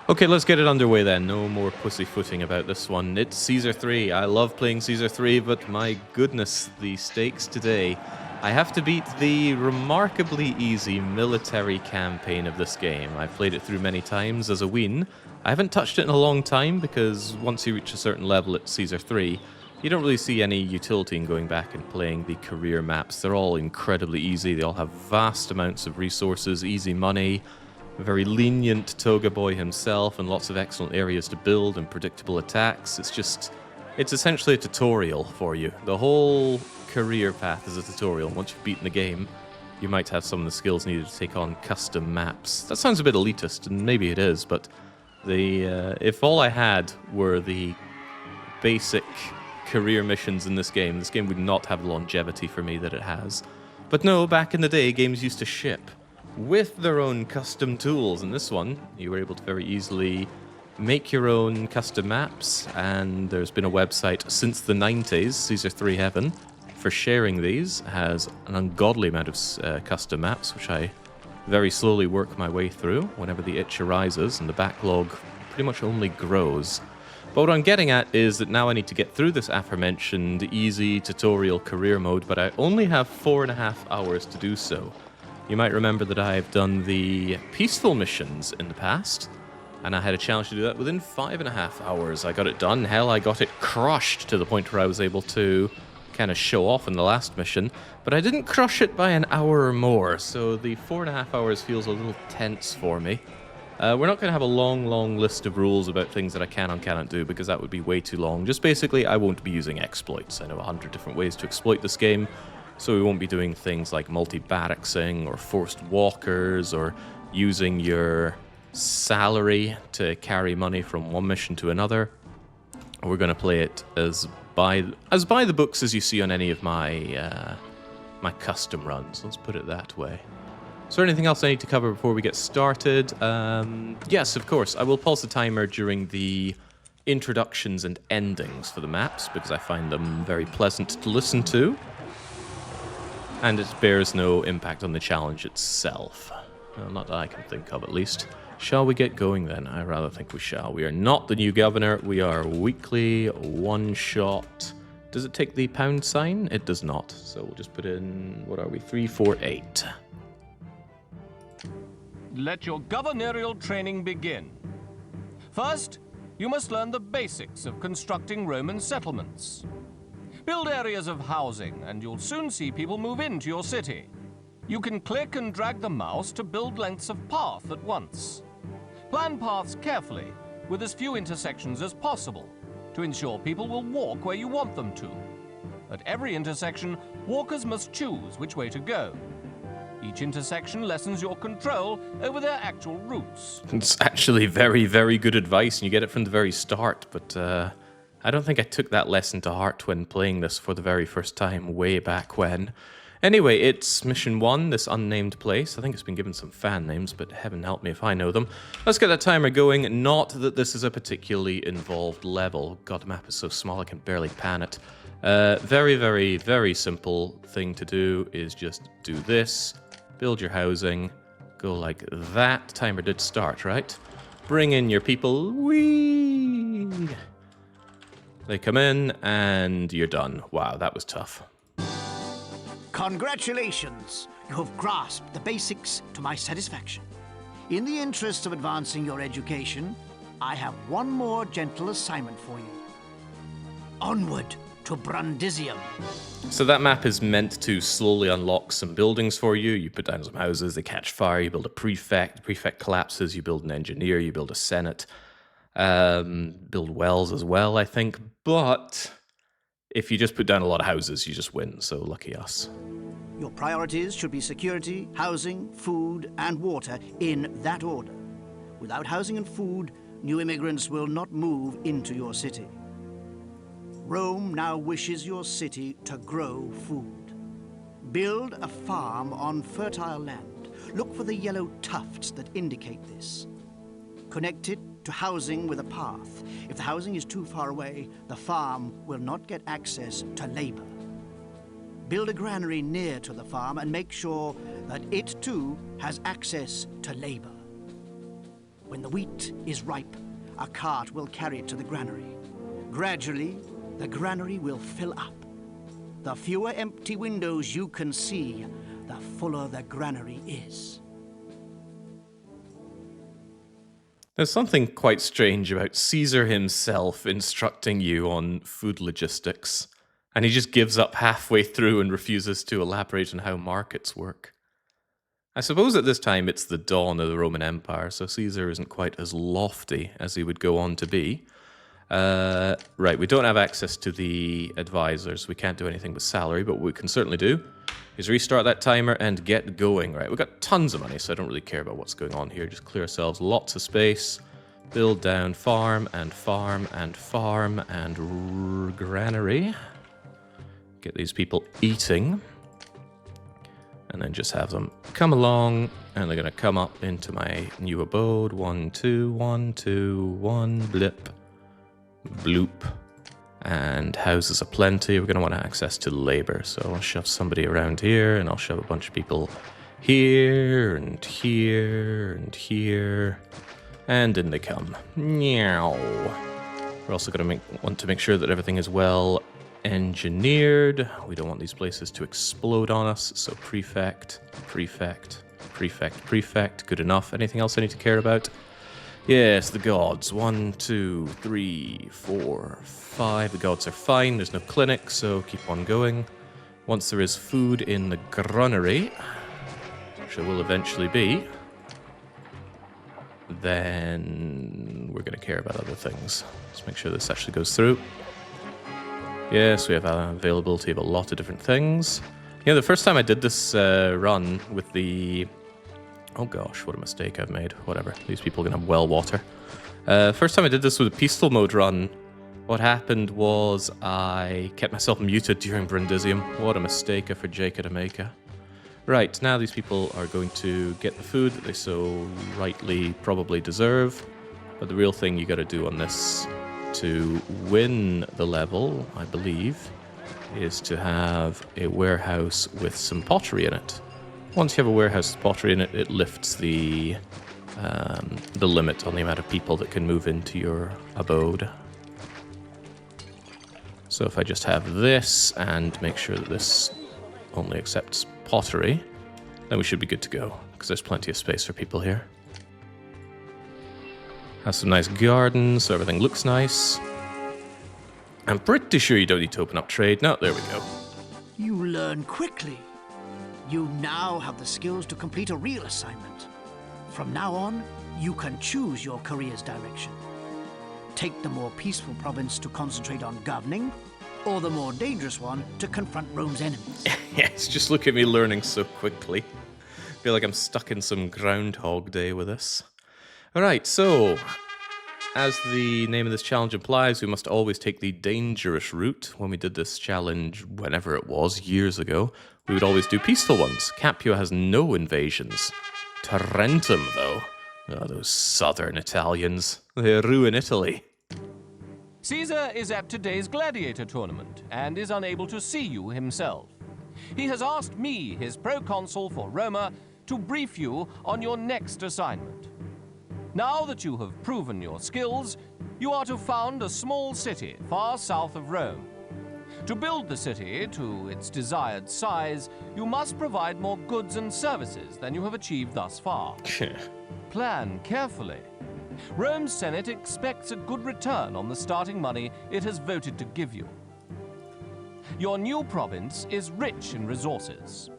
Okay, let's get it underway then. No more pussyfooting about this one. It's Caesar 3. I love playing Caesar 3, but my goodness, the stakes today. I have to beat the remarkably easy military campaign of this game. I've played it through many times as a win. I haven't touched it in a long time because once you reach a certain level at Caesar 3, you don't really see any utility in going back and playing the career maps. They're all incredibly easy. They all have vast amounts of resources, easy money, a very lenient Toga Boy himself, and lots of excellent areas to build and predictable attacks. It's essentially a tutorial for you. The whole career path is a tutorial. Once you've beaten the game, you might have some of the skills needed to take on custom maps. That sounds a bit elitist, and maybe it is, but if all I had were the basic career missions in this game would not have the longevity for me that it has. But no, back in the day, games used to ship with their own custom tools. In this one, you were able to very easily make your own custom maps, and there's been a website since the 90s, Caesar 3 Heaven, for sharing these. It has an ungodly amount of custom maps, which I very slowly work my way through whenever the itch arises, and the backlog pretty much only grows. But what I'm getting at is that now I need to get through this aforementioned easy tutorial career mode, but I only have 4.5 hours to do so. You might remember that I've done the peaceful missions in the past, and I had a challenge to do that within 5.5 hours. I got it done. Hell, I got it crushed to the point where I was able to kind of show off in the last mission, but I didn't crush it by an hour or more, so the 4.5 hours feels a little tense for me. We're not going to have a long list of rules about things that I can and cannot do, because that would be way too long. Just basically, I won't be using exploits. I know 100 different ways to exploit this game, so we won't be doing things like multi-barracksing or forced walkers or using your salary to carry money from one mission to another. We're going to play it as by the books as you see on any of my my custom runs. Let's put it that way. Is there anything else I need to cover before we get started? Yes, of course. I will pause the timer during the introductions and endings for the maps, because I find them very pleasant to listen to. And it bears no impact on the challenge itself. Well, not that I can think of, at least. Shall we get going, then? I rather think we shall. We are not the new governor. We are weekly, one-shot. Does it take the pound sign? It does not. So we'll just put in, what are we, 348. Let your governorial training begin. First, you must learn the basics of constructing Roman settlements. Build areas of housing, and you'll soon see people move into your city. You can click and drag the mouse to build lengths of path at once. Plan paths carefully, with as few intersections as possible, to ensure people will walk where you want them to. At every intersection, walkers must choose which way to go. Each intersection lessens your control over their actual routes. It's actually very good advice, and you get it from the very start, but I don't think I took that lesson to heart when playing this for the very first time way back when. Anyway, it's Mission 1, this unnamed place. I think it's been given some fan names, but heaven help me if I know them. Let's get that timer going. Not that this is a particularly involved level. God, the map is so small I can barely pan it. Very simple thing to do is just do this. Build your housing. Go like that. Timer did start, right? Bring in your people. Whee! They come in, and you're done. Wow, that was tough. Congratulations! You have grasped the basics to my satisfaction. In the interest of advancing your education, I have one more gentle assignment for you. Onward to Brundisium. So that map is meant to slowly unlock some buildings for you. You put down some houses, they catch fire, you build a prefect, the prefect collapses, you build an engineer, you build a senate, build wells as well, I think. But if you just put down a lot of houses, you just win, so lucky us. Your priorities should be security, housing, food, and water in that order. Without housing and food, new immigrants will not move into your city. Rome now wishes your city to grow food. Build a farm on fertile land. Look for the yellow tufts that indicate this. Connect it to housing with a path. If the housing is too far away, the farm will not get access to labor. Build a granary near to the farm and make sure that it too has access to labor. When the wheat is ripe, a cart will carry it to the granary. Gradually, the granary will fill up. The fewer empty windows you can see, the fuller the granary is. There's something quite strange about Caesar himself instructing you on food logistics, and he just gives up halfway through and refuses to elaborate on how markets work. I suppose at this time it's the dawn of the Roman Empire, so Caesar isn't quite as lofty as he would go on to be. Right, we don't have access to the advisors. We can't do anything with salary, but what we can certainly do is restart that timer and get going. Right, we've got tons of money, so I don't really care about what's going on here. Just clear ourselves lots of space, build down farm and farm and farm and granary. Get these people eating. And then just have them come along, and they're going to come up into my new abode. 1, 2, 1, 2, 1, blip. Bloop. And houses aplenty. We're going to want access to labor, so I'll shove somebody around here, and I'll shove a bunch of people here, and here, and here. And in they come. Meow. We're also going to want to make sure that everything is well engineered. We don't want these places to explode on us, so prefect, prefect, prefect, prefect. Good enough. Anything else I need to care about? Yes, the gods. 1, 2, 3, 4, 5. The gods are fine. There's no clinic, so keep on going. Once there is food in the granary, which there will eventually be, then we're going to care about other things. Let's make sure this actually goes through. Yes, we have availability of a lot of different things. Yeah, the first time I did this run with the... Oh gosh, what a mistake I've made. Whatever, these people are going to have well water. First time I did this with a peaceful mode run, what happened was I kept myself muted during Brundisium. What a mistake for Jacob to make. Right, now these people are going to get the food that they so rightly probably deserve. But the real thing you got to do on this to win the level, I believe, is to have a warehouse with some pottery in it. Once you have a warehouse with pottery in it, it lifts the limit on the amount of people that can move into your abode. So if I just have this and make sure that this only accepts pottery, then we should be good to go, because there's plenty of space for people here. Has some nice gardens, so everything looks nice. I'm pretty sure you don't need to open up trade. No, there we go. You learn quickly. You now have the skills to complete a real assignment. From now on, you can choose your career's direction. Take the more peaceful province to concentrate on governing, or the more dangerous one to confront Rome's enemies. Yes, just look at me learning so quickly. Feel like I'm stuck in some Groundhog Day with this. Alright, so, as the name of this challenge implies, we must always take the dangerous route. When we did this challenge, whenever it was, years ago, we would always do peaceful ones. Capua has no invasions. Tarentum, though. Oh, those southern Italians. They ruin Italy. Caesar is at today's gladiator tournament and is unable to see you himself. He has asked me, his proconsul for Roma, to brief you on your next assignment. Now that you have proven your skills, you are to found a small city far south of Rome. To build the city to its desired size, you must provide more goods and services than you have achieved thus far. Plan carefully. Rome's Senate expects a good return on the starting money it has voted to give you. Your new province is rich in resources,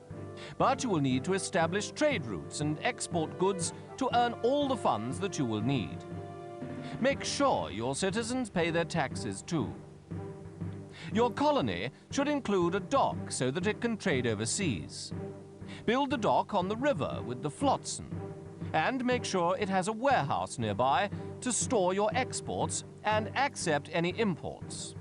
but you will need to establish trade routes and export goods to earn all the funds that you will need. Make sure your citizens pay their taxes too. Your colony should include a dock so that it can trade overseas. Build the dock on the river with the flotsam, and make sure it has a warehouse nearby to store your exports and accept any imports.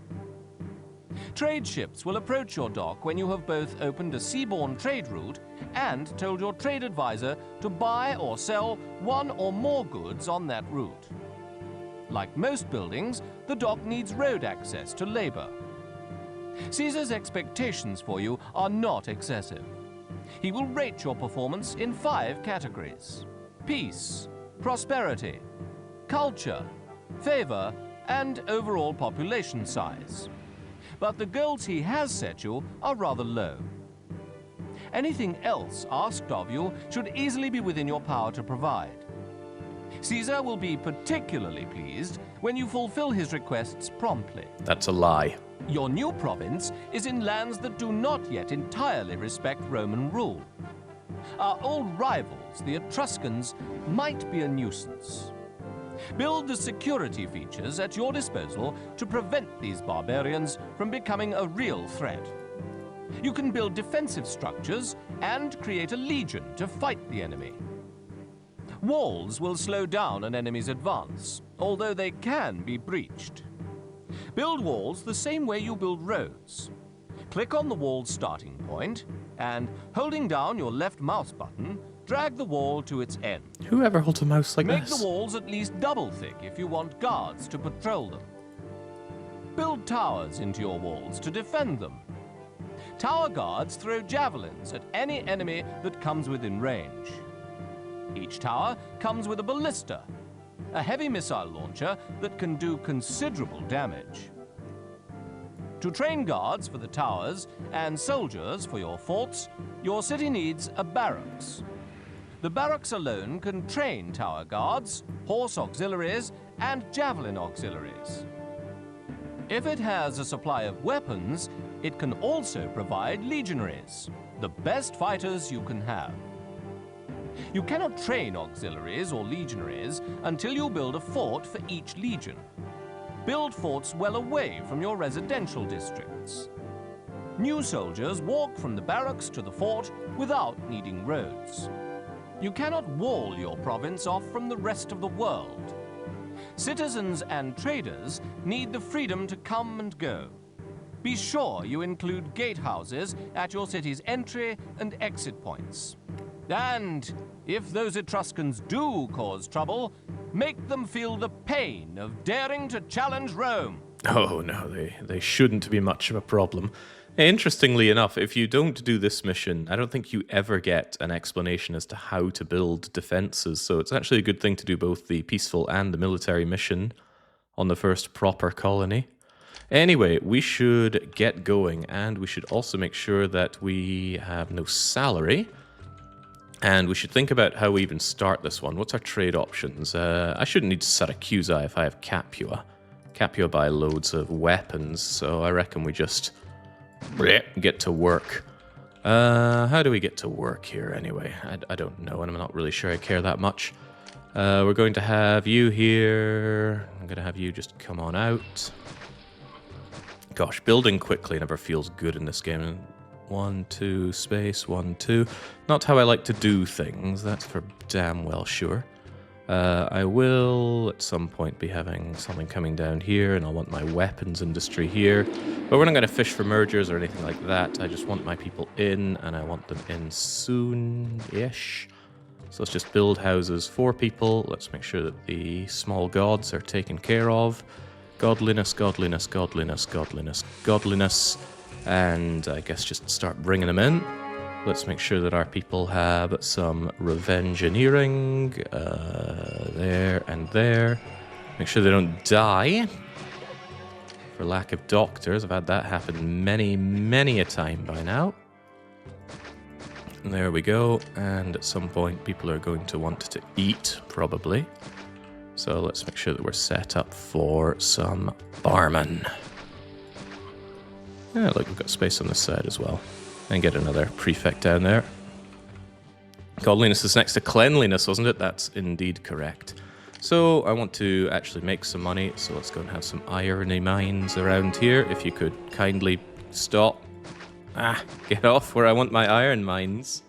Trade ships will approach your dock when you have both opened a seaborne trade route and told your trade advisor to buy or sell one or more goods on that route. Like most buildings, the dock needs road access to labor. Caesar's expectations for you are not excessive. He will rate your performance in 5 categories: peace, prosperity, culture, favor, and overall population size. But the goals he has set you are rather low. Anything else asked of you should easily be within your power to provide. Caesar will be particularly pleased when you fulfill his requests promptly. That's a lie. Your new province is in lands that do not yet entirely respect Roman rule. Our old rivals, the Etruscans, might be a nuisance. Build the security features at your disposal to prevent these barbarians from becoming a real threat. You can build defensive structures and create a legion to fight the enemy. Walls will slow down an enemy's advance, although they can be breached. Build walls the same way you build roads. Click on the wall's starting point, and holding down your left mouse button, drag the wall to its end. Whoever holds a mouse like Make this? the walls at least double thick if you want guards to patrol them. Build towers into your walls to defend them. Tower guards throw javelins at any enemy that comes within range. Each tower comes with a ballista, a heavy missile launcher that can do considerable damage. To train guards for the towers and soldiers for your forts, your city needs a barracks. The barracks alone can train tower guards, horse auxiliaries, and javelin auxiliaries. If it has a supply of weapons, it can also provide legionaries, the best fighters you can have. You cannot train auxiliaries or legionaries until you build a fort for each legion. Build forts well away from your residential districts. New soldiers walk from the barracks to the fort without needing roads. You cannot wall your province off from the rest of the world. Citizens and traders need the freedom to come and go. Be sure you include gatehouses at your city's entry and exit points. And if those Etruscans do cause trouble, make them feel the pain of daring to challenge Rome. Oh no, they shouldn't be much of a problem. Interestingly enough, if you don't do this mission, I don't think you ever get an explanation as to how to build defenses, so it's actually a good thing to do both the peaceful and the military mission on the first proper colony. Anyway, we should get going, and we should also make sure that we have no salary. And we should think about how we even start this one. What's our trade options? I shouldn't need Syracuse if I have Capua. Capua buy loads of weapons, so I reckon we just get to work. How do we get to work here anyway? I don't know, and I'm not really sure I care that much. We're going to have you here. I'm going to have you just come on out. Gosh, building quickly never feels good in this game. 1, 2, space, 1, 2. Not how I like to do things, that's for damn well sure. I will at some point be having something coming down here, and I'll want my weapons industry here. But we're not going to fish for mergers or anything like that. I just want my people in, and I want them in soon-ish. So let's just build houses for people. Let's make sure that the small gods are taken care of. Godliness, godliness, godliness, godliness, godliness. And I guess just start bringing them in. Let's make sure that our people have some revengeneering. There and there. Make sure they don't die for lack of doctors. I've had that happen many, many a time by now. And there we go. And at some point, people are going to want to eat, probably. So let's make sure that we're set up for some barmen. Yeah, look, we've got space on this side as well. And get another prefect down there. Godliness is next to cleanliness, wasn't it? That's indeed correct. So I want to actually make some money, so let's go and have some irony mines around here. If you could kindly stop. Get off where I want my iron mines.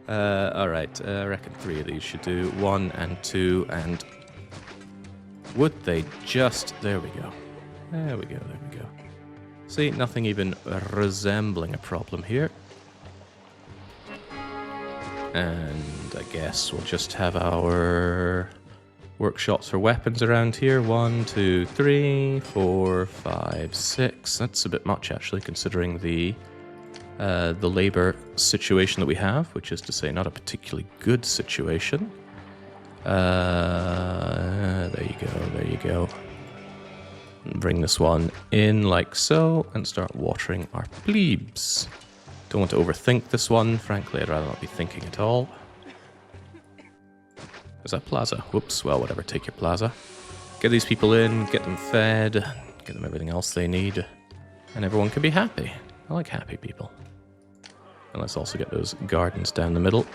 Alright, I reckon 3 of these should do. 1 and 2, and would they just... There we go. There we go, there we go. See, nothing even resembling a problem here. And I guess we'll just have our workshops for weapons around here. 1, 2, 3, 4, 5, 6. That's a bit much, actually, considering the labor situation that we have, which is to say not a particularly good situation. There you go, there you go. Bring this one in like so, and start watering our plebes. Don't want to overthink this one. Frankly, I'd rather not be thinking at all. Is that plaza? Whoops, well, whatever, take your plaza. Get these people in, get them fed, get them everything else they need, and everyone can be happy. I like happy people. And let's also get those gardens down the middle.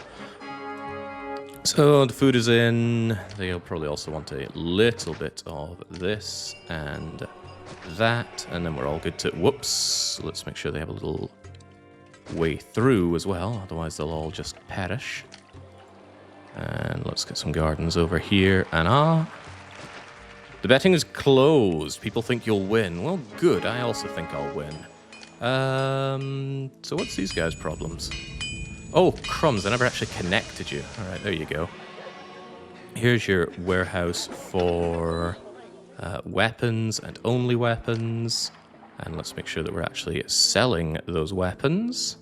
So the food is in. They'll probably also want a little bit of this and that, and then we're all good to... Whoops! Let's make sure they have a little way through as well, otherwise they'll all just perish. And let's get some gardens over here. And the betting is closed. People think you'll win. Well, good. I also think I'll win. So what's these guys' problems? Oh, crumbs, I never actually connected you. Alright, there you go. Here's your warehouse for weapons and only weapons. And let's make sure that we're actually selling those weapons.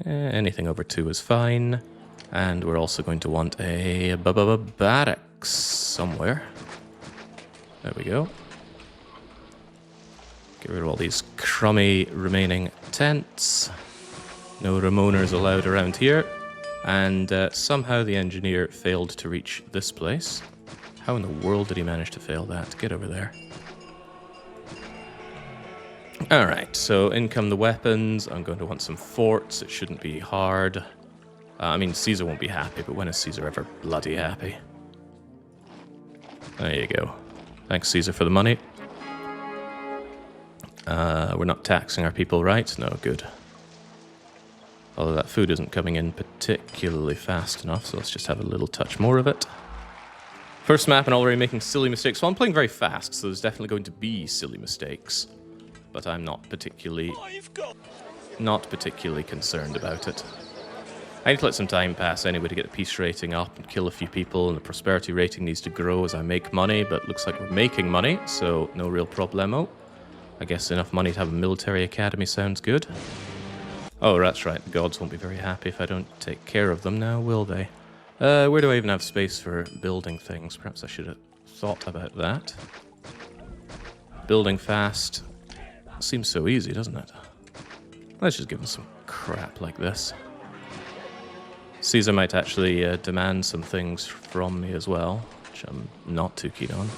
Anything over 2 is fine. And we're also going to want a barracks somewhere. There we go. Get rid of all these crummy remaining tents. No Ramoners allowed around here. And somehow the engineer failed to reach this place. How in the world did he manage to fail that? Get over there. Alright, so in come the weapons. I'm going to want some forts. It shouldn't be hard. I mean, Caesar won't be happy, but when is Caesar ever bloody happy? There you go. Thanks, Caesar, for the money. We're not taxing our people, right? No, good. Although that food isn't coming in particularly fast enough, so let's just have a little touch more of it. First map and already making silly mistakes. Well, I'm playing very fast, so there's definitely going to be silly mistakes. But I'm not particularly concerned about it. I need to let some time pass anyway to get the peace rating up and kill a few people, and the prosperity rating needs to grow as I make money, but looks like we're making money, so no real problemo. I guess enough money to have a military academy sounds good. Oh, that's right, the gods won't be very happy if I don't take care of them now, will they? Where do I even have space for building things? Perhaps I should have thought about that. Building fast. Seems so easy, doesn't it? Let's just give them some crap like this. Caesar might actually demand some things from me as well, which I'm not too keen on.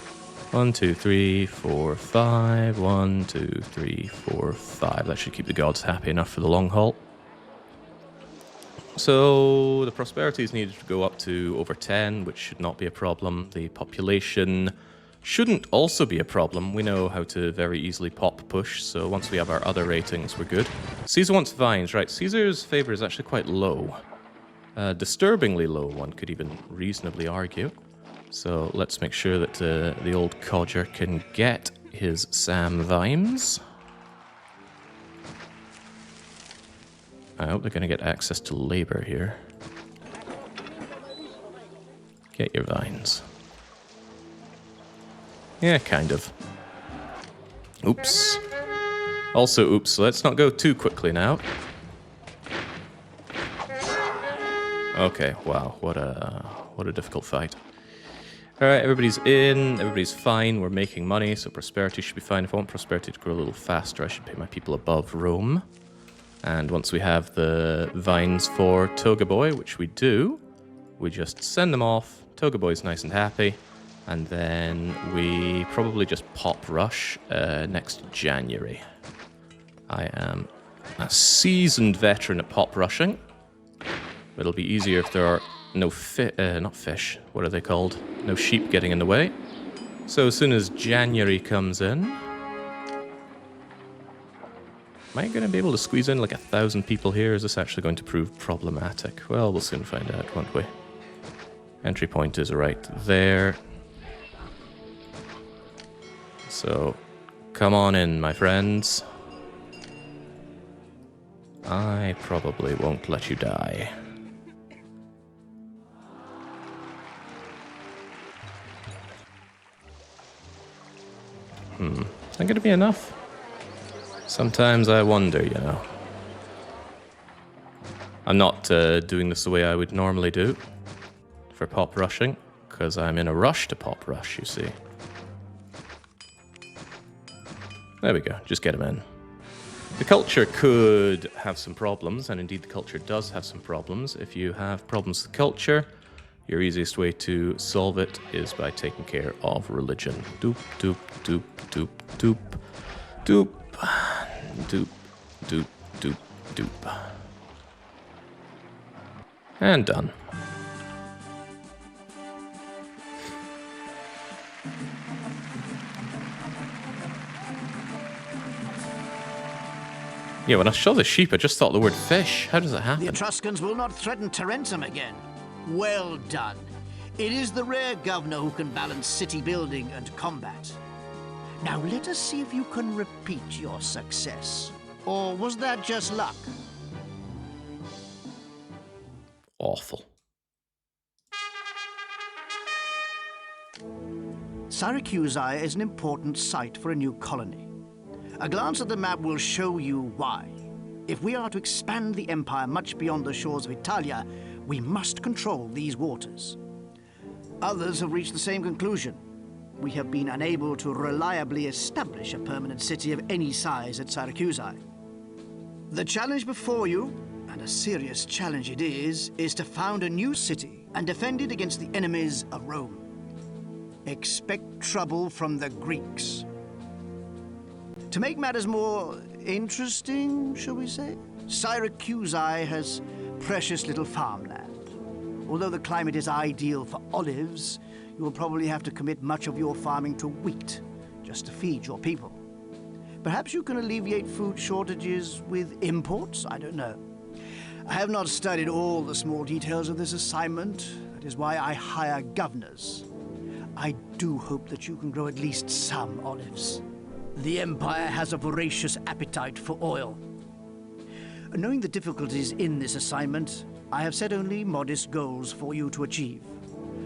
1, 2, 3, 4, 5. 1, 2, 3, 4, 5. That should keep the gods happy enough for the long haul. So the prosperity is needed to go up to over 10, which should not be a problem. The population shouldn't also be a problem. We know how to very easily pop push, so once we have our other ratings, we're good. Caesar wants vines, right? Caesar's favor is actually quite low. Disturbingly low, one could even reasonably argue. So let's make sure that the old codger can get his Sam vines. I hope they're going to get access to labor here. Get your vines. Yeah, kind of. Oops. Also, oops, let's not go too quickly now. Okay, wow, what a difficult fight. Alright, everybody's in, everybody's fine, we're making money, so prosperity should be fine. If I want prosperity to grow a little faster, I should pay my people above Rome. And once we have the vines for Toga Boy, which we do, we just send them off. Toga Boy's nice and happy. And then we probably just pop rush next January. I am a seasoned veteran at pop rushing. It'll be easier if there are no not fish, what are they called? No sheep getting in the way. So as soon as January comes in... Am I going to be able to squeeze in like 1,000 people here? Is this actually going to prove problematic? Well, we'll soon find out, won't we? Entry point is right there. So, come on in, my friends. I probably won't let you die. Is that going to be enough? Sometimes I wonder, you know. I'm not doing this the way I would normally do. for pop rushing, because I'm in a rush to pop rush, you see. There we go, just get him in. The culture could have some problems, and indeed the culture does have some problems. If you have problems with the culture, your easiest way to solve it is by taking care of religion. Doop, doop, doop, doop, doop, doop, doop, doop, doop, doop. And done. Yeah, when I saw the sheep, I just thought the word fish. How does that happen? The Etruscans will not threaten Tarentum again. Well done. It is the rare governor who can balance city building and combat. Now let us see if you can repeat your success. Or was that just luck? Awful. Syracusae is an important site for a new colony. A glance at the map will show you why. If we are to expand the empire much beyond the shores of Italia, we must control these waters. Others have reached the same conclusion. We have been unable to reliably establish a permanent city of any size at Syracusae. The challenge before you, and a serious challenge it is to found a new city and defend it against the enemies of Rome. Expect trouble from the Greeks. To make matters more interesting, shall we say, Syracusae has precious little farmland. Although the climate is ideal for olives, you will probably have to commit much of your farming to wheat, just to feed your people. Perhaps you can alleviate food shortages with imports? I don't know. I have not studied all the small details of this assignment. That is why I hire governors. I do hope that you can grow at least some olives. The Empire has a voracious appetite for oil. Knowing the difficulties in this assignment, I have set only modest goals for you to achieve.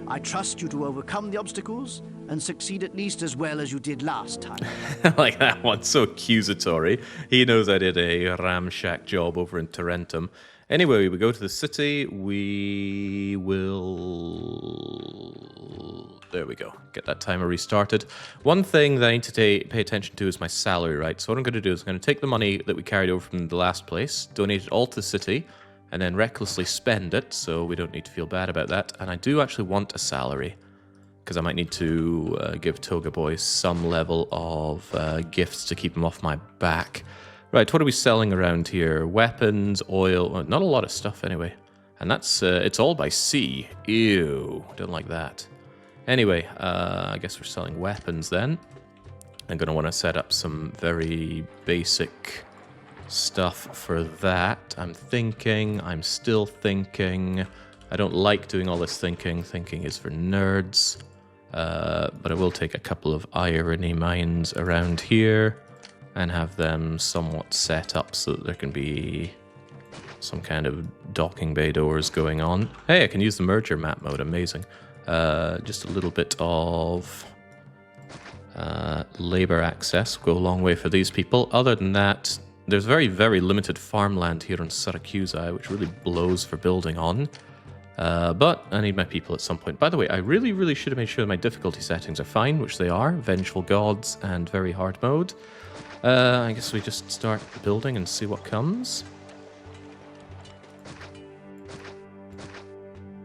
I trust you to overcome the obstacles and succeed at least as well as you did last time. Like that one, so accusatory. He knows I did a ramshack job over in Tarentum. Anyway, we go to the city. We will... There we go. Get that timer restarted. One thing that I need to pay attention to is my salary, right? So what I'm going to do is I'm going to take the money that we carried over from the last place, donate it all to the city, and then recklessly spend it, so we don't need to feel bad about that. And I do actually want a salary, because I might need to give Toga Boy some level of gifts to keep him off my back. Right, what are we selling around here? Weapons, oil, well, not a lot of stuff anyway. And that's, it's all by sea. Ew, don't like that. Anyway, I guess we're selling weapons then. I'm going to want to set up some very basic stuff for that. I'm still thinking. I don't like doing all this thinking. Thinking is for nerds. But I will take a couple of irony mines around here and have them somewhat set up so that there can be some kind of docking bay doors going on. Hey, I can use the merger map mode. Amazing. Just a little bit of labor access will go a long way for these people. Other than that, there's very, very limited farmland here in Syracusae, which really blows for building on. But I need my people at some point. By the way, I really, really should have made sure my difficulty settings are fine, which they are. Vengeful Gods and very hard mode. I guess we just start building and see what comes.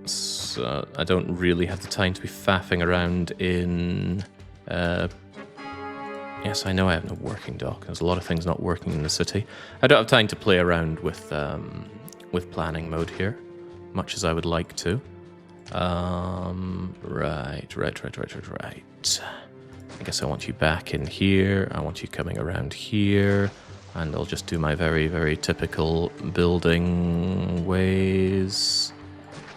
So I don't really have the time to be faffing around in... Yes, I know I have no working dock. There's a lot of things not working in the city. I don't have time to play around with planning mode here, much as I would like to. Right. I guess I want you back in here. I want you coming around here. And I'll just do my very, very typical building ways,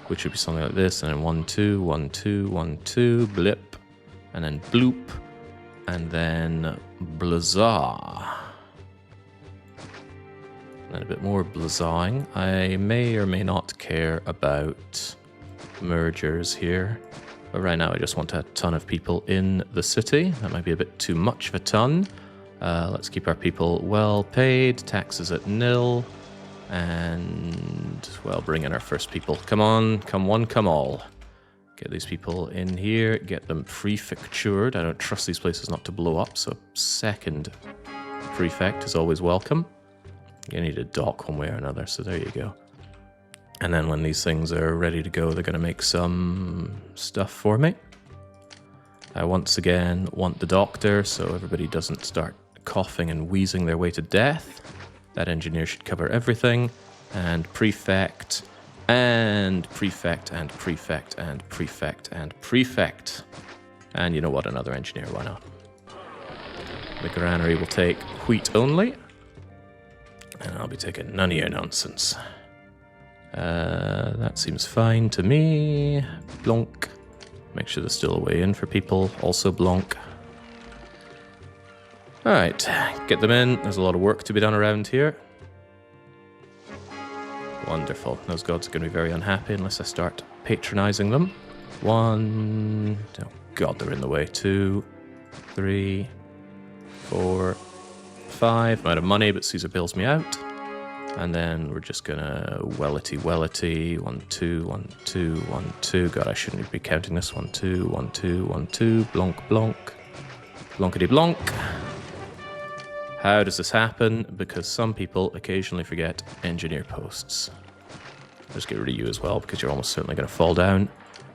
which would be something like this. And then 1, 2, 1, 2, 1, 2, blip. And then bloop. And then blazar. And then a bit more blazawing. I may or may not care about mergers here. But right now I just want a ton of people in the city. That might be a bit too much of a ton. Let's keep our people well paid. Taxes at 0. And, well, bring in our first people. Come on, come one, come all. Get these people in here, get them prefectured. I don't trust these places not to blow up, so second prefect is always welcome. You need a dock one way or another, so there you go. And then when these things are ready to go, they're going to make some stuff for me. I once again want the doctor, so everybody doesn't start coughing and wheezing their way to death. That engineer should cover everything. And prefect, and prefect, and prefect, and prefect, and prefect. And you know what? Another engineer, why not? The granary will take wheat only. And I'll be taking none of your nonsense. That seems fine to me. Blonk. Make sure there's still a way in for people. Also blonk. Alright, get them in. There's a lot of work to be done around here. Wonderful. Those gods are going to be very unhappy unless I start patronizing them. 1... Oh god, they're in the way. 2, 3, 4, 5. I'm out of money, but Caesar bills me out. And then we're just gonna wellity. 1, 2, 1, 2, 1, 2. God, I shouldn't be counting this. 1, 2, 1, 2, 1, 2. Blonk, blonk. Blonkety blonk. How does this happen? Because some people occasionally forget engineer posts. I'll just get rid of you as well, because you're almost certainly going to fall down.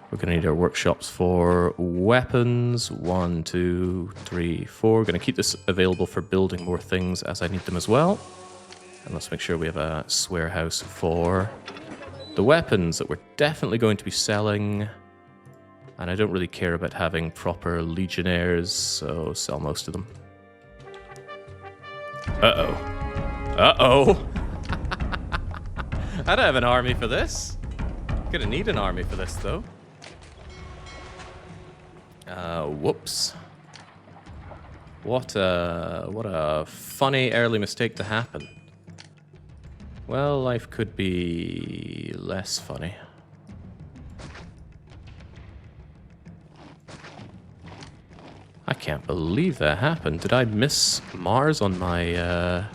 We're going to need our workshops for weapons. 1, 2, 3, 4. We're going to keep this available for building more things as I need them as well. And let's make sure we have a swear house for the weapons that we're definitely going to be selling. And I don't really care about having proper legionnaires, so sell most of them. Uh-oh. Uh-oh. I don't have an army for this. Gonna need an army for this, though. Whoops. What a funny early mistake to happen. Well, life could be less funny. I can't believe that happened. Did I miss Mars on my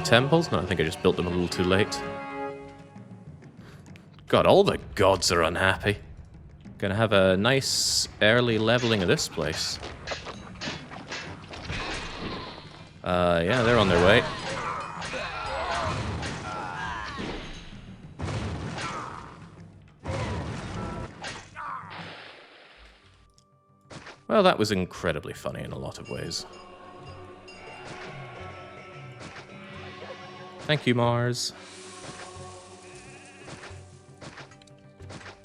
temples? No, I think I just built them a little too late. God, all the gods are unhappy. Gonna have a nice early leveling of this place. Yeah, they're on their way. Well, that was incredibly funny in a lot of ways. Thank you, Mars.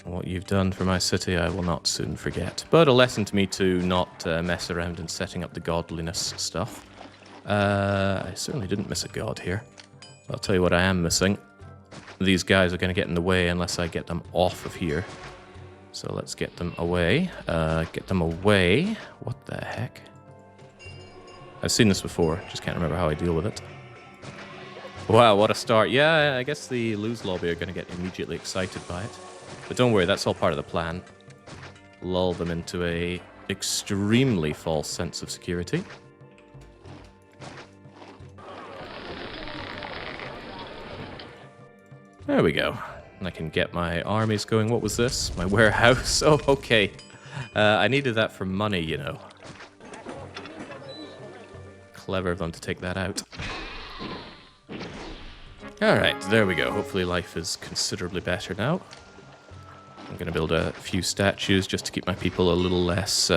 What you've done for my city, I will not soon forget. But a lesson to me to not mess around in setting up the godliness stuff. I certainly didn't miss a god here. I'll tell you what I am missing. These guys are going to get in the way unless I get them off of here. So let's get them away. Get them away. What the heck? I've seen this before, just can't remember how I deal with it. Wow, what a start. Yeah, I guess the Lose Lobby are going to get immediately excited by it. But don't worry, that's all part of the plan. Lull them into a extremely false sense of security. There we go. I can get my armies going. What was this? My warehouse? Oh, okay. I needed that for money, you know. Clever of them to take that out. Alright, there we go. Hopefully life is considerably better now. I'm going to build a few statues just to keep my people a little less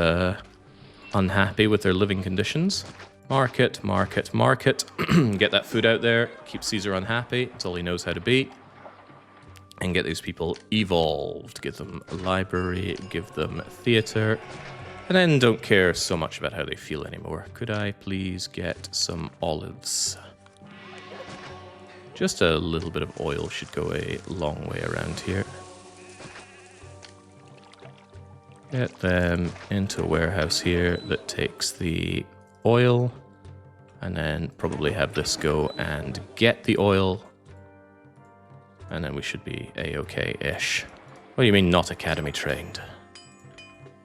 unhappy with their living conditions. Market, market, market. Get that food out there. Keep Caesar unhappy. That's all he knows how to be. And get these people evolved. Give them a library, give them a theater, and then don't care so much about how they feel anymore. Could I please get some olives? Just a little bit of oil should go a long way around here. Get them into a warehouse here that takes the oil, and then probably have this go and get the oil. And then we should be A-okay-ish. What do you mean not academy trained?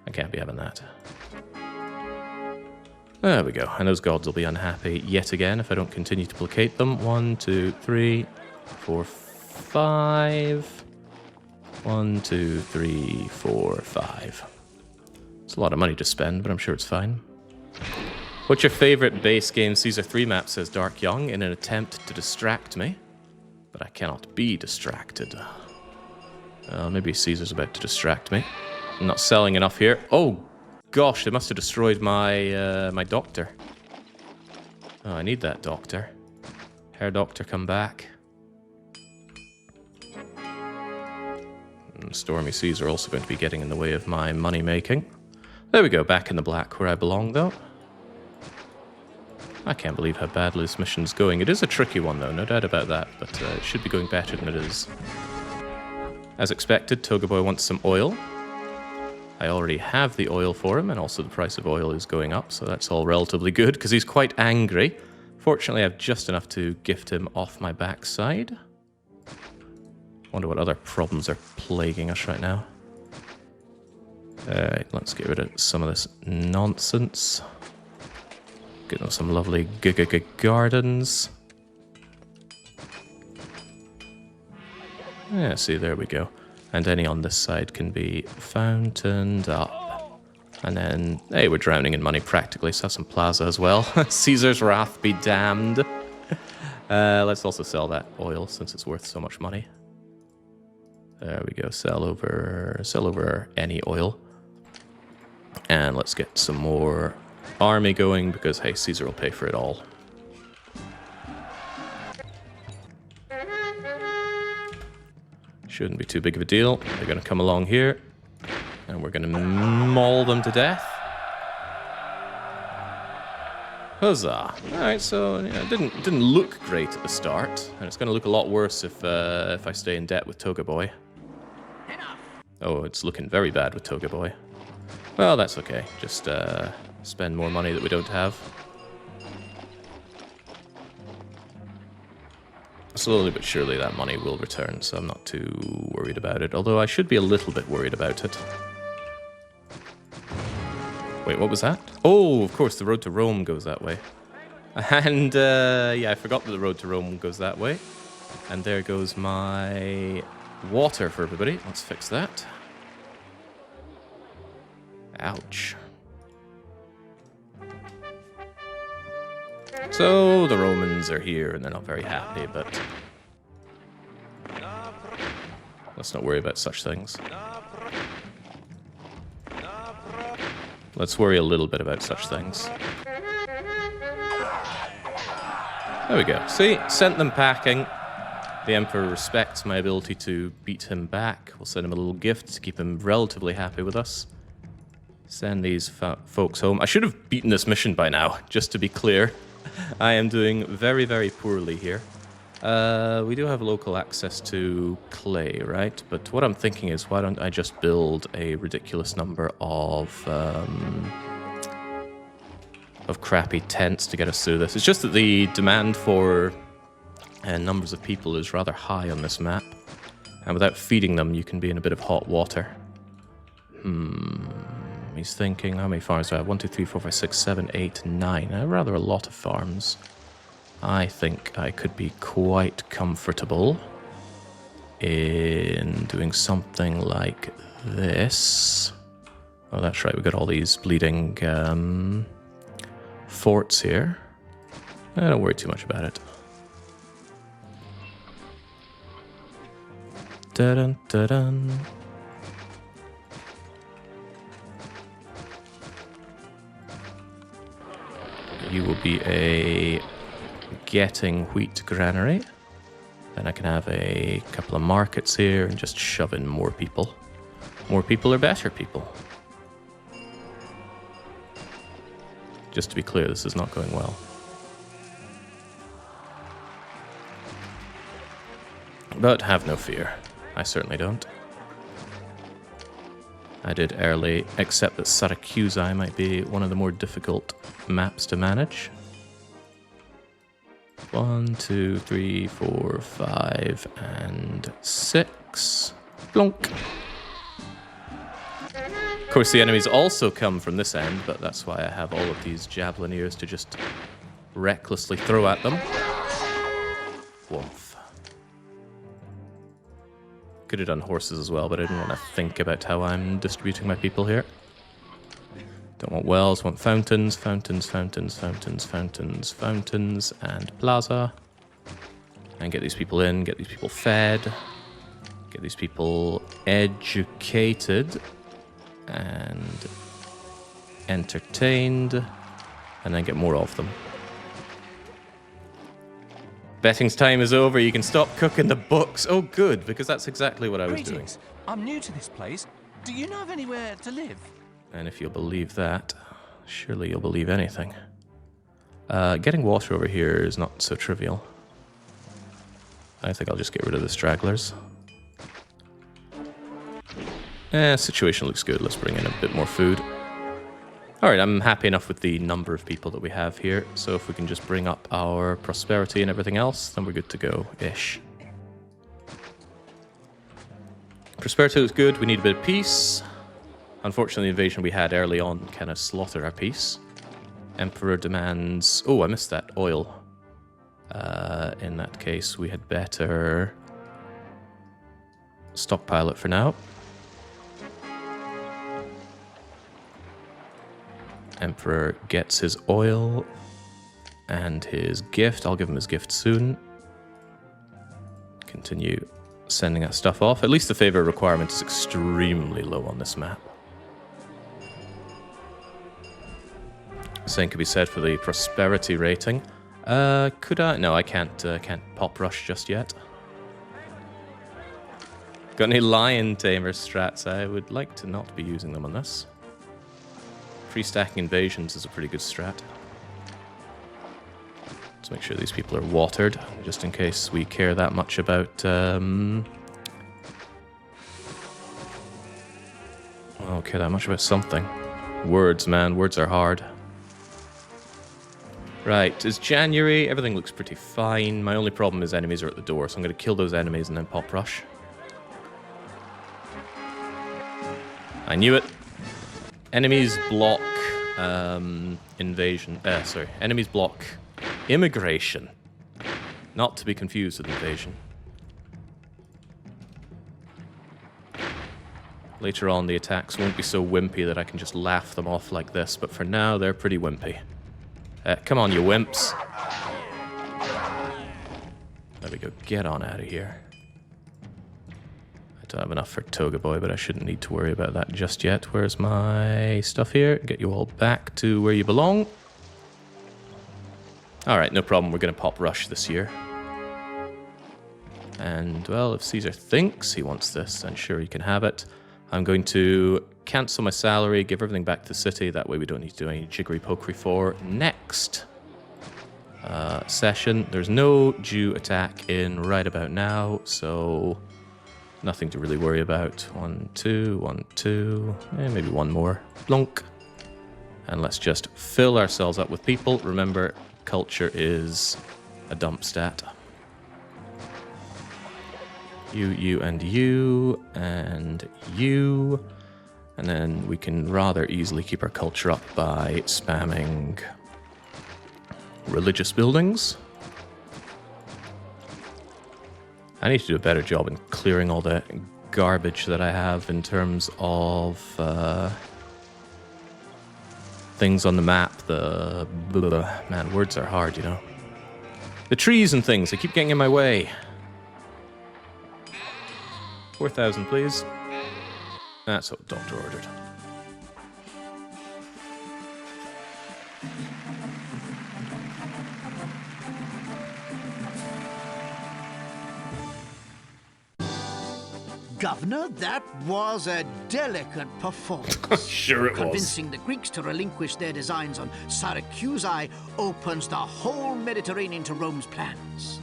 I can't be having that. There we go. And those gods will be unhappy yet again if I don't continue to placate them. 1, 2, 3, 4, 5. 1, 2, 3, 4, 5. It's a lot of money to spend, but I'm sure it's fine. What's your favorite base game Caesar 3 map, says Dark Young, in an attempt to distract me. But I cannot be distracted. Maybe Caesar's about to distract me. I'm not selling enough here. Oh, gosh, they must have destroyed my my doctor. Oh, I need that doctor. Herr Doctor, come back. And Stormy Seas are also going to be getting in the way of my money making. There we go, back in the black where I belong, though. I can't believe how badly this mission's going. It is a tricky one, though, no doubt about that, but it should be going better than it is. As expected, Toga Boy wants some oil. I already have the oil for him, and also the price of oil is going up, so that's all relatively good, because he's quite angry. Fortunately, I have just enough to gift him off my backside. Wonder what other problems are plaguing us right now. Let's get rid of some of this nonsense. Get them some lovely gardens. Yeah, see, there we go. And any on this side can be fountained up. And then, hey, we're drowning in money practically, so have some plaza as well. Caesar's wrath be damned. Let's also sell that oil since it's worth so much money. There we go, sell over any oil. And let's get some more army going because, hey, Caesar will pay for it all. Shouldn't be too big of a deal. They're going to come along here, and we're going to maul them to death. Huzzah! All right, so yeah, it didn't look great at the start, and it's going to look a lot worse if I stay in debt with Toga Boy. Oh, it's looking very bad with Toga Boy. Well, that's okay. Just spend more money that we don't have. Slowly but surely that money will return, so I'm not too worried about it. Although I should be a little bit worried about it. Wait, what was that? Oh, of course, the road to Rome goes that way. And, yeah, I forgot that the road to Rome goes that way. And there goes my water for everybody. Let's fix that. Ouch. So the Romans are here and they're not very happy, but let's not worry about such things. Let's worry a little bit about such things. There we go. See, sent them packing. The Emperor respects my ability to beat him back. We'll send him a little gift to keep him relatively happy with us. Send these folks home. I should have beaten this mission by now, just to be clear. I am doing very, very poorly here. We do have local access to clay, right? But what I'm thinking is, why don't I just build a ridiculous number of crappy tents to get us through this? It's just that the demand for numbers of people is rather high on this map. And without feeding them, you can be in a bit of hot water. He's thinking, how many farms do I have? 1, 2, 3, 4, 5, 6, 7, 8, 9. Rather a lot of farms. I think I could be quite comfortable in doing something like this. Oh, that's right, we've got all these bleeding forts here. Don't worry too much about it. Dun dun dun. You will be a getting wheat granary. Then I can have a couple of markets here and just shove in more people. More people are better people. Just to be clear, this is not going well. But have no fear. I certainly don't. I did early accept that Syracuse might be one of the more difficult maps to manage. 1, 2, 3, 4, 5, and 6. Plonk. Of course, the enemies also come from this end, but that's why I have all of these javeliniers to just recklessly throw at them. Woof. Could have done horses as well, but I didn't want to think about how I'm distributing my people here. Don't want wells, want fountains, fountains, fountains, fountains, fountains, fountains, and plaza. And get these people in, get these people fed, get these people educated and entertained, and then get more of them. Betting's time is over. You can stop cooking the books. Oh, good, because that's exactly what I was doing. Greetings. I'm new to this place. Do you know of anywhere to live? And if you'll believe that, surely you'll believe anything. Getting water over here is not so trivial. I think I'll just get rid of the stragglers. Situation looks good. Let's bring in a bit more food. Alright, I'm happy enough with the number of people that we have here, so if we can just bring up our prosperity and everything else, then we're good to go-ish. Prosperity looks good, we need a bit of peace. Unfortunately, the invasion we had early on kind of slaughtered our peace. Emperor demands... Oh, I missed that. Oil. In that case, we had better stockpile it for now. Emperor gets his oil and his gift. I'll give him his gift soon. Continue sending that stuff off. At least the favor requirement is extremely low on this map. Same could be said for the prosperity rating. Could I? No, I can't pop rush just yet. Got any lion tamer strats? I would like to not be using them on this. Pre-stacking invasions is a pretty good strat. Let's make sure these people are watered, just in case we care that much about... I don't care that much about something. Words, man. Words are hard. Right, it's January. Everything looks pretty fine. My only problem is enemies are at the door, so I'm going to kill those enemies and then pop rush. I knew it. Enemies block invasion. Enemies block immigration. Not to be confused with invasion. Later on, the attacks won't be so wimpy that I can just laugh them off like this, but for now, they're pretty wimpy. Come on, you wimps. There we go. Get on out of here. I don't have enough for Toga Boy, but I shouldn't need to worry about that just yet. Where's my stuff here? Get you all back to where you belong. Alright, no problem. We're going to pop rush this year. And, well, if Caesar thinks he wants this, then sure, he can have it. I'm going to cancel my salary, give everything back to the city. That way we don't need to do any jiggery-pokery for next session. There's no Jew attack in right about now, so... nothing to really worry about. 1, 2, 1, 2, maybe one more. Blunk. And let's just fill ourselves up with people. Remember, culture is a dump stat. You, and you, and you. And then we can rather easily keep our culture up by spamming religious buildings. I need to do a better job in clearing all the garbage that I have in terms of things on the map. Man, words are hard, you know. The trees and things, they keep getting in my way. 4,000, please. That's what the doctor ordered. Governor, that was a delicate performance. Sure it was. Convincing the Greeks to relinquish their designs on Syracusae opens the whole Mediterranean to Rome's plans.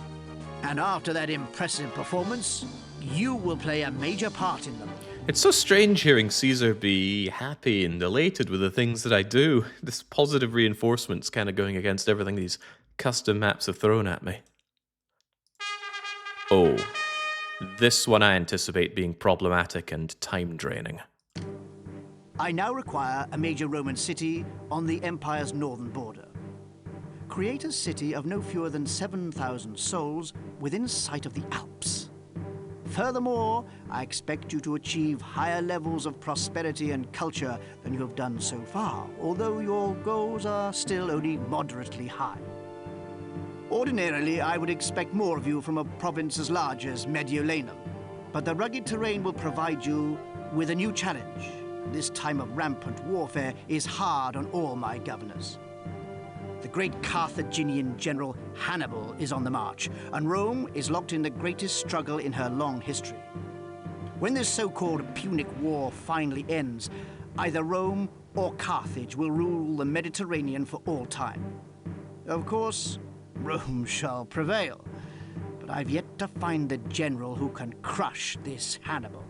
And after that impressive performance, you will play a major part in them. It's so strange hearing Caesar be happy and elated with the things that I do. This positive reinforcement's kind of going against everything these custom maps have thrown at me. Oh. This one I anticipate being problematic and time draining. I now require a major Roman city on the Empire's northern border. Create a city of no fewer than 7,000 souls within sight of the Alps. Furthermore, I expect you to achieve higher levels of prosperity and culture than you have done so far, although your goals are still only moderately high. Ordinarily, I would expect more of you from a province as large as Mediolanum, but the rugged terrain will provide you with a new challenge. This time of rampant warfare is hard on all my governors. The great Carthaginian general Hannibal is on the march, and Rome is locked in the greatest struggle in her long history. When this so-called Punic War finally ends, either Rome or Carthage will rule the Mediterranean for all time. Of course, Rome shall prevail, but I've yet to find the general who can crush this Hannibal.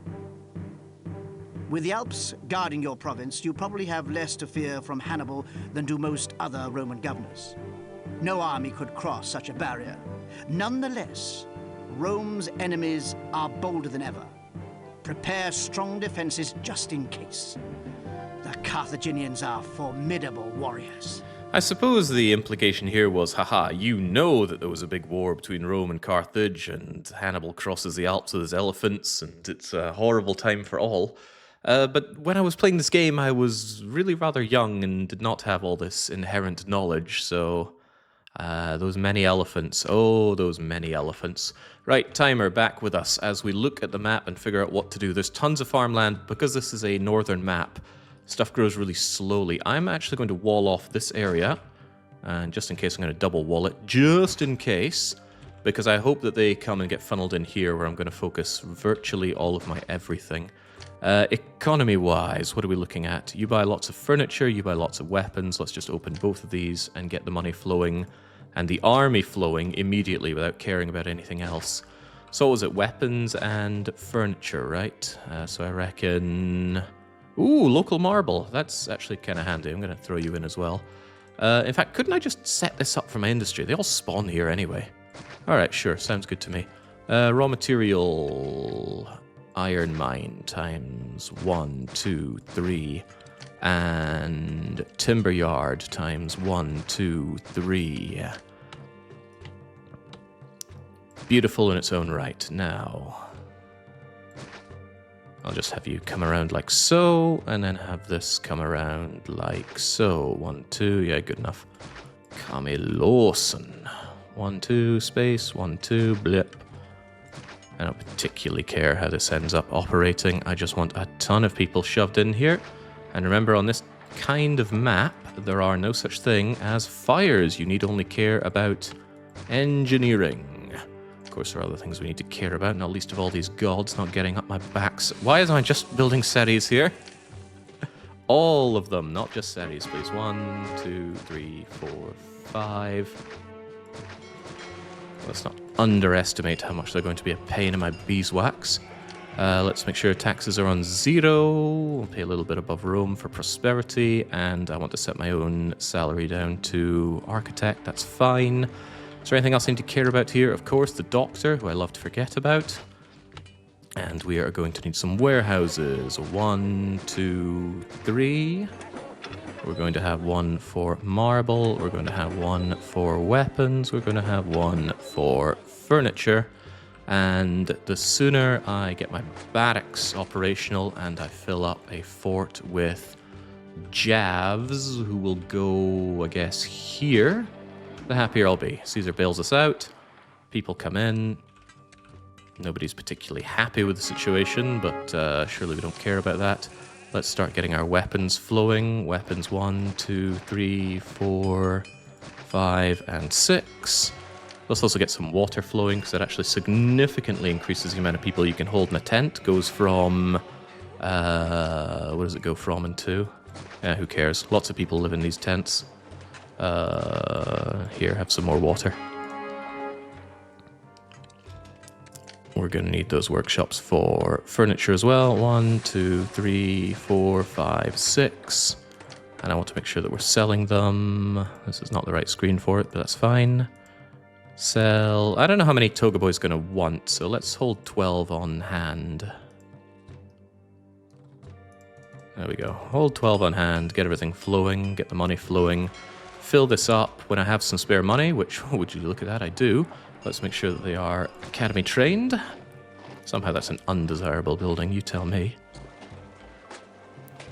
With the Alps guarding your province, you probably have less to fear from Hannibal than do most other Roman governors. No army could cross such a barrier. Nonetheless, Rome's enemies are bolder than ever. Prepare strong defenses just in case. The Carthaginians are formidable warriors. I suppose the implication here was, haha, you know that there was a big war between Rome and Carthage, and Hannibal crosses the Alps with his elephants, and it's a horrible time for all. But when I was playing this game, I was really rather young and did not have all this inherent knowledge, so those many elephants. Oh, those many elephants. Right, timer, back with us as we look at the map and figure out what to do. There's tons of farmland. Because this is a northern map, stuff grows really slowly. I'm actually going to wall off this area, and just in case, I'm going to double wall it, just in case, because I hope that they come and get funneled in here, where I'm going to focus virtually all of my everything. Economy-wise, what are we looking at? You buy lots of furniture, you buy lots of weapons. Let's just open both of these and get the money flowing and the army flowing immediately without caring about anything else. So what was it? Weapons and furniture, right? So I reckon... Ooh, local marble. That's actually kind of handy. I'm going to throw you in as well. In fact, couldn't I just set this up for my industry? They all spawn here anyway. Alright, sure. Sounds good to me. Raw material... Iron mine times 1, 2, 3, and timber yard times 1, 2, 3. Beautiful in its own right. Now, I'll just have you come around like so, and then have this come around like so. 1, 2, yeah, good enough. Kami Lawson. 1, 2, space, 1, 2, blip. I don't particularly care how this ends up operating. I just want a ton of people shoved in here. And remember, on this kind of map, there are no such thing as fires. You need only care about engineering. Of course, there are other things we need to care about, not least of all these gods not getting up my backs. Why am I just building cities here? All of them, not just cities, please. 1, 2, 3, 4, 5... Let's not underestimate how much they're going to be a pain in my beeswax. Let's make sure taxes are on 0. We'll pay a little bit above Rome for prosperity, and I want to set my own salary down to architect. That's fine. Is there anything else I need to care about here? Of course, the doctor, who I love to forget about. And we are going to need some warehouses. 1, 2, 3. We're going to have 1 for marble. We're going to have 1 for weapons. We're going to have 1 for furniture. And the sooner I get my barracks operational and I fill up a fort with Javs, who will go, I guess, here, the happier I'll be. Caesar bails us out. People come in. Nobody's particularly happy with the situation, but surely we don't care about that. Let's start getting our weapons flowing. Weapons 1, 2, 3, 4, 5, and 6. Let's also get some water flowing, because that actually significantly increases the amount of people you can hold in a tent. Goes from... what does it go from and to? Yeah, who cares? Lots of people live in these tents. Here, have some more water. We're going to need those workshops for furniture as well. 1, 2, 3, 4, 5, 6. And I want to make sure that we're selling them. This is not the right screen for it, but that's fine. Sell. I don't know how many Toga Boy's going to want, so let's hold 12 on hand. There we go. Hold 12 on hand, get everything flowing, get the money flowing. Fill this up when I have some spare money, which, would you look at that, I do. Let's make sure that they are academy trained. Somehow that's an undesirable building, you tell me.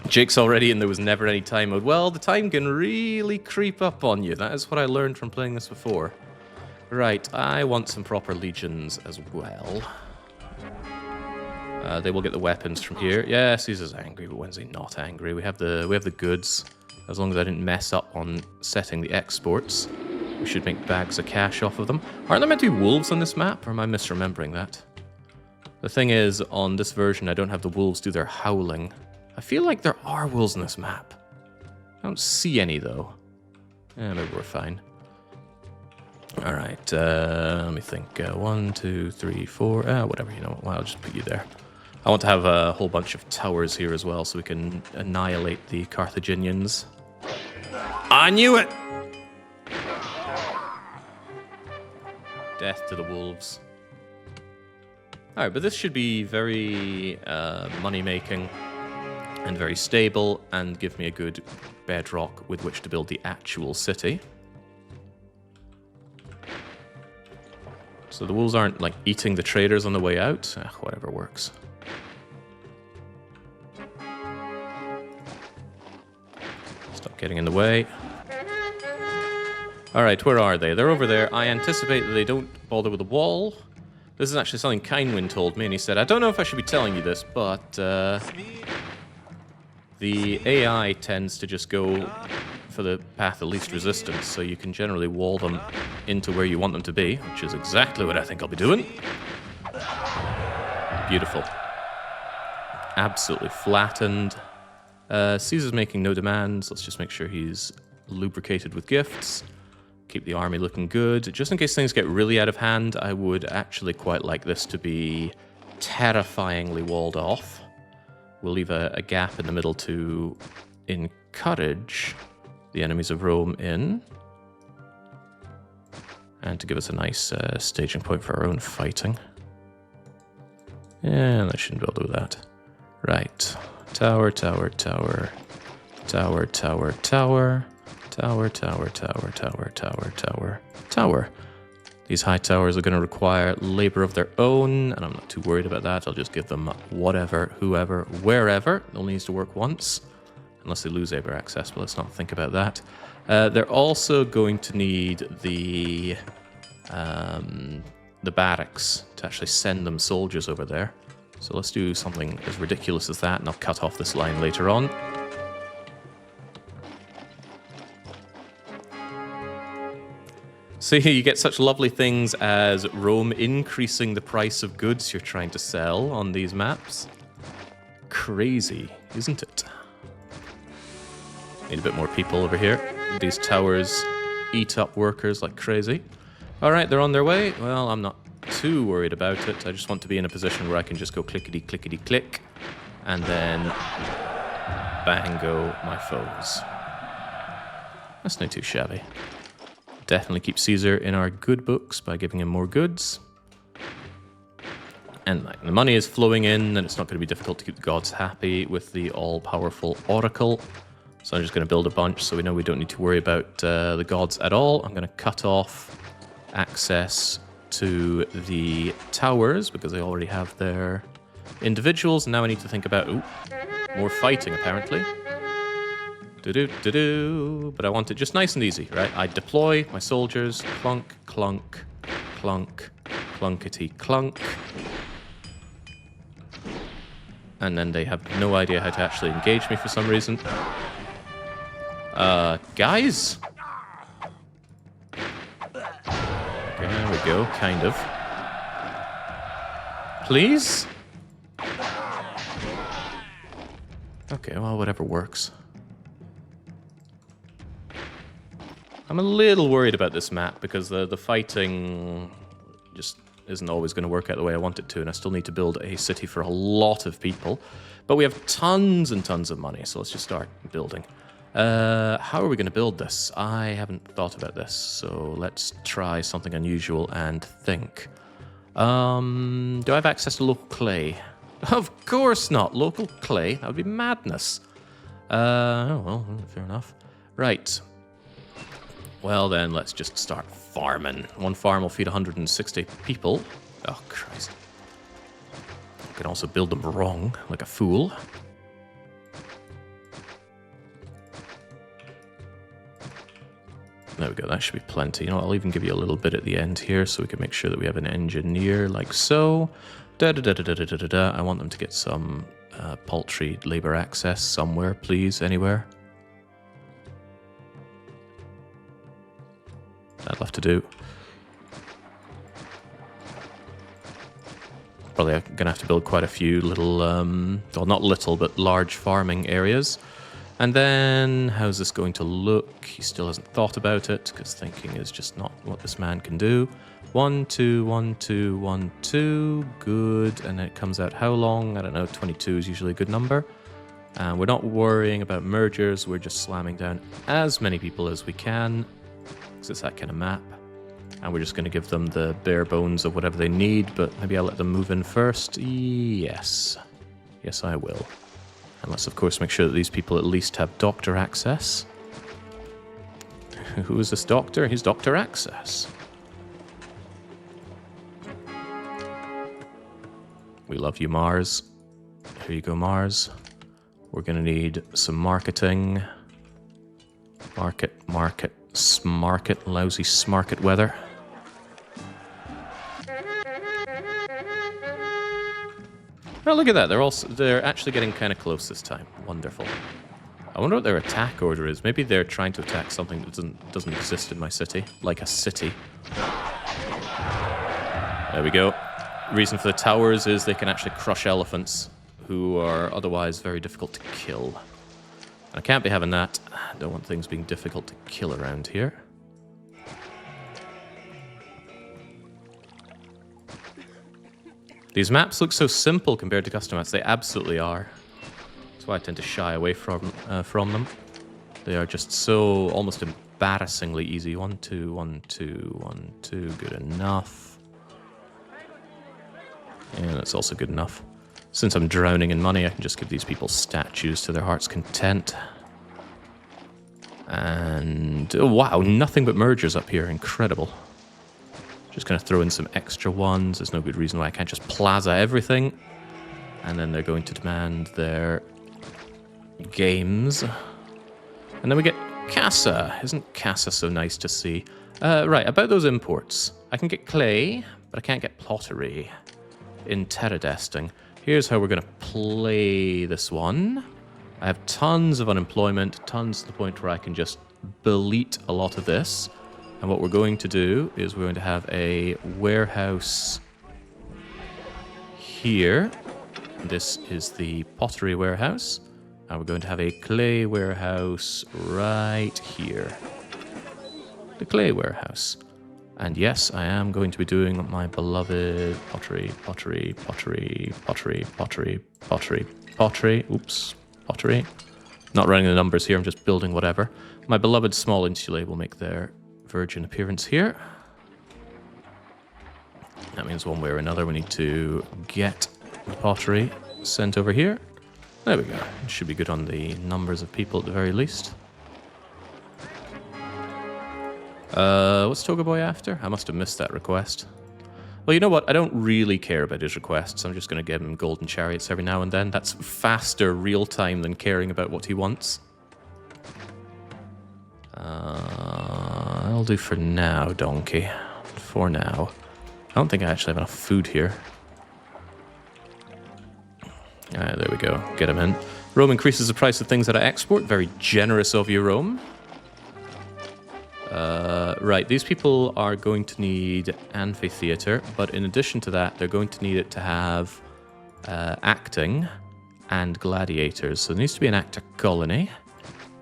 Jake's already in There Was Never Any Time mode. Well, the time can really creep up on you. That is what I learned from playing this before. Right, I want some proper legions as well. They will get the weapons from here. Yeah, Caesar's angry, but when's he not angry? We have the goods. As long as I didn't mess up on setting the exports, we should make bags of cash off of them. Aren't there meant to be wolves on this map, or am I misremembering that? The thing is, on this version, I don't have the wolves do their howling. I feel like there are wolves on this map. I don't see any, though. Maybe we're fine. Alright, let me think. 1, 2, 3, 4... whatever, you know what, well, I'll just put you there. I want to have a whole bunch of towers here as well, so we can annihilate the Carthaginians. I knew it! Death to the wolves. Alright, but this should be very money-making and very stable and give me a good bedrock with which to build the actual city. So the wolves aren't, like, eating the traders on the way out. Whatever works. Stop getting in the way. Alright, where are they? They're over there. I anticipate that they don't bother with the wall. This is actually something Kindwin told me, and he said, I don't know if I should be telling you this, but the AI tends to just go for the path of least resistance, so you can generally wall them into where you want them to be, which is exactly what I think I'll be doing. Beautiful. Absolutely flattened. Caesar's making no demands. Let's just make sure he's lubricated with gifts. Keep the army looking good. Just in case things get really out of hand, I would actually quite like this to be terrifyingly walled off. We'll leave a gap in the middle to encourage the enemies of Rome in. And to give us a nice staging point for our own fighting. And I shouldn't be able to do that. Right. Tower, tower, tower. Tower, tower, tower. Tower, tower, tower, tower, tower, tower, tower. These high towers are going to require labor of their own, and I'm not too worried about that. I'll just give them whatever, whoever, wherever. It only needs to work once, unless they lose labor access, but let's not think about that. They're also going to need the barracks to actually send them soldiers over there. So let's do something as ridiculous as that, and I'll cut off this line later on. So you get such lovely things as Rome increasing the price of goods you're trying to sell on these maps. Crazy, isn't it? Need a bit more people over here. These towers eat up workers like crazy. Alright, they're on their way. Well, I'm not too worried about it. I just want to be in a position where I can just go clickety-clickety-click. And then bang go my foes. That's not too shabby. Definitely keep Caesar in our good books by giving him more goods. And like, the money is flowing in, and it's not going to be difficult to keep the gods happy with the all-powerful oracle. So I'm just going to build a bunch so we know we don't need to worry about the gods at all. I'm going to cut off access to the towers because they already have their individuals. And now I need to think about, more fighting apparently. But I want it just nice and easy, right? I deploy my soldiers, clunk, clunk, clunk, clunkety, clunk. And then they have no idea how to actually engage me for some reason. Guys? Okay, there we go, kind of. Please? Okay, well, whatever works. I'm a little worried about this map because the fighting just isn't always going to work out the way I want it to, and I still need to build a city for a lot of people. But we have tons and tons of money, so let's just start building. How are we going to build this? I haven't thought about this, so let's try something unusual and think. Do I have access to local clay? Of course not! Local clay? That would be madness. Oh, well, fair enough. Right. Well then, let's just start farming. One farm will feed 160 people. Oh, Christ. I can also build them wrong, like a fool. There we go, that should be plenty. You know, I'll even give you a little bit at the end here so we can make sure that we have an engineer like so. I want them to get some paltry labor access somewhere, please, anywhere. That'll have to do. Probably I'm going to have to build quite a few little, well, not little, but large farming areas. And then, how's this going to look? He still hasn't thought about it, because thinking is just not what this man can do. 1, 2, 1, 2, 1, 2. Good. And then it comes out how long? I don't know. 22 is usually a good number. And we're not worrying about mergers. We're just slamming down as many people as we can, because it's that kind of map. And we're just going to give them the bare bones of whatever they need, but maybe I'll let them move in first. Yes. Yes, I will. And let's, of course, make sure that these people at least have doctor access. Who is this doctor? He's Dr. Access. We love you, Mars. Here you go, Mars. We're going to need some marketing. Market, lousy smarket weather. Oh, look at that. They're actually getting kind of close this time. Wonderful. I wonder what their attack order is. Maybe they're trying to attack something that doesn't exist in my city, like a city. There we go. Reason for the towers is they can actually crush elephants, who are otherwise very difficult to kill. And I can't be having that. I don't want things being difficult to kill around here. These maps look so simple compared to custom maps. They absolutely are. That's why I tend to shy away from them. They are just so almost embarrassingly easy. 1, 2, 1, 2, 1, 2. Good enough. Yeah, that's also good enough. Since I'm drowning in money, I can just give these people statues to their heart's content. And oh, wow, nothing but mergers up here. Incredible. Just going to throw in some extra ones. There's no good reason why I can't just plaza everything. And then they're going to demand their games. And then we get Casa. Isn't Casa so nice to see? Right, about those imports. I can get clay, but I can't get pottery in Terradesting. Here's how we're going to play this one. I have tons of unemployment, tons to the point where I can just delete a lot of this. And what we're going to do is we're going to have a warehouse here. This is the pottery warehouse. And we're going to have a clay warehouse right here. The clay warehouse. And yes, I am going to be doing my beloved pottery. Oops, pottery. Not running the numbers here, I'm just building whatever. My beloved small insulae will make their virgin appearance here. That means one way or another we need to get the pottery sent over here. There we go. It should be good on the numbers of people at the very least. What's Togaboy after? I must have missed that request. Well, you know what? I don't really care about his requests. I'm just going to give him golden chariots every now and then. That's faster real time than caring about what he wants. I'll do for now, donkey. For now. I don't think I actually have enough food here. There we go. Get him in. Rome increases the price of things that I export. Very generous of you, Rome. Right, these people are going to need amphitheater, but in addition to that, they're going to need it to have acting and gladiators. So there needs to be an actor colony,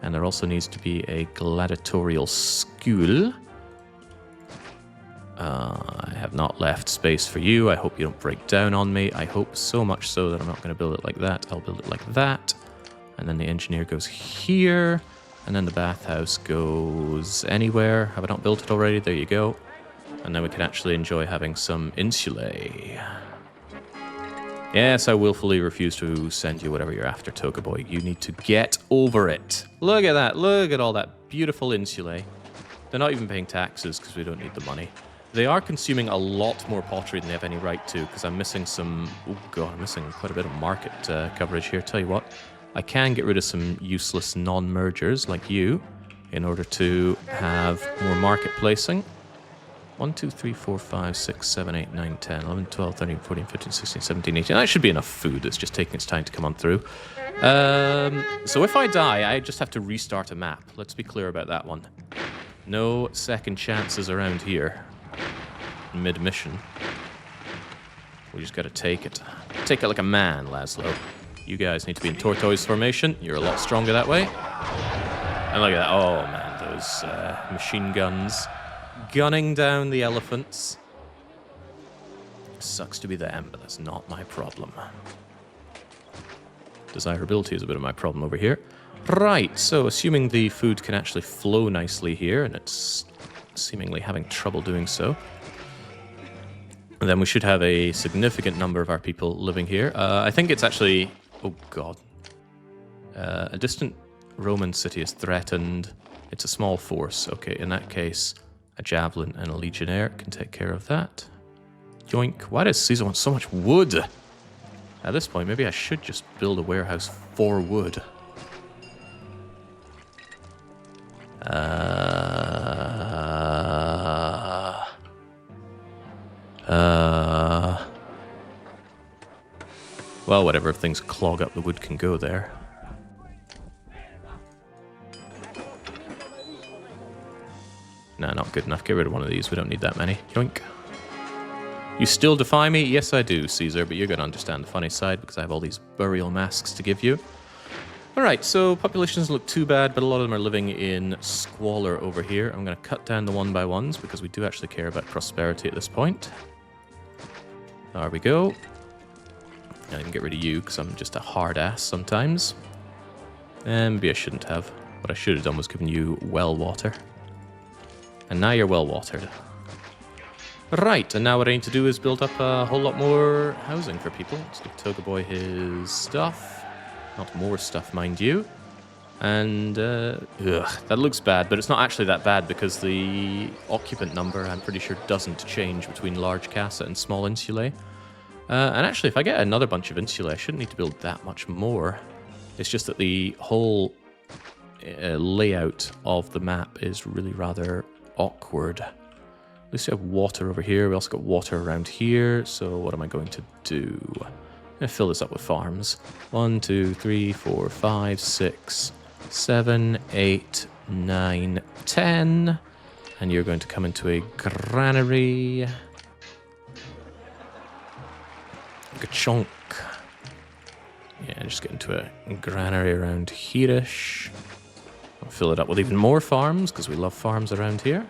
and there also needs to be a gladiatorial school. I have not left space for you. I hope you don't break down on me. I hope so much so that I'm not going to build it like that. I'll build it like that. And then the engineer goes here. And then the bathhouse goes anywhere. Have I not built it already? There you go. And then we can actually enjoy having some insulae. Yes, I willfully refuse to send you whatever you're after, Togaboy. You need to get over it. Look at that. Look at all that beautiful insulae. They're not even paying taxes because we don't need the money. They are consuming a lot more pottery than they have any right to, because I'm missing some... Oh god, I'm missing quite a bit of market coverage here. Tell you what, I can get rid of some useless non-mergers like you in order to have more market placing. 1, 2, 3, 4, 5, 6, 7, 8, 9, 10, 11, 12, 13, 14, 15, 16, 17, 18. That should be enough food. It's just taking its time to come on through. So if I die, I just have to restart a map. Let's be clear about that one. No second chances around here. Mid-mission. We just gotta take it. Take it like a man, Laszlo. You guys need to be in tortoise formation. You're a lot stronger that way. And look at that. Oh, man, those machine guns gunning down the elephants. Sucks to be them, but that's not my problem. Desirability is a bit of my problem over here. Right, so assuming the food can actually flow nicely here, and it's seemingly having trouble doing so, then we should have a significant number of our people living here. I think it's actually... Oh, God. A distant Roman city is threatened. It's a small force. Okay, in that case, a javelin and a legionnaire can take care of that. Yoink. Why does Caesar want so much wood? At this point, maybe I should just build a warehouse for wood. Well, whatever. If things clog up, the wood can go there. Nah, not good enough. Get rid of one of these. We don't need that many. Yoink. You still defy me? Yes, I do, Caesar, but you're going to understand the funny side because I have all these burial masks to give you. Alright, so populations look too bad, but a lot of them are living in squalor over here. I'm going to cut down the one-by-ones because we do actually care about prosperity at this point. There we go. I can get rid of you because I'm just a hard ass sometimes. And maybe I shouldn't have. What I should have done was given you well water. And now you're well watered. Right, and now what I need to do is build up a whole lot more housing for people. Let's give Toga Boy his stuff. Not more stuff, mind you. And, that looks bad, but it's not actually that bad because the occupant number, I'm pretty sure, doesn't change between large casa and small insulae. And actually, if I get another bunch of insulae, I shouldn't need to build that much more. It's just that the whole layout of the map is really rather awkward. At least we have water over here. We also got water around here. So what am I going to do? I'm going to fill this up with farms. 1, 2, 3, 4, 5, 6, 7, 8, 9, 10. And you're going to come into a granary. Like a chunk. Yeah, just get into a granary around here-ish. I'll fill it up with even more farms, because we love farms around here.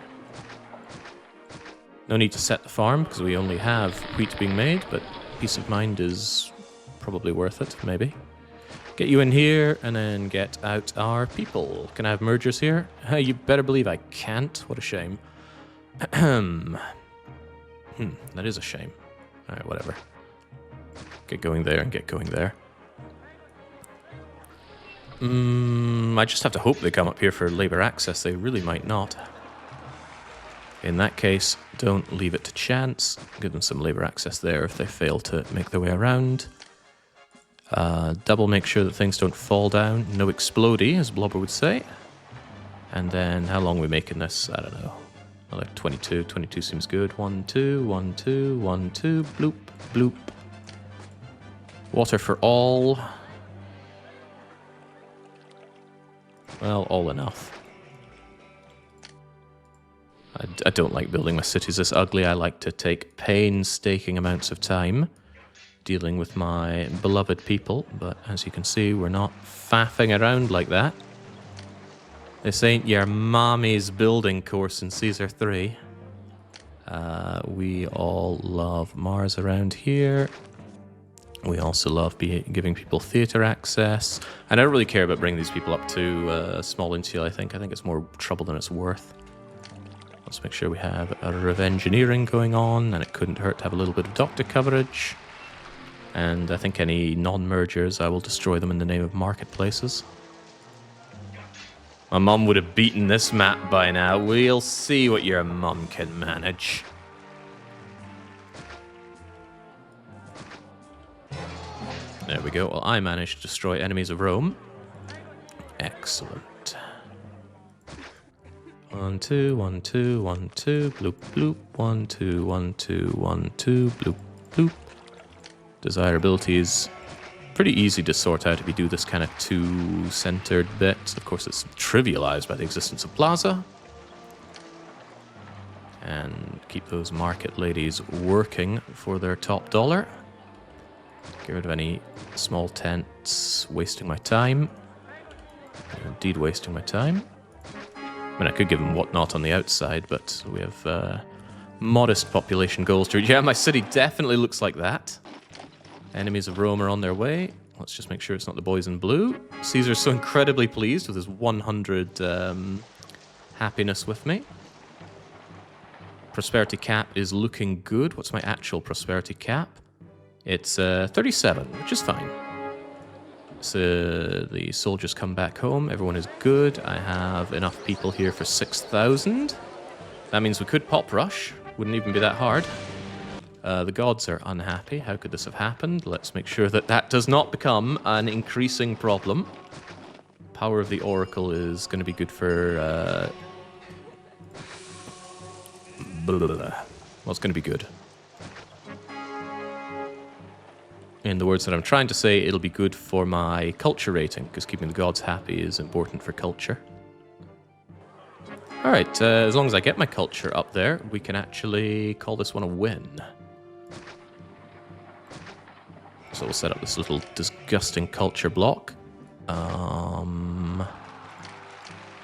No need to set the farm, because we only have wheat being made, but peace of mind is probably worth it, maybe. Get you in here, and then get out our people. Can I have mergers here? You better believe I can't. What a shame. That is a shame. Alright, whatever. Get going there and get going there. I just have to hope they come up here for labor access. They really might not. In that case, don't leave it to chance. Give them some labor access there if they fail to make their way around. Double make sure that things don't fall down. No explodey, as Blobber would say. And then, how long are we making this? I don't know. Like 22. 22 seems good. 1, 2, 1, 2, 1, 2. Bloop, bloop. Water for all. Well, all enough. I don't like building my cities this ugly. I like to take painstaking amounts of time dealing with my beloved people, but as you can see, we're not faffing around like that. This ain't your mommy's building course in Caesar 3. We all love Mars around here. We also love giving people theatre access. And I don't really care about bringing these people up to small insula, I think. I think it's more trouble than it's worth. Let's make sure we have a Revengineering going on, and it couldn't hurt to have a little bit of doctor coverage. And I think any non-mergers, I will destroy them in the name of marketplaces. My mum would have beaten this map by now. We'll see what your mum can manage. we go. Well, I managed to destroy enemies of Rome. Excellent. 1, 2, 1, 2, 1, 2, bloop, bloop. 1, 2, 1, 2, 1, 2, bloop, bloop. Desirability is pretty easy to sort out if you do this kind of two-centered bit. Of course, it's trivialized by the existence of Plaza. And keep those market ladies working for their top dollar. Get rid of any small tents wasting my time. Indeed wasting my time. I mean, I could give them whatnot on the outside, but we have modest population goals to reach. Yeah, my city definitely looks like that. Enemies of Rome are on their way. Let's just make sure it's not the boys in blue. Caesar's so incredibly pleased with his 100 happiness with me. Prosperity cap is looking good. What's my actual prosperity cap? It's 37, which is fine. So the soldiers come back home. Everyone is good. I have enough people here for 6,000. That means we could pop rush. Wouldn't even be that hard. The gods are unhappy. How could this have happened? Let's make sure that that does not become an increasing problem. Power of the Oracle is going to be good for... well, it's going to be good. In the words that I'm trying to say, it'll be good for my culture rating, because keeping the gods happy is important for culture. Alright, as long as I get my culture up there, we can actually call this one a win. So we'll set up this little disgusting culture block. I'll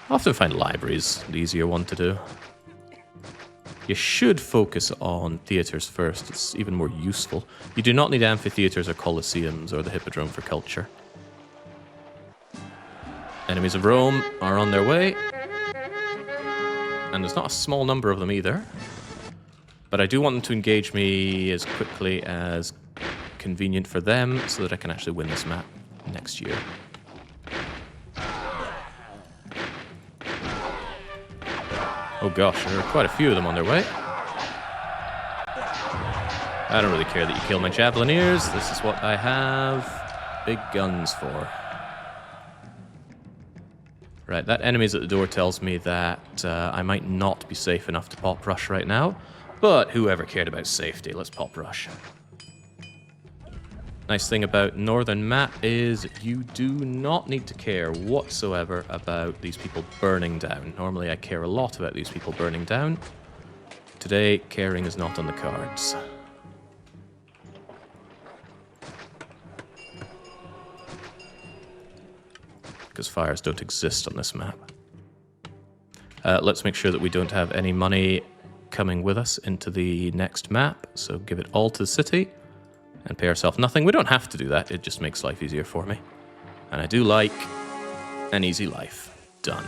have to find libraries, the easier one to do. You should focus on theaters first. It's even more useful. You do not need amphitheaters or coliseums or the hippodrome for culture. Enemies of Rome are on their way. And there's not a small number of them either. But I do want them to engage me as quickly as convenient for them so that I can actually win this map next year. Oh gosh, there are quite a few of them on their way. I don't really care that you kill my javelineers. This is what I have big guns for. Right, that enemy's at the door tells me that I might not be safe enough to pop rush right now. But whoever cared about safety, let's pop rush. Nice thing about Northern map is you do not need to care whatsoever about these people burning down. Normally I care a lot about these people burning down. Today, caring is not on the cards. Because fires don't exist on this map. Let's make sure that we don't have any money coming with us into the next map. So give it all to the city. And pay ourselves nothing. We don't have to do that. It just makes life easier for me. And I do like an easy life. Done.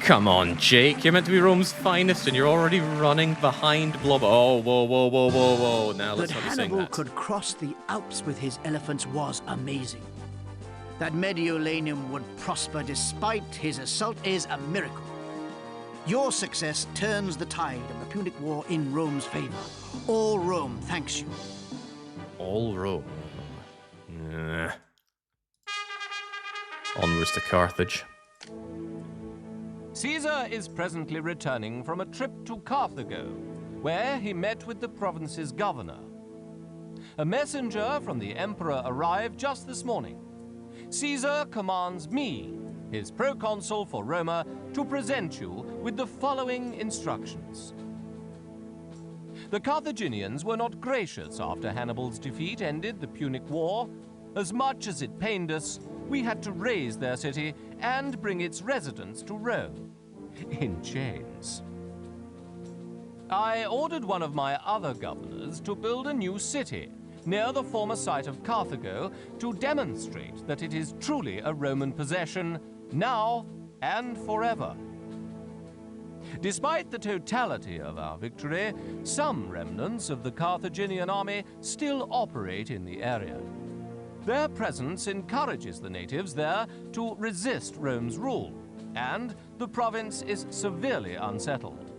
Come on, Jake. You're meant to be Rome's finest, and you're already running behind Blob. Oh, whoa, whoa, whoa, whoa, whoa. Now let's not be saying that. Hannibal could cross the Alps with his elephants was amazing. That Mediolanum would prosper despite his assault is a miracle. Your success turns the tide of the Punic War in Rome's favor. All Rome thanks you. All Rome. Nah. Onwards to Carthage. Caesar is presently returning from a trip to Carthago, where he met with the province's governor. A messenger from the emperor arrived just this morning. Caesar commands me, his proconsul for Roma, to present you with the following instructions. The Carthaginians were not gracious after Hannibal's defeat ended the Punic War. As much as it pained us, we had to raze their city and bring its residents to Rome, in chains. I ordered one of my other governors to build a new city near the former site of Carthago to demonstrate that it is truly a Roman possession, now and forever. Despite the totality of our victory, some remnants of the Carthaginian army still operate in the area. Their presence encourages the natives there to resist Rome's rule, and the province is severely unsettled.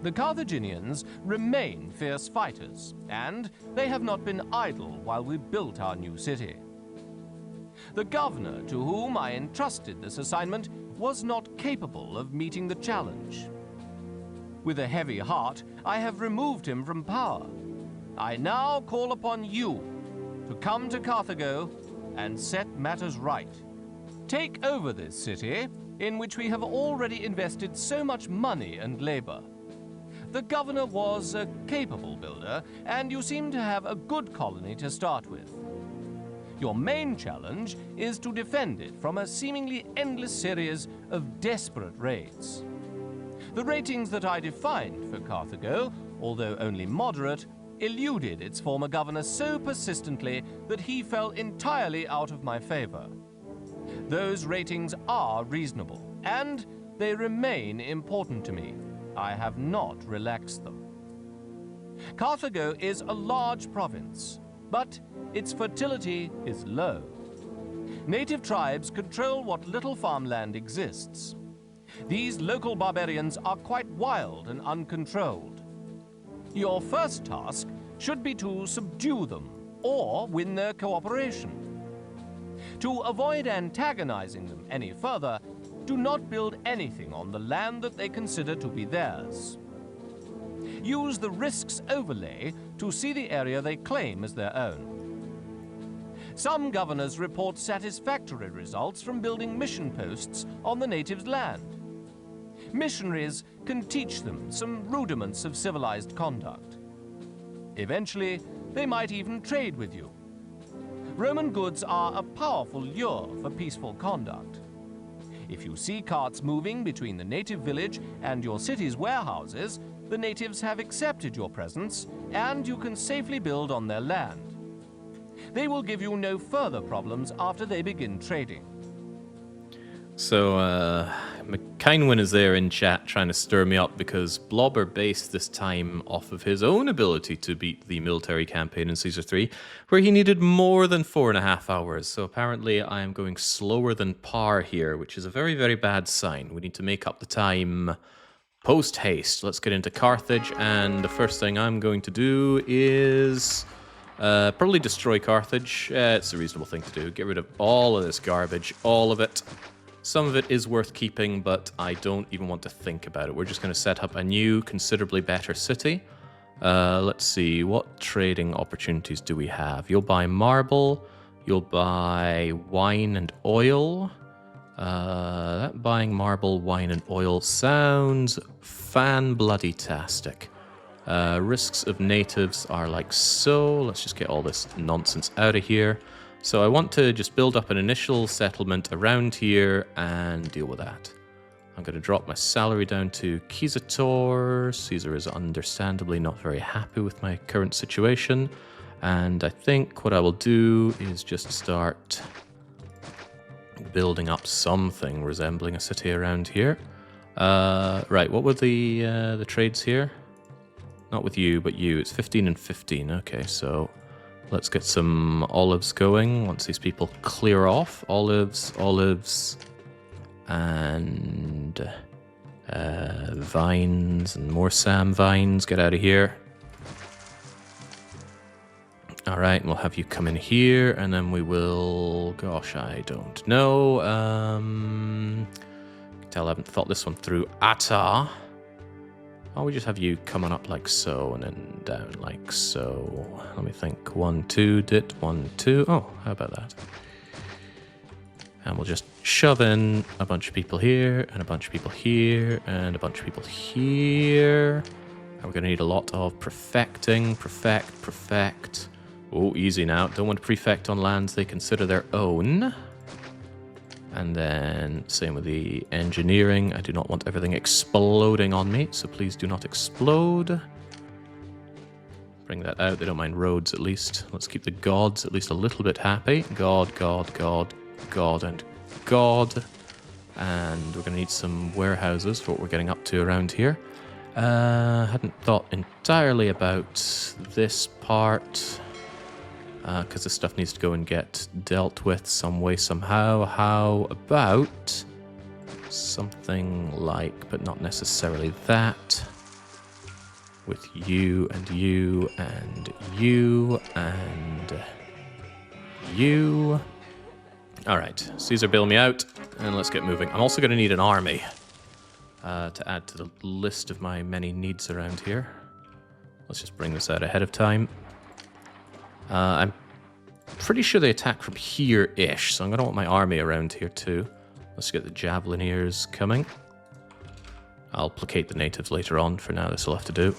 The Carthaginians remain fierce fighters, and they have not been idle while we built our new city. The governor to whom I entrusted this assignment was not capable of meeting the challenge. With a heavy heart, I have removed him from power. I now call upon you to come to Carthago and set matters right. Take over this city, in which we have already invested so much money and labor. The governor was a capable builder, and you seem to have a good colony to start with. Your main challenge is to defend it from a seemingly endless series of desperate raids. The ratings that I defined for Carthago, although only moderate, eluded its former governor so persistently that he fell entirely out of my favor. Those ratings are reasonable, and they remain important to me. I have not relaxed them. Carthago is a large province, but its fertility is low. Native tribes control what little farmland exists. These local barbarians are quite wild and uncontrolled. Your first task should be to subdue them or win their cooperation. To avoid antagonizing them any further, do not build anything on the land that they consider to be theirs. Use the risks overlay to see the area they claim as their own. Some governors report satisfactory results from building mission posts on the natives' land. Missionaries can teach them some rudiments of civilized conduct. Eventually, they might even trade with you. Roman goods are a powerful lure for peaceful conduct. If you see carts moving between the native village and your city's warehouses, the natives have accepted your presence, and you can safely build on their land. They will give you no further problems after they begin trading. So, McKinwin is there in chat trying to stir me up because Blobber based this time off of his own ability to beat the military campaign in Caesar 3, where he needed more than 4.5 hours. So apparently I am going slower than par here, which is a very, very bad sign. We need to make up the time post-haste. Let's get into Carthage, and the first thing I'm going to do is probably destroy Carthage. It's a reasonable thing to do. Get rid of all of this garbage, all of it. Some of it is worth keeping, but I don't even want to think about it. We're just going to set up a new, considerably better city. Let's see, what trading opportunities do we have? You'll buy marble, you'll buy wine and oil. That buying marble, wine and oil sounds fan-bloody-tastic. Risks of natives are like so. Let's just get all this nonsense out of here. So I want to just build up an initial settlement around here and deal with that. I'm going to drop my salary down to Kizator. Caesar is understandably not very happy with my current situation. And I think what I will do is just start building up something resembling a city around here. Right, what were the trades here? Not with you, but you. It's 15 and 15. Okay, so let's get some olives going once these people clear off. Olives, and vines and more Sam vines. Get out of here. All right, we'll have you come in here, and then we will... Gosh, I don't know. You can tell I haven't thought this one through at all. Why don't we just have you coming up like so, and then down like so. Let me think. 1, 2, 1, 2. Oh, how about that? And we'll just shove in a bunch of people here, and a bunch of people here, and a bunch of people here. And we're going to need a lot of perfecting. Perfect. Oh, easy now. Don't want to prefect on lands they consider their own. And then same with the engineering. I do not want everything exploding on me, so please do not explode. Bring that out. They don't mind roads, at least. Let's keep the gods at least a little bit happy. God, and God. And we're going to need some warehouses for what we're getting up to around here. Hadn't thought entirely about this part, because this stuff needs to go and get dealt with some way, somehow. How about something like, but not necessarily that. with you and you and you and you. All right, Caesar, bail me out, and let's get moving. I'm also going to need an army to add to the list of my many needs around here. Let's just bring this out ahead of time. I'm pretty sure they attack from here-ish, so I'm going to want my army around here too. Let's get the Javelineers coming. I'll placate the natives later on. For now, this will have to do.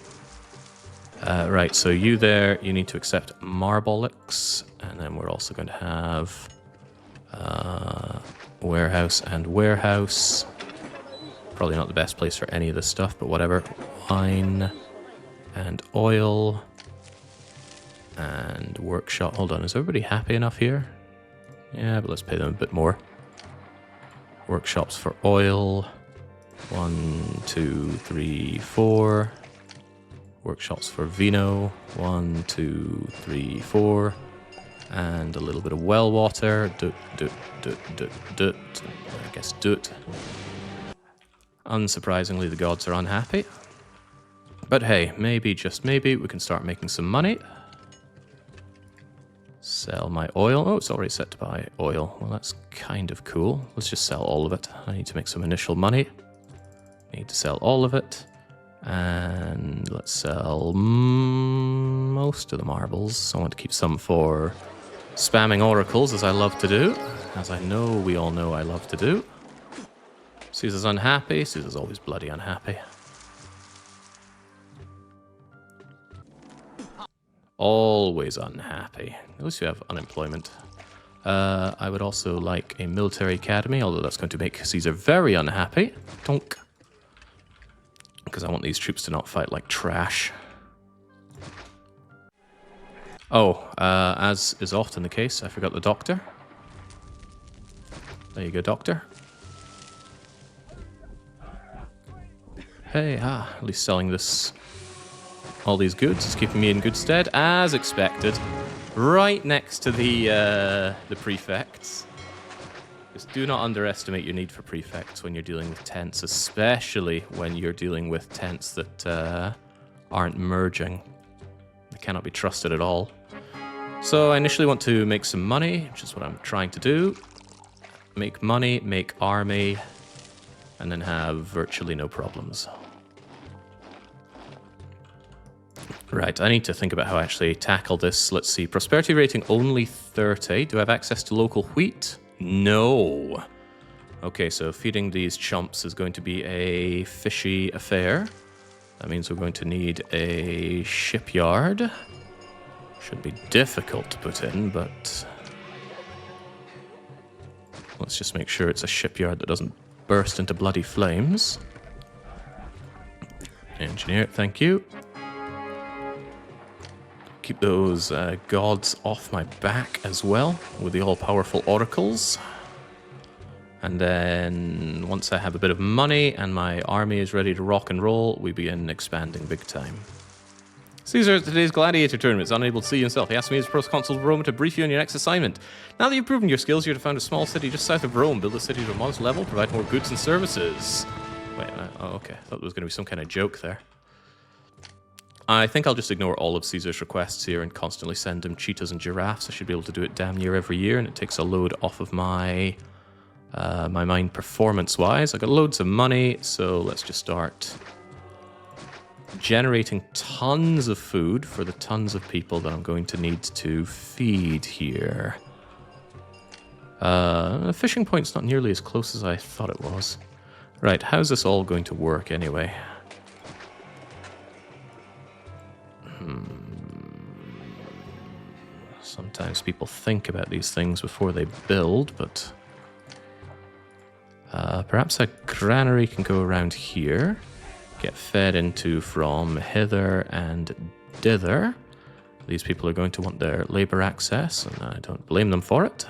Right, so you there, you need to accept Marbolics, and then we're also going to have warehouse and warehouse. Probably not the best place for any of this stuff, but whatever. Wine and oil and workshop. Hold on, is everybody happy enough here? Yeah, but let's pay them a bit more. Workshops for oil. 1, 2, 3, 4. Workshops for vino. 1, 2, 3, 4. And a little bit of well water. I guess doot. Unsurprisingly, the gods are unhappy. But hey, maybe, just maybe, we can start making some money. Sell my oil. Oh, it's already set to buy oil. Well, that's kind of cool. Let's just sell all of it. I need to make some initial money. Need to sell all of it. And let's sell most of the marbles. I want to keep some for spamming oracles, as I love to do. As I know we all know I love to do. Caesar's unhappy. Caesar's always bloody unhappy. Always unhappy. At least you have unemployment. I would also like a military academy, although that's going to make Caesar very unhappy. Tonk. Because I want these troops to not fight like trash. Oh, as is often the case, I forgot the doctor. There you go, doctor. Hey, at least selling this, all these goods is keeping me in good stead, as expected. Right next to the prefects. Just do not underestimate your need for prefects when you're dealing with tents, especially when you're dealing with tents that aren't merging. They cannot be trusted at all. So I initially want to make some money, which is what I'm trying to do. Make money, make army, and then have virtually no problems. Right, I need to think about how I actually tackle this. Let's see, prosperity rating only 30. Do I have access to local wheat? No. Okay, so feeding these chumps is going to be a fishy affair. That means we're going to need a shipyard. Should be difficult to put in, but let's just make sure it's a shipyard that doesn't burst into bloody flames. Engineer, thank you. Keep those gods off my back as well with the all-powerful oracles. And then once I have a bit of money and my army is ready to rock and roll, we begin expanding big time. Caesar, at today's gladiator tournament, is unable to see himself. He asked me as proconsul of Rome to brief you on your next assignment. Now that you've proven your skills, you're to found a small city just south of Rome, build a city to a modest level, provide more goods and services. Wait, oh, okay. I thought there was going to be some kind of joke there. I think I'll just ignore all of Caesar's requests here and constantly send him cheetahs and giraffes. I should be able to do it damn near every year, and it takes a load off of my my mind performance-wise. I got loads of money, so let's just start generating tons of food for the tons of people that I'm going to need to feed here. The fishing point's not nearly as close as I thought it was. Right, how's this all going to work anyway? Sometimes people think about these things before they build, but perhaps a granary can go around here, get fed into from hither and dither. These people are going to want their labor access, and I don't blame them for it.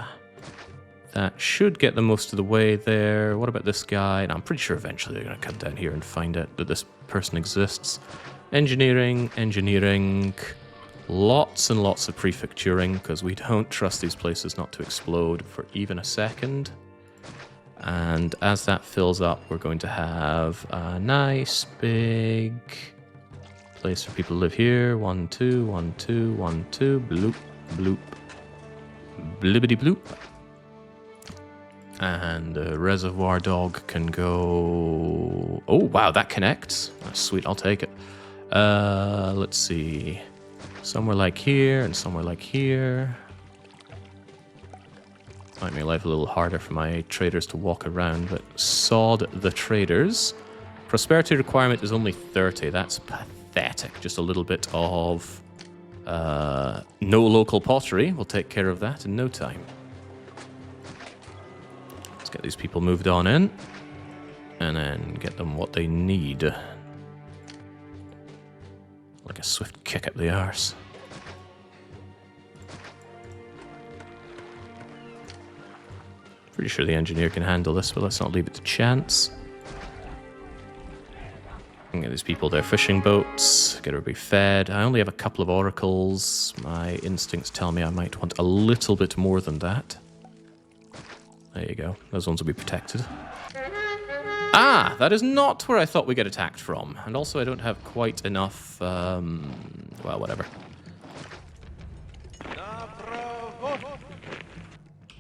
That should get them most of the way there. What about this guy? And I'm pretty sure eventually they're going to come down here and find out that this person exists. Engineering, engineering. Lots and lots of prefecturing, because we don't trust these places not to explode for even a second. And as that fills up, we're going to have a nice big place for people to live here. 1, 2, 1, 2, 1, 2. Bloop, bloop. Blibbity bloop. And the reservoir dog can go... Oh, wow, that connects. That's sweet, I'll take it. Let's see. Somewhere like here and somewhere like here. Might make life a little harder for my traders to walk around, but sod the traders. Prosperity requirement is only 30. That's pathetic. Just a little bit of no local pottery. We'll take care of that in no time. Let's get these people moved on in. And then get them what they need. Like a swift kick up the arse. Pretty sure the engineer can handle this, but let's not leave it to chance. Get these people their fishing boats, get everybody fed. I only have a couple of oracles. My instincts tell me I might want a little bit more than that. There you go. Those ones will be protected. Ah, that is not where I thought we get attacked from. And also I don't have quite enough, well, whatever.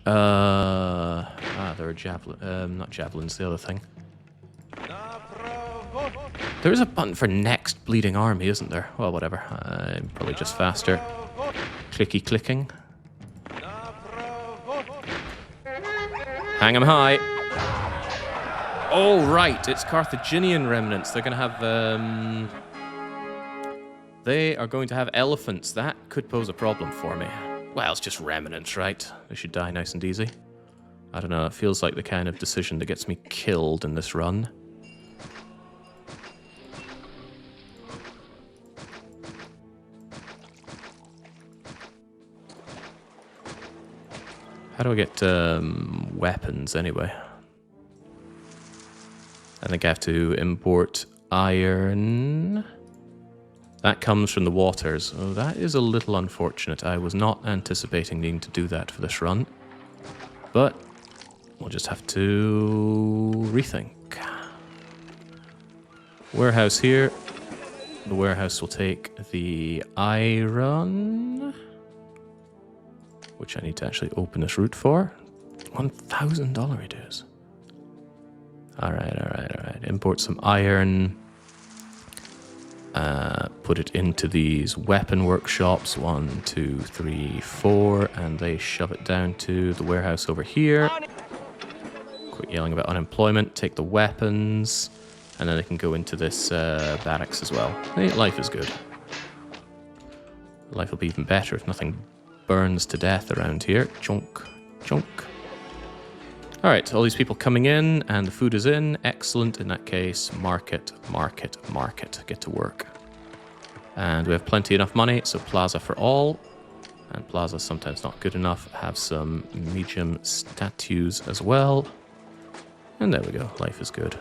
There are not javelins, the other thing. There is a button for next bleeding army, isn't there? Well, whatever. I'm probably just faster. Clicky clicking. Hang 'em high. Oh, right. It's Carthaginian remnants. They're going to have, they are going to have elephants. That could pose a problem for me. Well, it's just remnants, right? They should die nice and easy. I don't know. It feels like the kind of decision that gets me killed in this run. How do I get weapons anyway? I think I have to import iron. That comes from the waters. Oh, that is a little unfortunate. I was not anticipating needing to do that for this run. But we'll just have to rethink. Warehouse here. The warehouse will take the iron, which I need to actually open this route for. $1,000 it is. Alright. Import some iron. Put it into these weapon workshops. 1, 2, 3, 4. And they shove it down to the warehouse over here. Quit yelling about unemployment. Take the weapons. And then they can go into this barracks as well. Hey, life is good. Life will be even better if nothing burns to death around here. Chunk. Alright, all these people coming in, and the food is in. Excellent. In that case, market. Get to work. And we have plenty enough money, so plaza for all. And plaza sometimes not good enough. Have some medium statues as well. And there we go. Life is good.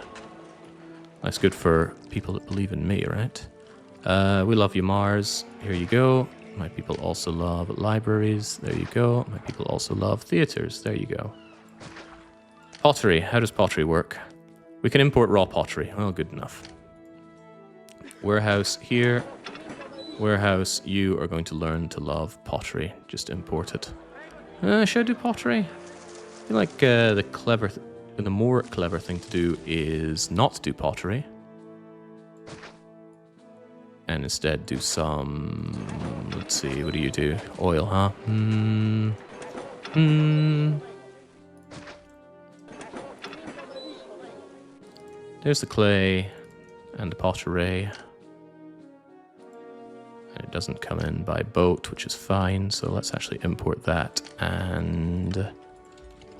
That's good for people that believe in me, right? We love you, Mars. Here you go. My people also love libraries. There you go. My people also love theaters. There you go. Pottery. How does pottery work? We can import raw pottery. Well, good enough. Warehouse here. Warehouse, you are going to learn to love pottery. Just import it. Should I do pottery? I feel like the more clever thing to do is not do pottery. And instead do some... Let's see, what do you do? Oil, huh? There's the clay and the pottery. And it doesn't come in by boat, which is fine. So let's actually import that and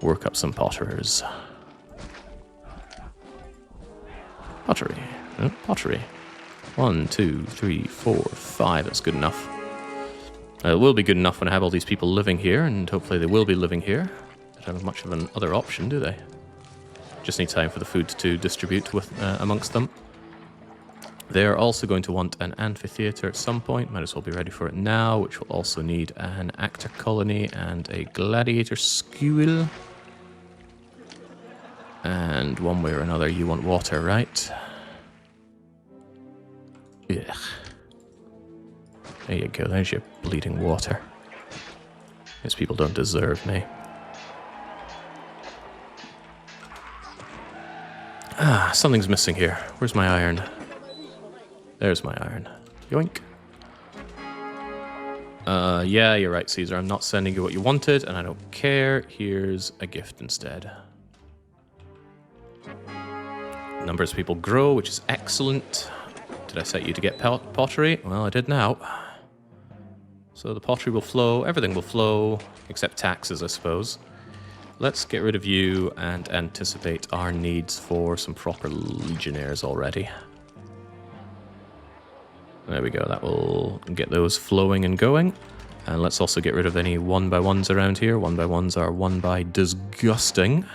work up some potterers. Pottery. No, pottery. 1, 2, 3, 4, 5. That's good enough. It will be good enough when I have all these people living here, and hopefully they will be living here. They don't have much of an other option, do they? Just need time for the food to distribute with amongst them. They're also going to want an amphitheater at some point. Might as well be ready for it now, which will also need an actor colony and a gladiator school. And one way or another, you want water, right? Ugh. There you go, there's your bleeding water. These people don't deserve me. Ah, something's missing here. Where's my iron? There's my iron. Yoink. Yeah, you're right, Caesar. I'm not sending you what you wanted, and I don't care. Here's a gift instead. Numbers of people grow, which is excellent. Did I set you to get pottery? Well, I did now. So the pottery will flow, everything will flow, except taxes, I suppose. Let's get rid of you and anticipate our needs for some proper legionnaires already. There we go, that will get those flowing and going. And let's also get rid of any 1x1s around here. 1x1s are 1 by disgusting.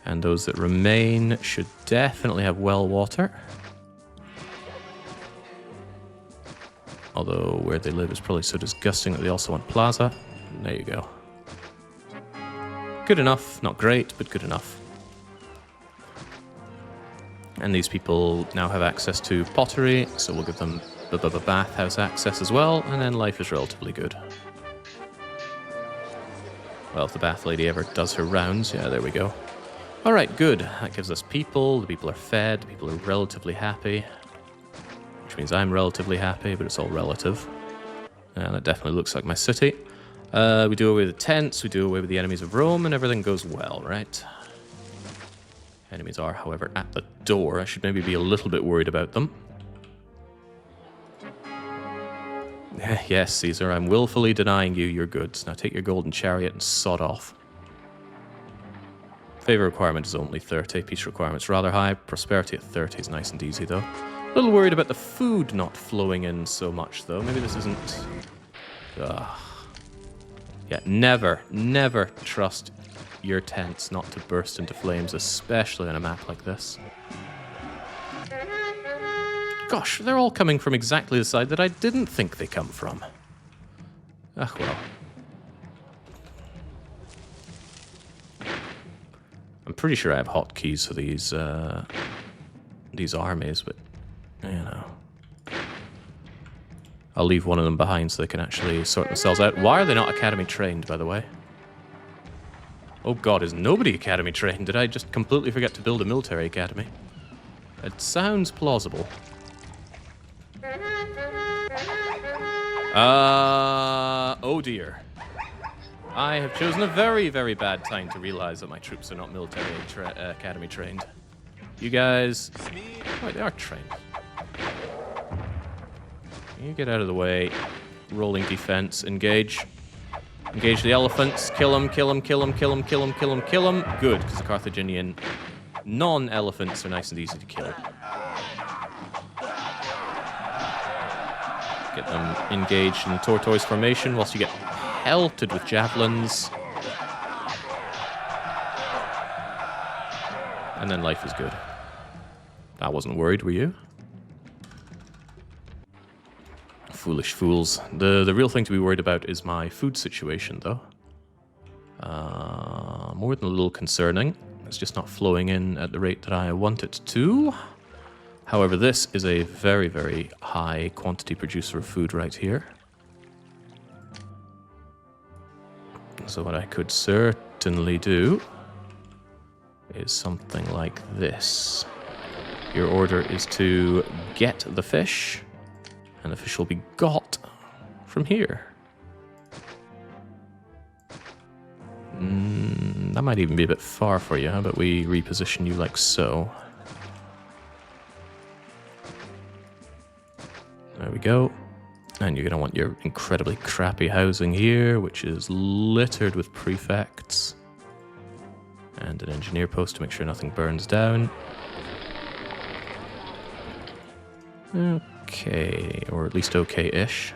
And those that remain should definitely have well water. Although where they live is probably so disgusting that they also want plaza. There you go. Good enough. Not great, but good enough. And these people now have access to pottery, so we'll give them the bathhouse access as well, and then life is relatively good. Well, if the bath lady ever does her rounds, yeah, there we go. Alright, good. That gives us people, the people are fed, the people are relatively happy. Which means I'm relatively happy, but it's all relative. And it definitely looks like my city. We do away with the tents, we do away with the enemies of Rome, and everything goes well, right? Enemies are, however, at the door. I should maybe be a little bit worried about them. Yes, Caesar, I'm willfully denying you your goods. Now take your golden chariot and sod off. Favor requirement is only 30. Peace requirement's rather high. Prosperity at 30 is nice and easy, though. A little worried about the food not flowing in so much, though. Maybe this isn't... Yeah, never, never trust your tents not to burst into flames, especially on a map like this. Gosh, they're all coming from exactly the side that I didn't think they come from. Ah, well. I'm pretty sure I have hotkeys for these armies, but, you know. I'll leave one of them behind so they can actually sort themselves out. Why are they not academy trained, by the way? Oh god, is nobody academy trained? Did I just completely forget to build a military academy? It sounds plausible. Oh dear. I have chosen a very, very bad time to realize that my troops are not military academy trained. You guys... Wait, they are trained. You get out of the way. Rolling defense. Engage. Engage the elephants. Kill them, kill them, kill them, kill them, kill them, kill them, kill them. Good, because the Carthaginian non-elephants are nice and easy to kill. Get them engaged in tortoise formation whilst you get pelted with javelins. And then life is good. I wasn't worried, were you? Foolish fools. The real thing to be worried about is my food situation, though. More than a little concerning. It's just not flowing in at the rate that I want it to. However, this is a very, very high quantity producer of food right here. So what I could certainly do is something like this. Your order is to get the fish, and the fish will be got from here. That might even be a bit far for you. How about we reposition you like so? There we go. And you're going to want your incredibly crappy housing here, which is littered with prefects. And an engineer post to make sure nothing burns down. Okay, or at least okay-ish.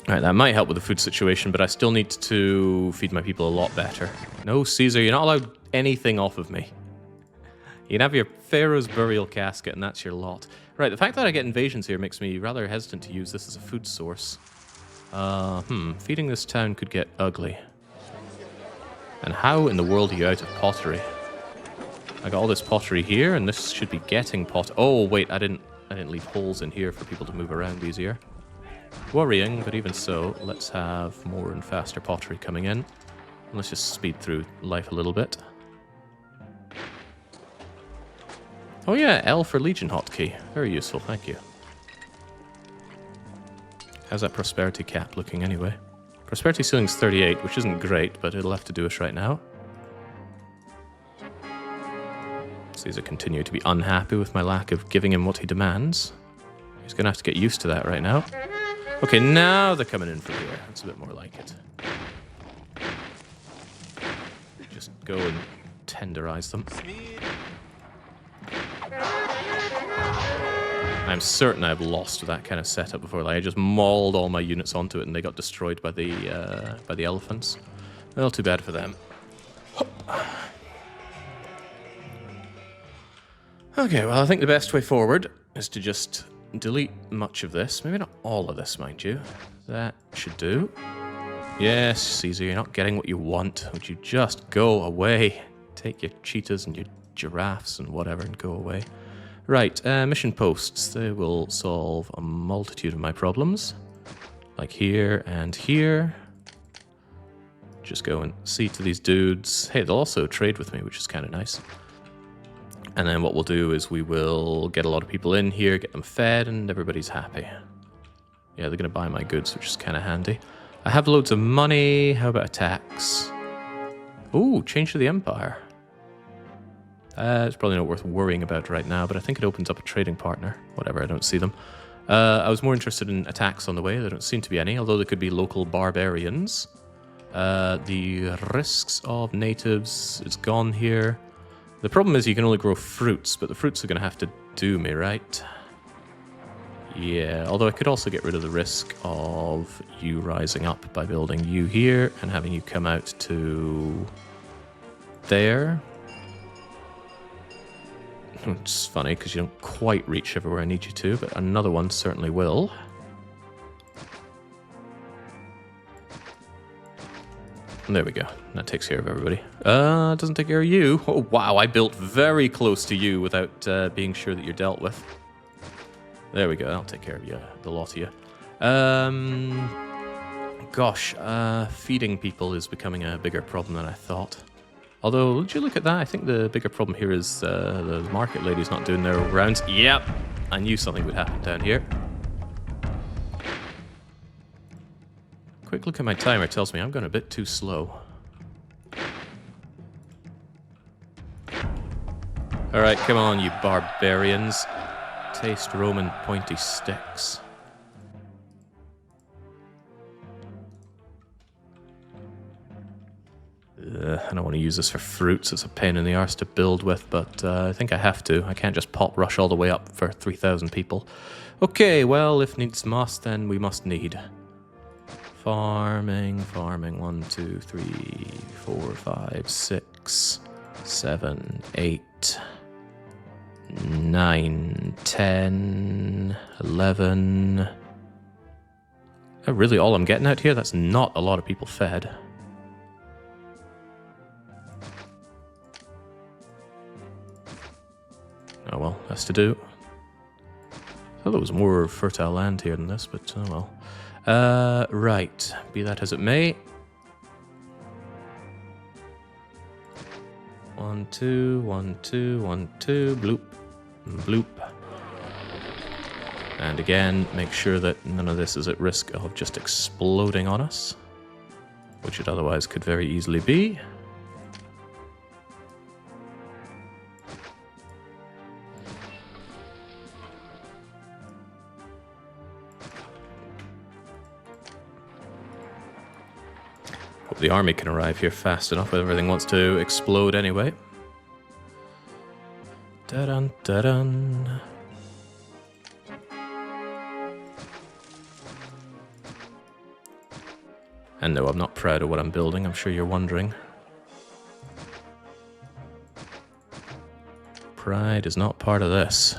Alright, that might help with the food situation, but I still need to feed my people a lot better. No, Caesar, you're not allowed anything off of me. You can have your Pharaoh's burial casket, and that's your lot. Right, the fact that I get invasions here makes me rather hesitant to use this as a food source. Feeding this town could get ugly. And how in the world are you out of pottery? I got all this pottery here, and this should be getting pot. Oh wait, I didn't leave holes in here for people to move around easier. Worrying, but even so, let's have more and faster pottery coming in. Let's just speed through life a little bit. Oh yeah, L for Legion hotkey. Very useful, thank you. How's that prosperity cap looking anyway? Prosperity ceiling's 38, which isn't great, but it'll have to do us right now. Caesar continue to be unhappy with my lack of giving him what he demands. He's gonna have to get used to that right now. Okay, now they're coming in from here. That's a bit more like it. Just go and tenderize them. I'm certain I've lost that kind of setup before. Like I just mauled all my units onto it and they got destroyed by the elephants. Well, too bad for them. Okay, well I think the best way forward is to just delete much of this. Maybe not all of this, mind you. That should do. Yes, Caesar, you're not getting what you want. Would you just go away? Take your cheetahs and your giraffes and whatever and go away. Right, mission posts. They will solve a multitude of my problems. Like here and here. Just go and see to these dudes. Hey, they'll also trade with me, which is kind of nice. And then what we'll do is we will get a lot of people in here, get them fed, and everybody's happy. Yeah, they're going to buy my goods, which is kind of handy. I have loads of money. How about a tax? Ooh, change to the Empire. It's probably not worth worrying about right now, but I think it opens up a trading partner. Whatever, I don't see them. I was more interested in attacks on the way. There don't seem to be any, although there could be local barbarians. The risks of natives is gone here. The problem is you can only grow fruits, but the fruits are going to have to do me, right? Yeah, although I could also get rid of the risk of you rising up by building you here and having you come out to there. It's funny because you don't quite reach everywhere I need you to, but another one certainly will. And there we go. That takes care of everybody. Doesn't take care of you. Oh, wow. I built very close to you without being sure that you're dealt with. There we go. That'll take care of you, the lot of you. Gosh, feeding people is becoming a bigger problem than I thought. Although, would you look at that? I think the bigger problem here is the market lady's not doing their rounds. Yep, I knew something would happen down here. Quick look at my timer tells me I'm going a bit too slow. Alright, come on, you barbarians. Taste Roman pointy sticks. I don't want to use this for fruits. It's a pain in the arse to build with, but I think I have to. I can't just pot rush all the way up for 3,000 people. Okay, well, if needs must, then we must need. Farming. 1, 2, 3, 4, 5, 6, 7, 8, 9, 10, 11. Really all I'm getting out here? That's not a lot of people fed. Oh well, that's to do. I thought there was more fertile land here than this, but oh well. Right, be that as it may. 1, 2, 1, 2, 1, 2, bloop, bloop. And again, make sure that none of this is at risk of just exploding on us, which it otherwise could very easily be. Hope the army can arrive here fast enough. Everything wants to explode anyway. Da-dun, da-dun. And no, I'm not proud of what I'm building. I'm sure you're wondering. Pride is not part of this.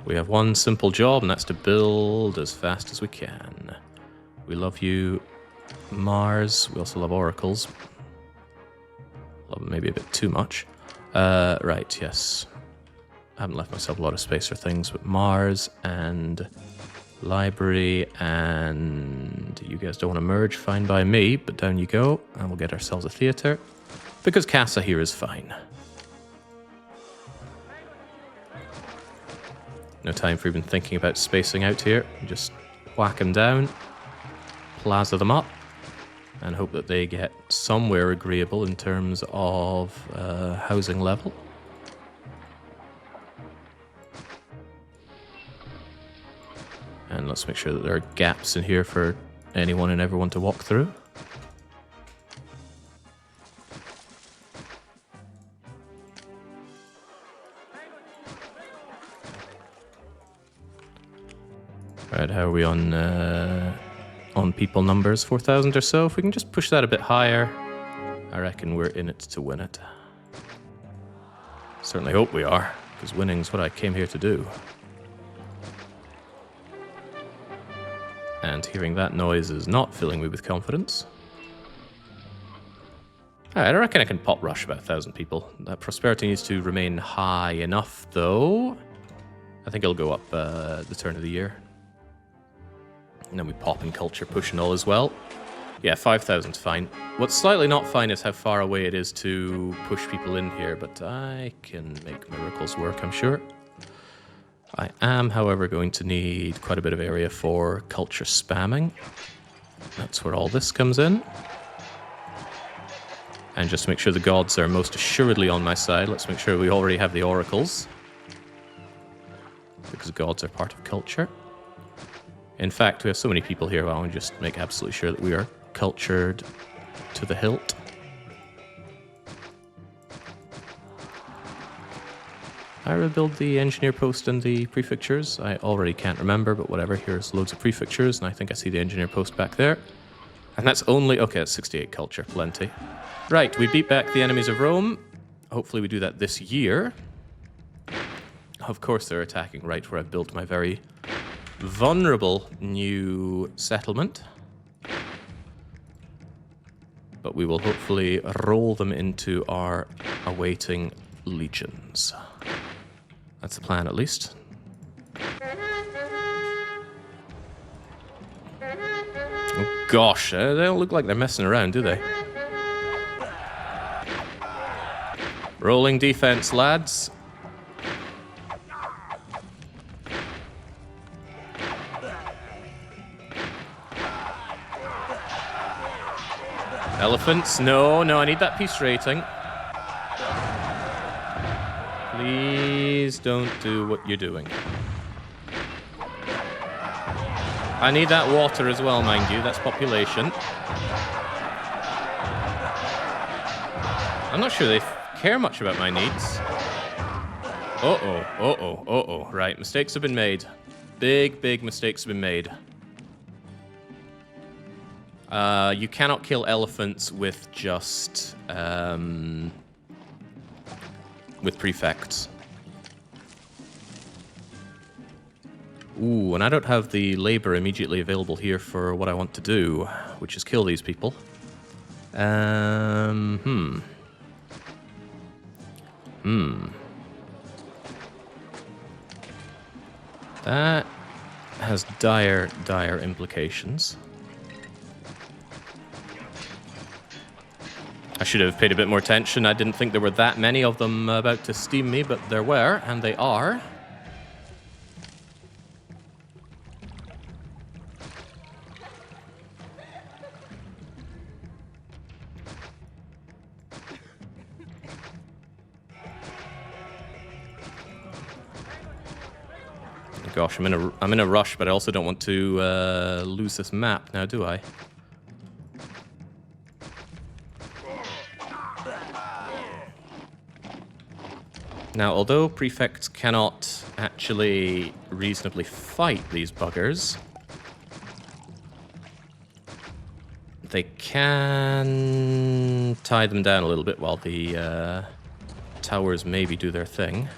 We have one simple job, and that's to build as fast as we can. We love you, Mars. We also love oracles. Love them maybe a bit too much. Right, yes. I haven't left myself a lot of space for things, but Mars and library and you guys don't want to merge, fine by me, but down you go, and we'll get ourselves a theater, because Casa here is fine. No time for even thinking about spacing out here. Just whack them down, plaza them up, and hope that they get somewhere agreeable in terms of housing level. And let's make sure that there are gaps in here for anyone and everyone to walk through. Alright, how are we on people numbers? 4,000 or so. If we can just push that a bit higher, I reckon we're in it to win it. Certainly hope we are, because winning's what I came here to do. And hearing that noise is not filling me with confidence. Alright, I reckon I can pot rush about 1,000 people. That prosperity needs to remain high enough, though. I think it'll go up the turn of the year. And then we pop in culture push and all as well. Yeah, 5,000's fine. What's slightly not fine is how far away it is to push people in here, but I can make miracles work, I'm sure. I am, however, going to need quite a bit of area for culture spamming. That's where all this comes in. And just to make sure the gods are most assuredly on my side, let's make sure we already have the oracles. Because gods are part of culture. In fact, we have so many people here, I want to just make absolutely sure that we are cultured to the hilt. I rebuild the engineer post and the prefectures. I already can't remember, but whatever. Here's loads of prefectures, and I think I see the engineer post back there. And that's only... okay, it's 68 culture, plenty. Right, we beat back the enemies of Rome. Hopefully we do that this year. Of course they're attacking right where I've built my very vulnerable new settlement. But we will hopefully roll them into our awaiting legions. That's the plan, at least. Oh gosh, they don't look like they're messing around, do they? Rolling defense, lads. Elephants? No, I need that peace rating. Please don't do what you're doing. I need that water as well, mind you. That's population. I'm not sure they care much about my needs. Uh-oh. Right, mistakes have been made. Big mistakes have been made. You cannot kill elephants with just, with prefects. Ooh, and I don't have the labor immediately available here for what I want to do, which is kill these people. That has dire implications. I should have paid a bit more attention. I didn't think there were that many of them about to steam me, but there were, and they are. Gosh, I'm in a rush, but I also don't want to lose this map now, do I? Now, although prefects cannot actually reasonably fight these buggers, they can tie them down a little bit while the towers maybe do their thing.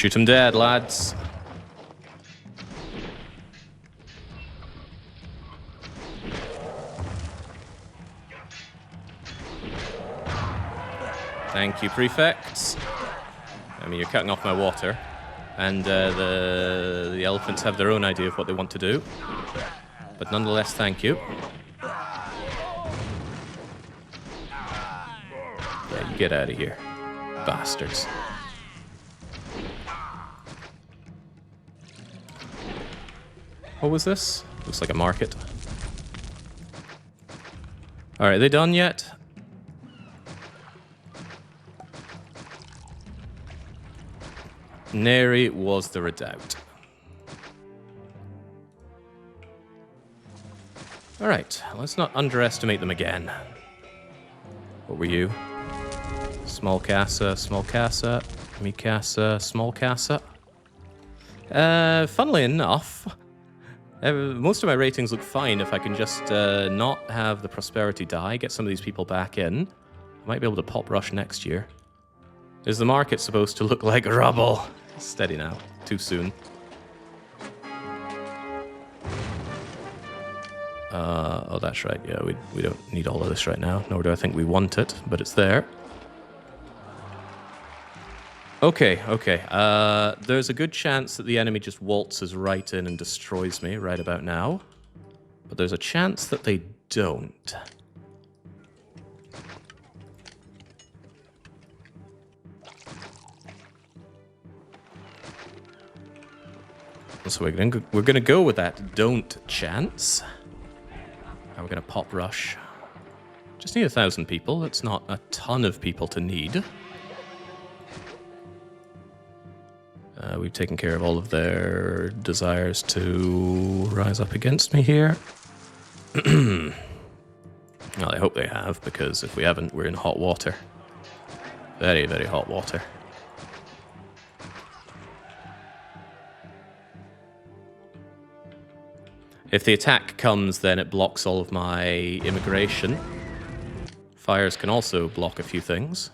Shoot him dead, lads. Thank you, prefects. I mean, you're cutting off my water. And the elephants have their own idea of what they want to do. But nonetheless, thank you. Yeah, you get out of here, bastards. What was this? Looks like a market. Alright, are they done yet? Neri was the redoubt. Alright, let's not underestimate them again. What were you? Small casa, Mikasa, small casa. Funnily enough, most of my ratings look fine if I can just not have the prosperity die, get some of these people back in. I might be able to pop rush next year. Is the market supposed to look like rubble? Steady now. Too soon. Oh, that's right. Yeah, we don't need all of this right now, nor do I think we want it, but it's there. Okay. There's a good chance that the enemy just waltzes right in and destroys me right about now. But there's a chance that they don't. So we're gonna go with that don't chance. And we're gonna pop rush. Just need 1,000 people. That's not a ton of people to need. We've taken care of all of their desires to rise up against me here. Well, I hope they have, because if we haven't, we're in hot water. Very, very hot water. If the attack comes, then it blocks all of my immigration. Fires can also block a few things.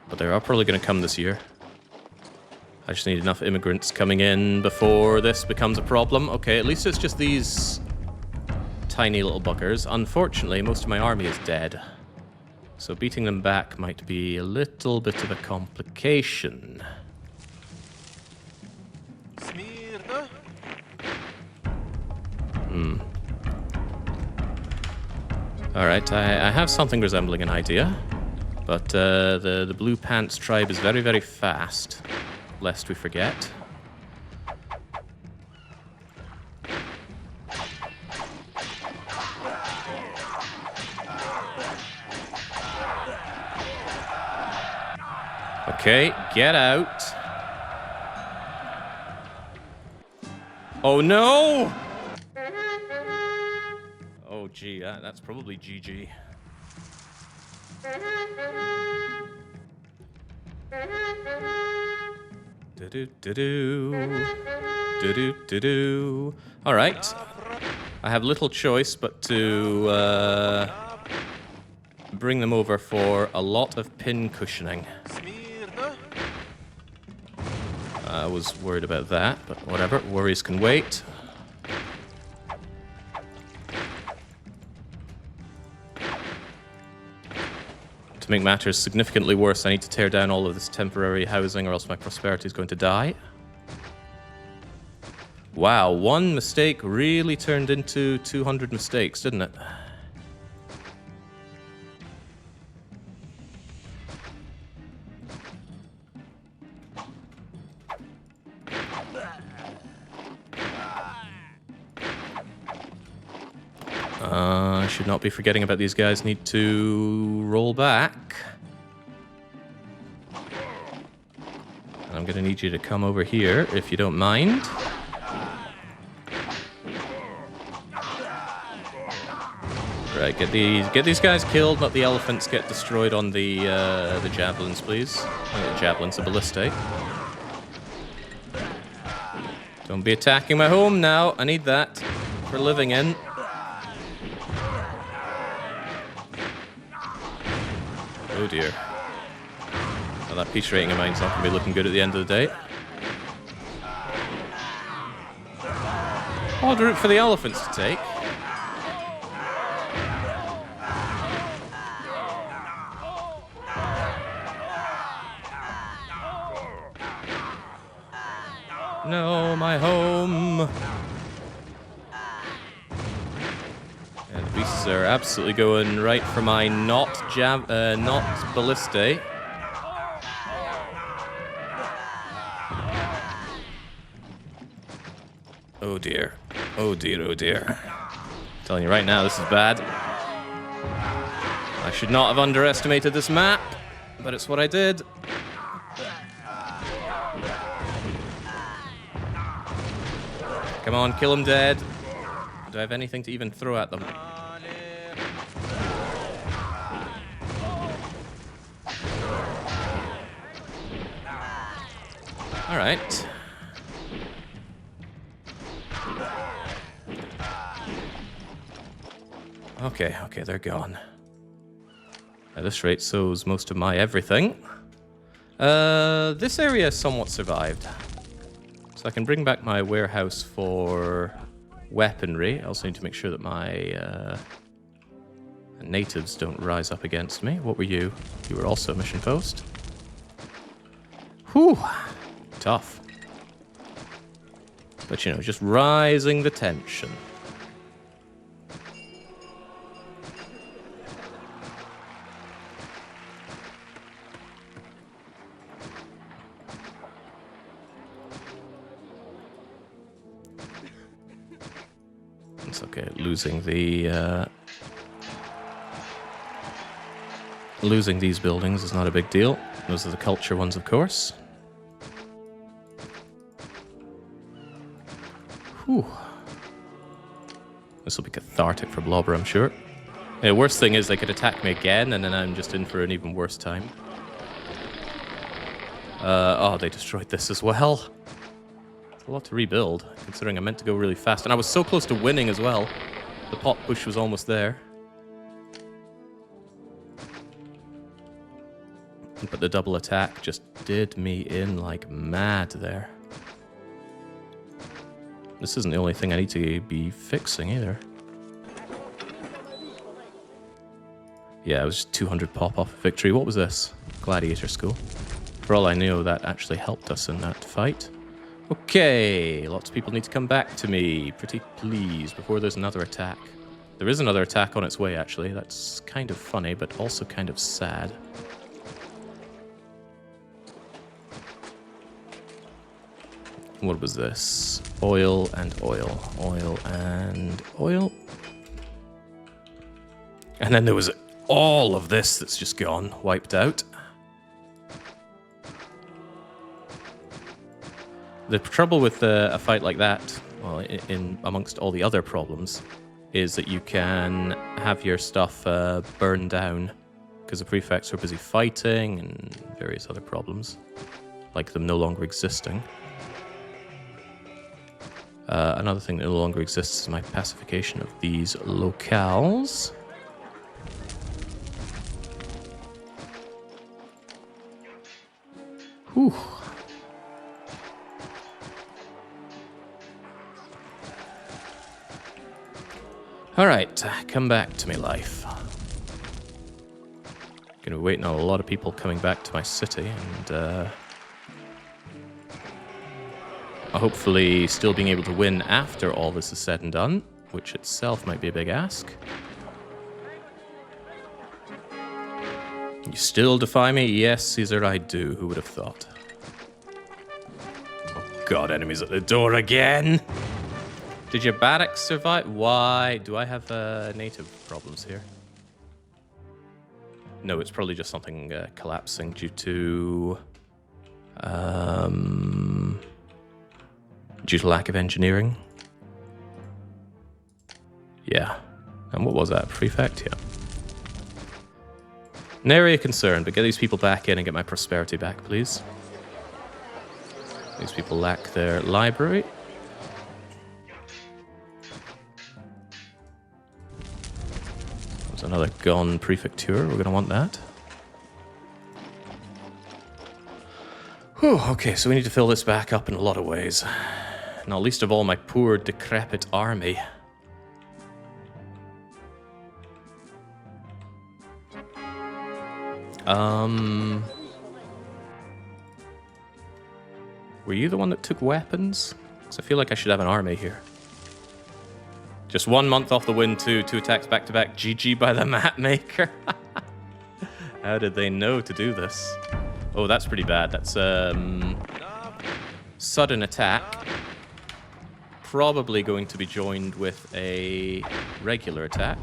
But they are probably going to come this year. I just need enough immigrants coming in before this becomes a problem. Okay, at least it's just these tiny little buggers. Unfortunately, most of my army is dead. So beating them back might be a little bit of a complication. Alright, I have something resembling an idea. But the Blue Pants tribe is very, very fast, lest we forget. Okay, get out. Oh no! Oh gee, that's probably GG. All right. I have little choice but to bring them over for a lot of pin cushioning. I was worried about that, but whatever. Worries can wait. To make matters significantly worse, I need to tear down all of this temporary housing or else my prosperity is going to die. Wow, one mistake really turned into 200 mistakes, didn't it? I should not be forgetting about these guys. Need to roll back. And I'm going to need you to come over here, if you don't mind. Right, get these guys killed, not the elephants get destroyed on the javelins, please. The javelins, the ballistae. Don't be attacking my home now. I need that for living in. Oh dear. Well, that peace rating of mine's not going to be looking good at the end of the day. Odd route for the elephants to take. No, my home. And the beasts are absolutely going right for my not ballistae. Oh dear. Oh dear, oh dear. I'm telling you right now, this is bad. I should not have underestimated this map, but it's what I did. Come on, kill them dead. Do I have anything to even throw at them? All right. Okay, they're gone. At this rate, so's most of my everything. This area somewhat survived. So I can bring back my warehouse for weaponry. I also need to make sure that my natives don't rise up against me. What were you? You were also a mission post. Whew. Tough. But, you know, just rising the tension. It's okay, losing these buildings is not a big deal. Those are the culture ones, of course. Whew. This will be cathartic for Blobber, I'm sure. The worst thing is they could attack me again, and then I'm just in for an even worse time. Oh, they destroyed this as well. A lot to rebuild, considering I meant to go really fast. And I was so close to winning as well. The pot push was almost there. But the double attack just did me in like mad there. This isn't the only thing I need to be fixing either. Yeah, it was just 200 pop off victory. What was this? Gladiator School. For all I know, that actually helped us in that fight. Okay, lots of people need to come back to me, pretty please, before there's another attack. There is another attack on its way, actually. That's kind of funny, but also kind of sad. What was this? Oil and oil. Oil and oil. And then there was all of this that's just gone, wiped out. The trouble with a fight like that, well, in amongst all the other problems, is that you can have your stuff burned down because the prefects are busy fighting and various other problems, like them no longer existing. Another thing that no longer exists is my pacification of these locales. Whew. All right, come back to me, life. Gonna be waiting on a lot of people coming back to my city, and hopefully still being able to win after all this is said and done, which itself might be a big ask. You still defy me? Yes, Caesar, I do. Who would have thought? Oh god, enemies at the door again! Did your barracks survive? Why? Do I have native problems here? No, it's probably just something collapsing due to lack of engineering. Yeah. And what was that? Prefect? Yeah. An area of concern, but get these people back in and get my prosperity back, please. These people lack their library. There's another gone prefecture. We're going to want that. Whew, okay, so we need to fill this back up in a lot of ways. Not least of all my poor, decrepit army. Were you the one that took weapons? Because I feel like I should have an army here. Just 1 month off the win too. 2 attacks back to back. GG by the map maker. How did they know to do this? Oh, that's pretty bad. That's sudden attack. Probably going to be joined with a regular attack.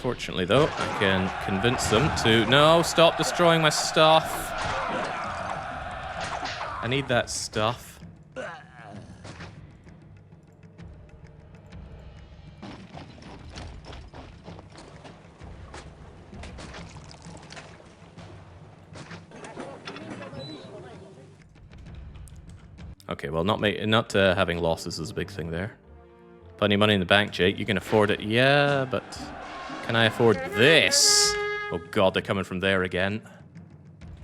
Fortunately, though, I can convince them to... No, stop destroying my stuff. I need that stuff. Okay, well, not having losses is a big thing there. Plenty of money in the bank, Jake. You can afford it. Yeah, but... Can I afford this? Oh god, they're coming from there again.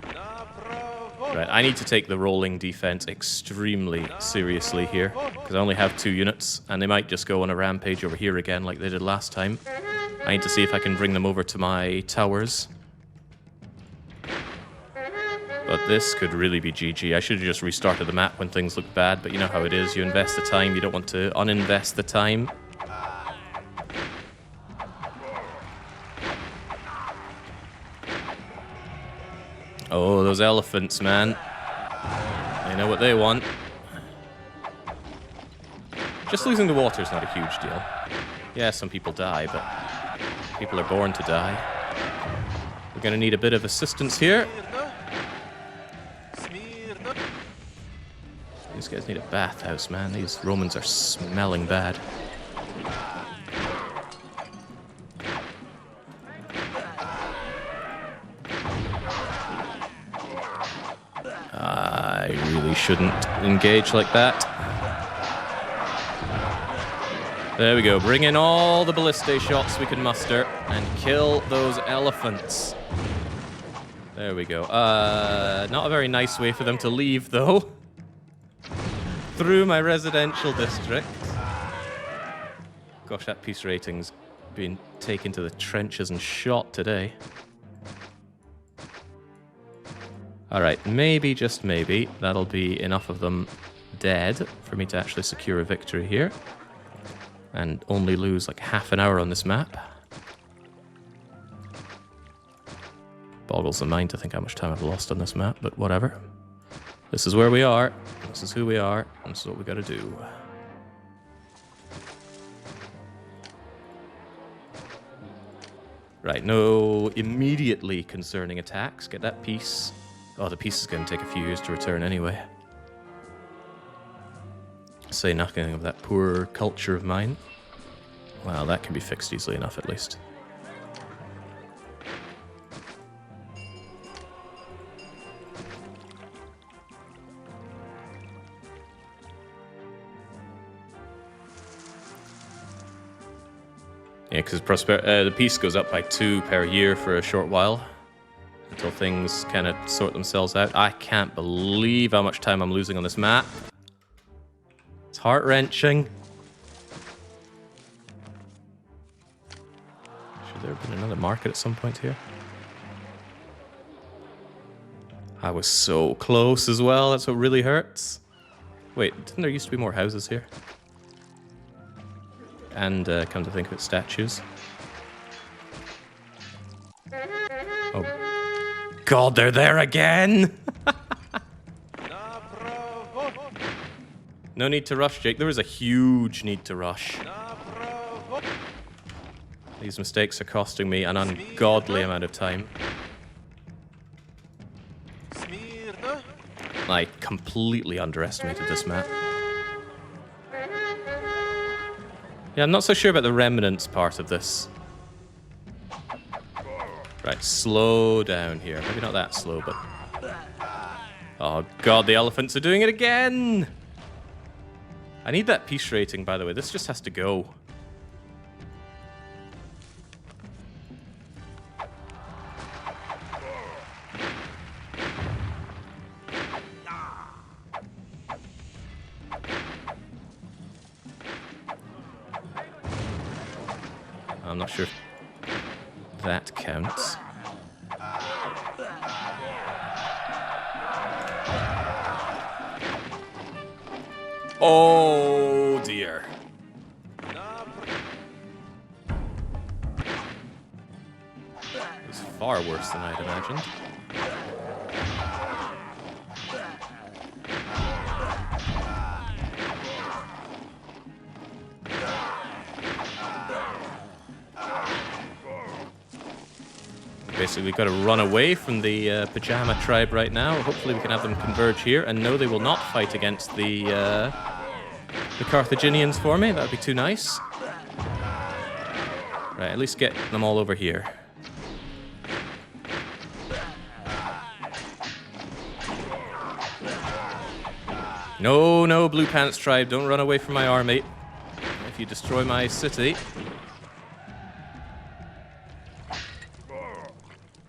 Right, I need to take the rolling defense extremely seriously here, because I only have 2 units, and they might just go on a rampage over here again like they did last time. I need to see if I can bring them over to my towers. But this could really be GG. I should have just restarted the map when things look bad, but you know how it is. You invest the time, you don't want to uninvest the time. Oh, those elephants, man. They know what they want. Just losing the water is not a huge deal. Yeah, some people die, but people are born to die. We're going to need a bit of assistance here. These guys need a bathhouse, man. These Romans are smelling bad. I really shouldn't engage like that. There we go. Bring in all the ballista shots we can muster and kill those elephants. There we go. Not a very nice way for them to leave, though. Through my residential district. Gosh, that peace rating's been taken to the trenches and shot today. Alright, maybe, just maybe, that'll be enough of them dead for me to actually secure a victory here. And only lose like half an hour on this map. Boggles the mind to think how much time I've lost on this map, but whatever. This is where we are, this is who we are, and this is what we gotta do. Right, no immediately concerning attacks. Get that piece. Oh, the piece is going to take a few years to return anyway. Say nothing of that poor culture of mine. Well, that can be fixed easily enough, at least. Yeah, because the peace goes up by 2 per year for a short while. Until things kind of sort themselves out. I can't believe how much time I'm losing on this map. It's heart-wrenching. Should there have been another market at some point here? I was so close as well. That's what really hurts. Wait, didn't there used to be more houses here? And come to think of it, statues. Oh. God, they're there again! No need to rush, Jake. There is a huge need to rush. These mistakes are costing me an ungodly amount of time. I completely underestimated this map. Yeah, I'm not so sure about the remnants part of this. Right, slow down here. Maybe not that slow, but... Oh god, the elephants are doing it again! I need that peace rating, by the way. This just has to go. I'm not sure if that counts. Oh dear. It's far worse than I'd imagined. Basically, we've got to run away from the Pajama tribe right now. Hopefully we can have them converge here. And no, they will not fight against the Carthaginians for me. That would be too nice. Right, at least get them all over here. No, no, Blue Pants tribe, don't run away from my army. If you destroy my city...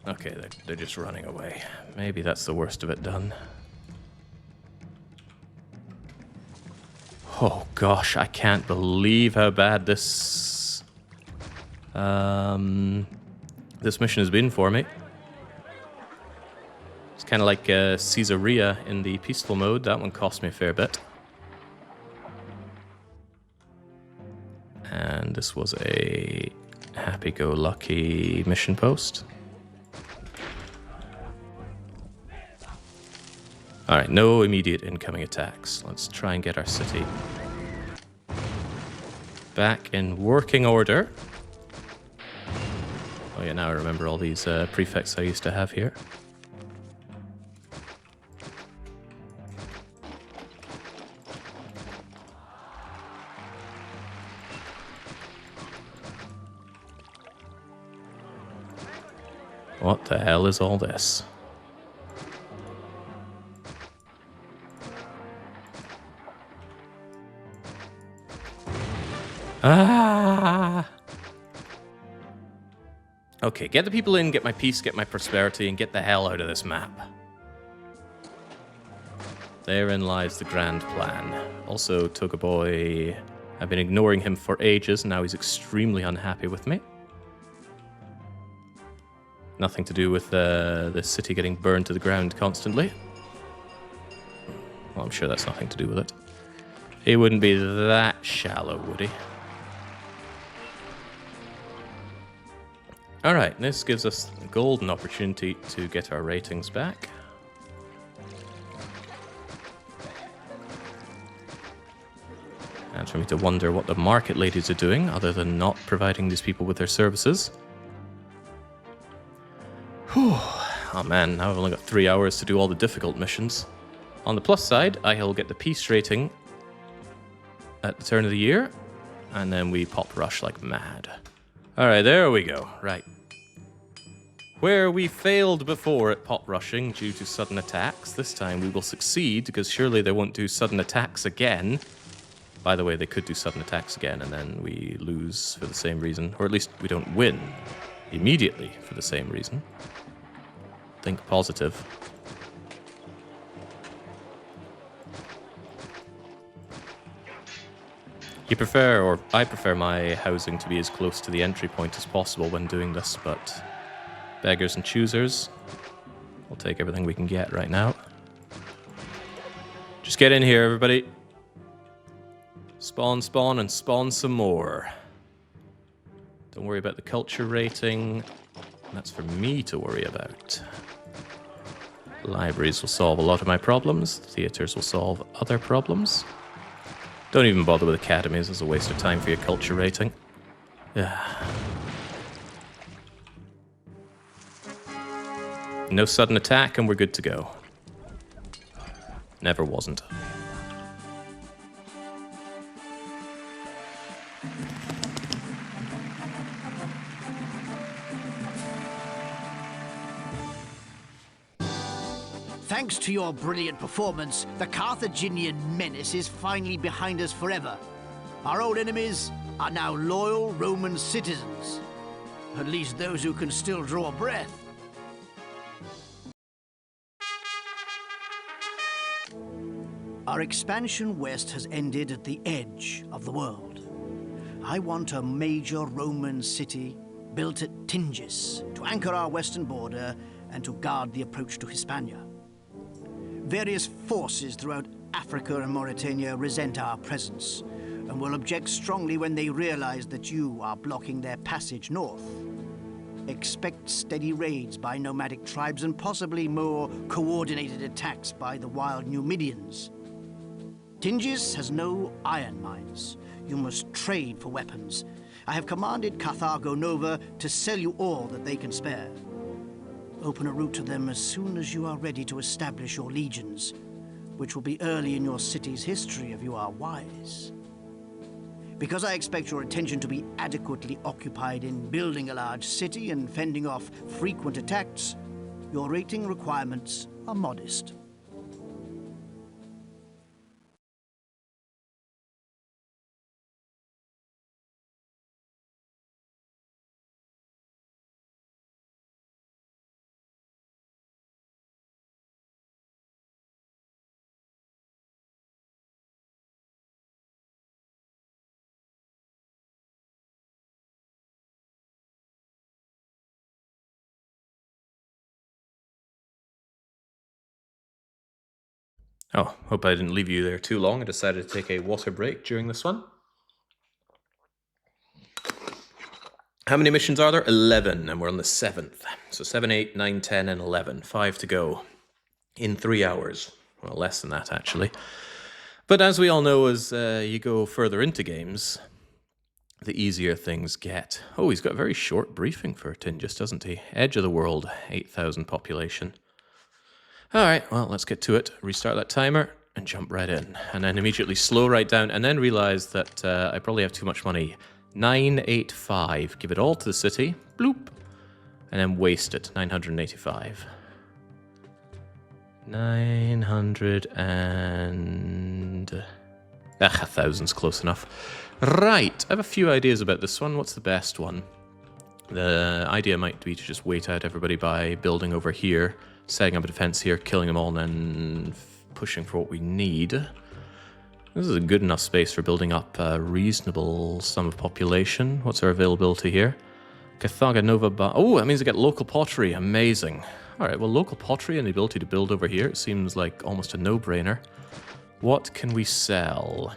Okay, they're just running away. Maybe that's the worst of it done. Oh gosh, I can't believe how bad this this mission has been for me. It's kind of like Caesarea in the peaceful mode. That one cost me a fair bit. And this was a happy-go-lucky mission post. Alright, no immediate incoming attacks. Let's try and get our city back in working order. Oh yeah, now I remember all these prefects I used to have here. What the hell is all this? Ah! Okay, get the people in, get my peace, get my prosperity, and get the hell out of this map. Therein lies the grand plan. Also, Togaboy, I've been ignoring him for ages, and now he's extremely unhappy with me. Nothing to do with the city getting burned to the ground constantly. Well, I'm sure that's nothing to do with it. He wouldn't be that shallow, would he? Alright, this gives us a golden opportunity to get our ratings back. And for me to wonder what the market ladies are doing, other than not providing these people with their services. Whew. Oh man, now I've only got 3 hours to do all the difficult missions. On the plus side, I'll get the peace rating at the turn of the year, and then we pop rush like mad. Alright, there we go. Right. Where we failed before at pop rushing due to sudden attacks, this time we will succeed, because surely they won't do sudden attacks again. By the way, they could do sudden attacks again, and then we lose for the same reason. Or at least we don't win immediately for the same reason. Think positive. You prefer, or I prefer my housing to be as close to the entry point as possible when doing this, but beggars and choosers, we'll take everything we can get right now. Just get in here, everybody. Spawn, spawn, and spawn some more. Don't worry about the culture rating. That's for me to worry about. Libraries will solve a lot of my problems. Theaters will solve other problems. Don't even bother with academies. It's a waste of time for your culture rating. No sudden attack and we're good to go. Never wasn't. Thanks to your brilliant performance, the Carthaginian menace is finally behind us forever. Our old enemies are now loyal Roman citizens. At least those who can still draw breath. Our expansion west has ended at the edge of the world. I want a major Roman city built at Tingis to anchor our western border and to guard the approach to Hispania. Various forces throughout Africa and Mauritania resent our presence and will object strongly when they realize that you are blocking their passage north. Expect steady raids by nomadic tribes and possibly more coordinated attacks by the wild Numidians. Tingis has no iron mines. You must trade for weapons. I have commanded Carthago Nova to sell you all that they can spare. Open a route to them as soon as you are ready to establish your legions, which will be early in your city's history if you are wise. Because I expect your attention to be adequately occupied in building a large city and fending off frequent attacks, your rating requirements are modest. Oh, hope I didn't leave you there too long. I decided to take a water break during this one. How many missions are there? 11, and we're on the 7th. So 7, 8, 9, 10, and 11. 5 to go in 3 hours. Well, less than that, actually. But as we all know, as you go further into games, the easier things get. Oh, he's got a very short briefing for Tingis, doesn't he? Edge of the world, 8,000 population. All right, well, let's get to it. Restart that timer and jump right in. And then immediately slow right down and then realize that I probably have too much money. 985. Give it all to the city. Bloop. And then waste it. 985. 900 and... 1,000's close enough. Right, I have a few ideas about this one. What's the best one? The idea might be to just wait out everybody by building over here, setting up a defense here, killing them all, and then pushing for what we need. This is a good enough space for building up a reasonable sum of population. What's our availability here? Carthago Nova... Oh, that means I get local pottery. Amazing. All right, well, local pottery and the ability to build over here, it seems like almost a no-brainer. What can we sell?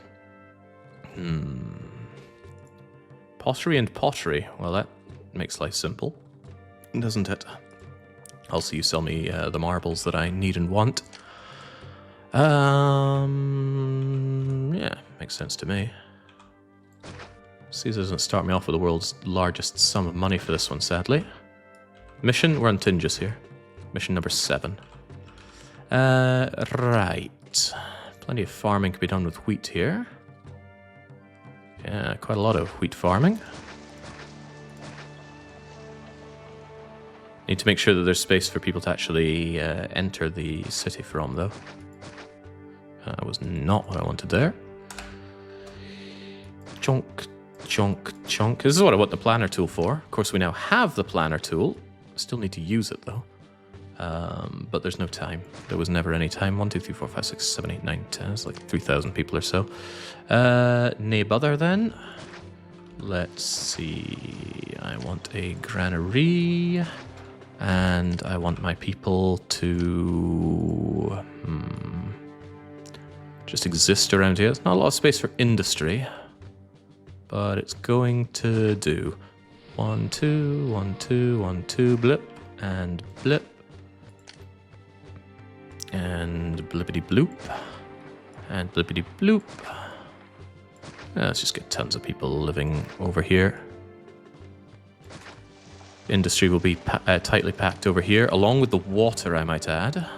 Pottery and pottery. Well, that makes life simple, doesn't it? Also, you sell me the marbles that I need and want. Yeah, makes sense to me. Caesar doesn't start me off with the world's largest sum of money for this one, sadly. Mission, we're on Tingis here. Mission number 7. Right. Plenty of farming can be done with wheat here. Yeah, quite a lot of wheat farming. Need to make sure that there's space for people to actually enter the city from, though. That was not what I wanted there. Chunk, chunk, chunk. This is what I want the planner tool for. Of course, we now have the planner tool. Still need to use it, though. But there's no time. There was never any time. 1, 2, 3, 4, 5, 6, 7, 8, 9, 10. It's like 3,000 people or so. Nay bother, then. Let's see. I want a granary. And I want my people to just exist around here. There's not a lot of space for industry, but it's going to do. 1, 2, 1, 2, 1, 2, blip, and blip. And blippity bloop. And blippity bloop. Let's just get tons of people living over here. Industry will be tightly packed over here, along with the water, I might add. A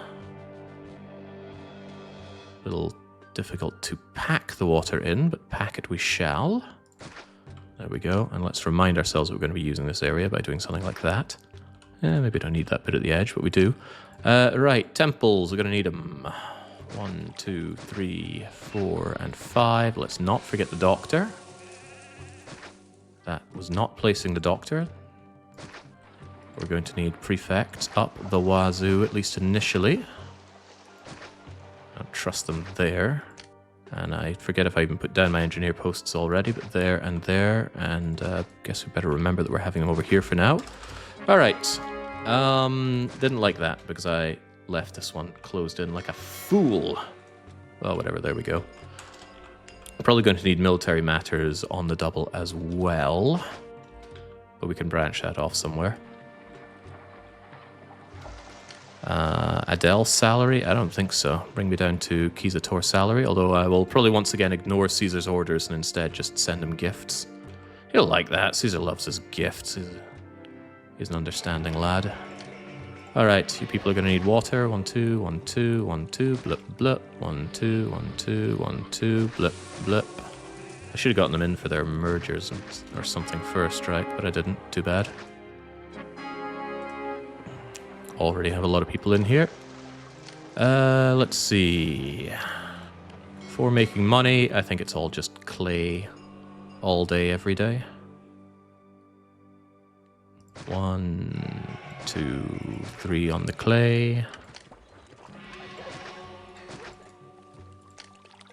little difficult to pack the water in, but pack it we shall. There we go, and let's remind ourselves that we're going to be using this area by doing something like that. Maybe don't need that bit at the edge, but we do. Right, temples, we're going to need them. 1, 2, 3, 4, and 5. Let's not forget the doctor. That was not placing the doctor. We're going to need prefects up the wazoo, at least initially. Don't trust them there. And I forget if I even put down my engineer posts already, but there and there. And guess we better remember that we're having them over here for now. All right. Didn't like that because I left this one closed in like a fool. Well, whatever, there we go. I'm probably going to need military matters on the double as well. But we can branch that off somewhere. Adele's salary? I don't think so. Bring me down to Kizator's salary, although I will probably once again ignore Caesar's orders and instead just send him gifts. He'll like that. Caesar loves his gifts. He's an understanding lad. Alright, you people are going to need water. 1, 2, 1, 2, 1, 2, blip, blip. 1, 2, 1, 2, 1, 2, blip, blip. I should have gotten them in for their mergers or something first, right? But I didn't. Too bad. Already have a lot of people in here. Let's see. For making money, I think it's all just clay all day, every day. 1, 2, 3 on the clay.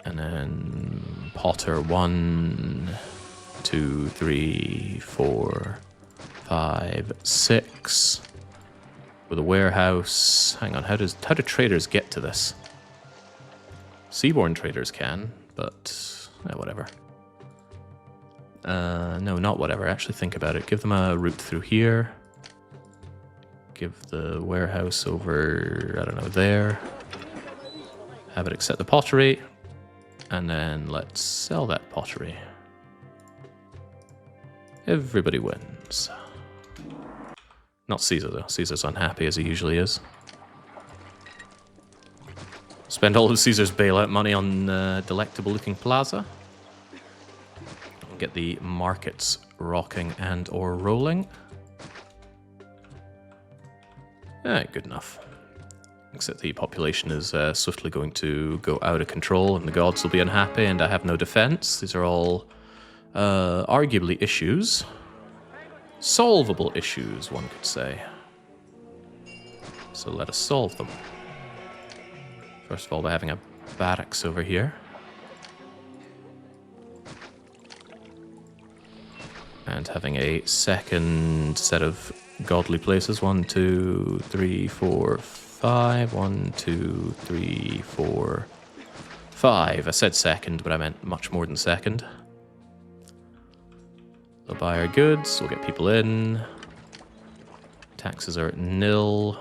And then Potter 1, 2, 3, 4, 5, 6. With a warehouse. Hang on, how do traders get to this? Seaborne traders can, but whatever. No, not whatever. Actually think about it. Give them a route through here. Give the warehouse over, I don't know, there. Have it accept the pottery. And then let's sell that pottery. Everybody wins. Not Caesar, though. Caesar's unhappy, as he usually is. Spend all of Caesar's bailout money on delectable-looking plaza. Get the markets rocking and or rolling. Good enough. Except the population is swiftly going to go out of control, and the gods will be unhappy, and I have no defense. These are all arguably issues. Solvable issues, one could say. So let us solve them. First of all, by having a barracks over here. And having a second set of godly places. 1, 2, 3, 4, 5. 1, 2, 3, 4, 5. I said second, but I meant much more than second. They'll buy our goods, we'll get people in. Taxes are at 0.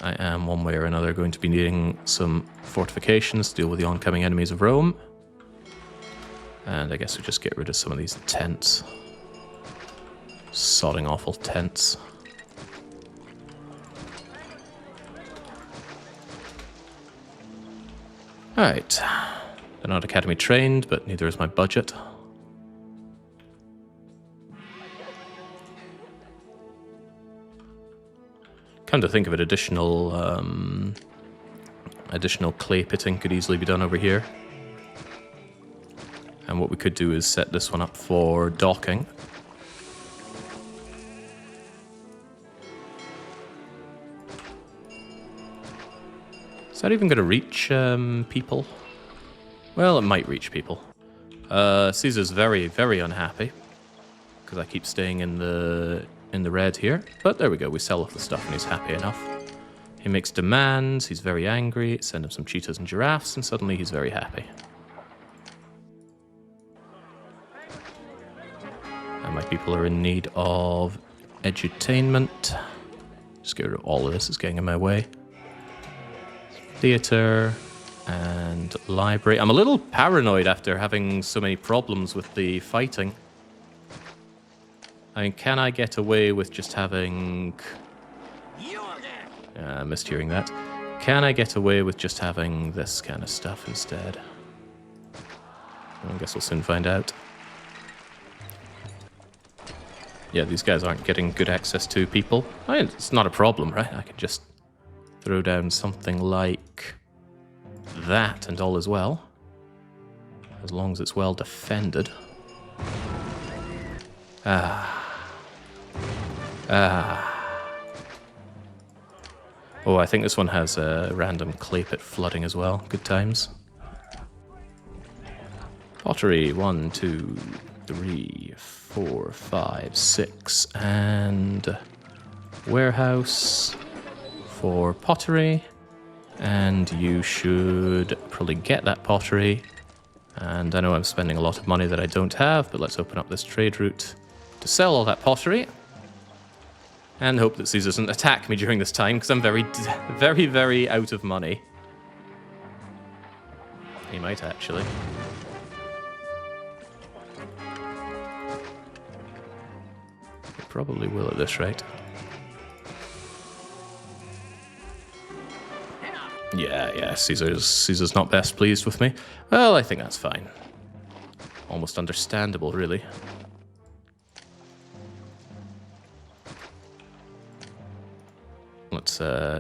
I am, one way or another, going to be needing some fortifications to deal with the oncoming enemies of Rome. And I guess we just get rid of some of these tents. Sodding awful tents. Alright. They're not academy trained, but neither is my budget. Come to think of it, additional clay pitting could easily be done over here. And what we could do is set this one up for docking. Is that even going to reach people? Well, it might reach people. Caesar's very, very unhappy because I keep staying in the red here. But there we go, we sell off the stuff and he's happy enough. He makes demands, he's very angry, send him some cheetahs and giraffes, and suddenly he's very happy. And my people are in need of edutainment. Just get rid of all of this, it's getting in my way. Theatre and library. I'm a little paranoid after having so many problems with the fighting. I mean, can I get away with just having... I missed hearing that. Can I get away with just having this kind of stuff instead? I guess we'll soon find out. Yeah, these guys aren't getting good access to people. I mean, it's not a problem, right? I could just throw down something like that and all is well. As long as it's well defended. Oh, I think this one has a random clay pit flooding as well. Good times. Pottery, 1, 2, 3, 4, 5, 6, and warehouse for pottery. And you should probably get that pottery. And I know I'm spending a lot of money that I don't have, but let's open up this trade route to sell all that pottery. And hope that Caesar doesn't attack me during this time, because I'm very, very out of money. He might actually. He probably will at this rate. Yeah, Caesar's not best pleased with me. Well, I think that's fine. Almost understandable, really. Let's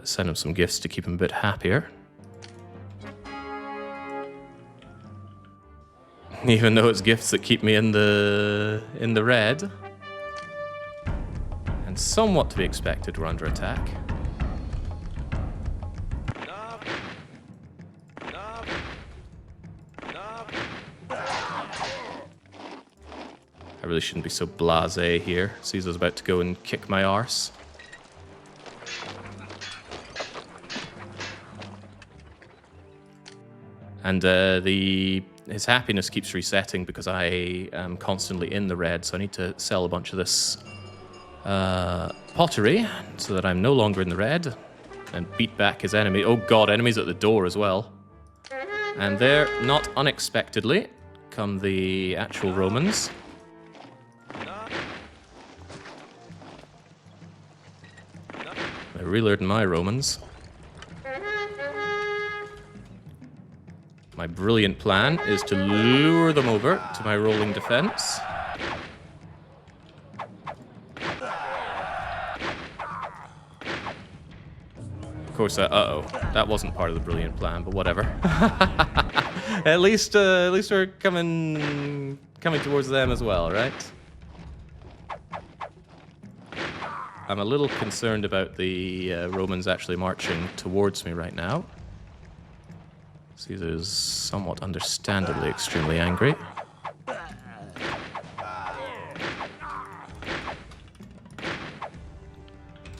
send him some gifts to keep him a bit happier. Even though it's gifts that keep me in the red. And somewhat to be expected, we're under attack. I really shouldn't be so blasé here. Caesar's about to go and kick my arse. And his happiness keeps resetting because I am constantly in the red, so I need to sell a bunch of this pottery so that I'm no longer in the red and beat back his enemy. Oh god, enemies at the door as well. And there, not unexpectedly, come the actual Romans. I reload my Romans. My brilliant plan is to lure them over to my rolling defense. Of course, uh-oh, that wasn't part of the brilliant plan, but whatever. At least we're coming towards them as well, right? I'm a little concerned about the Romans actually marching towards me right now. Caesar's somewhat understandably extremely angry.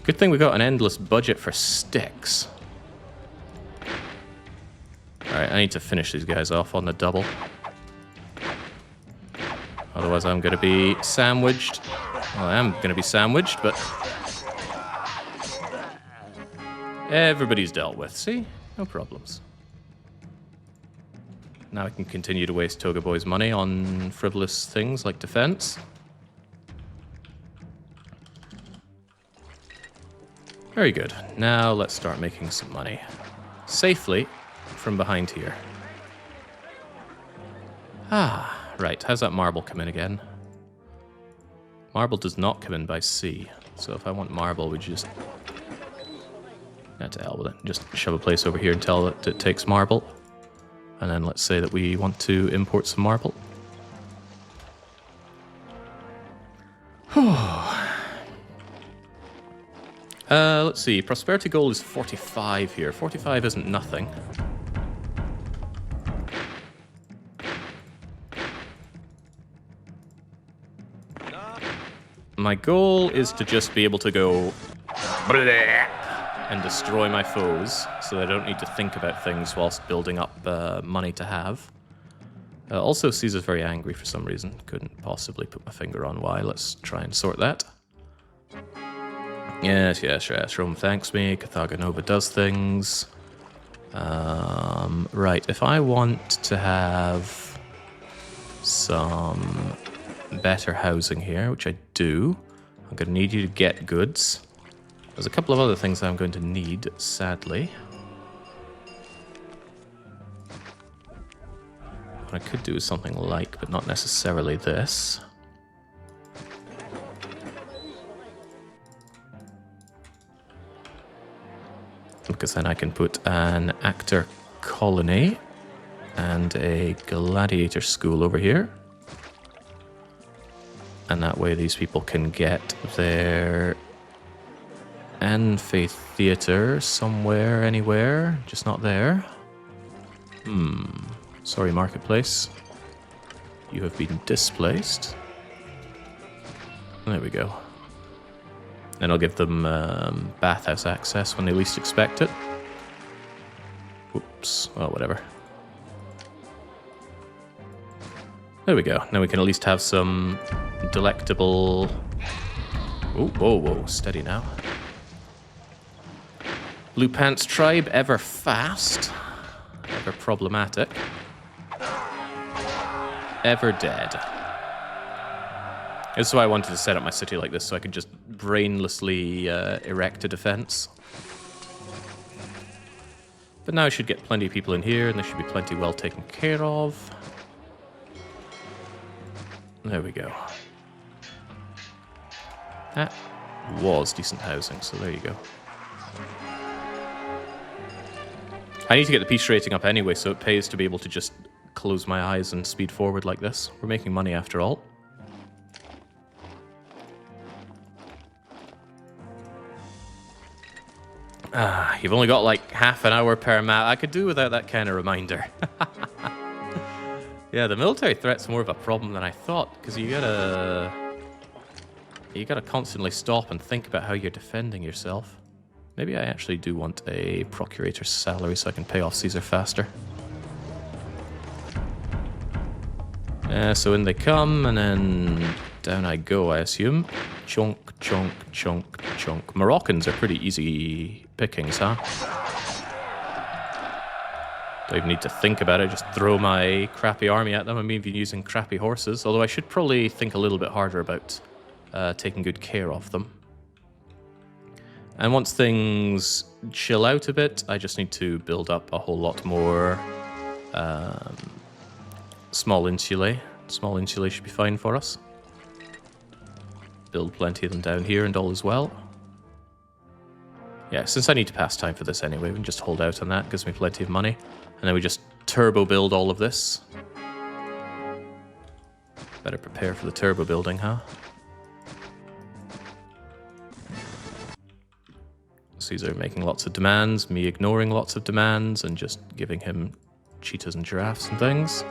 Good thing we got an endless budget for sticks. Alright, I need to finish these guys off on the double. Otherwise I'm going to be sandwiched. Well, I am going to be sandwiched, but everybody's dealt with, see? No problems. Now I can continue to waste Toga Boy's money on frivolous things like defense. Very good. Now let's start making some money. Safely from behind here. Ah, right. How's that marble come in again? Marble does not come in by sea. So if I want marble, we just... Not to hell with it. Just shove a place over here and tell it it takes marble. And then let's say that we want to import some marble. Let's see. Prosperity goal is 45 here. 45 isn't nothing. My goal is to just be able to go and destroy my foes, so I don't need to think about things whilst building up money to have. Also, Caesar's very angry for some reason. Couldn't possibly put my finger on why. Let's try and sort that. Yes. Rome thanks me. Carthago Nova does things. Right, if I want to have some better housing here, which I do, I'm going to need you to get goods. There's a couple of other things I'm going to need, sadly. What I could do is something like, but not necessarily this. Because then I can put an actor colony and a gladiator school over here. And that way these people can get their amphitheater somewhere, anywhere, just not there. Sorry, marketplace. You have been displaced. There we go. And I'll give them bathhouse access when they least expect it. Whoops. Well, whatever. There we go. Now we can at least have some delectable... Oh, whoa, whoa. Steady now. Blue Pants tribe, ever fast. Ever problematic. Ever dead. This is why I wanted to set up my city like this, so I could just brainlessly erect a defense. But now I should get plenty of people in here, and there should be plenty well taken care of. There we go. That was decent housing, so there you go. I need to get the peace rating up anyway, so it pays to be able to just close my eyes and speed forward like this. We're making money after all. Ah, you've only got like half an hour per map. I could do without that kind of reminder. Yeah, the military threat's more of a problem than I thought, because you gotta constantly stop and think about how you're defending yourself. Maybe I actually do want a procurator's salary so I can pay off Caesar faster. So in they come, and then down I go, I assume. Chunk, chunk, chunk, chunk. Moroccans are pretty easy pickings, huh? Don't even need to think about it, just throw my crappy army at them. I'm even using crappy horses, although I should probably think a little bit harder about taking good care of them. And once things chill out a bit, I just need to build up a whole lot more small insulae. Small insulae should be fine for us. Build plenty of them down here and all as well. Yeah, since I need to pass time for this anyway, we can just hold out on that. Gives me plenty of money. And then we just turbo build all of this. Better prepare for the turbo building, huh? Caesar making lots of demands, me ignoring lots of demands, and just giving him cheetahs and giraffes and things.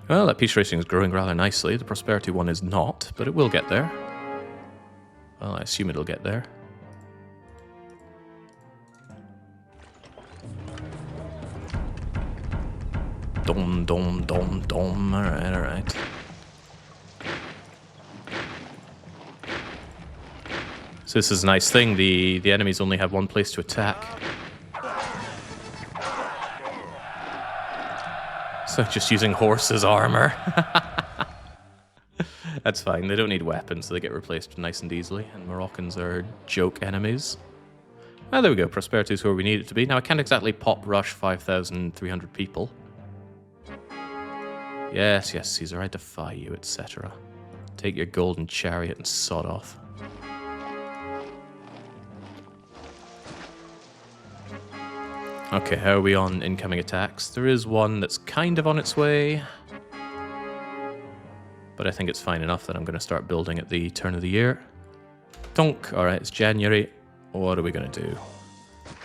Well, that peace rating is growing rather nicely. The prosperity one is not, but it will get there. Well, I assume it'll get there. Dom, dom, dom, dom. Alright, alright. So this is a nice thing. The enemies only have one place to attack. So just using horses' armor. That's fine. They don't need weapons, so they get replaced nice and easily. And Moroccans are joke enemies. Ah, there we go. Prosperity is where we need it to be. Now, I can't exactly pop rush 5,300 people. Yes, yes, Caesar, I defy you, etc. Take your golden chariot and sod off. Okay, how are we on incoming attacks? There is one that's kind of on its way. But I think it's fine enough that I'm going to start building at the turn of the year. Donk. Alright, it's January. What are we going to do?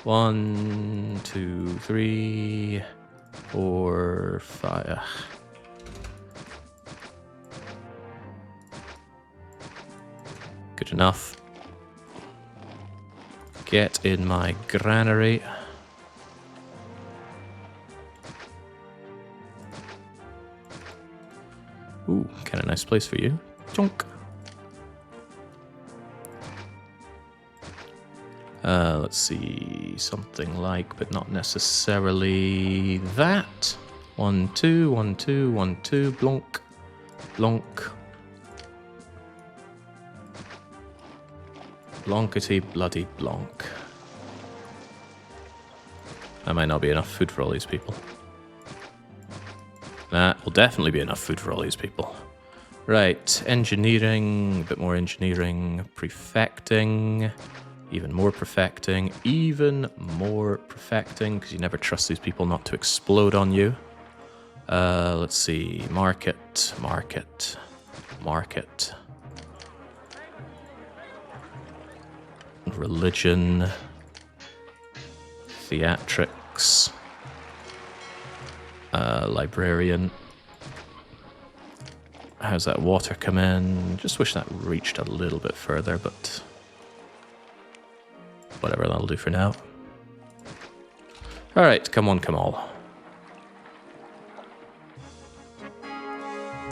1, 2, 3, 4, 5. Good enough. Get in my granary. Ooh, kind of nice place for you. Chunk. Let's see, something like, but not necessarily that. 1, 2, 1, 2, 1, 2, blonk, blonk. Blankety bloody blonk. That might not be enough food for all these people. That will definitely be enough food for all these people. Right, engineering, a bit more engineering, prefecting, even more prefecting, even more prefecting, because you never trust these people not to explode on you. Let's see. Market. Religion. Theatrics. Librarian. How's that water come in? Just wish that reached a little bit further, but whatever, that'll do for now. Alright, come on, come all.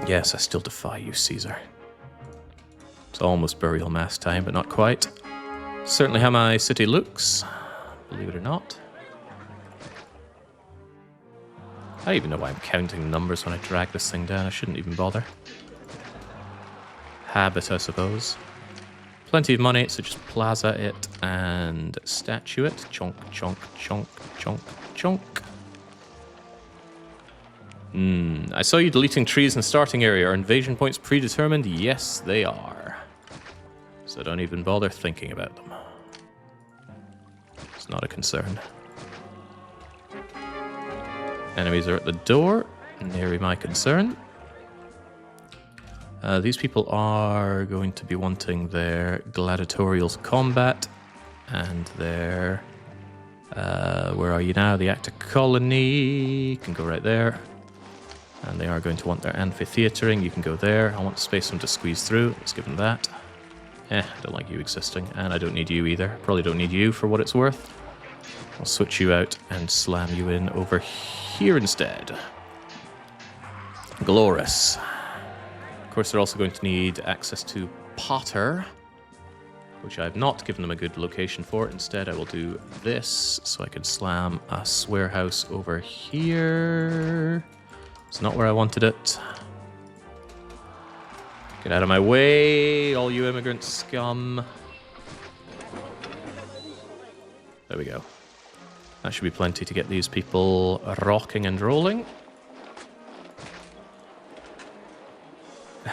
Yes, I still defy you, Caesar. It's almost burial mass time, but not quite. Certainly how my city looks, believe it or not. I don't even know why I'm counting numbers when I drag this thing down. I shouldn't even bother. Habit, I suppose. Plenty of money, so just plaza it and statue it. Chonk, chonk, chonk, chonk, chonk. I saw you deleting trees in starting area. Are invasion points predetermined? Yes, they are. So don't even bother thinking about them. It's not a concern. Enemies are at the door. Nary my concern. These people are going to be wanting their gladiatorials combat and their... where are you now? The active colony can go right there. And they are going to want their amphitheatering. You can go there. I want space for them to squeeze through. Let's give them that. I don't like you existing. And I don't need you either. Probably don't need you for what it's worth. I'll switch you out and slam you in over here instead. Glorious. Of course, they're also going to need access to Potter, which I have not given them a good location for. Instead, I will do this, so I can slam a warehouse over here. It's not where I wanted it. Get out of my way, all you immigrant scum. There we go. That should be plenty to get these people rocking and rolling.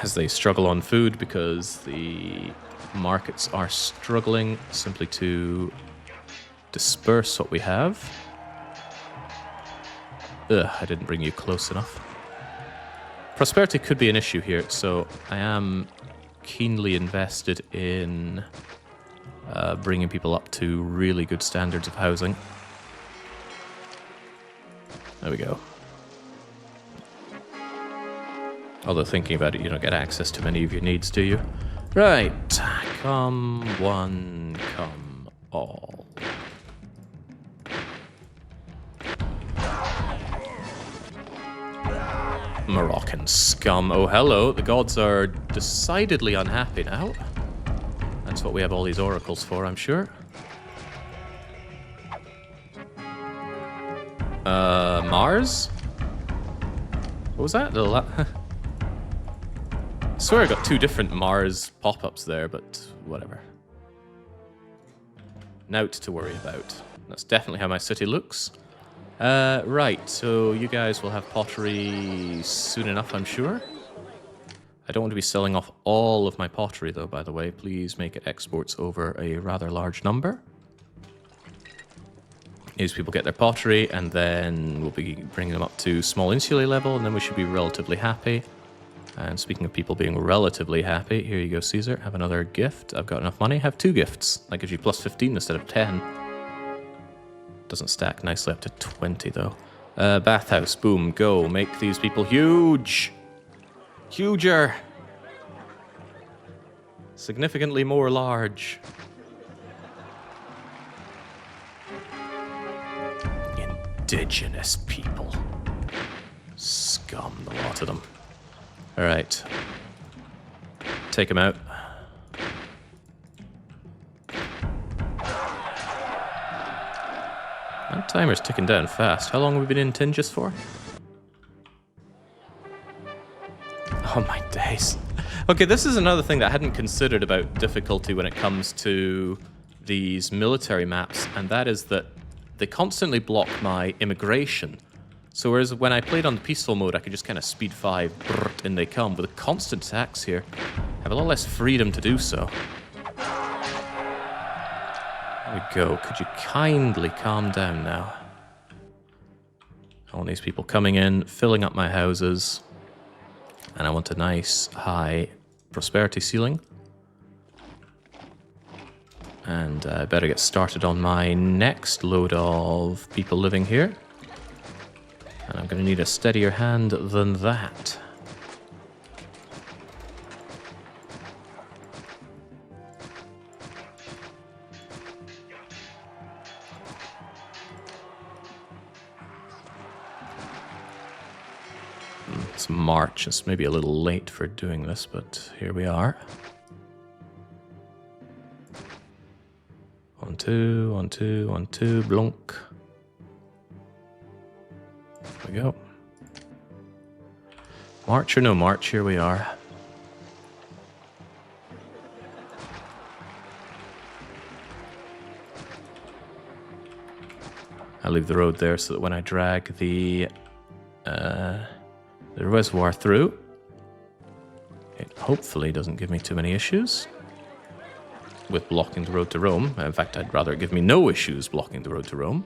As they struggle on food because the markets are struggling simply to disperse what we have. Ugh, I didn't bring you close enough. Prosperity could be an issue here, so I am keenly invested in bringing people up to really good standards of housing. There we go. Although thinking about it, you don't get access to many of your needs, do you? Right. Come one, come all. Moroccan scum. Oh, hello. The gods are decidedly unhappy now. That's what we have all these oracles for, I'm sure. Mars? What was that? I swear I got two different Mars pop-ups there, but whatever. Naught to worry about. That's definitely how my city looks. Right, so you guys will have pottery soon enough, I'm sure. I don't want to be selling off all of my pottery, though, by the way. Please make it exports over a rather large number. These people get their pottery, and then we'll be bringing them up to small insulae level, and then we should be relatively happy. And speaking of people being relatively happy, here you go, Caesar. Have another gift. I've got enough money. Have 2 gifts. That gives you plus 15 instead of 10. Doesn't stack nicely up to 20, though. Bathhouse. Boom. Go. Make these people huge. Huger. Significantly more large. Indigenous people. Scum, the lot of them. Alright. Take him out. That timer's ticking down fast. How long have we been in Tingus for? Oh my days. Okay, this is another thing that I hadn't considered about difficulty when it comes to these military maps, and that is that they constantly block my immigration. So whereas when I played on the peaceful mode, I could just kind of speed 5, brrrt, in they come. With the constant attacks here, I have a lot less freedom to do so. There we go. Could you kindly calm down now? I want these people coming in, filling up my houses. And I want a nice high prosperity ceiling. And I better get started on my next load of people living here. And I'm going to need a steadier hand than that. It's March. It's maybe a little late for doing this, but here we are. 1, 2, 1, 2, 1, 2, blunk. There we go. March or no March, here we are. I'll leave the road there so that when I drag the reservoir through, it hopefully doesn't give me too many issues with blocking the road to Rome. In fact, I'd rather it give me no issues blocking the road to Rome.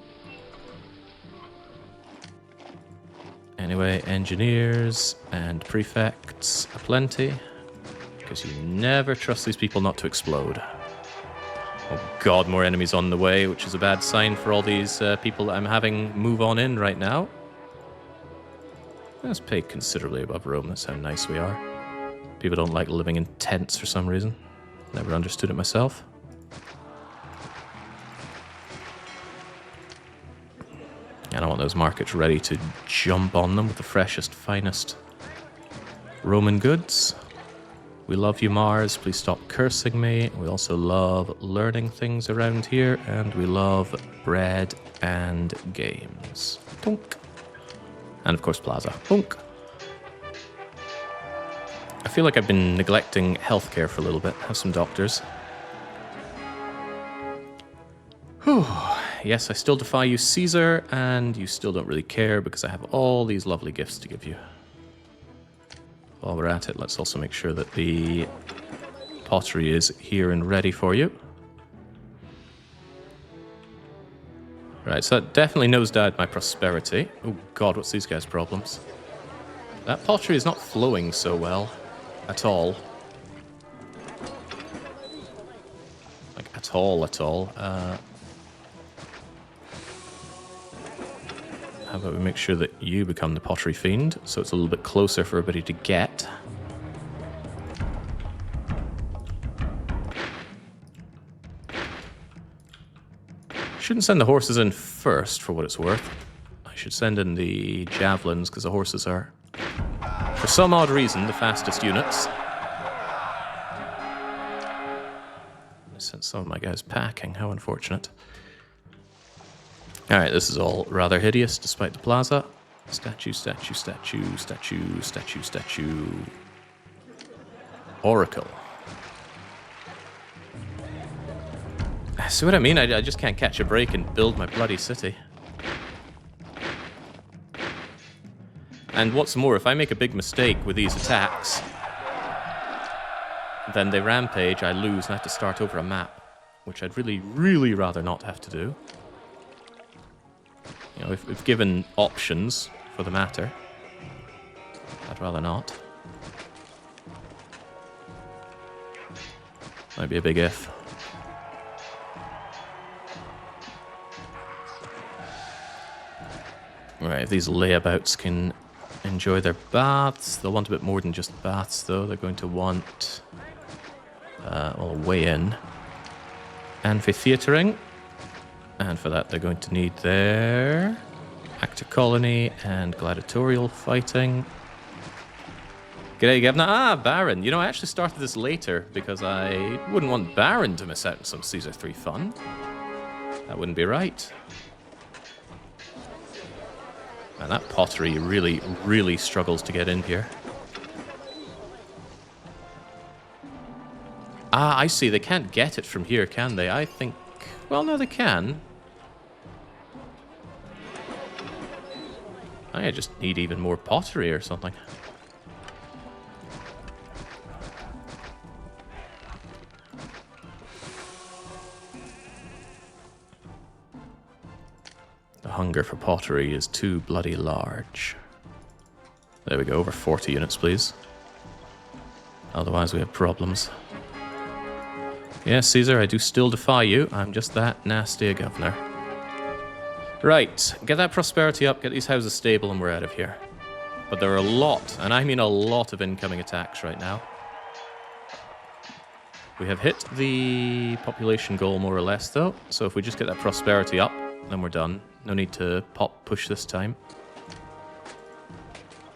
Anyway, engineers and prefects aplenty, because you never trust these people not to explode. Oh god, more enemies on the way, which is a bad sign for all these people that I'm having move on in right now. Let's pay considerably above Rome, that's how nice we are. People don't like living in tents for some reason. Never understood it myself. And I want those markets ready to jump on them with the freshest, finest Roman goods. We love you, Mars. Please stop cursing me. We also love learning things around here, and we love bread and games. Bonk. And of course, Plaza. Bonk. I feel like I've been neglecting healthcare for a little bit. Have some doctors. Whew. Yes, I still defy you, Caesar, and you still don't really care because I have all these lovely gifts to give you. While we're at it, let's also make sure that the pottery is here and ready for you. Right, so that definitely nosedived my prosperity. Oh god, what's these guys' problems? That pottery is not flowing so well. At all. Like, at all. How about we make sure that you become the pottery fiend, so it's a little bit closer for everybody to get. Shouldn't send the horses in first, for what it's worth. I should send in the javelins, because the horses are, for some odd reason, the fastest units. I sent some of my guys packing, how unfortunate. Alright, this is all rather hideous, despite the plaza. Statue, statue, statue, statue, statue, statue. Oracle. See what I mean? I just can't catch a break and build my bloody city. And what's more, if I make a big mistake with these attacks, then they rampage, I lose, and I have to start over a map, which I'd really, really rather not have to do. You know, if given options for the matter, I'd rather not. Might be a big if. Right, if these layabouts can enjoy their baths, they'll want a bit more than just baths, though. They're going to want well, a way in. Amphitheatering. And for that, they're going to need their active colony and gladiatorial fighting. G'day, Gavna. Ah, Baron. You know, I actually started this later because I wouldn't want Baron to miss out on some Caesar 3 fun. That wouldn't be right. And that pottery really, really struggles to get in here. Ah, I see. They can't get it from here, can they? I think... Well, no, they can. I just need even more pottery or something. hunger for pottery is too bloody large. There we go, over 40 units, please. Otherwise we have problems. Yes, Caesar, I do still defy you. I'm just that nasty a governor. Right, get that prosperity up, get these houses stable, and we're out of here. But there are a lot, and I mean a lot of incoming attacks right now. We have hit the population goal more or less, though. So if we just get that prosperity up, then we're done. No need to push this time.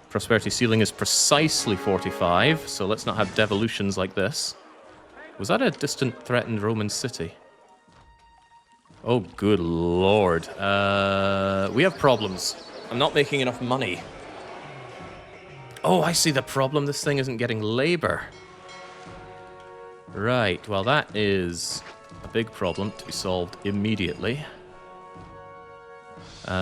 Prosperity ceiling is precisely 45, so let's not have devolutions like this. Was that a distant threatened Roman city? Oh, good lord. We have problems. I'm not making enough money. Oh, I see the problem. This thing isn't getting labor. Right, well that is a big problem to be solved immediately. I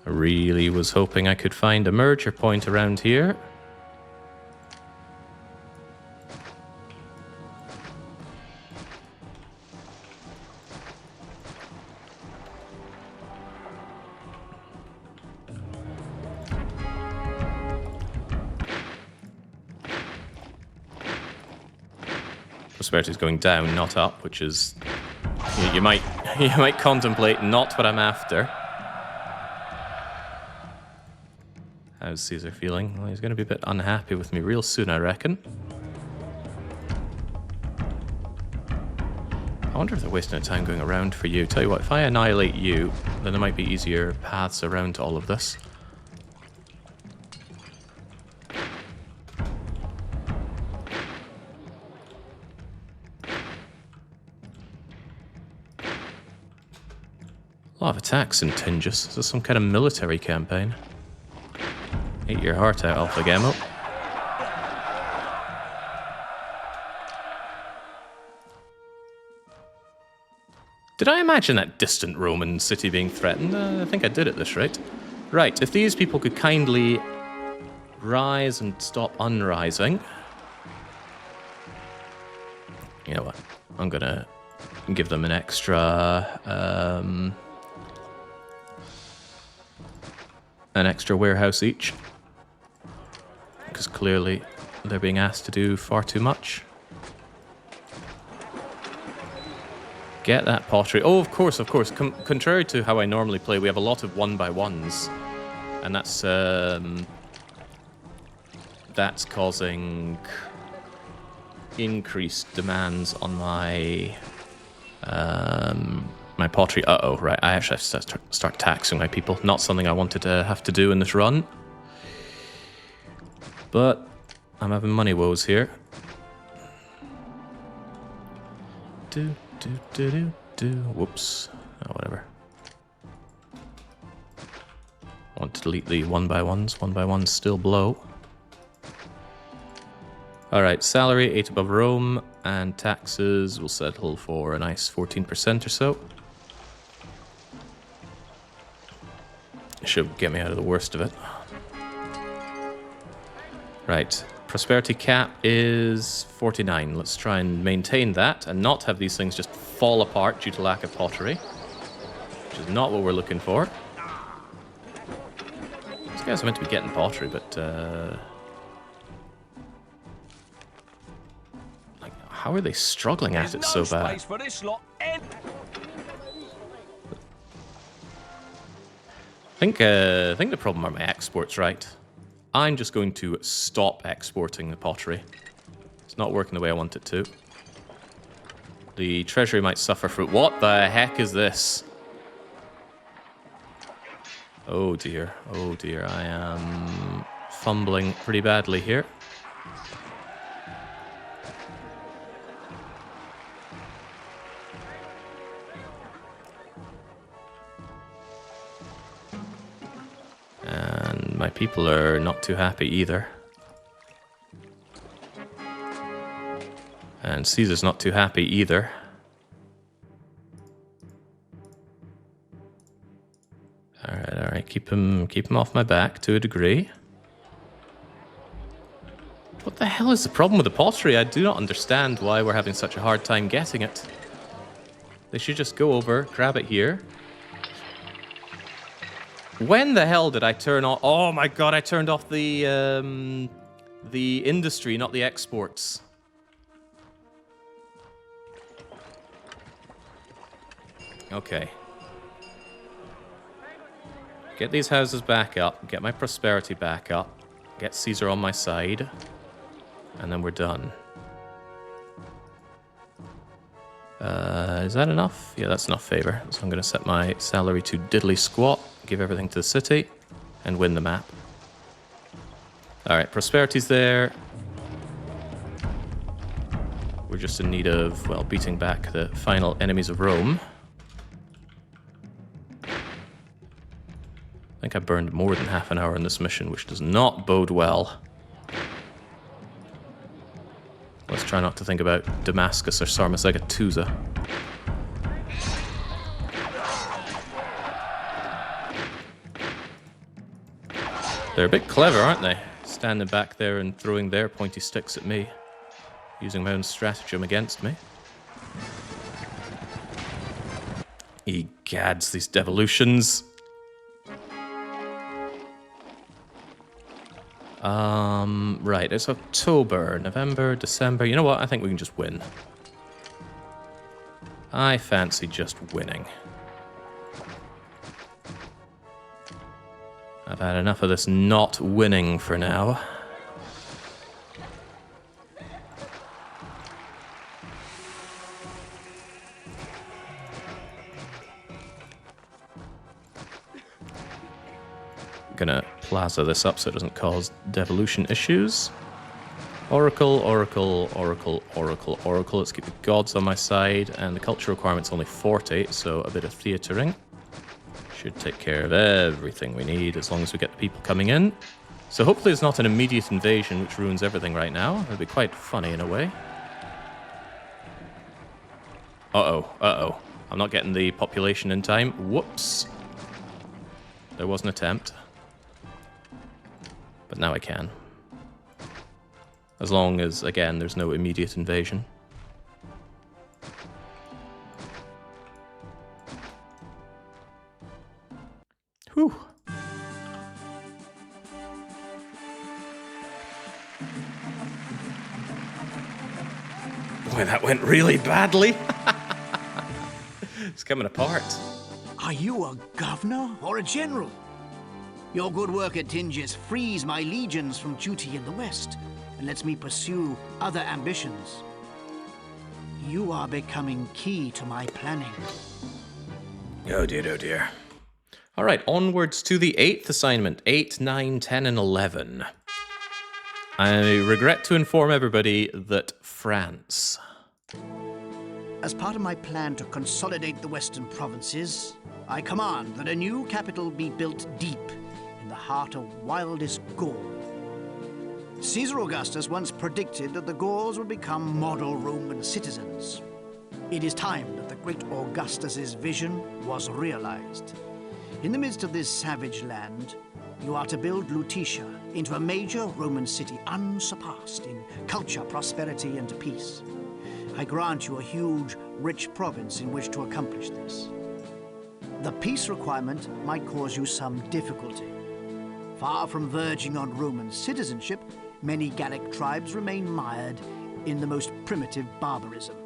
really was hoping I could find a merger point around here. Prosperity is going down, not up, which is you might contemplate not what I'm after. How's Caesar feeling? Well, he's going to be a bit unhappy with me real soon, I reckon. I wonder if they're wasting their time going around for you. Tell you what, if I annihilate you, then there might be easier paths around to all of this. A lot of attacks in Tingis. Is this some kind of military campaign? Eat your heart out, Alpha Gamma. Did I imagine that distant Roman city being threatened? I think I did at this rate. Right, if these people could kindly rise and stop unrising. You know what? I'm gonna give them an extra warehouse each, because clearly they're being asked to do far too much. Get that pottery. Oh, of course, of course. Contrary to how I normally play, we have a lot of 1x1s, and that's causing increased demands on my my pottery. Uh-oh, right. I actually have to start taxing my people. Not something I wanted to have to do in this run. But I'm having money woes here. Whoops. Oh, whatever. I want to delete the 1x1s. 1x1s still blow. Alright, salary 8 above Rome, and taxes will settle for a nice 14% or so. Should get me out of the worst of it. Right, prosperity cap is 49. Let's try and maintain that and not have these things just fall apart due to lack of pottery, which is not what we're looking for. These guys are meant to be getting pottery, but like, how are they struggling at it so bad? I think the problem are my exports, right? I'm just going to stop exporting the pottery. It's not working the way I want it to. The treasury might suffer for it. What the heck is this? Oh dear, I am fumbling pretty badly here. And my people are not too happy either. And Caesar's not too happy either. Alright, keep him off my back to a degree. What the hell? hell is the problem with the pottery? I do not understand why we're having such a hard time getting it. They should just go over, grab it here. When the hell did I turn off? Oh my god, I turned off the industry, not the exports. Okay. Get these houses back up, get my prosperity back up, get Caesar on my side, and then we're done. Is that enough? Yeah, that's enough favor. So I'm going to set my salary to diddly squat, give everything to the city, and win the map. Alright, prosperity's there. We're just in need of, well, beating back the final enemies of Rome. I think I burned more than half an hour in this mission, which does not bode well. Let's try not to think about Damascus or Sarmasegatusa. They're a bit clever, aren't they? Standing back there and throwing their pointy sticks at me. Using my own stratagem against me. Egads, these devolutions. Right, it's October, November, December. You know what? I think we can just win. I fancy just winning. I've had enough of this not winning for now. Gonna plaza this up so it doesn't cause devolution issues. Oracle, Oracle, Oracle, Oracle, Oracle. Let's keep the gods on my side, and the culture requirement's only 40, so a bit of theatering. Should take care of everything we need as long as we get the people coming in. So hopefully it's not an immediate invasion which ruins everything right now. It'd be quite funny in a way. Uh-oh, uh-oh. I'm not getting the population in time. Whoops. There was an attempt. But now I can. As long as, again, there's no immediate invasion. Whew. Boy, that went really badly. It's coming apart. Are you a governor or a general? Your good work at Tingis frees my legions from duty in the west and lets me pursue other ambitions. You are becoming key to my planning. Oh dear, oh dear. All right, onwards to the 8th assignment. 8, 9, 10, and 11. I regret to inform everybody that France. As part of my plan to consolidate the western provinces, I command that a new capital be built deep in the heart of wildest Gaul. Caesar Augustus once predicted that the Gauls would become model Roman citizens. It is time that the great Augustus's vision was realized. In the midst of this savage land, you are to build Lutetia into a major Roman city unsurpassed in culture, prosperity, and peace. I grant you a huge, rich province in which to accomplish this. The peace requirement might cause you some difficulty. Far from verging on Roman citizenship, many Gallic tribes remain mired in the most primitive barbarism.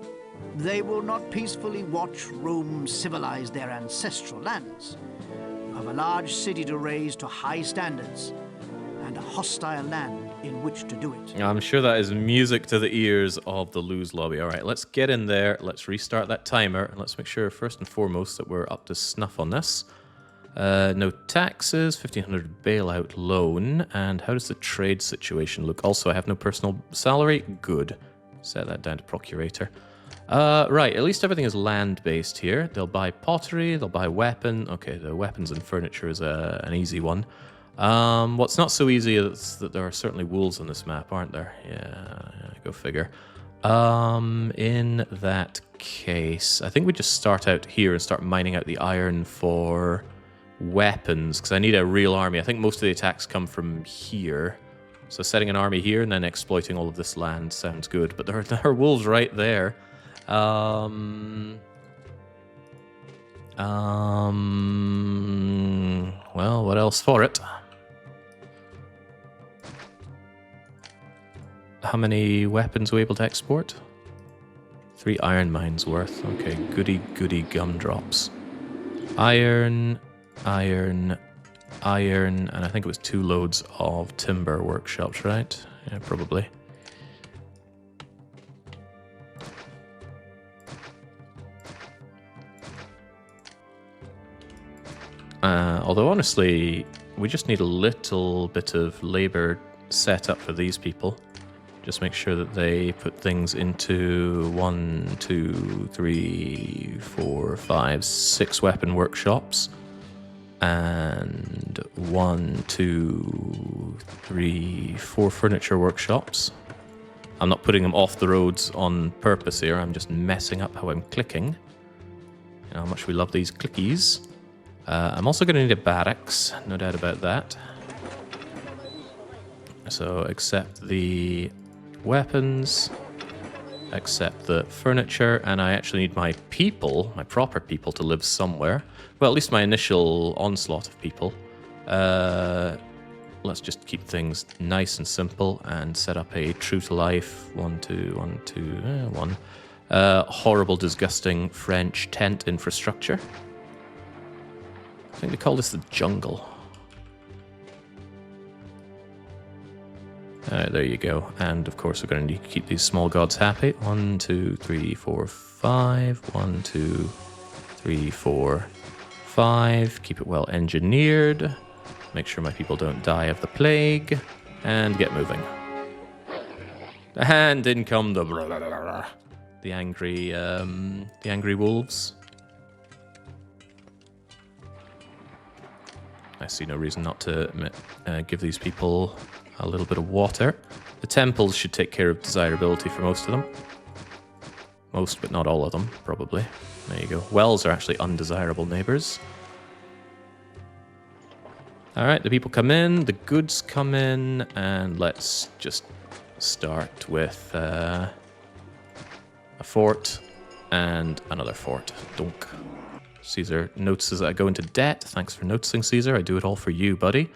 They will not peacefully watch Rome civilize their ancestral lands. You have a large city to raise to high standards, and a hostile land in which to do it. I'm sure that is music to the ears of the Lose Lobby. All right, let's get in there. Let's restart that timer, and let's make sure, first and foremost, that we're up to snuff on this. No taxes, 1,500 bailout loan, and how does the trade situation look? Also, I have no personal salary. Good. Set that down to procurator. Right, at least everything is land-based here. They'll buy pottery, they'll buy weapon. Okay, the weapons and furniture is an easy one. What's not so easy is that there are certainly wolves on this map, aren't there? Yeah, go figure. In that case, I think we just start out here and start mining out the iron for weapons, because I need a real army. I think most of the attacks come from here. So setting an army here and then exploiting all of this land sounds good. But there are wolves right there. Well, what else for it? How many weapons are we able to export? 3 iron mines worth. Okay, goody gumdrops. Iron, iron, iron, and I think it was 2 loads of timber workshops, right? Yeah, probably. Although honestly, we just need a little bit of labor set up for these people. Just make sure that they put things into 1, 2, 3, 4, 5, 6 weapon workshops. And 1, 2, 3, 4 furniture workshops. I'm not putting them off the roads on purpose here. I'm just messing up how I'm clicking. You know how much we love these clickies. I'm also going to need a barracks, no doubt about that. So accept the weapons, accept the furniture, and I actually need my people, my proper people, to live somewhere. Well, at least my initial onslaught of people. Let's just keep things nice and simple and set up a true to life 1, 2, 1, 2, 1. Horrible, disgusting French tent infrastructure. I think they call this the jungle. There you go. And of course, we're going to need to keep these small gods happy. 1, 2, 3, 4, 5. 1, 2, 3, 4, 5. Keep it well engineered. Make sure my people don't die of the plague. And get moving. And in come the angry wolves. I see no reason not to give these people a little bit of water. The temples should take care of desirability for most of them. Most, but not all of them, probably. There you go. Wells are actually undesirable neighbors. Alright, the people come in, the goods come in, and let's just start with a fort and another fort. Donk. Caesar notices that I go into debt. Thanks for noticing, Caesar. I do it all for you, buddy.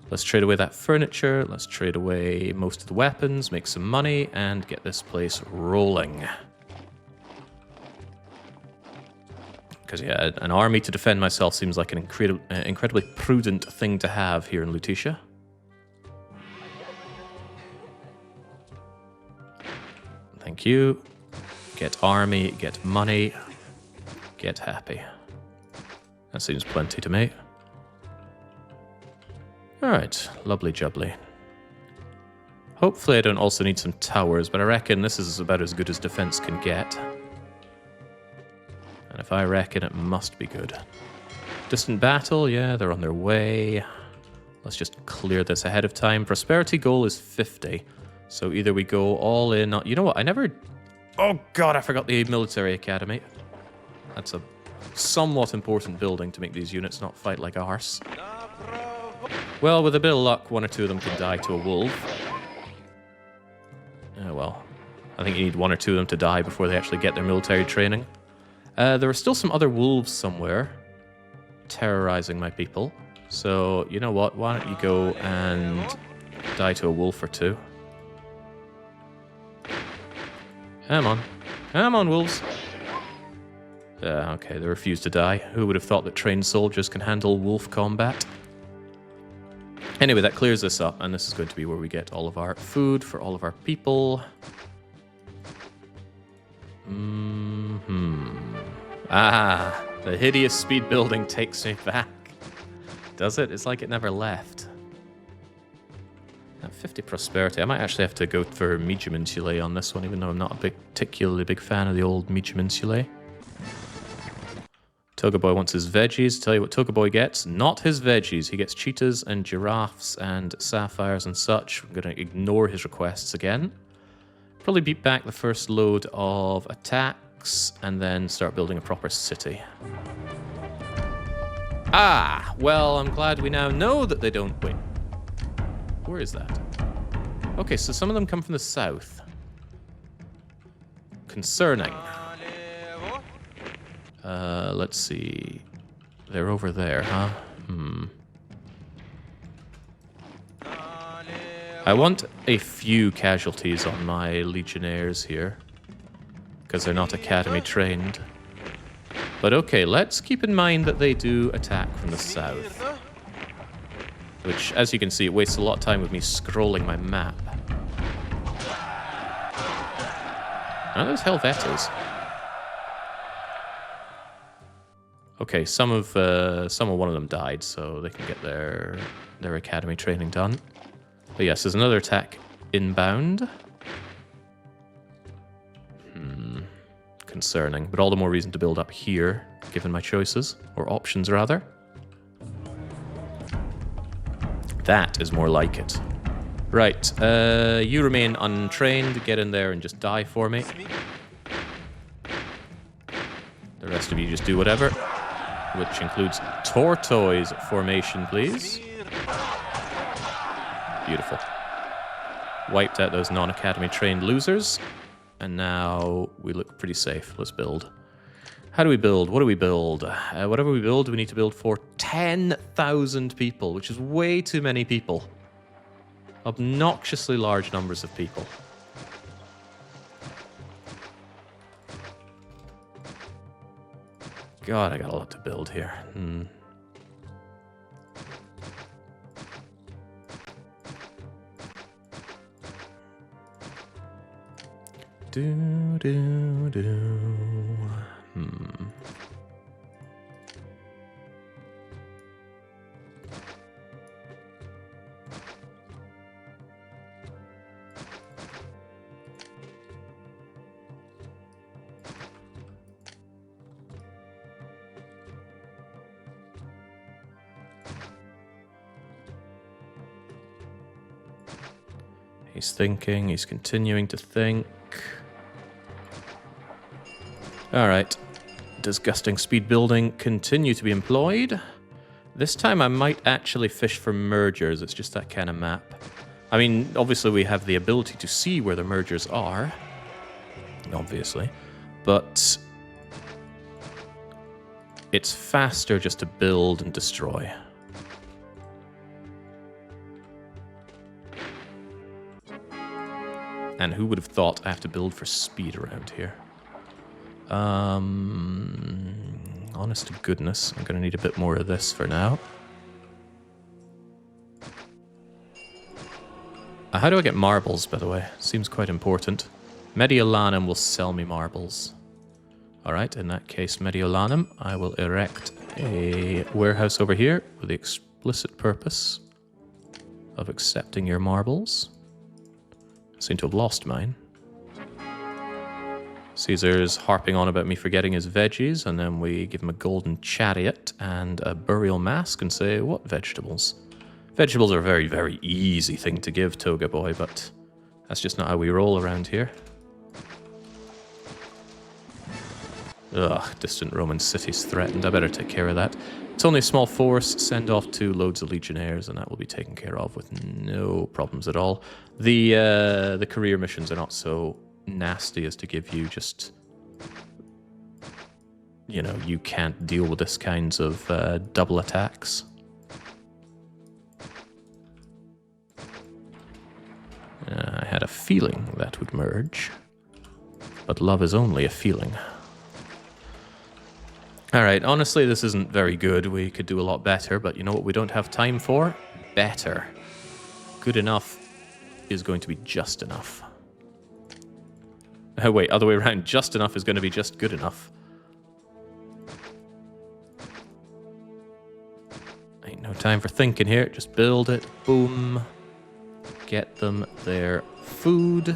Let's trade away that furniture. Let's trade away most of the weapons, make some money, and get this place rolling. Because, yeah, an army to defend myself seems like an incredibly prudent thing to have here in Lutetia. Thank you. Get army, get money, get happy. That seems plenty to me. Alright, lovely jubbly. Hopefully I don't also need some towers, but I reckon this is about as good as defense can get. And if I reckon, it must be good. Distant battle, yeah, they're on their way. Let's just clear this ahead of time. Prosperity goal is 50. So either we go all in... You know what, I never... Oh god, I forgot the military academy. That's a somewhat important building to make these units not fight like arse. Well, with a bit of luck, 1 or 2 of them can die to a wolf. Oh well. I think you need 1 or 2 of them to die before they actually get their military training. There are still some other wolves somewhere terrorizing my people. So, you know what? Why don't you go and die to a wolf or 2? Come on. Come on, wolves. Okay, they refuse to die. Who would have thought that trained soldiers can handle wolf combat? Anyway, that clears this up, and this is going to be where we get all of our food for all of our people. Ah, the hideous speed building takes me back. Does it? It's like it never left. At 50 prosperity, I might actually have to go for Medium Insulae on this one, even though I'm not a particularly big fan of the old Medium Insulae. Toga Boy wants his veggies. Tell you what Toga Boy gets. Not his veggies. He gets cheetahs and giraffes and sapphires and such. I'm going to ignore his requests again. Probably beat back the first load of attacks and then start building a proper city. Ah! Well, I'm glad we now know that they don't win. Where is that? Okay, so some of them come from the south. Concerning. Let's see. They're over there, huh? I want a few casualties on my legionnaires here, because they're not academy trained. But okay, let's keep in mind that they do attack from the south. Which, as you can see, it wastes a lot of time with me scrolling my map. Are those Helvetas? Okay, some of one of them died, so they can get their academy training done. But yes, there's another attack inbound. Concerning, but all the more reason to build up here, given my choices, or options rather. That is more like it. Right, you remain untrained. Get in there and just die for me. The rest of you just do whatever. Which includes tortoise formation, please. Beautiful. Wiped out those non-academy trained losers. And now we look pretty safe. Let's build. How do we build? What do we build? Whatever we build, we need to build for 10,000 people, which is way too many people. Obnoxiously large numbers of people. God, I got a lot to build here. He's thinking, he's continuing to think. Alright. Disgusting speed building continue to be employed. This time I might actually fish for mergers, it's just that kind of map. I mean, obviously we have the ability to see where the mergers are. Obviously. But it's faster just to build and destroy. And who would have thought I have to build for speed around here? Honest to goodness, I'm going to need a bit more of this for now. How do I get marbles, by the way? Seems quite important. Mediolanum will sell me marbles. Alright, in that case, Mediolanum, I will erect a warehouse over here with the explicit purpose of accepting your marbles. I seem to have lost mine. Caesar's harping on about me forgetting his veggies, and then we give him a golden chariot and a burial mask and say, what vegetables? Vegetables are a very, very easy thing to give, Toga Boy, but that's just not how we roll around here. Ugh, distant Roman cities threatened. I better take care of that. It's only a small force. Send off 2 loads of legionnaires, and that will be taken care of with no problems at all. The career missions are not so nasty as to give you just, you know, you can't deal with this kinds of double attacks. I had a feeling that would merge, but love is only a feeling. Alright, honestly, this isn't very good. We could do a lot better, but you know what we don't have time for? Better. Good enough is going to be just enough. Oh, wait, other way around. Just enough is going to be just good enough. Ain't no time for thinking here. Just build it. Boom. Get them their food.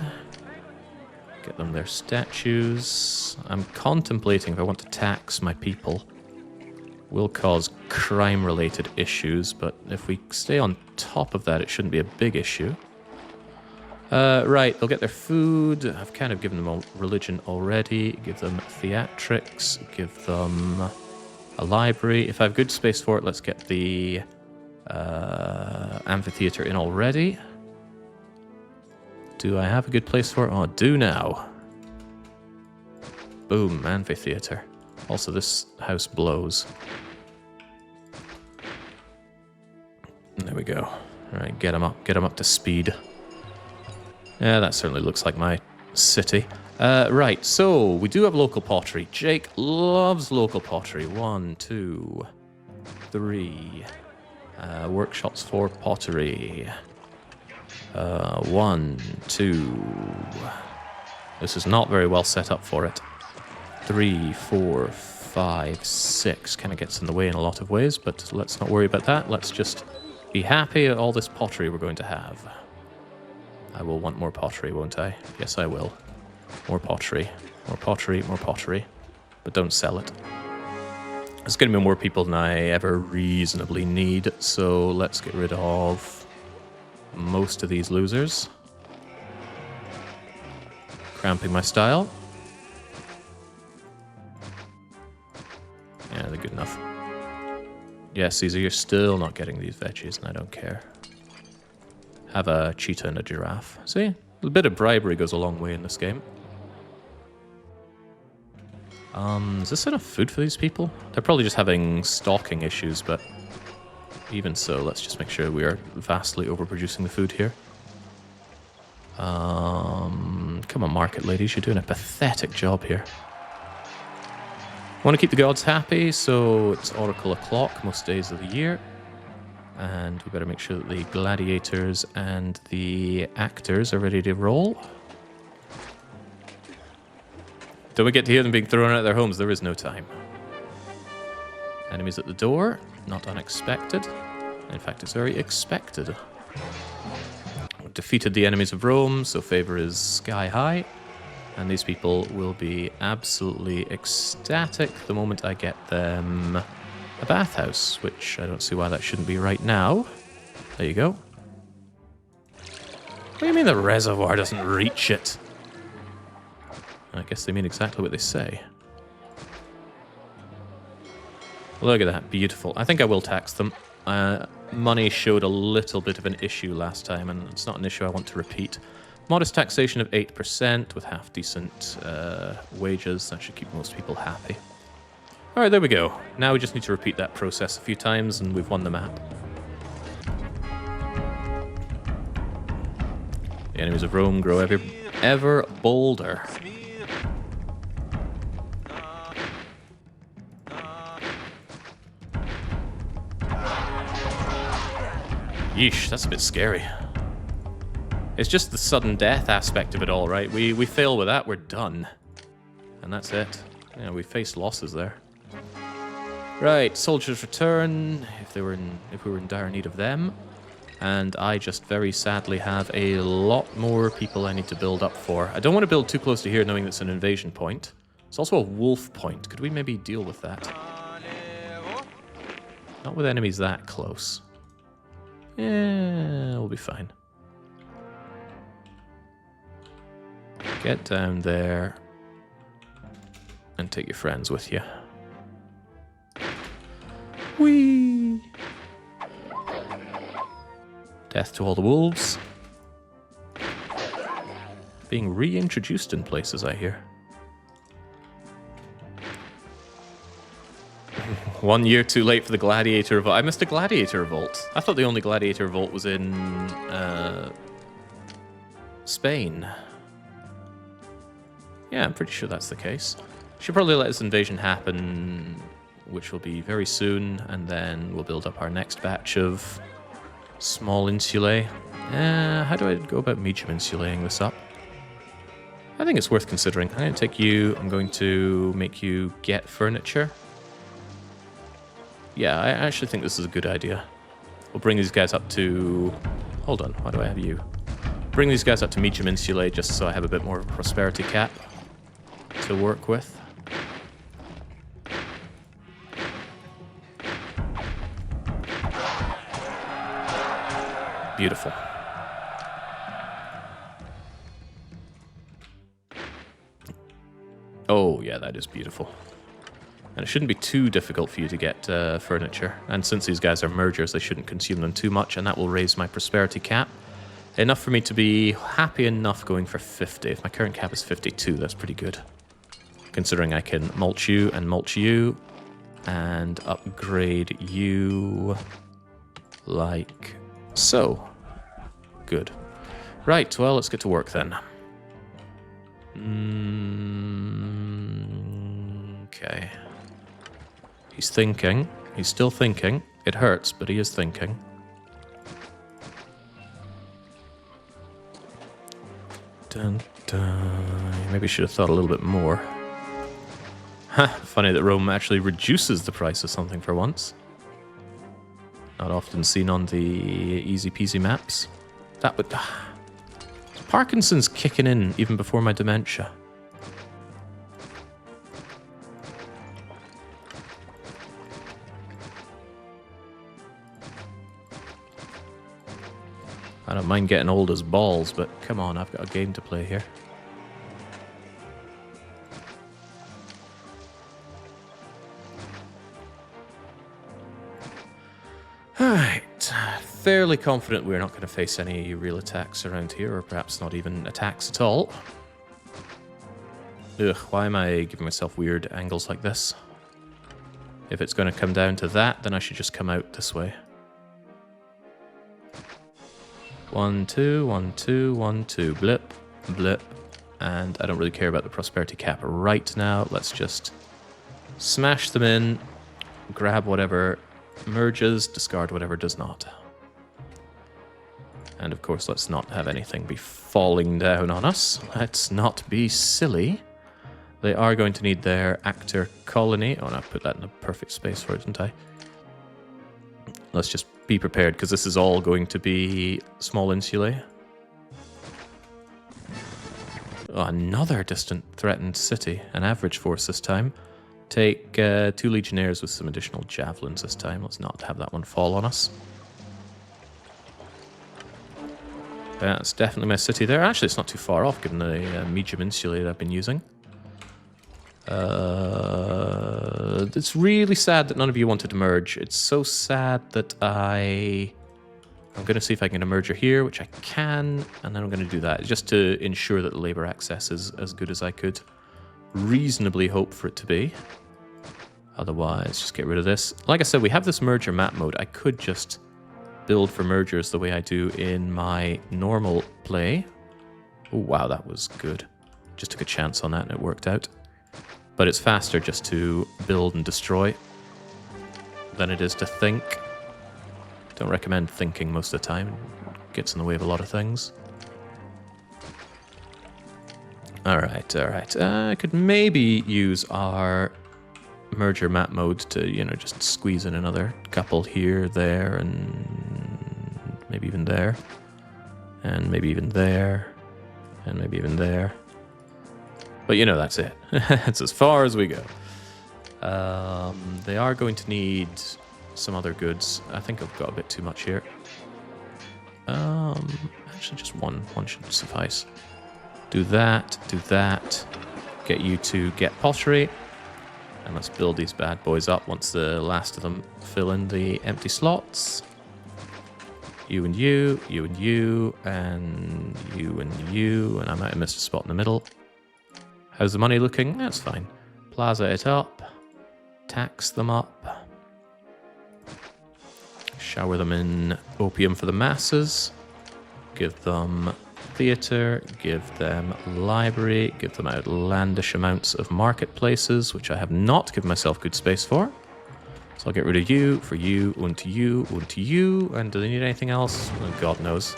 Get them their statues. I'm contemplating if I want to tax my people. Will cause crime-related issues, but if we stay on top of that, it shouldn't be a big issue. Right, they'll get their food. I've kind of given them all religion already. Give them theatrics. Give them a library. If I have good space for it, let's get the amphitheater in already. Do I have a good place for it? Oh, I do now. Boom, amphitheater. Also, this house blows. There we go. Alright, get him up to speed. Yeah, that certainly looks like my city. Right, so we do have local pottery. Jake loves local pottery. 1, 2, 3. Workshops for pottery. 1, 2. This is not very well set up for it. 3, 4, 5, 6. Kind of gets in the way in a lot of ways, but let's not worry about that. Let's just be happy at all this pottery we're going to have. I will want more pottery, won't I? Yes, I will. More pottery. More pottery, more pottery. But don't sell it. There's going to be more people than I ever reasonably need, so let's get rid of most of these losers. Cramping my style. Yeah, they're good enough. Yeah, Caesar, you're still not getting these veggies, and I don't care. Have a cheetah and a giraffe. See? A bit of bribery goes a long way in this game. Is this enough food for these people? They're probably just having stocking issues, but even so, let's just make sure we are vastly overproducing the food here. Come on, market ladies, you're doing a pathetic job here. Want to keep the gods happy, so it's Oracle o'clock most days of the year. And we better make sure that the gladiators and the actors are ready to roll. Don't we get to hear them being thrown out of their homes? There is no time. Enemies at the door, not unexpected. In fact, it's very expected. We've defeated the enemies of Rome, so favor is sky high. And these people will be absolutely ecstatic the moment I get them a bathhouse, which I don't see why that shouldn't be right now. There you go. What do you mean the reservoir doesn't reach it? I guess they mean exactly what they say. Look at that, beautiful. I think I will tax them. Money showed a little bit of an issue last time, and it's not an issue I want to repeat. Modest taxation of 8% with half-decent wages. That should keep most people happy. All right, there we go. Now we just need to repeat that process a few times, and we've won the map. The enemies of Rome grow ever bolder. Yeesh, that's a bit scary. It's just the sudden death aspect of it all, right? We fail with that, we're done. And that's it. Yeah, we faced losses there. Right, soldiers return if we were in dire need of them. And I just very sadly have a lot more people I need to build up for. I don't want to build too close to here knowing it's an invasion point. It's also a wolf point. Could we maybe deal with that? Not with enemies that close. Yeah, we'll be fine. Get down there and take your friends with you. Whee! Death to all the wolves. Being reintroduced in places, I hear. 1 year too late for the Gladiator Revolt. I missed a Gladiator Revolt. I thought the only Gladiator Revolt was in Spain. Yeah, I'm pretty sure that's the case. Should probably let this invasion happen, which will be very soon, and then we'll build up our next batch of small insulae. How do I go about medium insulating this up? I think it's worth considering. I'm going to take you, I'm going to make you get furniture. Yeah, I actually think this is a good idea. We'll bring these guys up to... Hold on, why do I have you? Bring these guys up to medium insulae just so I have a bit more of a prosperity cap to work with. Beautiful. Oh, yeah, that is beautiful. And it shouldn't be too difficult for you to get furniture. And since these guys are mergers, they shouldn't consume them too much, and that will raise my prosperity cap. Enough for me to be happy enough going for 50. If my current cap is 52, that's pretty good. Considering I can mulch you and upgrade you like so. Good. Right, well, let's get to work then. Okay. He's thinking. He's still thinking. It hurts, but he is thinking. Dun, dun. Maybe I should have thought a little bit more. Ha! Funny that Rome actually reduces the price of something for once. Not often seen on the easy peasy maps. That would... Parkinson's kicking in even before my dementia. I don't mind getting old as balls, but come on, I've got a game to play here. Alright, fairly confident we're not going to face any real attacks around here, or perhaps not even attacks at all. Ugh, why am I giving myself weird angles like this? If it's going to come down to that, then I should just come out this way. 1, 2, 1, 2, 1, 2, blip, blip, and I don't really care about the prosperity cap right now. Let's just smash them in, grab whatever merges, discard whatever does not. And of course, let's not have anything be falling down on us. Let's not be silly. They are going to need their actor colony. Oh, and I put that in the perfect space for it, didn't I? Let's just be prepared, because this is all going to be small insulae. Oh, another distant threatened city. An average force this time. Take 2 legionnaires with some additional javelins this time. Let's not have that one fall on us. That's definitely my city there. Actually, it's not too far off, given the medium insulae that I've been using. It's really sad that none of you wanted to merge. It's so sad that I'm going to see if I can merge here, which I can, and then I'm going to do that just to ensure that the labor access is as good as I could reasonably hope for it to be. Otherwise, just get rid of this. Like I said, we have this merger map mode. I could just build for mergers the way I do in my normal play. Oh, wow, that was good. Just took a chance on that and it worked out. But it's faster just to build and destroy than it is to think. Don't recommend thinking most of the time. It gets in the way of a lot of things. Alright, alright. I could maybe use our merger map mode to, you know, just squeeze in another couple here, there, and maybe even there. And maybe even there. And maybe even there. But, you know, that's it. It's as far as we go. They are going to need some other goods. I think I've got a bit too much here. Actually, just one. One should suffice. Do that, do that. Get you to get pottery. And let's build these bad boys up once the last of them fill in the empty slots. You and you, you and you, and you and you. And I might have missed a spot in the middle. How's the money looking? That's fine. Plaza it up. Tax them up. Shower them in opium for the masses. Give them theatre. Give them library. Give them outlandish amounts of marketplaces, which I have not given myself good space for. So I'll get rid of you, for you, and you, and you. And do they need anything else? Oh, God knows.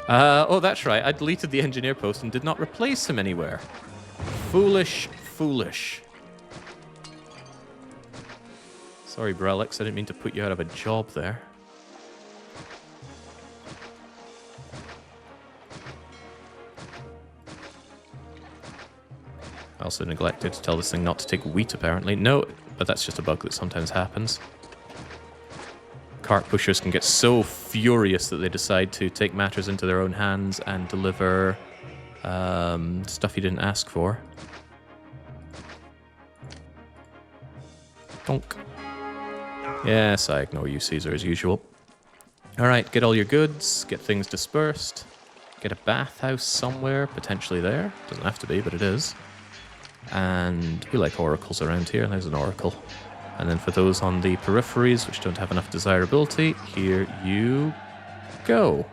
Oh, that's right. I deleted the engineer post and did not replace him anywhere. Foolish, foolish. Sorry, Brelix, I didn't mean to put you out of a job there. I also neglected to tell this thing not to take wheat, apparently. No, but that's just a bug that sometimes happens. Cart pushers can get so furious that they decide to take matters into their own hands and deliver stuff you didn't ask for. Donk. Yes, I ignore you, Caesar, as usual. Alright, get all your goods, get things dispersed. Get a bathhouse somewhere, potentially there. Doesn't have to be, but it is. And we like oracles around here, and there's an oracle. And then for those on the peripheries, which don't have enough desirability, here you go.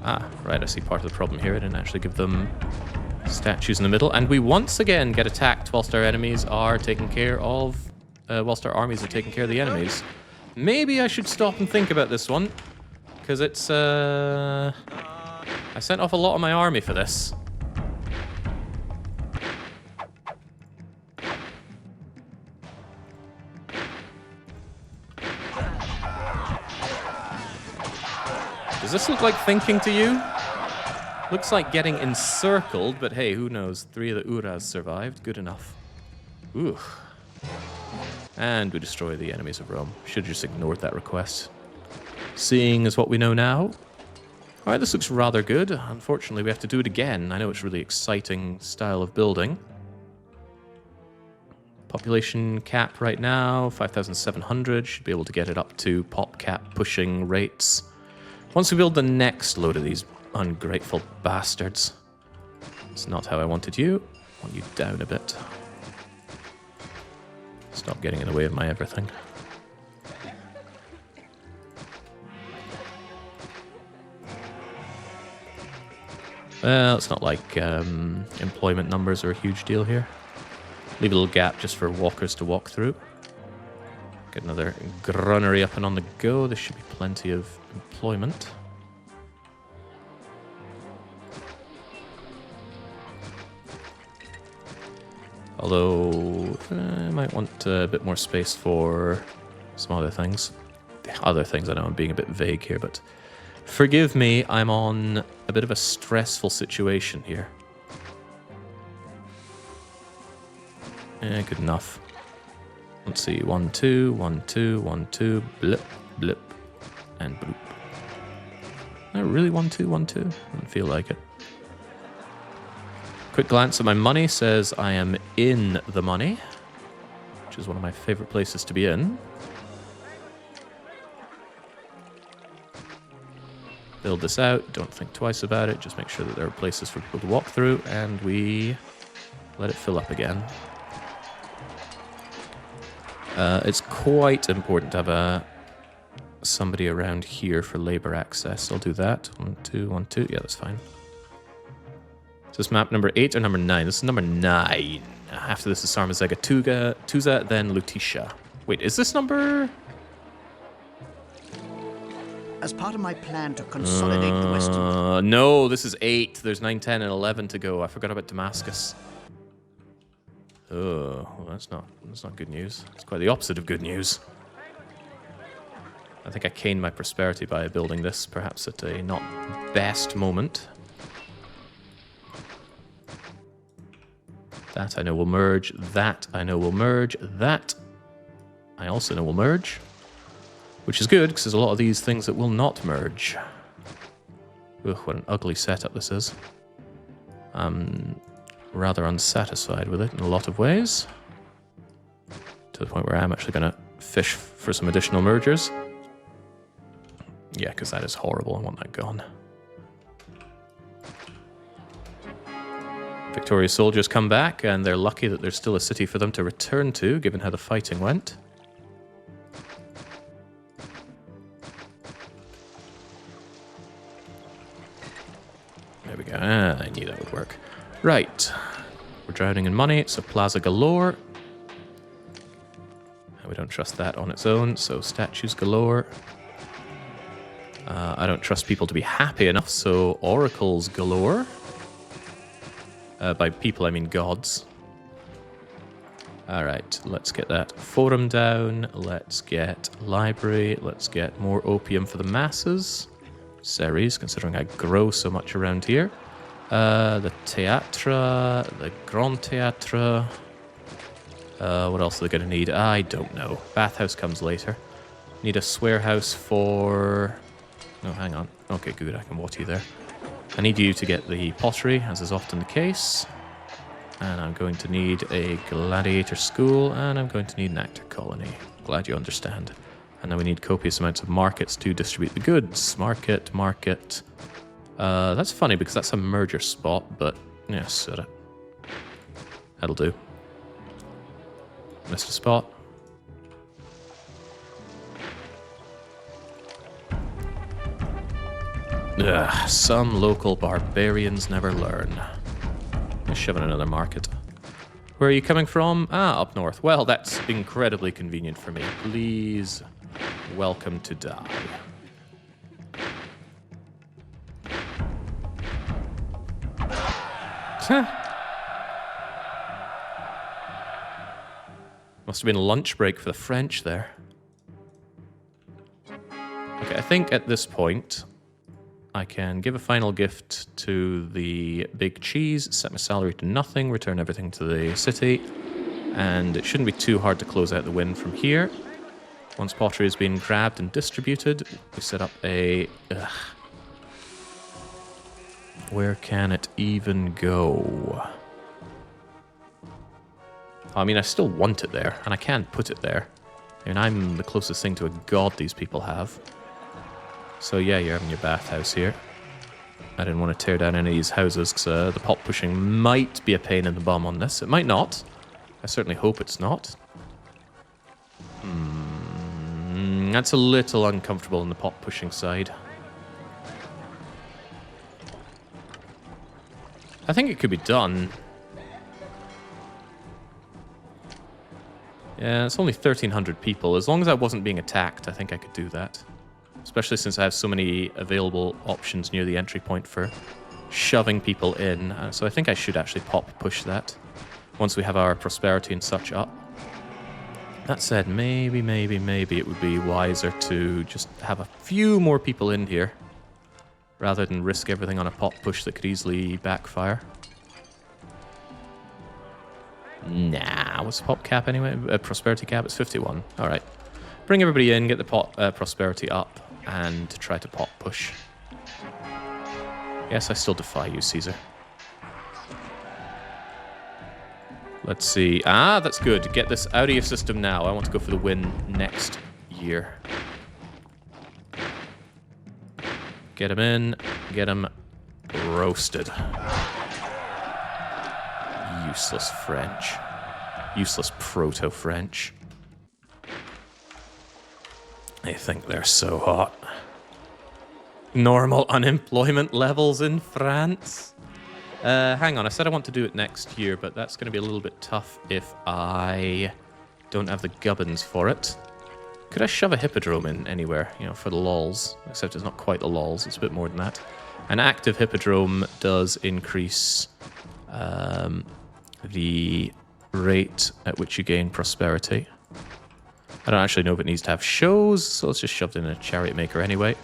Ah, right, I see part of the problem here. I didn't actually give them statues in the middle. And we once again get attacked whilst our enemies are taking care of... whilst our armies are taking care of the enemies. Maybe I should stop and think about this one. Because it's, I sent off a lot of my army for this. Does this look like thinking to you? Looks like getting encircled, but hey, who knows? 3 of the Uras survived. Good enough. Ooh. And we destroy the enemies of Rome. Should have just ignored that request. Seeing as what we know now. Alright, this looks rather good. Unfortunately, we have to do it again. I know it's a really exciting style of building. Population cap right now, 5,700. Should be able to get it up to pop cap pushing rates. Once we build the next load of these ungrateful bastards. It's not how I wanted you. I want you down a bit. Stop getting in the way of my everything. Well, it's not like employment numbers are a huge deal here. Leave a little gap just for walkers to walk through. Get another granary up and on the go. There should be plenty of employment. Although, I might want a bit more space for some other things. Other things, I know I'm being a bit vague here, but forgive me, I'm on a bit of a stressful situation here. Good enough. Let's see, 1, 2, 1, 2, 1, 2, blip, blip, and bloop. Really 1, 2, 1, 2? Doesn't feel like it. Quick glance at my money says I am in the money, which is one of my favorite places to be in. Build this out, don't think twice about it, just make sure that there are places for people to walk through, and we let it fill up again. It's quite important to have somebody around here for labor access. I'll do that. 1, 2, 1, 2. Yeah, that's fine. Is this map number 8 or number 9? This is number 9. After this is Sarmazega Tuza, then Lutetia. Wait, is this number... As part of my plan to consolidate the Western... No, this is 8. There's 9, 10, and 11 to go. I forgot about Damascus. Oh, well, that's not good news. It's quite the opposite of good news. I think I gained my prosperity by building this, perhaps at a not best moment. That I know will merge. That I know will merge. That I also know will merge. Which is good, because there's a lot of these things that will not merge. Ugh, what an ugly setup this is. I'm rather unsatisfied with it in a lot of ways. To the point where I'm actually going to fish for some additional mergers. Yeah, because that is horrible. I want that gone. Victorious soldiers come back, and they're lucky that there's still a city for them to return to, given how the fighting went. There we go. I knew that would work. Right. We're drowning in money, so plaza galore. We don't trust that on its own, so statues galore. I don't trust people to be happy enough, so oracles galore. By people, I mean gods. Alright, let's get that forum down. Let's get library. Let's get more opium for the masses. Ceres, considering I grow so much around here. The Theatre, the Grand Theatre. What else are they going to need? I don't know. Bathhouse comes later. Need a swear house for... No, hang on. Okay, good. I can water you there. I need you to get the pottery, as is often the case. And I'm going to need a gladiator school, and I'm going to need an actor colony. Glad you understand. And then we need copious amounts of markets to distribute the goods. Market, market. That's funny because that's a merger spot, but yeah, set it. That'll do. Missed a spot. Ugh, some local barbarians never learn. Let's shove in another market. Where are you coming from? Ah, up north. Well, that's incredibly convenient for me. Please, welcome to die. Must have been a lunch break for the French there. Okay, I think at this point, I can give a final gift to the big cheese, set my salary to nothing, return everything to the city, and it shouldn't be too hard to close out the win from here. Once pottery has been grabbed and distributed, we set up a... Where can it even go? I mean, I still want it there, and I can't put it there. I mean, I'm the closest thing to a god these people have. So yeah, you're having your bathhouse here. I didn't want to tear down any of these houses, because the pot pushing might be a pain in the bum on this. It might not. I certainly hope it's not. That's a little uncomfortable on the pot pushing side. I think it could be done. Yeah, it's only 1,300 people. As long as I wasn't being attacked, I think I could do that. Especially since I have so many available options near the entry point for shoving people in. So I think I should actually pop push that once we have our prosperity and such up. That said, maybe it would be wiser to just have a few more people in here rather than risk everything on a pop push that could easily backfire. Nah, what's the pop cap anyway? Prosperity cap, it's 51. Alright. Bring everybody in, get the prosperity up, and try to pop push. Yes, I still defy you, Caesar. Let's see. Ah, that's good. Get this out of your system now. I want to go for the win next year. Get him in. Get him roasted. Useless French. Useless proto-French. They think they're so hot. Normal unemployment levels in France. Hang on, I said I want to do it next year, but that's going to be a little bit tough if I don't have the gubbins for it. Could I shove a hippodrome in anywhere, you know, for the lols? Except it's not quite the lols, it's a bit more than that. An active hippodrome does increase the rate at which you gain prosperity. I don't actually know if it needs to have shows, so let's just shove it in a chariot maker anyway.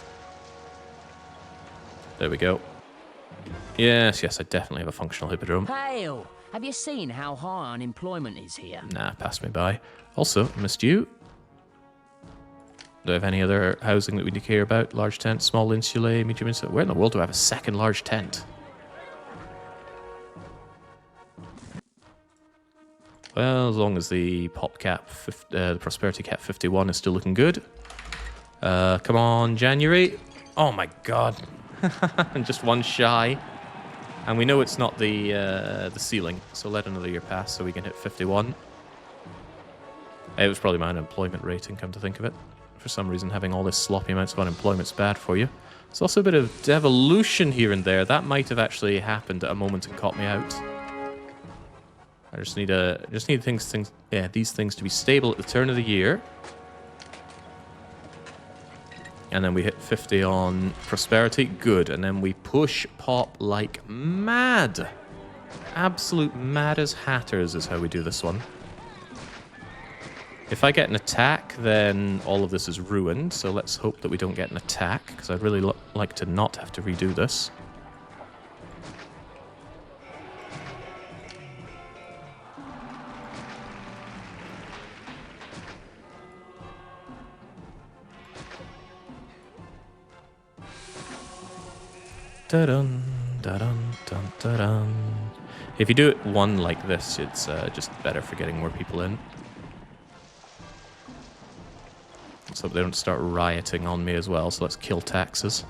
There we go. Yes, I definitely have a functional hippodrome. Hail! Have you seen how high unemployment is here? Nah, passed me by. Also, missed you. Do I have any other housing that we need to care about? Large tent, small insulae, medium insulae. Where in the world do I have a second large tent? Well, as long as the pop cap, the prosperity cap 51 is still looking good. Come on, January. Oh my god. Just one shy. And we know it's not the ceiling, so let another year pass so we can hit 51. It was probably my unemployment rating, come to think of it. For some reason, having all this sloppy amounts of unemployment is bad for you. There's also a bit of devolution here and there. That might have actually happened at a moment and caught me out. I just need these things to be stable at the turn of the year. And then we hit 50 on prosperity. Good. And then we push pop like mad. Absolute mad as hatters is how we do this one. If I get an attack, then all of this is ruined. So let's hope that we don't get an attack, because I'd really like to not have to redo this. Da-dun, da-dun, dun, da-dun. If you do it one like this, it's just better for getting more people in. So they don't start rioting on me as well, so let's kill taxes.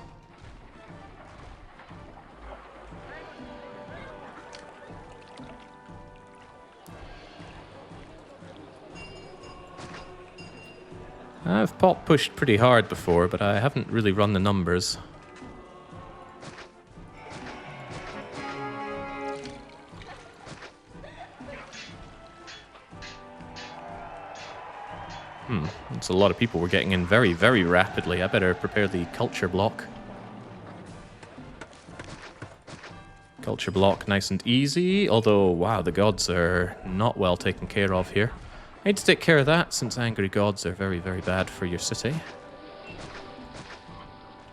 I've pop pushed pretty hard before, but I haven't really run the numbers. It's a lot of people we're getting in very, very rapidly. I better prepare the culture block. Culture block nice and easy, although, wow, the gods are not well taken care of here. I need to take care of that, since angry gods are very, very bad for your city.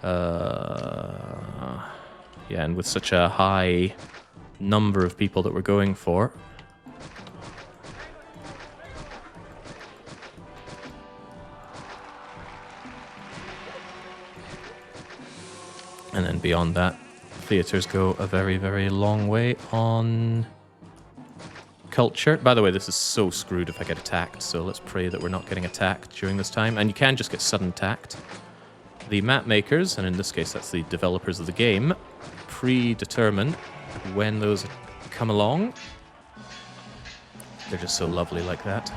Yeah, and with such a high number of people that we're going for. And then beyond that, theaters go a very, very long way on culture. By the way, this is so screwed if I get attacked, so let's pray that we're not getting attacked during this time. And you can just get sudden attacked. The map makers, and in this case that's the developers of the game, predetermine when those come along. They're just so lovely like that.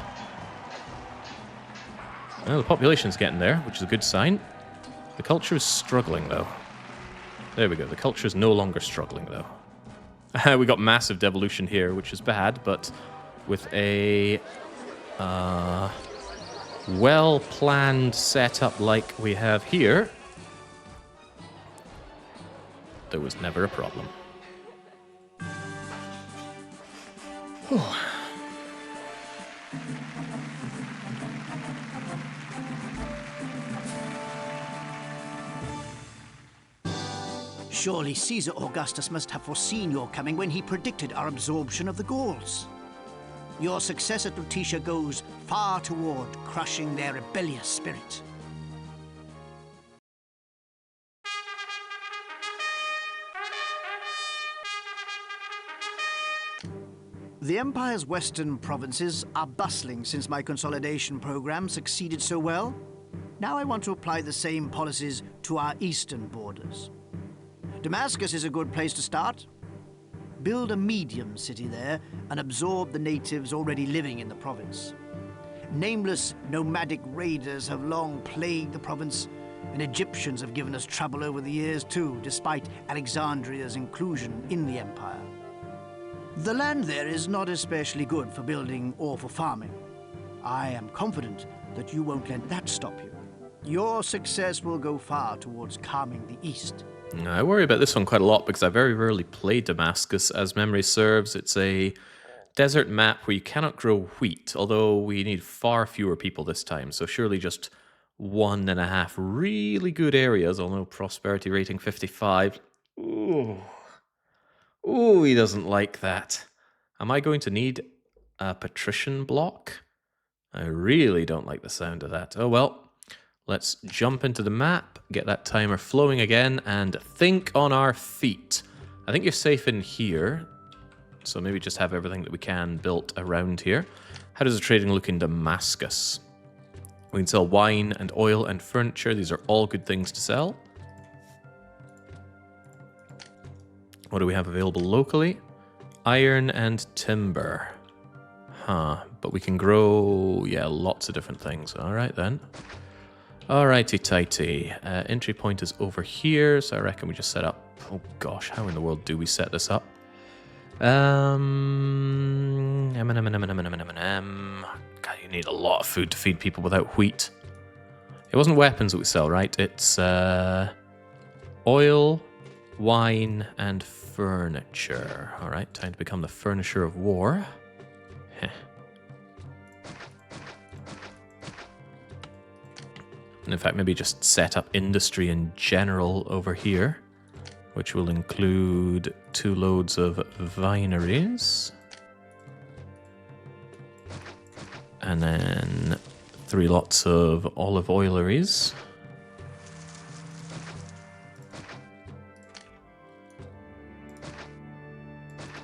Well, the population's getting there, which is a good sign. The culture is struggling, though. There we go. The culture is no longer struggling, though. We got massive devolution here, which is bad, but with a well-planned setup like we have here, there was never a problem. Surely Caesar Augustus must have foreseen your coming when he predicted our absorption of the Gauls. Your success at Lutetia goes far toward crushing their rebellious spirit. The Empire's western provinces are bustling since my consolidation program succeeded so well. Now I want to apply the same policies to our eastern borders. Damascus is a good place to start. Build a medium city there and absorb the natives already living in the province. Nameless nomadic raiders have long plagued the province, and Egyptians have given us trouble over the years too, despite Alexandria's inclusion in the empire. The land there is not especially good for building or for farming. I am confident that you won't let that stop you. Your success will go far towards calming the east. I worry about this one quite a lot because I very rarely play Damascus. As memory serves, it's a desert map where you cannot grow wheat, although we need far fewer people this time, so surely just 1.5 really good areas, although prosperity rating 55. Ooh, he doesn't like that. Am I going to need a patrician block? I really don't like the sound of that. Oh well. Let's jump into the map, get that timer flowing again, and think on our feet. I think you're safe in here, so maybe just have everything that we can built around here. How does the trading look in Damascus? We can sell wine and oil and furniture. These are all good things to sell. What do we have available locally? Iron and timber. But we can grow, yeah, lots of different things. All right, then. Alrighty tighty. Entry point is over here, so I reckon we just set up... Oh gosh, how in the world do we set this up? God, you need a lot of food to feed people without wheat. It wasn't weapons that we sell, right? It's oil, wine, and furniture. Alright, time to become the furnisher of war. Heh. And in fact, maybe just set up industry in general over here, which will include 2 loads of vineries. And then 3 lots of olive oileries.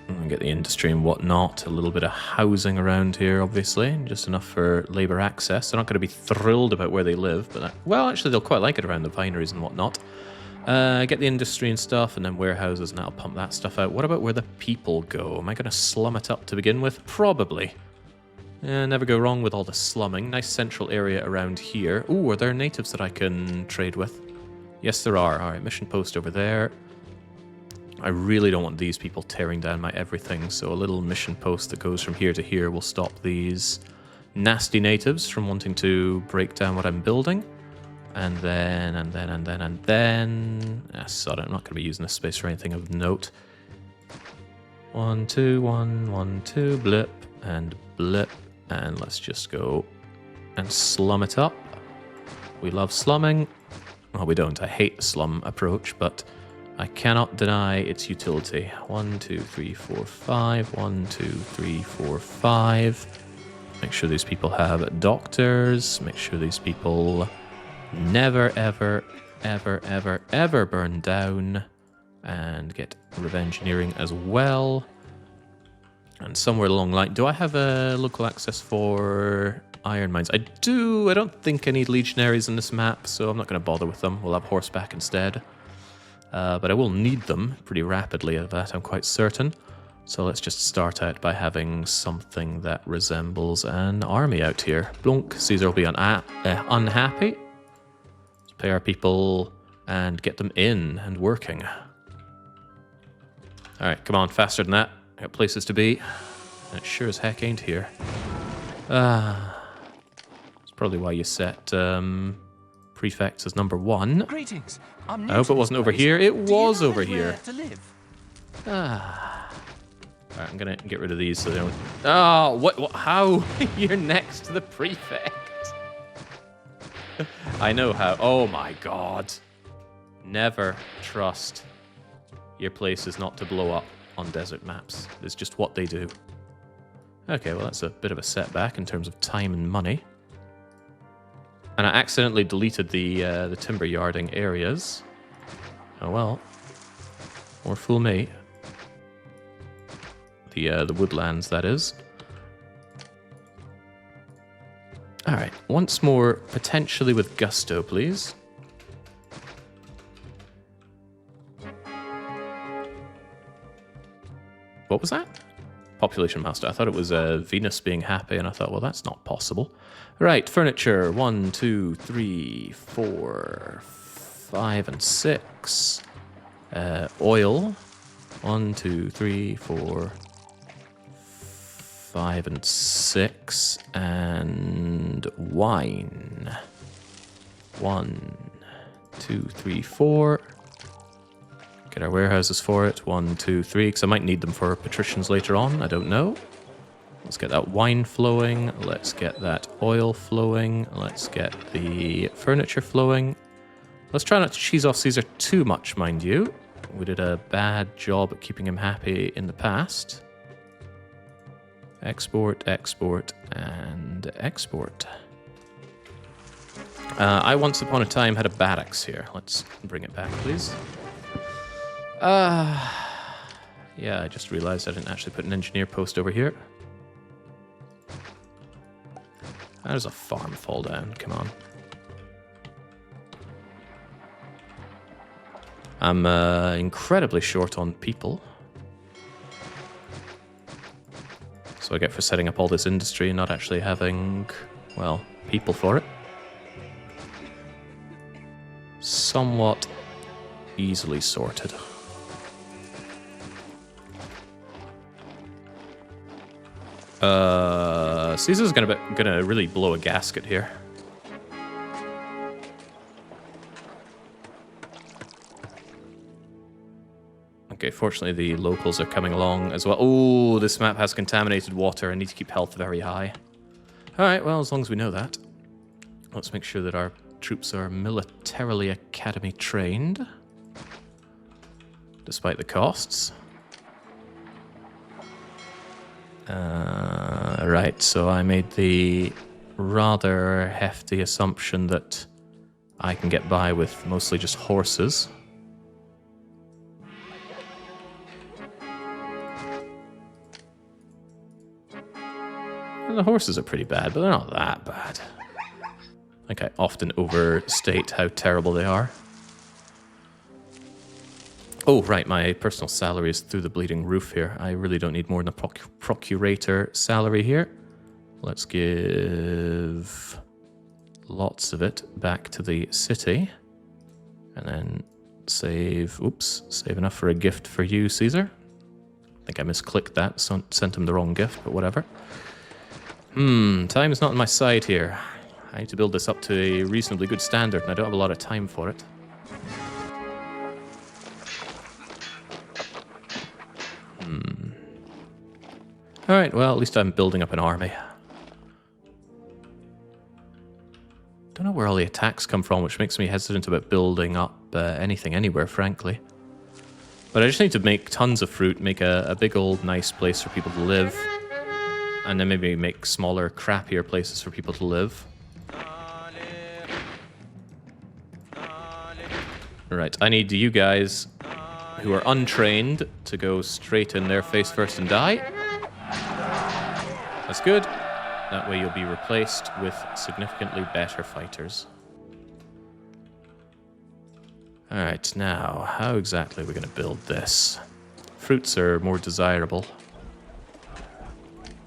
And get the industry and whatnot. A little bit of housing around here, obviously. Just enough for labour access. They're not going to be thrilled about where they live, but well, actually, they'll quite like it around the vineries and whatnot. Get the industry and stuff, and then warehouses, and that'll pump that stuff out. What about where the people go? Am I going to slum it up to begin with? Probably. Never go wrong with all the slumming. Nice central area around here. Ooh, are there natives that I can trade with? Yes, there are. Alright, mission post over there. I really don't want these people tearing down my everything, so a little mission post that goes from here to here will stop these nasty natives from wanting to break down what I'm building. And then... Ah, sod it, I'm not going to be using this space for anything of note. 1, 2, 1, 1, 2, blip, and blip. And let's just go and slum it up. We love slumming. Well, we don't. I hate the slum approach, but I cannot deny its utility. 1, 2, 3, 4, 5. 1, 2, 3, 4, 5. Make sure these people have doctors. Make sure these people never, ever, ever, ever, ever burn down. And get Revengineering as well. And somewhere along the line, do I have a local access for iron mines? I do. I don't think I need legionaries in this map, so I'm not going to bother with them. We'll have horseback instead. But I will need them pretty rapidly, of that I'm quite certain. So let's just start out by having something that resembles an army out here. Blunk, Caesar will be unhappy. Let's pay our people and get them in and working. Alright, come on, faster than that. I got places to be. And it sure as heck ain't here. That's probably why you set prefects as number 1. Greetings. I hope it wasn't over here. It was over here. Alright, I'm gonna get rid of these so they don't... Oh, what how? You're next to the prefect. I know how. Oh my god. Never trust your places not to blow up on desert maps. It's just what they do. Okay, well that's a bit of a setback in terms of time and money. And I accidentally deleted the timber yarding areas. Oh well. Or fool me. The woodlands, that is. Alright, once more, potentially with gusto, please. What was that? Population master. I thought it was Venus being happy, and I thought, well, that's not possible. Right, furniture. 1, 2, 3, 4, 5, and 6. Oil. 1, 2, 3, 4, 5, and 6. And wine. 1, 2, 3, 4. Get our warehouses for it. 1, 2, 3, because I might need them for patricians later on. I don't know. Let's get that wine flowing. Let's get that oil flowing. Let's get the furniture flowing. Let's try not to cheese off Caesar too much, mind you. We did a bad job at keeping him happy in the past. Export, export, and export. I once upon a time had a barracks here. Let's bring it back, please. Yeah, I just realized I didn't actually put an engineer post over here. How does a farm fall down? Come on. I'm incredibly short on people. So I get for setting up all this industry and not actually having, well, people for it. Somewhat easily sorted. Caesar's gonna really blow a gasket here. Okay, fortunately the locals are coming along as well. Oh, this map has contaminated water. I need to keep health very high. Alright, well, as long as we know that. Let's make sure that our troops are militarily academy trained. Despite the costs. Right, so I made the rather hefty assumption that I can get by with mostly just horses. And the horses are pretty bad, but they're not that bad. I think I often overstate how terrible they are. Oh, right, my personal salary is through the bleeding roof here. I really don't need more than a procurator salary here. Let's give lots of it back to the city. And then save, oops, save enough for a gift for you, Caesar. I think I misclicked that, so sent him the wrong gift, but whatever. Time is not on my side here. I need to build this up to a reasonably good standard, and I don't have a lot of time for it. Alright, well, at least I'm building up an army. Don't know where all the attacks come from, which makes me hesitant about building up anything anywhere, frankly. But I just need to make tons of fruit, make a big old nice place for people to live. And then maybe make smaller, crappier places for people to live. Right, I need you guys who are untrained to go straight in there face first and die. That's good. That way you'll be replaced with significantly better fighters. Alright, now, how exactly are we going to build this? Fruits are more desirable.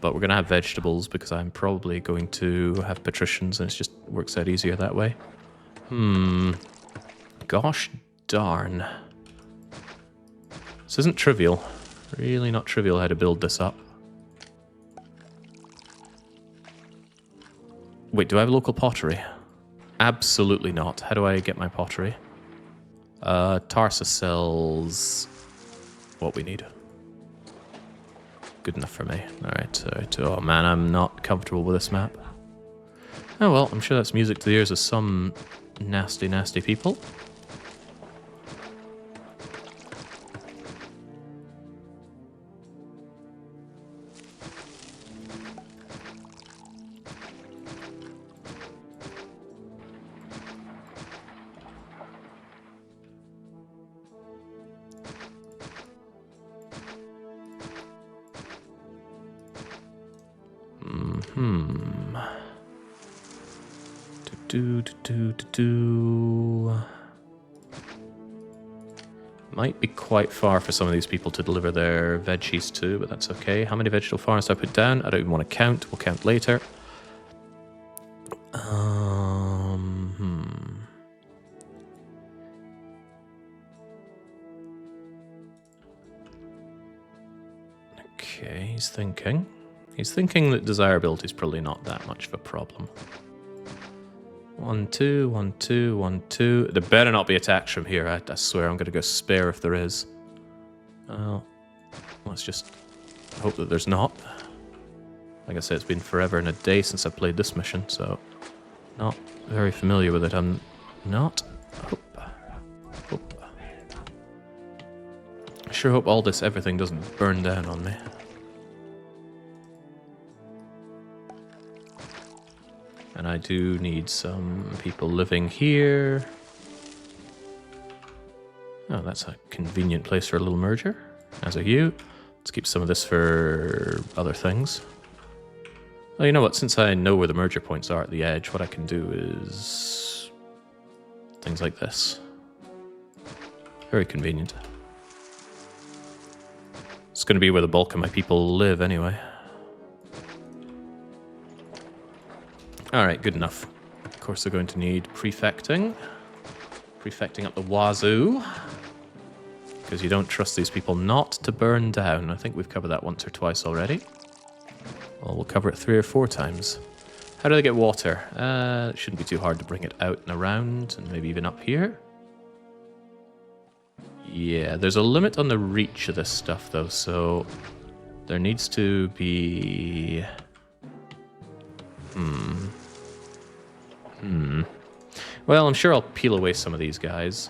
But we're going to have vegetables because I'm probably going to have patricians and it just works out easier that way. Gosh darn. This isn't trivial. Really not trivial how to build this up. Wait, do I have local pottery? Absolutely not. How do I get my pottery? Tarsa sells what we need. Good enough for me. Alright, oh man, I'm not comfortable with this map. Oh well, I'm sure that's music to the ears of some nasty, nasty people. Might be quite far for some of these people to deliver their veggies to, but that's okay. How many vegetable farms do I put down? I don't even want to count. We'll count later. Okay, he's thinking. He's thinking that desirability is probably not that much of a problem. 1, 2, 1, 2, 1, 2. There better not be attacks from here. I swear I'm going to go spare if there is. Let's just hope that there's not. Like I said, it's been forever and a day since I played this mission, so not very familiar with it. I'm not. I sure hope all this everything doesn't burn down on me. And I do need some people living here. Oh, that's a convenient place for a little merger. As are you. Let's keep some of this for other things. Oh, you know what? Since I know where the merger points are at the edge, what I can do is things like this. Very convenient. It's going to be where the bulk of my people live anyway. Alright, good enough. Of course, they're going to need prefecting. Prefecting up the wazoo. Because you don't trust these people not to burn down. I think we've covered that once or twice already. Well, we'll cover it 3 or 4 times. How do they get water? It shouldn't be too hard to bring it out and around, and maybe even up here. Yeah, there's a limit on the reach of this stuff, though, so there needs to be... Well, I'm sure I'll peel away some of these guys,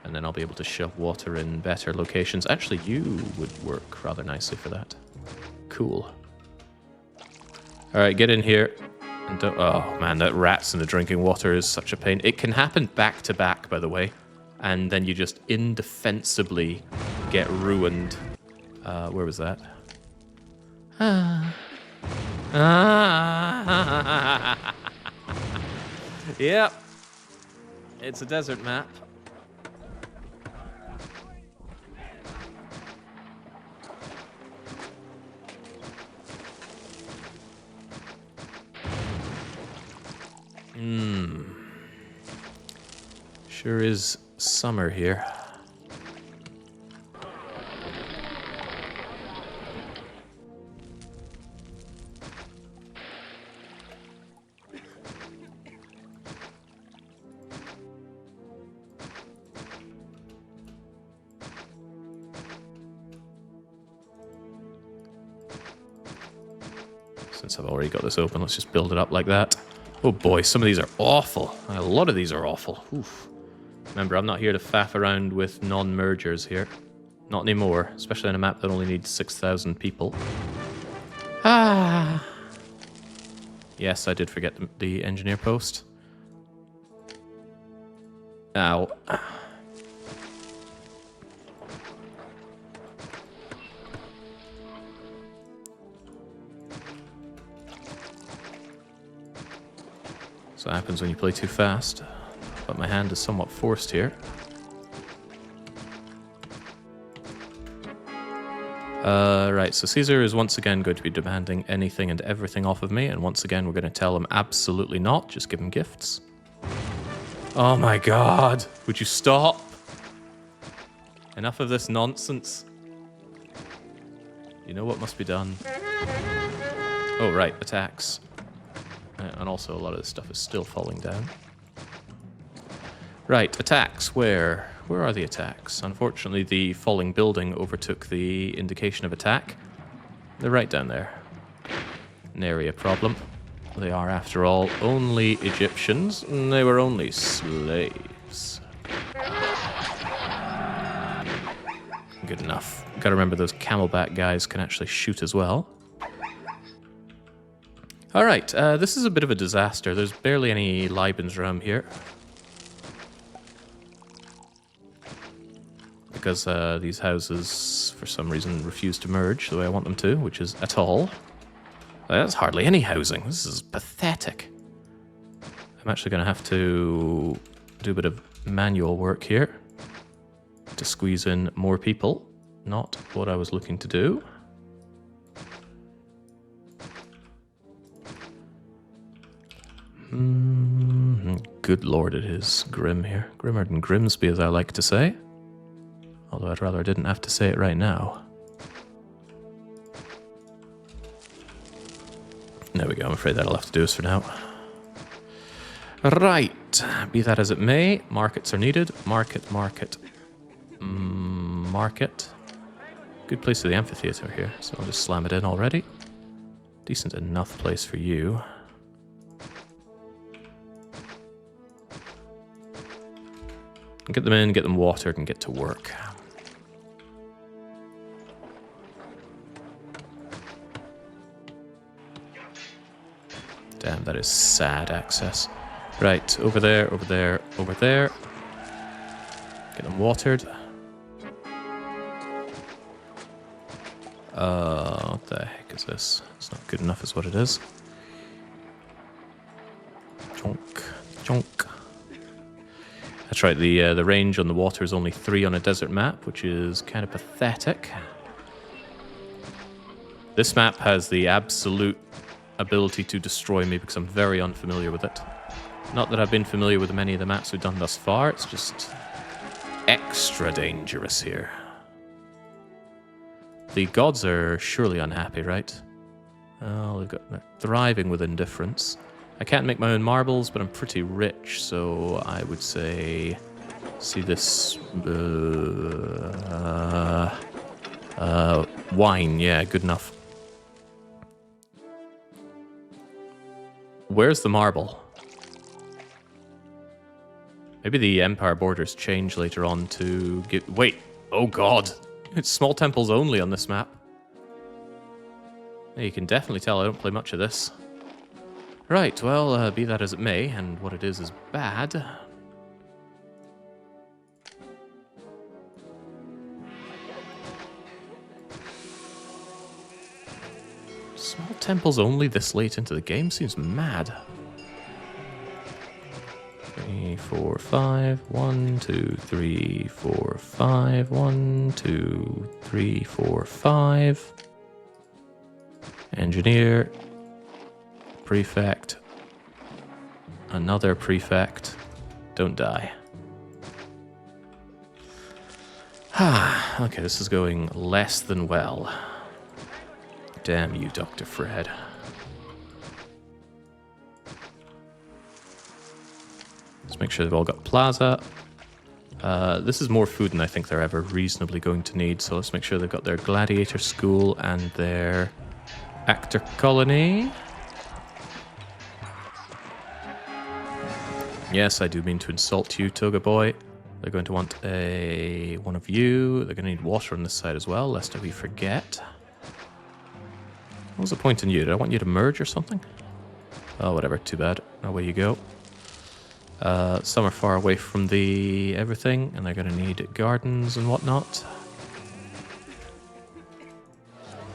and then I'll be able to shove water in better locations. Actually, you would work rather nicely for that. Cool. Alright, get in here. And don't... Oh, man, that rats in the drinking water is such a pain. It can happen back to back, by the way, and then you just indefensibly get ruined. Where was that? Yep. It's a desert map. Sure is summer here. Since I've already got this open, let's just build it up like that. Oh boy, some of these are awful. A lot of these are awful. Oof. Remember, I'm not here to faff around with non-mergers here. Not anymore, especially on a map that only needs 6,000 people. Ah. Yes, I did forget the engineer post. Ow. So that happens when you play too fast. But my hand is somewhat forced here. Right, so Caesar is once again going to be demanding anything and everything off of me, and once again we're going to tell him absolutely not, just give him gifts. Oh my god, would you stop? Enough of this nonsense. You know what must be done. Oh right, attacks. And also a lot of this stuff is still falling down. Right, attacks, where? Where are the attacks? Unfortunately, the falling building overtook the indication of attack. They're right down there. An area problem. They are, after all, only Egyptians, and they were only slaves. Good enough. Gotta remember those camelback guys can actually shoot as well. Alright, this is a bit of a disaster. There's barely any Lebensraum here. Because these houses, for some reason, refuse to merge the way I want them to, which is at all. That's hardly any housing. This is pathetic. I'm actually going to have to do a bit of manual work here to squeeze in more people. Not what I was looking to do. Good lord, it is grim here. Grimmer than Grimsby, as I like to say. Although I'd rather I didn't have to say it right now. There we go, I'm afraid that'll have to do us for now. Right, be that as it may, markets are needed. Market, market. Market. Good place for the amphitheater here, so I'll just slam it in already. Decent enough place for you. Get them in, get them watered, and get to work. Damn, that is sad access. Right, over there, over there, over there. Get them watered. What the heck is this? It's not good enough is what it is. Chonk, chonk. That's right, the range on the water is only 3 on a desert map, which is kind of pathetic. This map has the absolute ability to destroy me because I'm very unfamiliar with it. Not that I've been familiar with many of the maps we've done thus far, it's just extra dangerous here. The gods are surely unhappy, right? Oh, they're thriving with indifference. I can't make my own marbles, but I'm pretty rich, so I would say... See this... wine, yeah, good enough. Where's the marble? Maybe the empire borders change later on to get... Wait! Oh god! It's small temples only on this map. Yeah, you can definitely tell I don't play much of this. Right, well, be that as it may, and what it is bad. Small temples only this late into the game seems mad. 3, 4, 5. 1, 2, 3, 4, 5. 1, 2, 3, 4, 5. Engineer. Prefect. Another prefect. Don't die. Okay, this is going less than well. Damn you, Dr. Fred. Let's make sure they've all got plaza. This is more food than I think they're ever reasonably going to need, so let's make sure they've got their gladiator school and their actor colony. Yes, I do mean to insult you, Toga boy. They're going to want one of you. They're going to need water on this side as well, lest we forget. What was the point in you? Did I want you to merge or something? Oh, whatever. Too bad. Away you go. Some are far away from the everything, and they're going to need gardens and whatnot.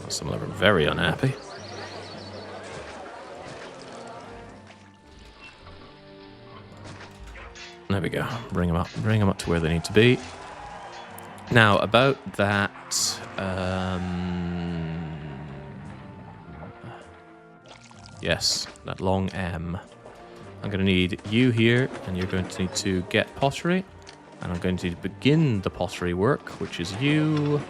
Well, some of them are very unhappy. There we go. Bring them up. Bring them up to where they need to be. Now, about that... yes, that long M. I'm going to need you here, and you're going to need to get pottery. And I'm going to need to begin the pottery work, which is you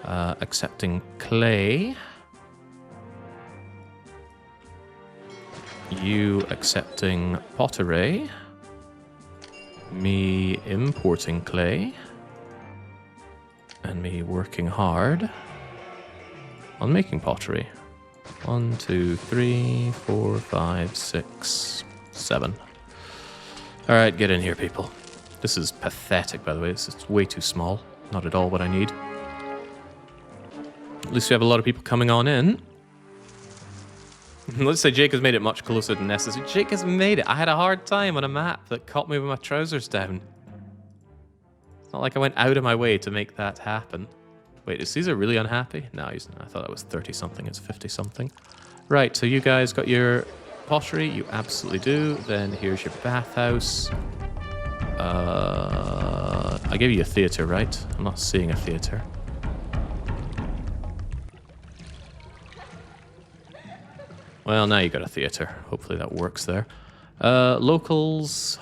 accepting clay. You accepting pottery. Me importing clay. And me working hard on making pottery. 1, 2, 3, 4, 5, 6, 7. Alright, get in here, people. This is pathetic, by the way. It's way too small. Not at all what I need. At least we have a lot of people coming on in. Let's say Jake has made it much closer than necessary. Jake has made it. I had a hard time on a map that caught me with my trousers down. It's not like I went out of my way to make that happen. Wait, is Caesar really unhappy? No, I thought that was 30-something. It's 50-something. Right, so you guys got your pottery. You absolutely do. Then here's your bathhouse. I gave you a theater, right? I'm not seeing a theater. Well, now you got a theater. Hopefully that works there. Locals.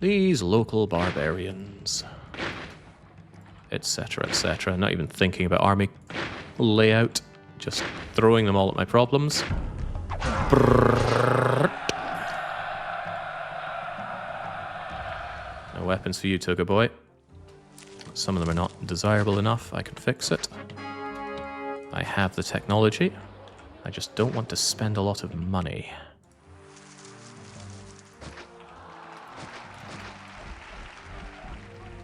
These local barbarians. Etc, etc. Not even thinking about army layout. Just throwing them all at my problems. No weapons for you, Toga boy. Some of them are not desirable enough. I can fix it. I have the technology. I just don't want to spend a lot of money.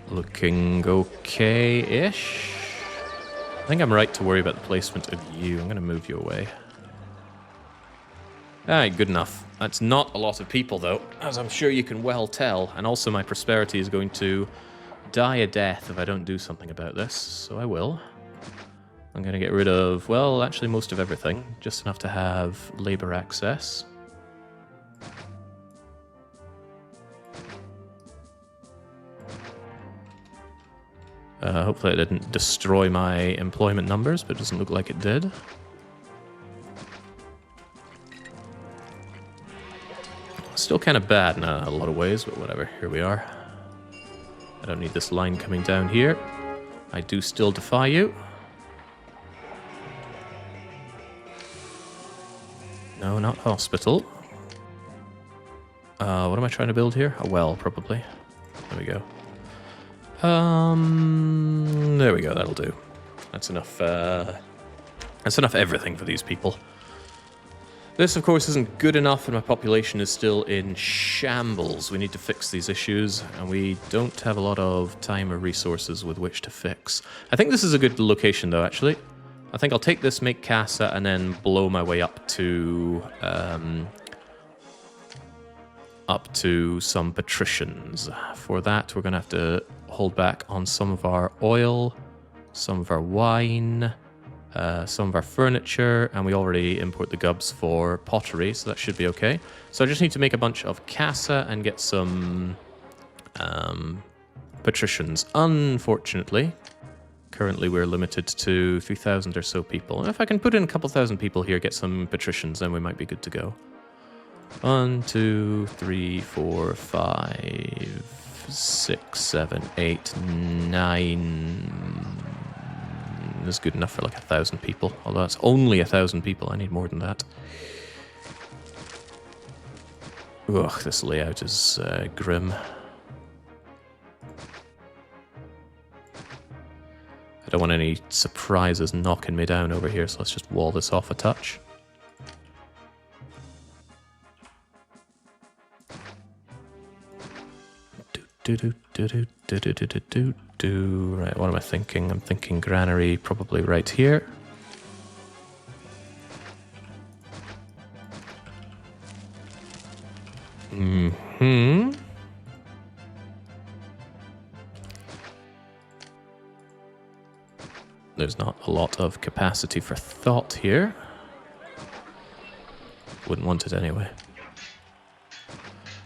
Looking okay-ish. I think I'm right to worry about the placement of you. I'm going to move you away. Alright, good enough. That's not a lot of people, though, as I'm sure you can well tell. And also my prosperity is going to die a death if I don't do something about this, so I will. I'm going to get rid of, well, actually most of everything. Just enough to have labor access. Hopefully it didn't destroy my employment numbers, but it doesn't look like it did. Still kind of bad in a lot of ways, but whatever. Here we are. I don't need this line coming down here. I do still defy you. No, not hospital. What am I trying to build here? A well, probably. There we go. There we go. That'll do. That's enough. That's enough everything for these people. This, of course, isn't good enough, and my population is still in shambles. We need to fix these issues, and we don't have a lot of time or resources with which to fix. I think this is a good location, though, actually. I think I'll take this, make Casa, and then blow my way up to some patricians. For that, we're going to have to hold back on some of our oil, some of our wine, some of our furniture, and we already import the gubs for pottery, so that should be okay. So I just need to make a bunch of Casa and get some patricians. Unfortunately, currently we're limited to 3,000 or so people. And if I can put in a couple thousand people here, get some patricians, then we might be good to go. 1, 2, 3, 4, 5, 6, 7, 8, 9. Is good enough for like 1,000 people. Although it's only 1,000 people, I need more than that. Ugh, this layout is grim. I don't want any surprises knocking me down over here, so let's just wall this off a touch. Right, what am I thinking? I'm thinking granary probably right here. There's not a lot of capacity for thought here. Wouldn't want it anyway.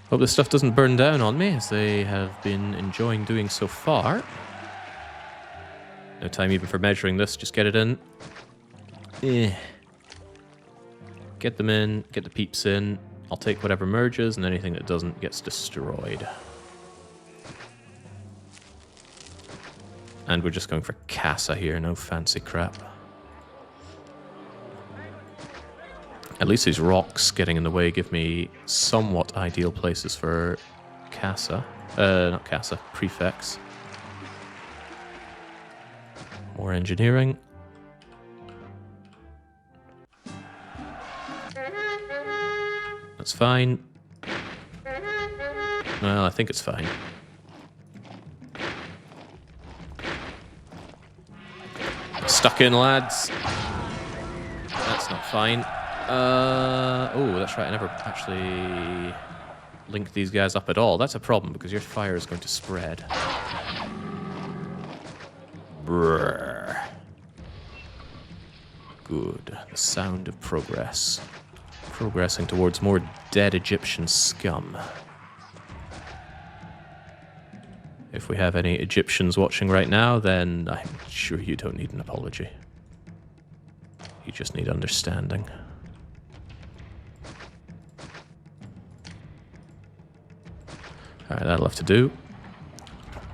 Hope this stuff doesn't burn down on me, as they have been enjoying doing so far. No time even for measuring this, just get it in. Get them in, get the peeps in. I'll take whatever merges, and anything that doesn't gets destroyed. And we're just going for Casa here, no fancy crap. At least these rocks getting in the way give me somewhat ideal places for Casa. Not Casa, prefects. More engineering. That's fine. Well, I think it's fine. Stuck in, lads. That's not fine. Oh, that's right. I never actually linked these guys up at all. That's a problem because your fire is going to spread. Brrr. Good. The sound of progress. Progressing towards more dead Egyptian scum. If we have any Egyptians watching right now, then I'm sure you don't need an apology. You just need understanding. Alright, that'll have to do.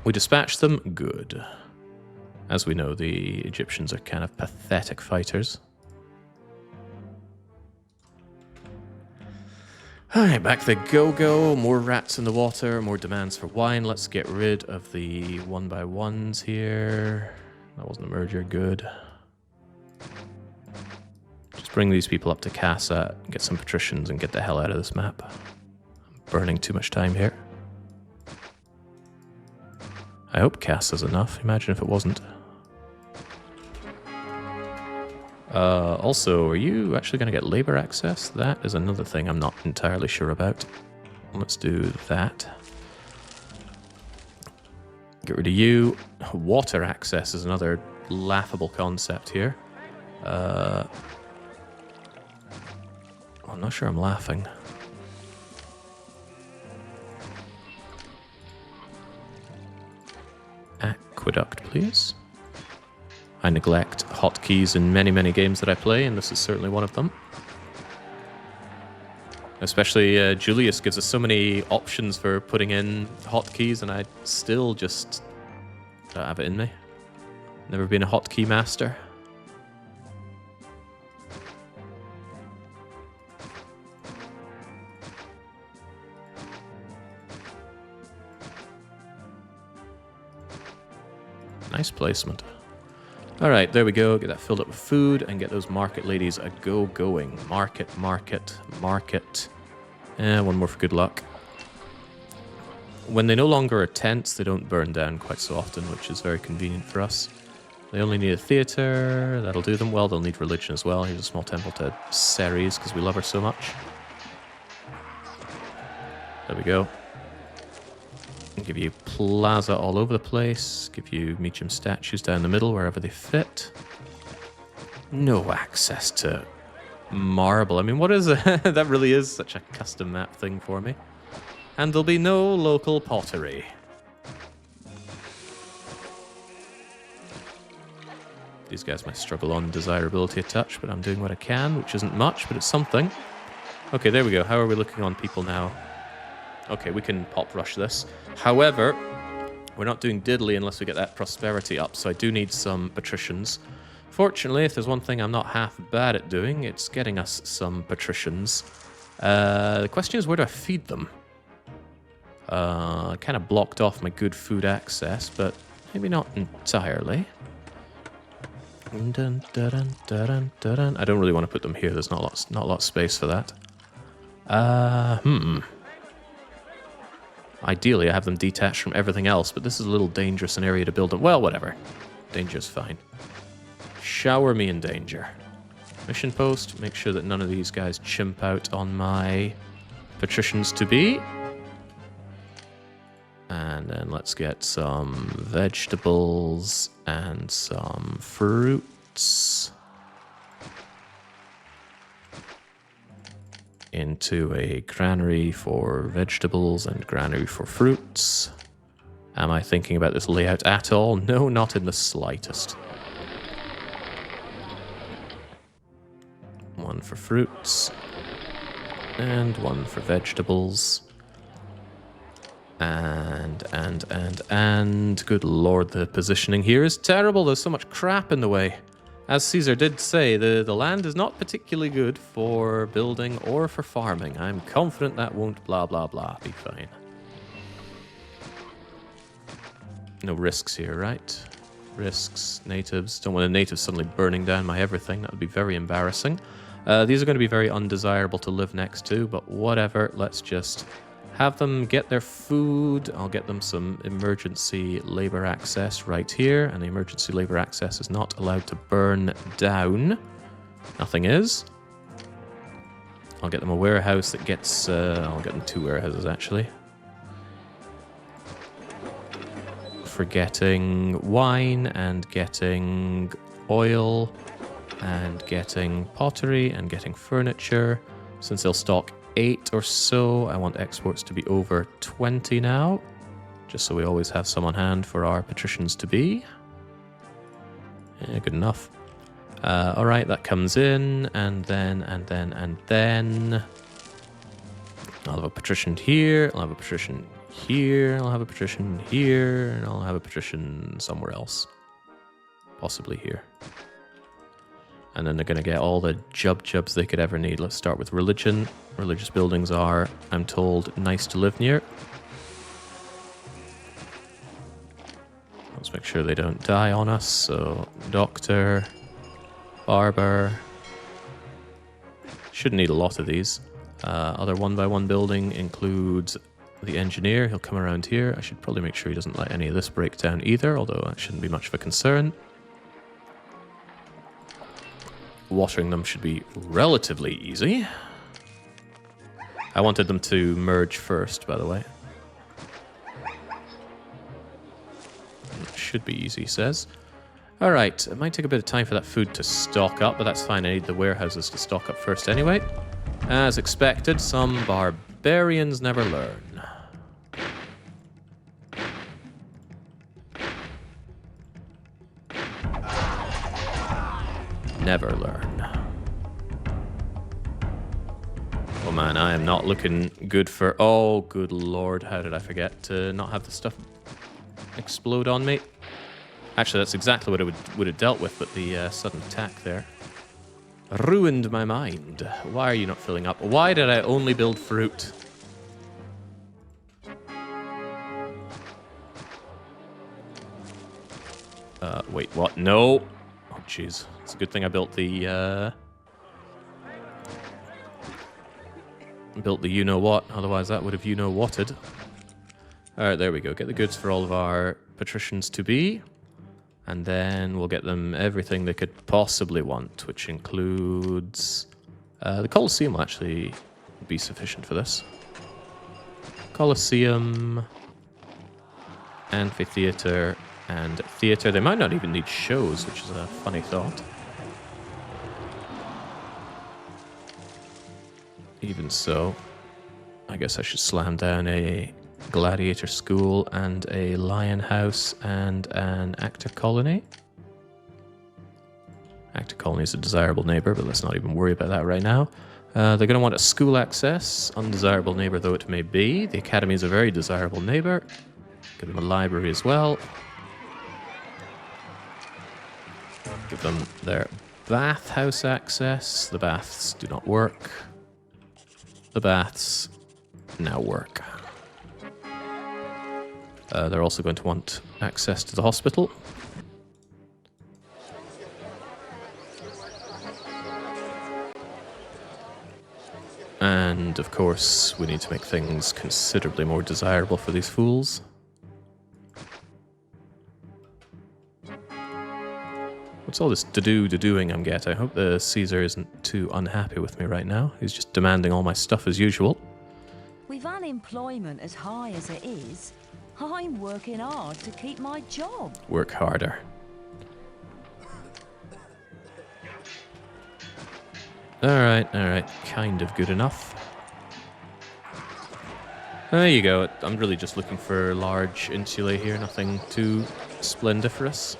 We dispatched them. Good. As we know, the Egyptians are kind of pathetic fighters. Alright, back they go. More rats in the water, more demands for wine. Let's get rid of the 1x1s here. That wasn't a merger, good. Just bring these people up to Casa, get some patricians, and get the hell out of this map. I'm burning too much time here. I hope Casa's enough. Imagine if it wasn't. Also, are you actually going to get labor access? That is another thing I'm not entirely sure about. Let's do that. Get rid of you. Water access is another laughable concept here. I'm not sure I'm laughing. Aqueduct, please. I neglect hotkeys in many, many games that I play, and this is certainly one of them. Especially Julius gives us so many options for putting in hotkeys, and I still just don't have it in me. Never been a hotkey master. Nice placement. Alright, there we go. Get that filled up with food and get those market ladies a go-going. Market, market, market. One more for good luck. When they no longer are tents, they don't burn down quite so often, which is very convenient for us. They only need a theatre. That'll do them well. They'll need religion as well. Here's a small temple to Ceres, because we love her so much. There we go. Give you plaza all over the place. Give you Meacham statues down the middle wherever they fit. No access to marble. I mean, what is it? That really is such a custom map thing for me. And there'll be no local pottery. These guys might struggle on desirability a touch, but I'm doing what I can, which isn't much, but it's something. Okay, there we go. How are we looking on people now? Okay, we can pop rush this. However, we're not doing diddly unless we get that prosperity up, so I do need some patricians. Fortunately, if there's one thing I'm not half bad at doing, it's getting us some patricians. The question is, where do I feed them? I kind of blocked off my good food access, but maybe not entirely. Dun, dun, dun, dun, dun, dun. I don't really want to put them here. There's not a lot of space for that. Ideally, I have them detached from everything else, but this is a little dangerous an area to build them. Well, whatever. Danger's fine. Shower me in danger. Mission post. Make sure that none of these guys chimp out on my patricians to be. And then let's get some vegetables and some fruits into a granary for vegetables and granary for fruits. Am I thinking about this layout at all? No, not in the slightest. One for fruits and one for vegetables. And good lord, the positioning here is terrible. There's so much crap in the way. As Caesar did say, the land is not particularly good for building or for farming. I'm confident that won't blah blah blah be fine. No risks here, right? Risks, natives. Don't want a native suddenly burning down my everything. That would be very embarrassing. These are going to be very undesirable to live next to, but whatever. Let's just have them get their food. I'll get them some emergency labor access right here. And the emergency labor access is not allowed to burn down. Nothing is. I'll get them a warehouse that gets... I'll get them 2 warehouses, actually. For getting wine and getting oil and getting pottery and getting furniture. Since they'll stock 8 or so, I want exports to be over 20 now, just so we always have some on hand for our patricians to be. Yeah, good enough. All right, that comes in, and then I'll have a patrician here, I'll have a patrician here, I'll have a patrician here, and I'll have a patrician somewhere else, possibly here. And then they're going to get all the jubs they could ever need. Let's start with religion. Religious buildings are, I'm told, nice to live near. Let's make sure they don't die on us. So, doctor, barber. Shouldn't need a lot of these. Other 1x1 building includes the engineer. He'll come around here. I should probably make sure he doesn't let any of this break down either, although that shouldn't be much of a concern. Watering them should be relatively easy. I wanted them to merge first, by the way. It should be easy, he says. Alright, it might take a bit of time for that food to stock up, but that's fine. I need the warehouses to stock up first anyway. As expected, some barbarians never learn. Never learn. Oh man, I am not looking good for... Oh, good lord, how did I forget to not have the stuff explode on me? Actually, that's exactly what it would have dealt with, but the sudden attack there ruined my mind. Why are you not filling up? Why did I only build fruit? Wait, what? No! Oh, jeez. It's a good thing I built the you-know-what, otherwise that would have you-know-whatted. Alright, there we go. Get the goods for all of our patricians to be. And then we'll get them everything they could possibly want, which includes... the Colosseum will actually be sufficient for this. Colosseum, amphitheater, and theater. They might not even need shows, which is a funny thought. Even so, I guess I should slam down a gladiator school and a lion house and an actor colony. Actor colony is a desirable neighbor, but let's not even worry about that right now. They're going to want a school access, undesirable neighbor though it may be. The academy is a very desirable neighbor. Give them a library as well. Give them their bathhouse access. The baths do not work. The baths now work. They're also going to want access to the hospital. And, of course, we need to make things considerably more desirable for these fools. What's all this to-doing I'm getting? I hope the Caesar isn't too unhappy with me right now. He's just demanding all my stuff as usual. With unemployment as high as it is, I'm working hard to keep my job. Work harder. Alright, kind of good enough. There you go. I'm really just looking for large insulae here, nothing too splendiferous.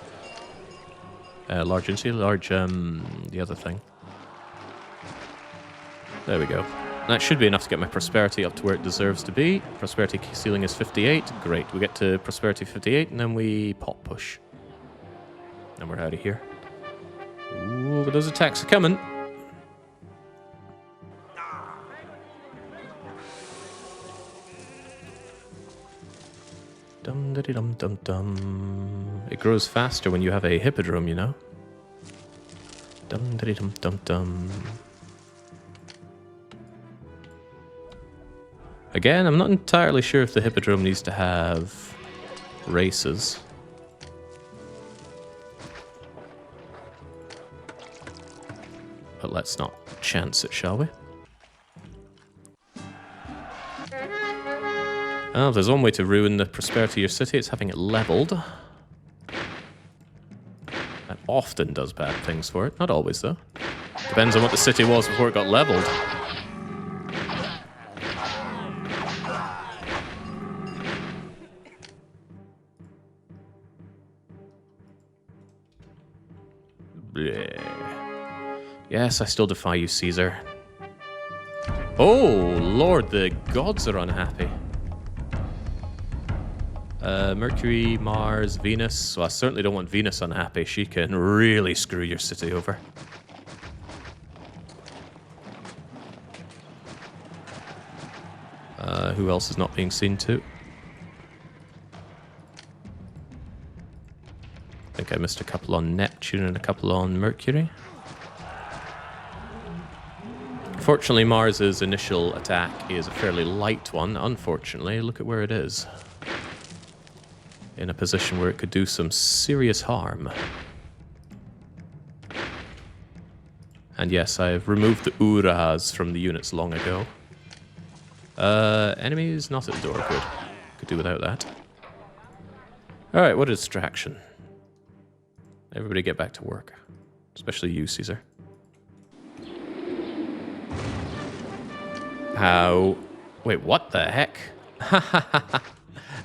Large insulae, the other thing. There we go. That should be enough to get my prosperity up to where it deserves to be. Prosperity ceiling is 58. Great. We get to prosperity 58 and then we pop push. And we're out of here. Ooh, but those attacks are coming. Dum-da-dee-dum-dum-dum. It grows faster when you have a hippodrome, you know. Dum-da-dee-dum-dum-dum. Again, I'm not entirely sure if the hippodrome needs to have races. But let's not chance it, shall we? Oh, if there's one way to ruin the prosperity of your city, it's having it leveled. That often does bad things for it. Not always, though. Depends on what the city was before it got leveled. Bleh. Yes, I still defy you, Caesar. Oh, Lord, the gods are unhappy. Mercury, Mars, Venus. So I certainly don't want Venus unhappy. She can really screw your city over. Who else is not being seen to? I think I missed a couple on Neptune and a couple on Mercury. Fortunately, Mars's initial attack is a fairly light one. Unfortunately, look at where it is. In a position where it could do some serious harm. And yes, I've removed the Uras from the units long ago. Enemies not at the door. Good. Could do without that. Alright, what a distraction. Everybody get back to work. Especially you, Caesar. How? Wait, what the heck?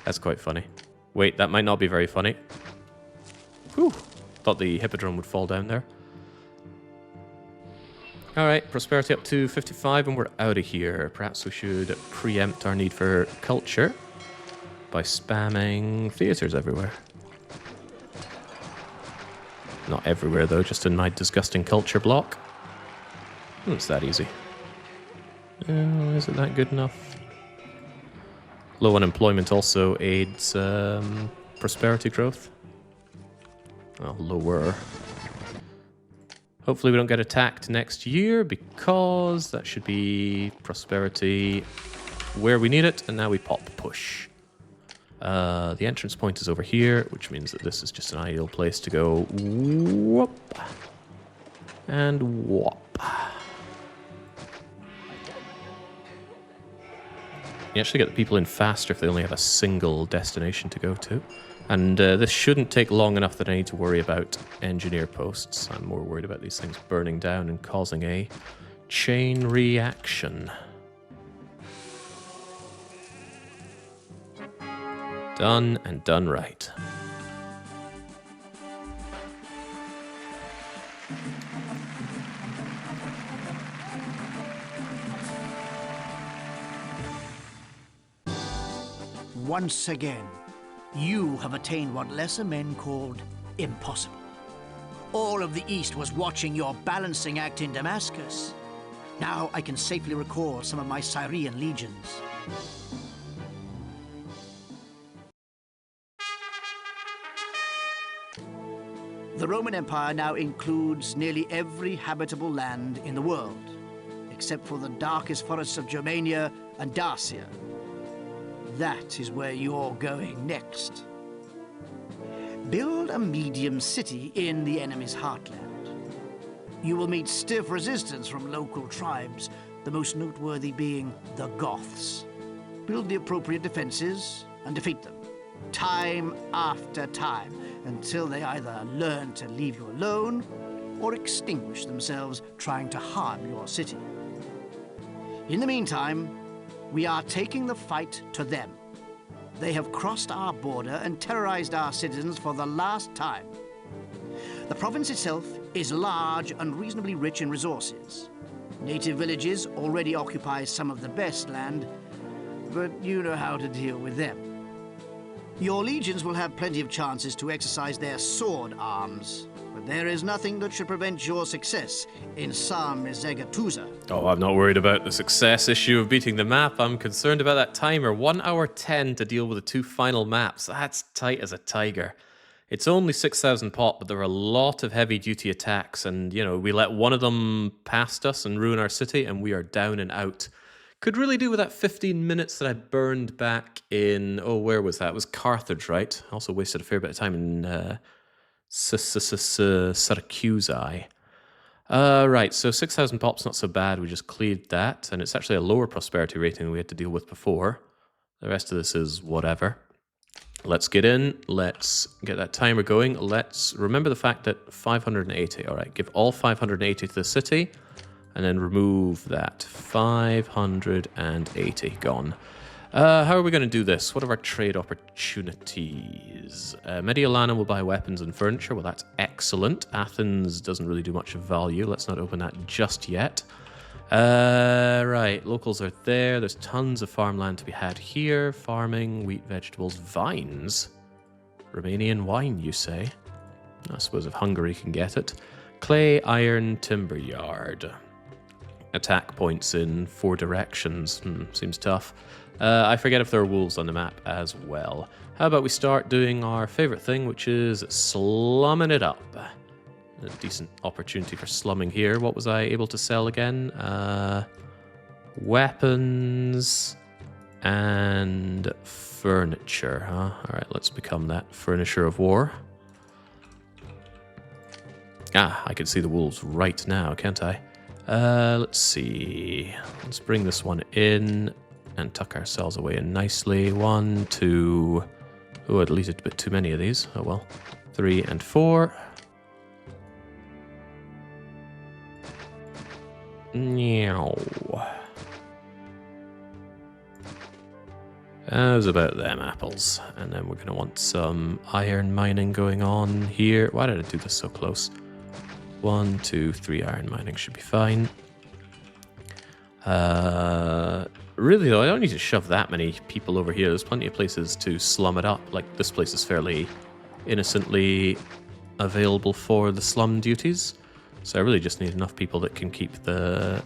That's quite funny. Wait, that might not be very funny. Whew. Thought the hippodrome would fall down there. Alright, prosperity up to 55 and we're out of here. Perhaps we should preempt our need for culture by spamming theaters everywhere. Not everywhere though, just in my disgusting culture block. It's that easy. Is it that good enough? Low unemployment also aids prosperity growth. Well, lower. Hopefully we don't get attacked next year because that should be prosperity where we need it. And now we pop push. The entrance point is over here, which means that this is just an ideal place to go whoop and whoop. You actually get the people in faster if they only have a single destination to go to. And this shouldn't take long enough that I need to worry about engineer posts. I'm more worried about these things burning down and causing a chain reaction. Done and done right. once again, you have attained what lesser men called impossible. All of the East was watching your balancing act in Damascus. Now I can safely recall some of my Syrian legions. The Roman Empire now includes nearly every habitable land in the world, except for the darkest forests of Germania and Dacia. That is where you're going next. Build a medium city in the enemy's heartland. You will meet stiff resistance from local tribes, the most noteworthy being the Goths. Build the appropriate defenses and defeat them, time after time, until they either learn to leave you alone or extinguish themselves trying to harm your city. In the meantime, we are taking the fight to them. They have crossed our border and terrorized our citizens for the last time. The province itself is large and reasonably rich in resources. Native villages already occupy some of the best land, but you know how to deal with them. Your legions will have plenty of chances to exercise their sword arms, but there is nothing that should prevent your success in Sarmizegetusa. Oh, I'm not worried about the success issue of beating the map. I'm concerned about that timer. 1 hour 10 to deal with the 2 final maps. That's tight as a tiger. It's only 6,000 pop, but there are a lot of heavy-duty attacks, and, you know, we let one of them past us and ruin our city, and we are down and out. Could really do with that 15 minutes that I burned back in... Oh, where was that? It was Carthage, right? Also wasted a fair bit of time in Syracuse. Right, so 6,000 pop's not so bad. We just cleared that, and it's actually a lower prosperity rating than we had to deal with before. The rest of this is whatever. Let's get in. Let's get that timer going. Let's remember the fact that 580. All right, give all 580 to the city. And then remove that. 580 gone. How are we going to do this? What are our trade opportunities? Mediolana will buy weapons and furniture. Well, that's excellent. Athens doesn't really do much of value. Let's not open that just yet. Right, locals are there. There's tons of farmland to be had here. Farming, wheat, vegetables, vines. Romanian wine, you say? I suppose if Hungary can get it. Clay, iron, timber yard. Attack points in 4 directions. Seems tough. I forget if there are wolves on the map as well. How about we start doing our favorite thing, which is slumming it up. A decent opportunity for slumming here. What was I able to sell again? Weapons and furniture, huh? Alright, let's become that furnisher of war. Ah, I can see the wolves right now, can't I? Let's see. Let's bring this one in and tuck ourselves away in nicely. 1, 2... Oh, I deleted a bit too many of these. Oh well. 3 and 4. Meow. How's about them apples? And then we're going to want some iron mining going on here. Why did I do this so close? 1, 2, 3 iron mining should be fine. Really though, I don't need to shove that many people over here. There's plenty of places to slum it up. Like, this place is fairly innocently available for the slum duties. So I really just need enough people that can keep the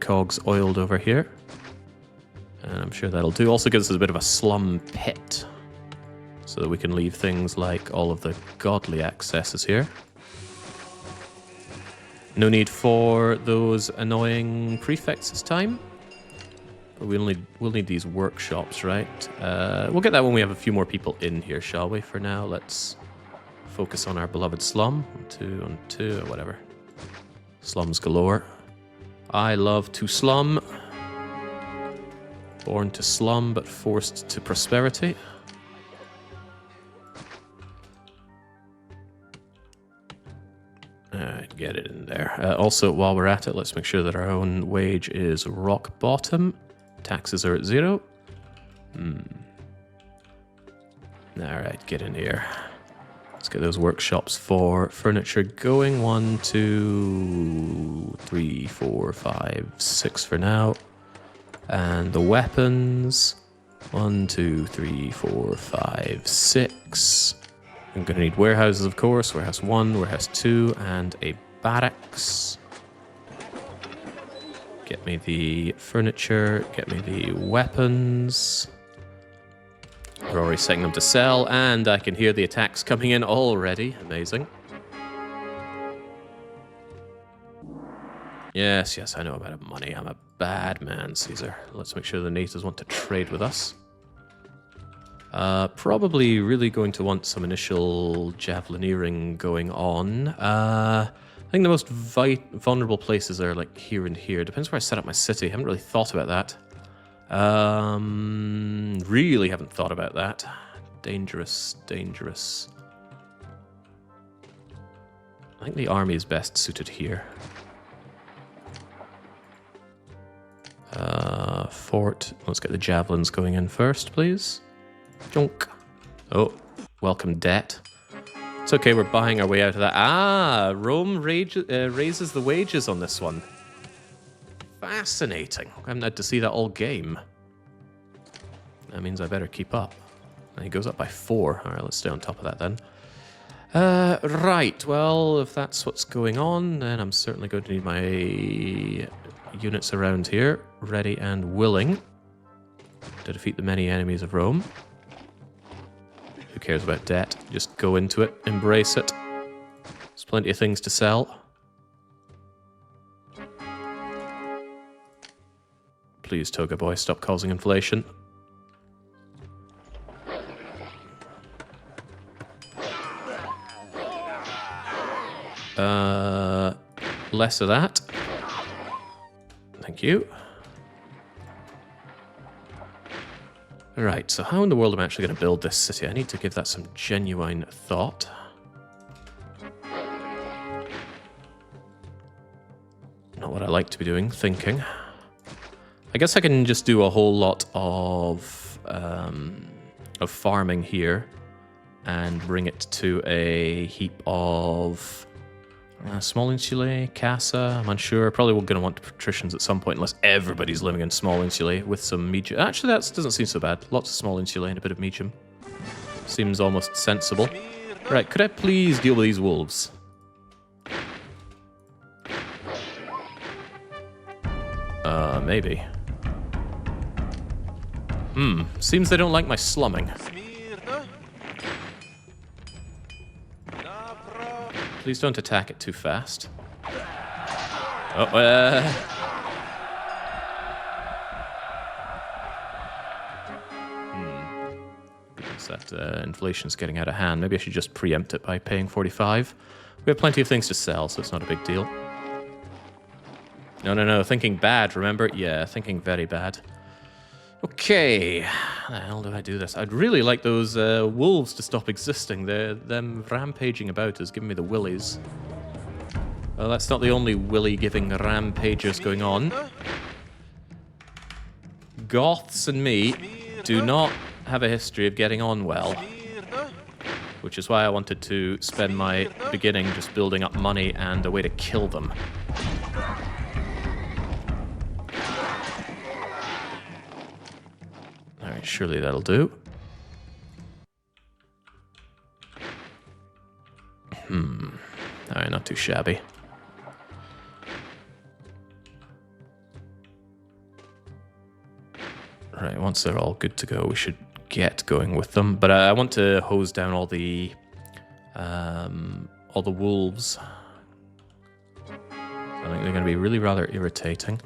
cogs oiled over here. And I'm sure that'll do. Also gives us a bit of a slum pit, so that we can leave things like all of the godly accesses here. No need for those annoying prefects this time. But we'll need these workshops, right? We'll get that when we have a few more people in here, shall we? For now, let's focus on our beloved slum. 2 on 2, or whatever. Slums galore. I love to slum. Born to slum, but forced to prosperity. Alright, get it in there. Also, while we're at it, let's make sure that our own wage is rock bottom. Taxes are at 0. Alright, get in here. Let's get those workshops for furniture going. 1, 2, 3, 4, 5, 6 for now. And the weapons. 1, 2, 3, 4, 5, 6. I'm going to need warehouses, of course. Warehouse 1, warehouse 2, and a barracks. Get me the furniture, get me the weapons. We're already setting them to sell, and I can hear the attacks coming in already. Amazing. Yes, yes, I know about money. I'm a bad man, Caesar. Let's make sure the natives want to trade with us. Probably really going to want some initial javelineering going on. I think the most vulnerable places are like here and here. Depends where I set up my city. I haven't really thought about that. Really haven't thought about that. Dangerous, dangerous. I think the army is best suited here. Fort. Let's get the javelins going in first, please. Jonk. Oh, welcome debt. It's okay, we're buying our way out of that. Ah, Rome raises the wages on this one. Fascinating. I haven't had to see that all game. That means I better keep up. And he goes up by 4. All right, let's stay on top of that then. Right, well, if that's what's going on, then I'm certainly going to need my units around here, ready and willing to defeat the many enemies of Rome. Who cares about debt? Just go into it, embrace it. There's plenty of things to sell. Please, Toga Boy, stop causing inflation. Less of that. Thank you. Right, so how in the world am I actually going to build this city? I need to give that some genuine thought. Not what I like to be doing, thinking. I guess I can just do a whole lot of farming here and bring it to a heap of small insulae, Casa, I'm unsure. Probably we're going to want patricians at some point, unless everybody's living in small insulae with some medium. Actually, that doesn't seem so bad. Lots of small insulae and a bit of medium. Seems almost sensible. Right, could I please deal with these wolves? Maybe. Seems they don't like my slumming. Please don't attack it too fast. Oh, Goodness, that inflation's getting out of hand. Maybe I should just preempt it by paying 45. We have plenty of things to sell, so it's not a big deal. No, thinking bad, remember? Yeah, thinking very bad. Okay, how the hell do I do this? I'd really like those wolves to stop existing. Them rampaging about is giving me the willies. Well, that's not the only willy-giving rampagers going on. Goths and me do not have a history of getting on well. Which is why I wanted to spend my beginning just building up money and a way to kill them. Alright, surely that'll do. Alright, not too shabby. Right, once they're all good to go, we should get going with them. But I want to hose down all the wolves. I think they're going to be really rather irritating.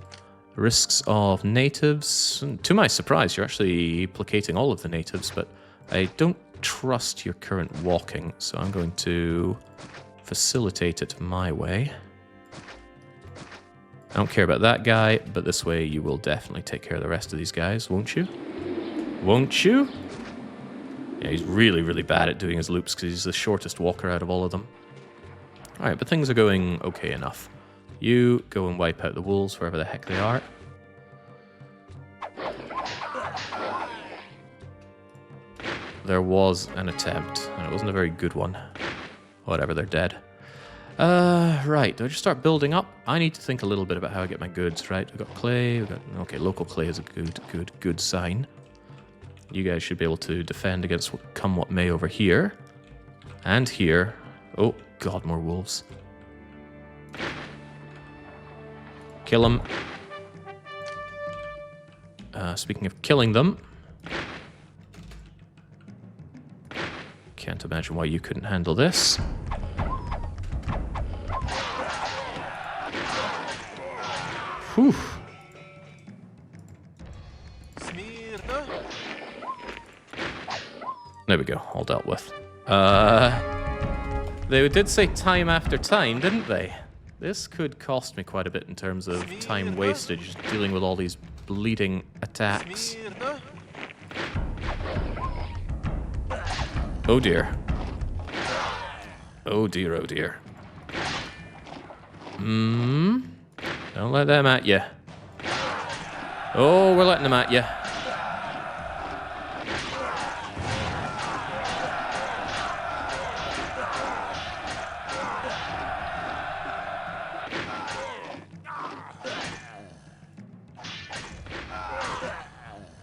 Risks of natives. To my surprise, you're actually placating all of the natives, but I don't trust your current walking, so I'm going to facilitate it my way. I don't care about that guy, but this way you will definitely take care of the rest of these guys, won't you? Won't you? Yeah, he's really, really bad at doing his loops because he's the shortest walker out of all of them. Alright, but things are going okay enough. You go and wipe out the wolves wherever the heck they are. There was an attempt, and it wasn't a very good one. Whatever, they're dead. Right, do I just start building up? I need to think a little bit about how I get my goods, right? We've got clay, okay, local clay is a good sign. You guys should be able to defend against come what may over here. And here. Oh, God, more wolves. Kill them. Speaking of killing them. Can't imagine why you couldn't handle this. Whew. There we go, all dealt with. They did say time after time, didn't they? This could cost me quite a bit in terms of time wastage, dealing with all these bleeding attacks. Oh dear. Oh dear, oh dear. Don't let them at you. Oh, we're letting them at you.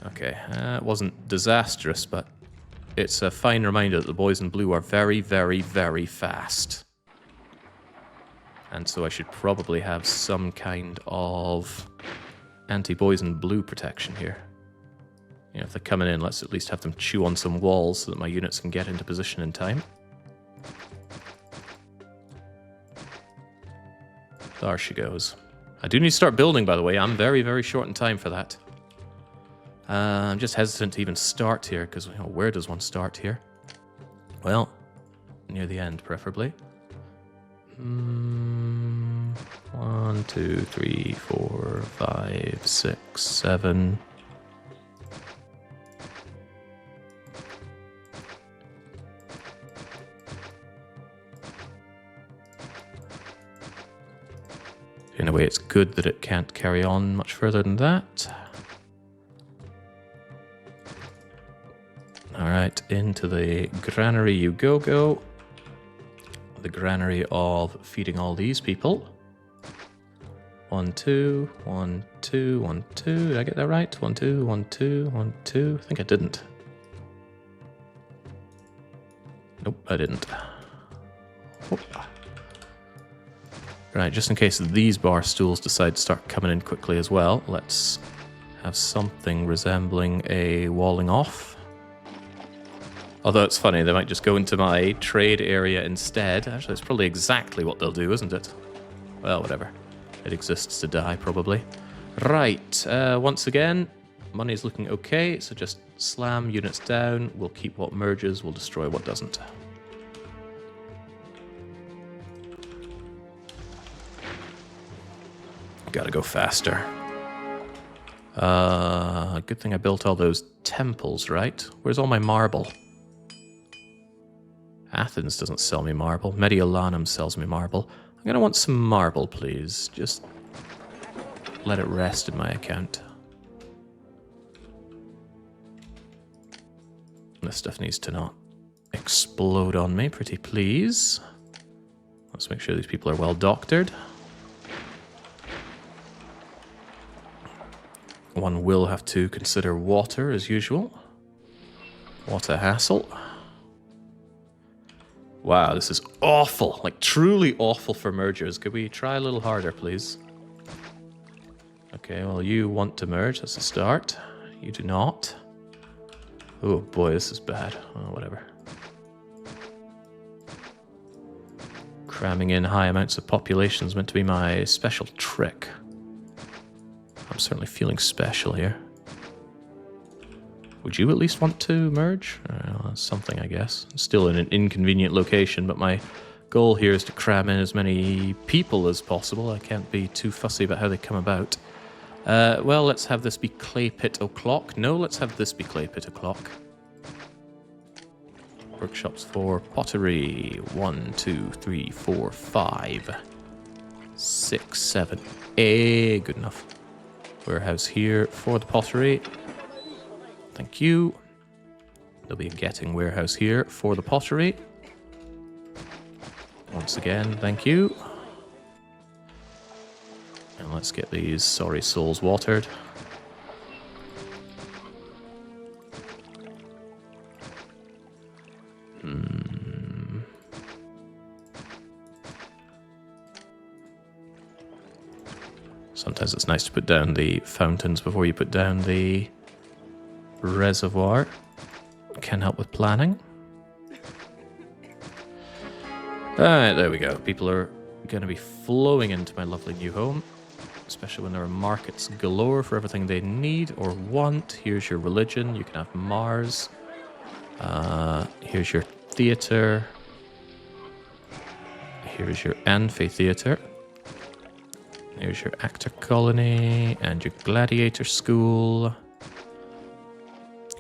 Okay, it wasn't disastrous, but it's a fine reminder that the boys in blue are very, very, very fast. And so I should probably have some kind of anti-boys in blue protection here. You know, if they're coming in, let's at least have them chew on some walls so that my units can get into position in time. There she goes. I do need to start building, by the way. I'm very, very short in time for that. I'm just hesitant to even start here, because, you know, where does one start here? Well, near the end, preferably. 1, 2, 3, 4, 5, 6, 7. In a way, it's good that it can't carry on much further than that. Alright, into the granary you go. The granary of feeding all these people. 1, 2, 1, 2, 1, 2. Did I get that right? 1, 2, 1, 2, 1, 2. I think I didn't. Nope, I didn't. Whoop. Right, just in case these bar stools decide to start coming in quickly as well, let's have something resembling a walling off. Although it's funny, they might just go into my trade area instead. Actually, it's probably exactly what they'll do, isn't it? Well, whatever. It exists to die, probably. Right, once again, money's looking okay, so just slam units down. We'll keep what merges, we'll destroy what doesn't. Gotta go faster. Good thing I built all those temples, right? Where's all my marble? Athens doesn't sell me marble. Mediolanum sells me marble. I'm going to want some marble, please. Just let it rest in my account. This stuff needs to not explode on me, pretty please. Let's make sure these people are well doctored. One will have to consider water, as usual. What a hassle. Wow, this is awful. Like, truly awful for mergers. Could we try a little harder, please? Okay, well, you want to merge. That's a start. You do not. Oh, boy, this is bad. Oh, whatever. Cramming in high amounts of population is meant to be my special trick. I'm certainly feeling special here. Would you at least want to merge? That's something, I guess. I'm still in an inconvenient location, but my goal here is to cram in as many people as possible. I can't be too fussy about how they come about. Well, let's have this be clay pit o'clock. No, let's have this be clay pit o'clock. Workshops for pottery. 1, 2, 3, 4, 5, 6, 7. Good enough. Warehouse here for the pottery. Thank you. There'll be a getting warehouse here for the pottery. Once again, thank you. And let's get these sorry souls watered. Sometimes it's nice to put down the fountains before you put down the reservoir. Can help with planning. Alright, there we go. People are going to be flowing into my lovely new home, especially when there are markets galore for everything they need or want. Here's your religion. You can have Mars. Here's your theatre. Here's your amphitheatre. Here's your actor colony and your gladiator school.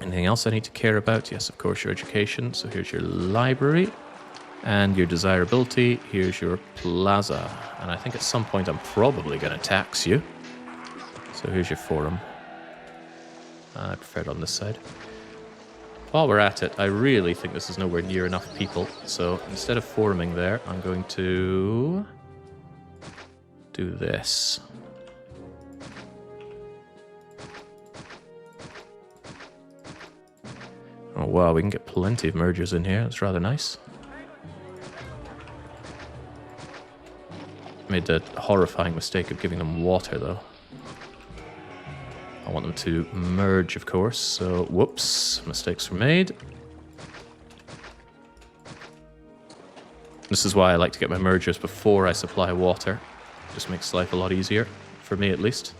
Anything else I need to care about? Yes, of course, your education. So here's your library and your desirability. Here's your plaza. And I think at some point I'm probably going to tax you. So here's your forum. I prefer it on this side. While we're at it, I really think this is nowhere near enough people. So instead of foruming there, I'm going to do this. Oh wow, we can get plenty of mergers in here. That's rather nice. Made the horrifying mistake of giving them water though. I want them to merge, of course, so whoops, mistakes were made. This is why I like to get my mergers before I supply water. Just makes life a lot easier, for me at least.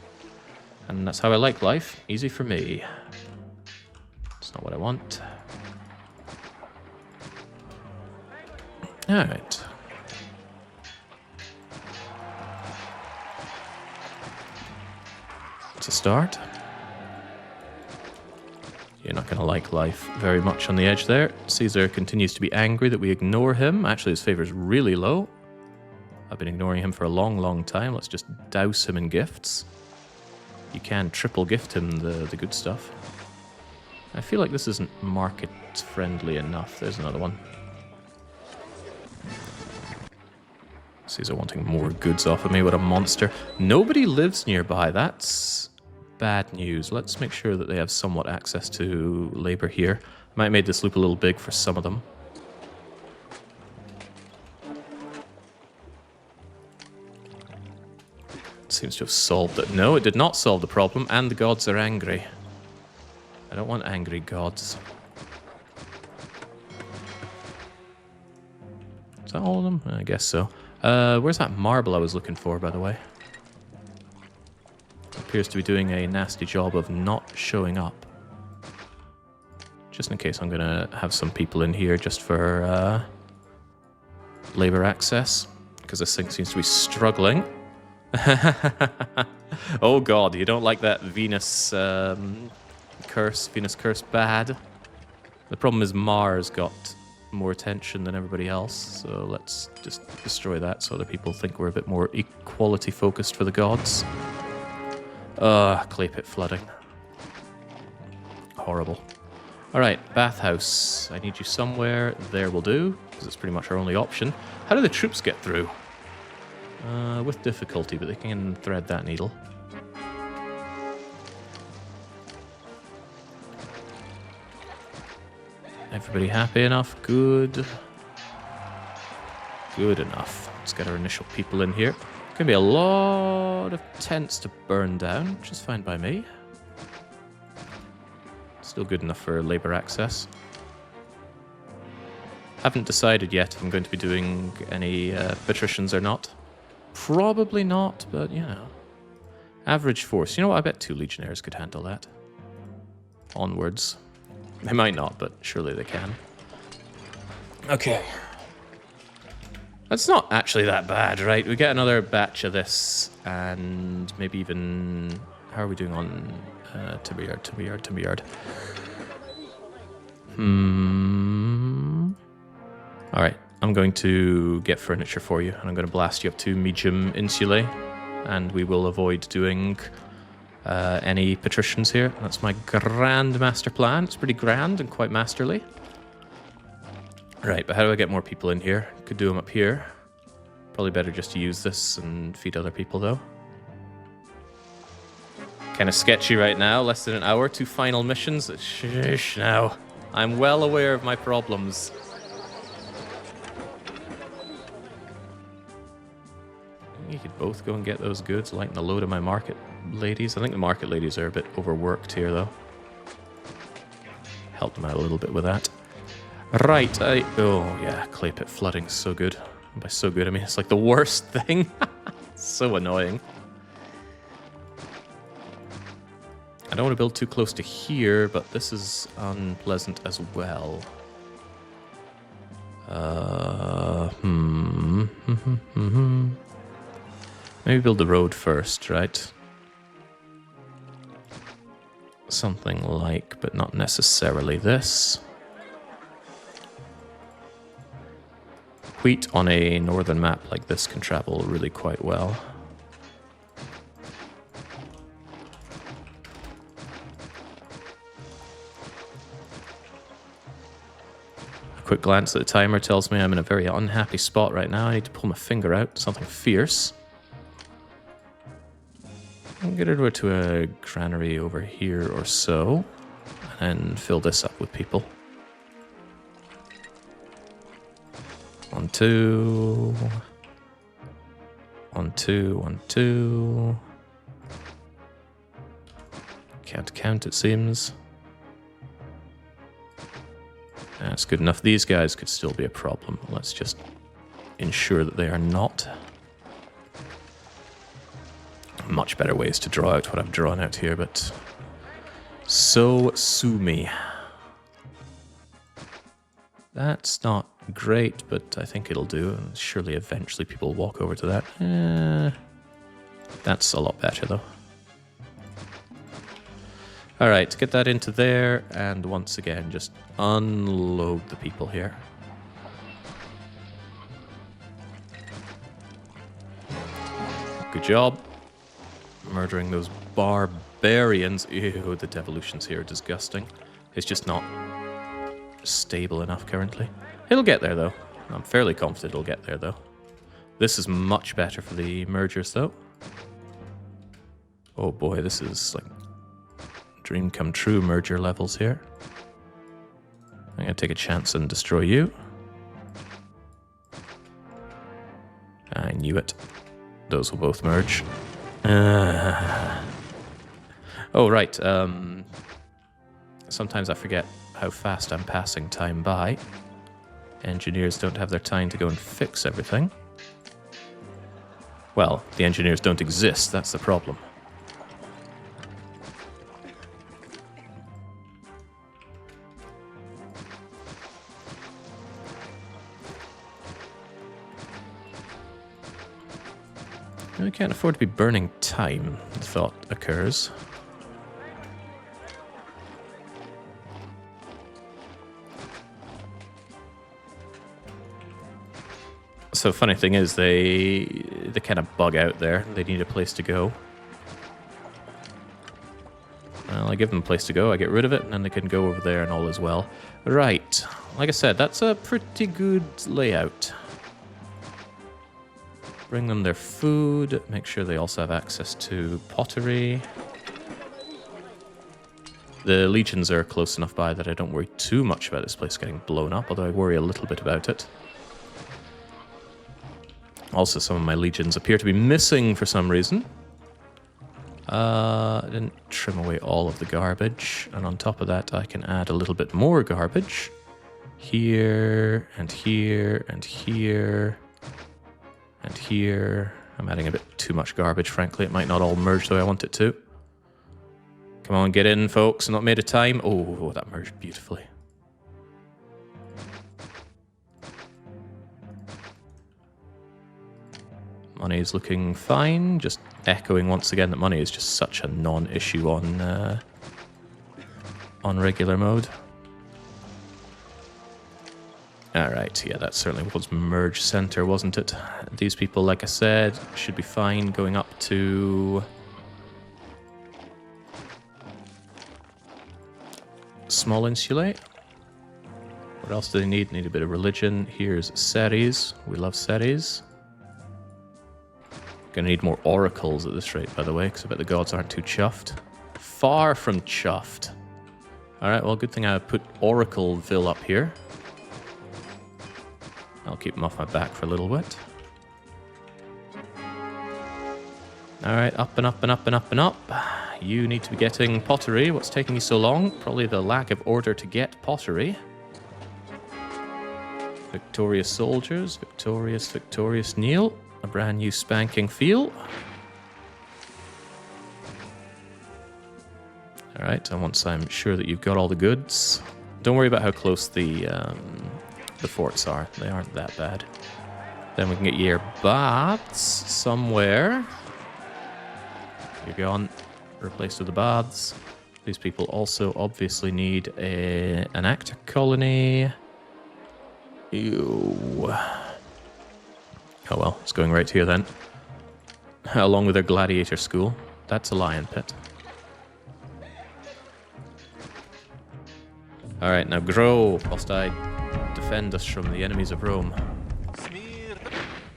And that's how I like life, easy for me. It's not what I want. Alright. To start. You're not going to like life very much on the edge there. Caesar continues to be angry that we ignore him. Actually, his favor's really low. I've been ignoring him for a long, long time. Let's just douse him in gifts. You can triple gift him the good stuff. I feel like this isn't market-friendly enough. There's another one. Caesar wanting more goods off of me. What a monster. Nobody lives nearby. That's bad news. Let's make sure that they have somewhat access to labor here. Might have made this loop a little big for some of them. Seems to have solved it. No, it did not solve the problem, and the gods are angry. I don't want angry gods. Is that all of them? I guess so. Where's that marble I was looking for, by the way? Appears to be doing a nasty job of not showing up. Just in case, I'm going to have some people in here just for labor access, because this thing seems to be struggling. Oh god, you don't like that Venus curse? Venus curse bad? The problem is Mars got more attention than everybody else, so let's just destroy that so other people think we're a bit more equality focused for the gods. Clay pit flooding. Horrible. Alright, bathhouse. I need you somewhere. There will do, because it's pretty much our only option. How do the troops get through? With difficulty, but they can thread that needle. Everybody happy enough? Good. Good enough. Let's get our initial people in here. Gonna be a lot of tents to burn down, which is fine by me. Still good enough for labor access. Haven't decided yet if I'm going to be doing any patricians or not. Probably not, but you know. Average force. You know what? I bet 2 legionnaires could handle that. Onwards. They might not, but surely they can. Okay. That's not actually that bad, right? We get another batch of this, and maybe even... How are we doing on Timberyard? Alright, I'm going to get furniture for you, and I'm going to blast you up to Medium Insulae, and we will avoid doing any patricians here. That's my grand master plan. It's pretty grand and quite masterly. Right, but how do I get more people in here? Could do them up here. Probably better just to use this and feed other people, though. Kind of sketchy right now. Less than an hour. 2 final missions. Shush now. I'm well aware of my problems. You could both go and get those goods, lighten the load of my market ladies. I think the market ladies are a bit overworked here, though. Help them out a little bit with that. Right, oh yeah, clay pit flooding's so good. And by so good, I mean it's like the worst thing. So annoying. I don't want to build too close to here, but this is unpleasant as well. Maybe build the road first, right? Something like, but not necessarily this. Wheat on a northern map like this can travel really quite well. A quick glance at the timer tells me I'm in a very unhappy spot right now. I need to pull my finger out, something fierce. I'll get over to a granary over here or so, and fill this up with people. 1, 2. 1, 2, 1, 2. Can't count, it seems. That's good enough. These guys could still be a problem. Let's just ensure that they are not. Much better ways to draw out what I've drawn out here, but so sue me. That's not great, but I think it'll do. Surely eventually people will walk over to that. That's a lot better, though. Alright, get that into there, and once again, just unload the people here. Good job. Murdering those barbarians. Ew, the devolutions here are disgusting. It's just not stable enough currently. It'll get there, though. I'm fairly confident it'll get there, though. This is much better for the mergers, though. Oh boy, this is like dream come true merger levels here. I'm gonna take a chance and destroy you. I knew it. Those will both merge. Oh, right. Sometimes I forget how fast I'm passing time by. Engineers don't have their time to go and fix everything. Well, the engineers don't exist, that's the problem. I can't afford to be burning time, the thought occurs. So funny thing is, they kind of bug out there. They need a place to go. Well, I give them a place to go, I get rid of it, and then they can go over there and all is well. Right, like I said, that's a pretty good layout. Bring them their food, make sure they also have access to pottery. The legions are close enough by that I don't worry too much about this place getting blown up, although I worry a little bit about it. Also, some of my legions appear to be missing for some reason. I didn't trim away all of the garbage, and on top of that I can add a little bit more garbage. Here, and here, and here. And here, I'm adding a bit too much garbage, frankly. It might not all merge the way I want it to. Come on, get in, folks. I'm not made of time. Oh, that merged beautifully. Money is looking fine. Just echoing once again that money is just such a non-issue on regular mode. Alright, yeah, that certainly was merge center, wasn't it? These people, like I said, should be fine going up to small insulae. What else do they need? Need a bit of religion. Here's Ceres. We love Ceres. Gonna need more oracles at this rate, by the way, because I bet the gods aren't too chuffed. Far from chuffed. Alright, well, good thing I put Oracleville up here. I'll keep them off my back for a little bit. All right, up and up and up and up and up. You need to be getting pottery. What's taking you so long? Probably the lack of order to get pottery. Victorious soldiers. Victorious Neil. A brand new spanking field. All right, and once I'm sure that you've got all the goods, don't worry about how close the forts are. They aren't that bad. Then we can get your baths somewhere. You're gone. Replaced with the baths. These people also obviously need an actor colony. Ew. Oh well, it's going right here then. Along with their gladiator school. That's a lion pit. Alright, now grow, whilst I defend us from the enemies of Rome.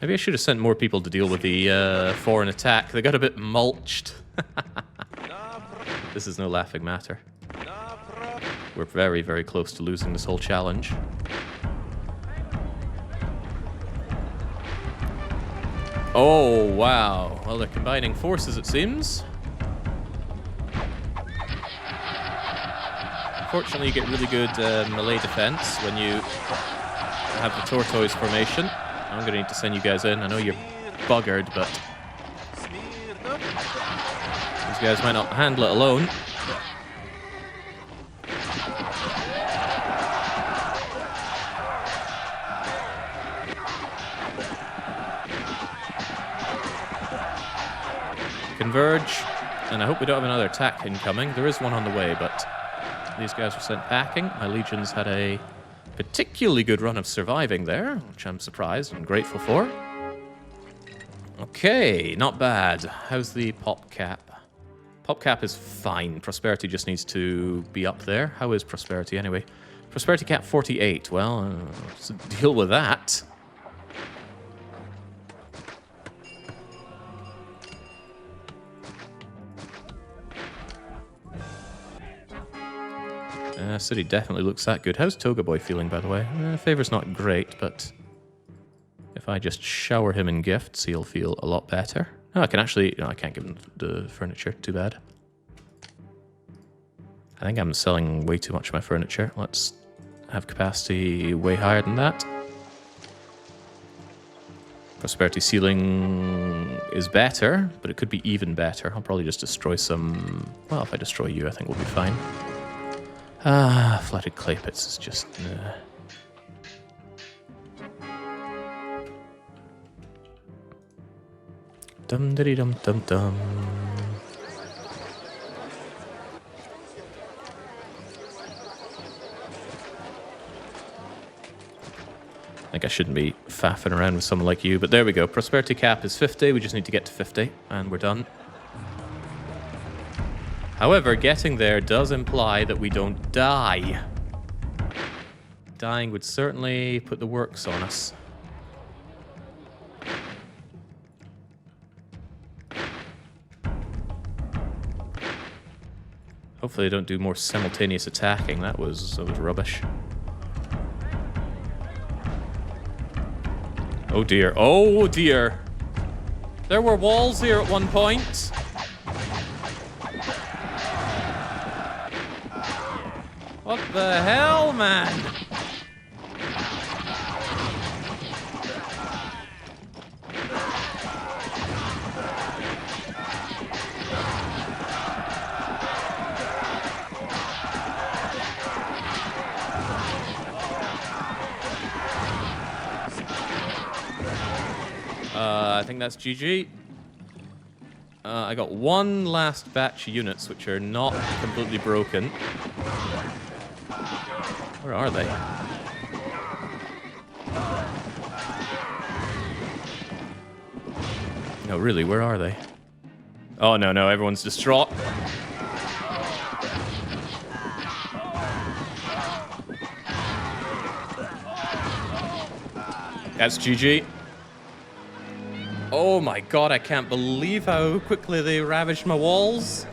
Maybe I should have sent more people to deal with the foreign attack. They got a bit mulched. This is no laughing matter. We're very, very close to losing this whole challenge. Oh, wow. Well, they're combining forces, it seems. Fortunately, you get really good melee defense when you have the tortoise formation. I'm going to need to send you guys in. I know you're buggered, but these guys might not handle it alone. Converge, and I hope we don't have another attack incoming. There is one on the way, but these guys were sent packing. My legions had a particularly good run of surviving there, which I'm surprised and grateful for. Okay, not bad. How's the pop cap? Pop cap is fine. Prosperity just needs to be up there. How is prosperity anyway? Prosperity cap 48. Well, let's deal with that. City definitely looks that good. How's Toga Boy feeling, by the way? Favor's not great, but if I just shower him in gifts, he'll feel a lot better. Oh, I can actually... No, I can't give him the furniture. Too bad. I think I'm selling way too much of my furniture. Let's have capacity way higher than that. Prosperity ceiling is better, but it could be even better. I'll probably just destroy some... Well, if I destroy you, I think we'll be fine. Ah, flooded clay pits is just... Dum diddy dum dum dum. I think I shouldn't be faffing around with someone like you, but there we go. Prosperity cap is 50. We just need to get to 50, and we're done. However, getting there does imply that we don't die. Dying would certainly put the works on us. Hopefully they don't do more simultaneous attacking. That was rubbish. Oh dear. Oh dear. There were walls here at one point. What the hell, man? I think that's GG. I got one last batch of units, which are not completely broken. Where are they? No, really, where are they? Oh, no, everyone's distraught. That's GG. Oh my god, I can't believe how quickly they ravaged my walls.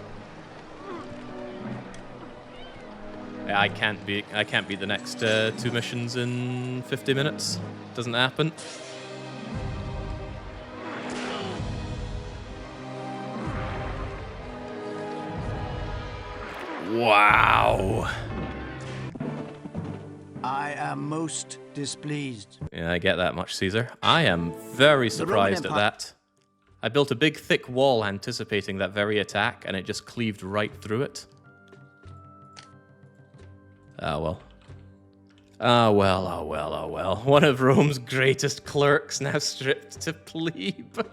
Yeah, I can't beat the next 2 missions in 50 minutes. Doesn't happen. Wow. I am most displeased. Yeah, I get that much, Caesar. I am very surprised at Empire- that. I built a big, thick wall anticipating that very attack, and it just cleaved right through it. Ah, well. Ah, well, oh, well, oh, well. One of Rome's greatest clerks now stripped to plebe.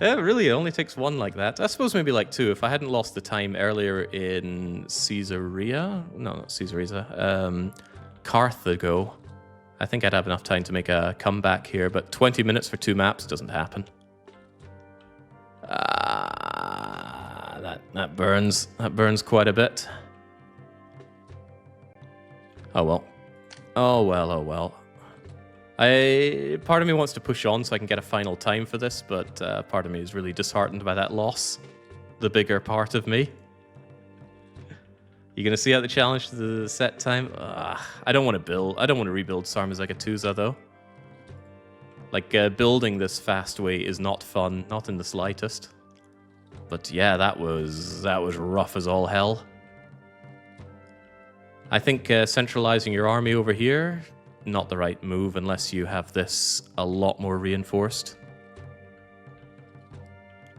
Yeah, really, it only takes one like that. I suppose maybe like two. If I hadn't lost the time earlier in Caesarea... No, not Caesarea. Carthago. I think I'd have enough time to make a comeback here, but 20 minutes for 2 maps doesn't happen. That burns. That burns quite a bit. Oh well. Oh well, oh well. Part of me wants to push on so I can get a final time for this, but part of me is really disheartened by that loss. The bigger part of me. You gonna see out the challenge to the set time? I don't want to build. I don't want to rebuild Sarmizegetusa though. Like building this fast way is not fun, not in the slightest. But yeah, that was rough as all hell. I think centralizing your army over here, not the right move unless you have this a lot more reinforced.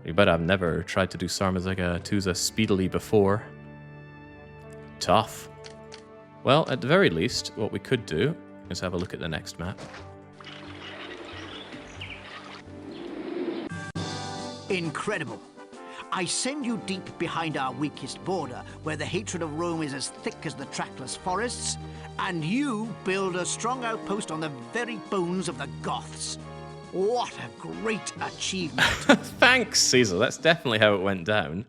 You bet I've never tried to do Sarmizegetusa speedily before. Tough. Well, at the very least, what we could do is have a look at the next map. Incredible. I send you deep behind our weakest border, where the hatred of Rome is as thick as the trackless forests, and you build a strong outpost on the very bones of the Goths. What a great achievement. Thanks, Caesar. That's definitely how it went down.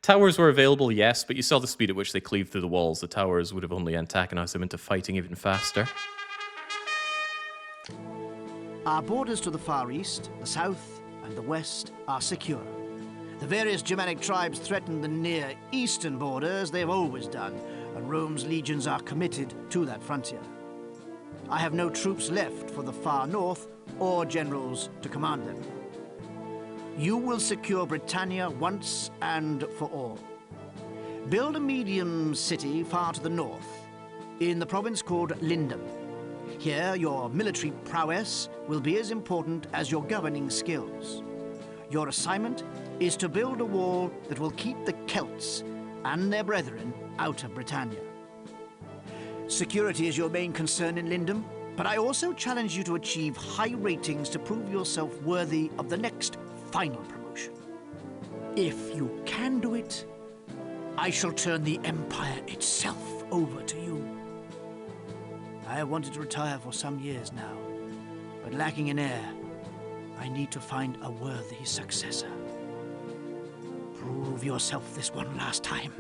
Towers were available, yes, but you saw the speed at which they cleaved through the walls. The towers would have only antagonized them into fighting even faster. Our borders to the far east, the south, and the west are secure. The various Germanic tribes threaten the near eastern border as they've always done, and Rome's legions are committed to that frontier. I have no troops left for the far north or generals to command them. You will secure Britannia once and for all. Build a medium city far to the north, in the province called Lindum. Here, your military prowess will be as important as your governing skills. Your assignment is to build a wall that will keep the Celts and their brethren out of Britannia. Security is your main concern in Lindum, but I also challenge you to achieve high ratings to prove yourself worthy of the next final promotion. If you can do it, I shall turn the Empire itself over to you. I have wanted to retire for some years now, but lacking an heir, I need to find a worthy successor. Prove yourself this one last time,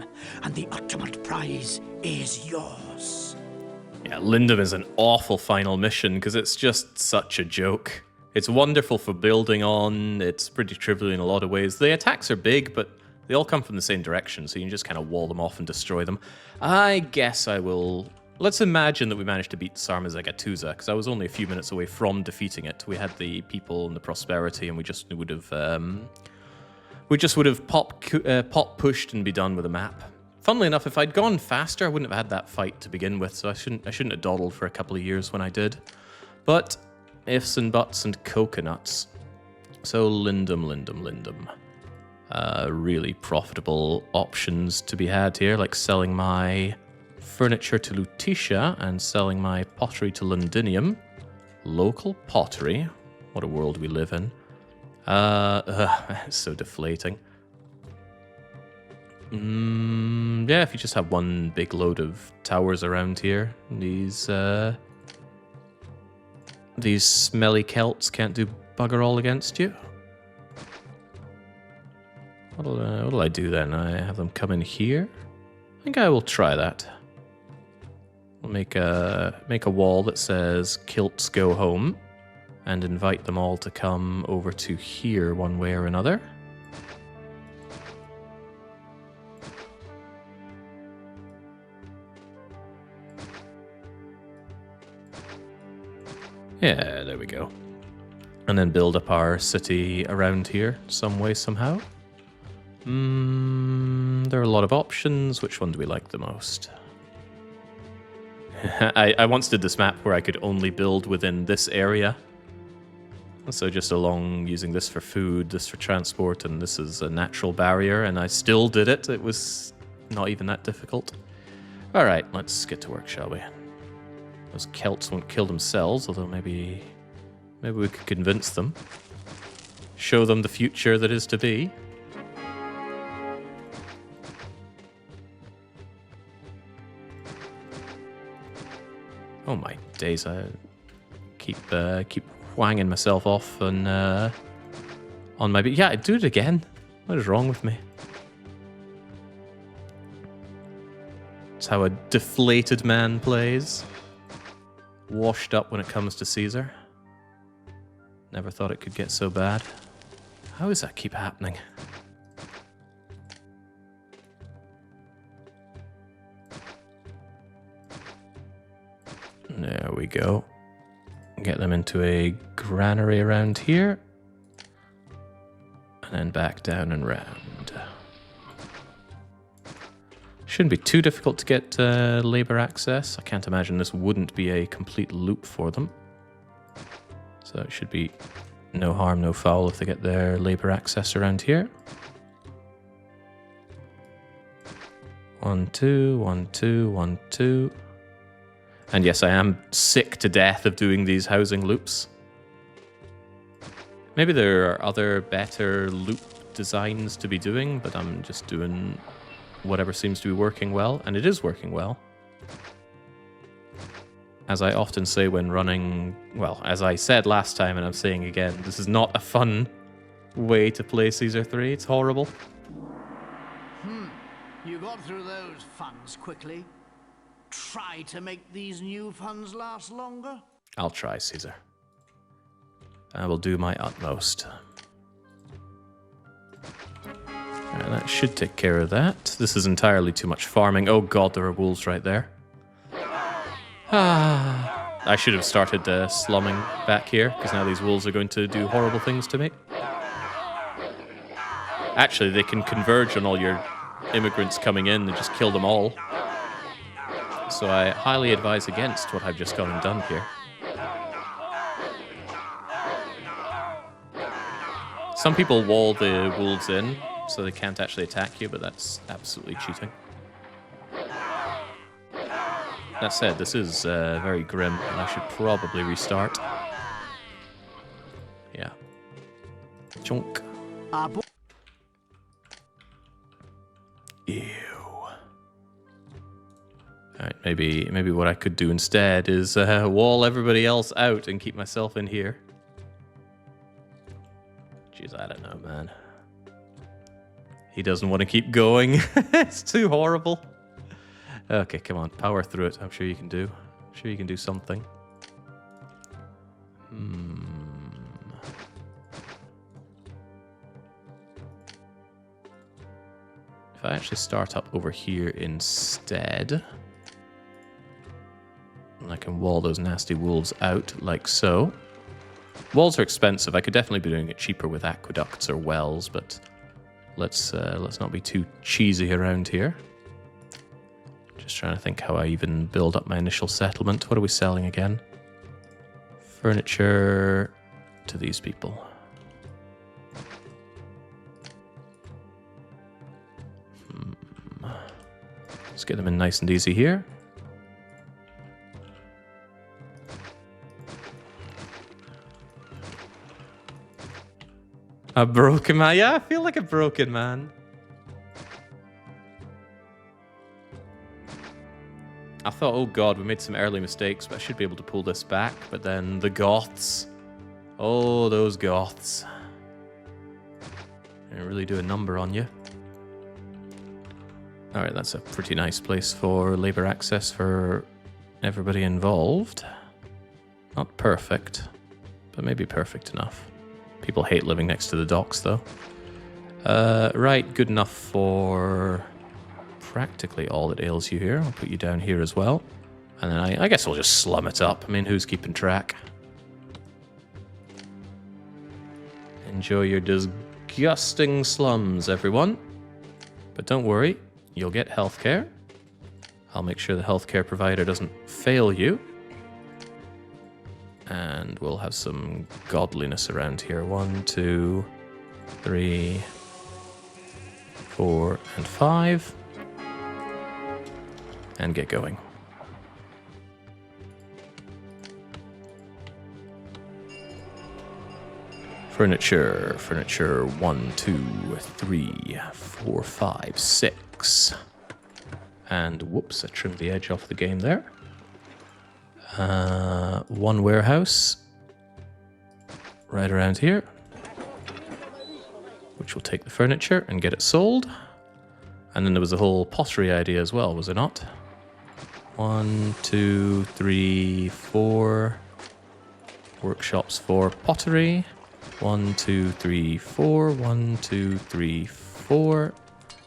and the ultimate prize is yours. Yeah, Lindum is an awful final mission because it's just such a joke. It's wonderful for building on, it's pretty trivial in a lot of ways. The attacks are big, but they all come from the same direction, so you can just kind of wall them off and destroy them. I guess I will... Let's imagine that we managed to beat Sarmizegetusa, because I was only a few minutes away from defeating it. We had the people and the prosperity, and we just would have pop pushed and be done with the map. Funnily enough, if I'd gone faster, I wouldn't have had that fight to begin with, so I shouldn't have dawdled for a couple of years when I did. But ifs and buts and coconuts. So Lindum. Really profitable options to be had here, like selling my furniture to Lutetia and selling my pottery to Londinium. Local pottery. What a world we live in. It's so deflating. Yeah, if you just have one big load of towers around here, these smelly Celts can't do bugger all against you. What'll I do then? I have them come in here? I think I will try that. We'll make a wall that says Kilts go home and invite them all to come over to here one way or another. Yeah, there we go. And then build up our city around here some way, somehow. There are a lot of options. Which one do we like the most? I once did this map where I could only build within this area. So just along using this for food, this for transport, and this is a natural barrier, and I still did it. It was not even that difficult. All right, let's get to work, shall we? Those Celts won't kill themselves, although maybe we could convince them. Show them the future that is to be. Oh my days, I keep whanging myself off and on my... Yeah, do it again. What is wrong with me? It's how a deflated man plays. Washed up when it comes to Caesar. Never thought it could get so bad. How does that keep happening? There we go. Get them into a granary around here. And then back down and round. Shouldn't be too difficult to get labor access. I can't imagine this wouldn't be a complete loop for them. So it should be no harm, no foul if they get their labor access around here. 1, 2, 1, 2, 1, 2. And yes, I am sick to death of doing these housing loops. Maybe there are other better loop designs to be doing, but I'm just doing whatever seems to be working well, and it is working well. As I often say when running, well, as I said last time and I'm saying again, this is not a fun way to play Caesar 3. It's horrible. You got through those funds quickly. Try to make these new funds last longer. I'll try, Caesar. I will do my utmost. And that should take care of that. This is entirely too much farming. Oh god, there are wolves right there. I should have started slumming back here, because now these wolves are going to do horrible things to me. Actually, they can converge on all your immigrants coming in and just kill them all. So I highly advise against what I've just gone and done here. Some people wall the wolves in, so they can't actually attack you, but that's absolutely cheating. That said, this is very grim, and I should probably restart. Yeah. Chunk. Ew. Alright, maybe what I could do instead is wall everybody else out and keep myself in here. Jeez, I don't know, man. He doesn't want to keep going. It's too horrible. Okay, come on, power through it. I'm sure you can do. I'm sure you can do something. If I actually start up over here instead, I can wall those nasty wolves out like so. Walls are expensive. I could definitely be doing it cheaper with aqueducts or wells, but let's not be too cheesy around here. Just trying to think how I even build up my initial settlement. What are we selling again? Furniture to these people. Let's get them in nice and easy here. A broken man? Yeah, I feel like a broken man. I thought, oh god, we made some early mistakes, but I should be able to pull this back. But then the Goths. Oh, those Goths. They really do a number on you. Alright, that's a pretty nice place for labor access for everybody involved. Not perfect, but maybe perfect enough. People hate living next to the docks, though. Right, good enough for practically all that ails you here. I'll put you down here as well. And then I guess we'll just slum it up. I mean, who's keeping track? Enjoy your disgusting slums, everyone. But don't worry, you'll get healthcare. I'll make sure the healthcare provider doesn't fail you. And we'll have some godliness around here. 1, 2, 3, 4, and 5. And get going. Furniture. 1, 2, 3, 4, 5, 6. And whoops, I trimmed the edge off the game there. 1 warehouse. Right around here. Which will take the furniture and get it sold. And then there was the whole pottery idea as well, was it not? 1, 2, 3, 4. Workshops for pottery. 1, 2, 3, 4. 1, 2, 3, 4.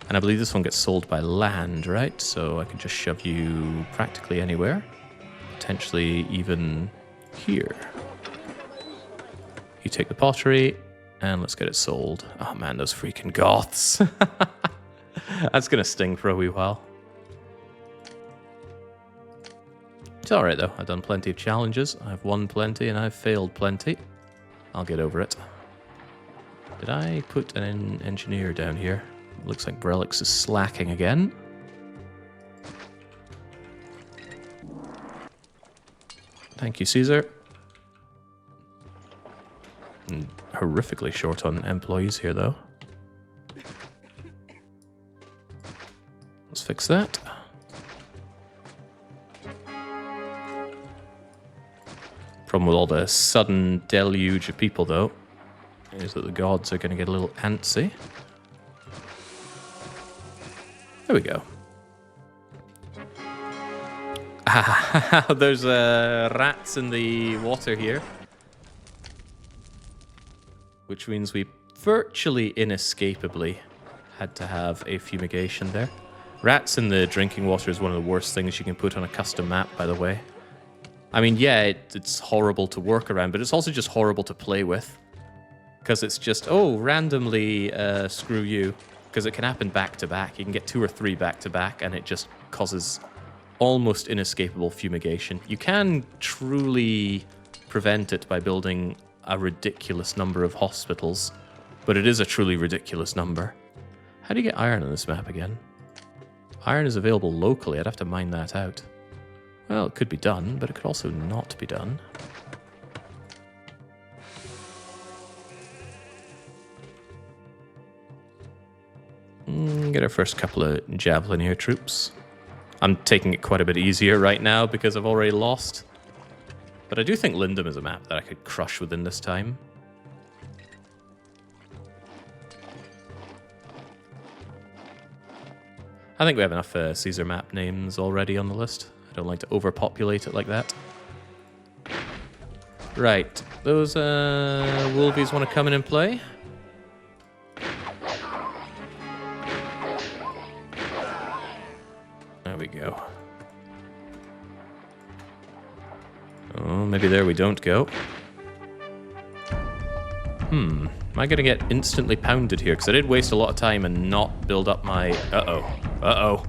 And I believe this one gets sold by land, right? So I can just shove you practically anywhere. Potentially even here. You take the pottery, and let's get it sold. Oh man, those freaking goths. That's gonna sting for a wee while. It's alright though, I've done plenty of challenges. I've won plenty and I've failed plenty. I'll get over it. Did I put an engineer down here? Looks like Brelix is slacking again. Thank you, Caesar. Horrifically short on employees here, though. Let's fix that. Problem with all the sudden deluge of people, though, is that the gods are going to get a little antsy. There we go. There's rats in the water here. Which means we virtually inescapably had to have a fumigation there. Rats in the drinking water is one of the worst things you can put on a custom map, by the way. I mean, yeah, it's horrible to work around, but it's also just horrible to play with. Because it's just, oh, randomly screw you. Because it can happen back to back. You can get 2 or 3 back to back, and it just causes almost inescapable fumigation. You can truly prevent it by building a ridiculous number of hospitals, but it is a truly ridiculous number. How do you get iron on this map again? Iron is available locally. I'd have to mine that out. Well, it could be done, but it could also not be done. Get our first couple of Javelineer troops. I'm taking it quite a bit easier right now because I've already lost. But I do think Lindum is a map that I could crush within this time. I think we have enough Caesar map names already on the list. I don't like to overpopulate it like that. Right, those Wolvies want to come in and play. There we go. Oh, maybe there we don't go. Am I going to get instantly pounded here? Because I did waste a lot of time and not build up my... Uh-oh. Uh-oh.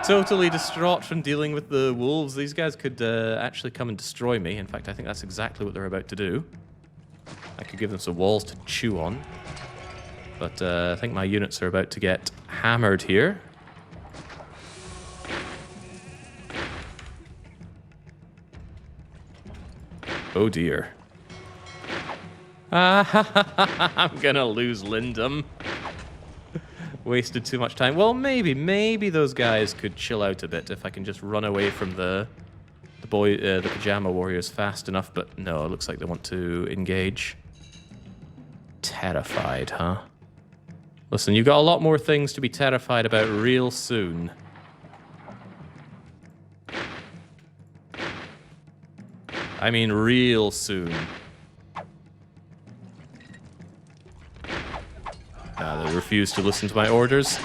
Totally distraught from dealing with the wolves. These guys could actually come and destroy me. In fact, I think that's exactly what they're about to do. I could give them some walls to chew on. But I think my units are about to get hammered here. Oh dear. I'm gonna lose Lindum. Wasted too much time. Well, maybe those guys could chill out a bit if I can just run away from the pajama warriors fast enough. But no, it looks like they want to engage. Terrified, huh? Listen, you've got a lot more things to be terrified about real soon. I mean, real soon. They refuse to listen to my orders.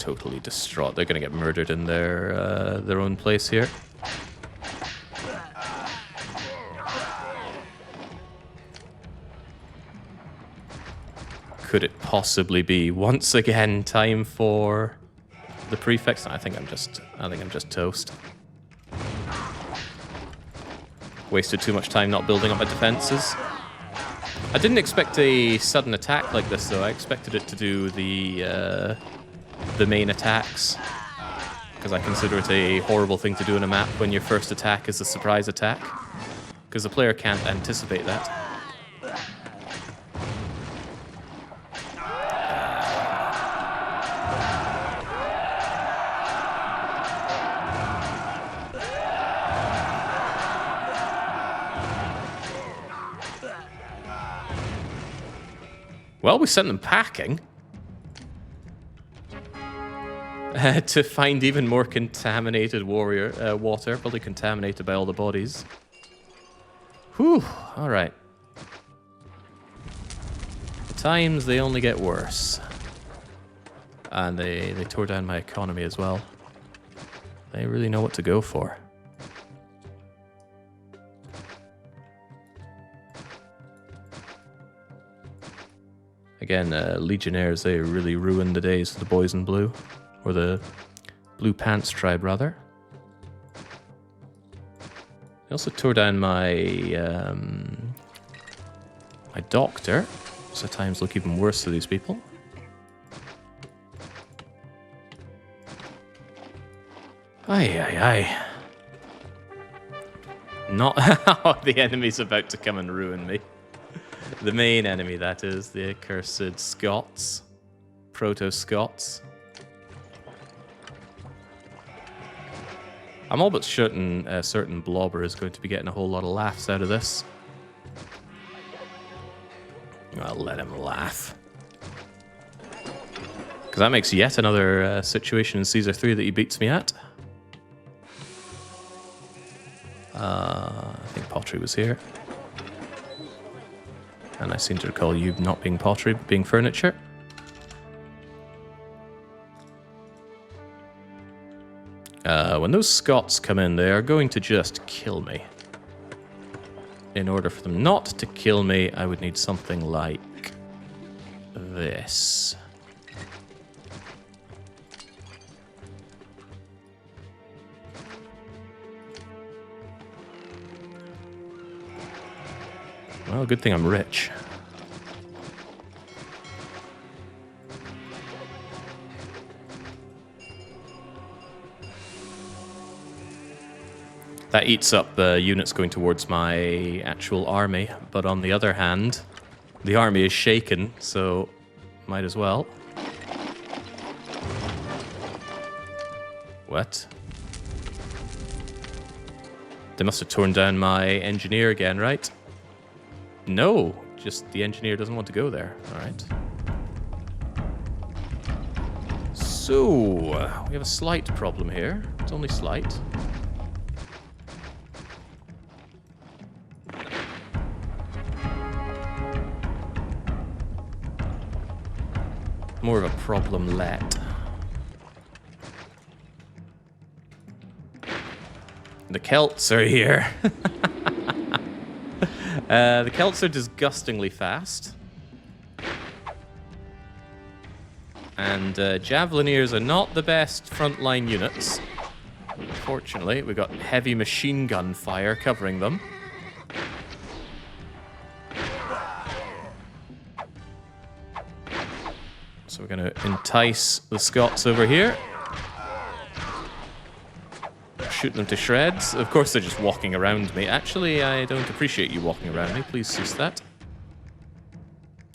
totally distraught. They're gonna get murdered in their own place here. Could it possibly be once again time for the prefects? I think I'm just toast. Wasted too much time not building up my defenses. I didn't expect a sudden attack like this though. I expected it to do the main attacks, because I consider it a horrible thing to do in a map when your first attack is a surprise attack, because the player can't anticipate that. Well, we sent them packing to find even more contaminated water, probably contaminated by all the bodies. Whew, alright. At times, they only get worse. And they tore down my economy as well. They really know what to go for. Again, Legionnaires, they really ruined the days for the boys in blue. Or the Blue Pants tribe, rather. They also tore down my my doctor. So times look even worse to these people. Aye. Not the enemy's about to come and ruin me. The main enemy, that is, the accursed Scots. Proto-Scots. I'm all but certain Blobber is going to be getting a whole lot of laughs out of this. I'll let him laugh. Because that makes yet another situation in Caesar 3 that he beats me at. I think pottery was here. And I seem to recall you not being pottery, but being furniture. When those Scots come in, they are going to just kill me. In order for them not to kill me, I would need something like this. Well, good thing I'm rich. That eats up the units going towards my actual army, but on the other hand, the army is shaken, so might as well. What? They must have torn down my engineer again, right? No, just the engineer doesn't want to go there. Alright. So, we have a slight problem here. It's only slight. More of a problem-let. The Celts are here. The Celts are disgustingly fast. And Javelineers are not the best frontline units. Fortunately, we've got heavy machine gun fire covering them. So we're going to entice the Scots over here. Shoot them to shreds. Of course, they're just walking around me. Actually, I don't appreciate you walking around me. Please cease that.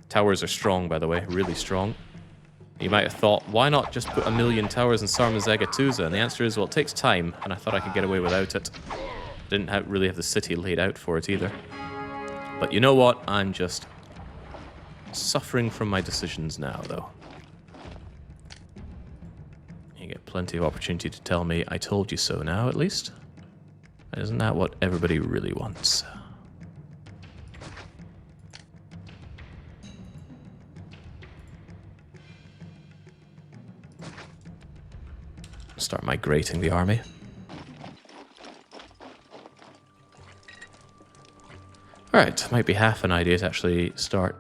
Towers are strong, by the way. Really strong. You might have thought, why not just put 1,000,000 towers in Sarma-Zagatuza? And the answer is, well, it takes time, and I thought I could get away without it. Didn't really have the city laid out for it either. But you know what? I'm just suffering from my decisions now, though. You get plenty of opportunity to tell me, I told you so now, at least. Isn't that what everybody really wants? start migrating the army. Alright, might be half an idea to actually start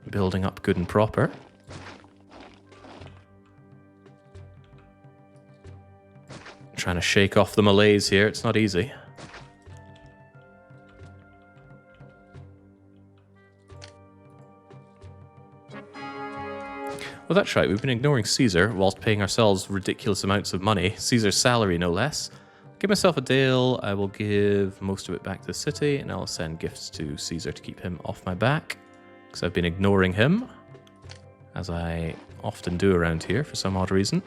building up good and proper. Trying to shake off the malaise here, it's not easy. Well, that's right, we've been ignoring Caesar whilst paying ourselves ridiculous amounts of money. Caesar's salary, no less. Give myself a deal, I will give most of it back to the city, and I'll send gifts to Caesar to keep him off my back, because I've been ignoring him, as I often do around here for some odd reason.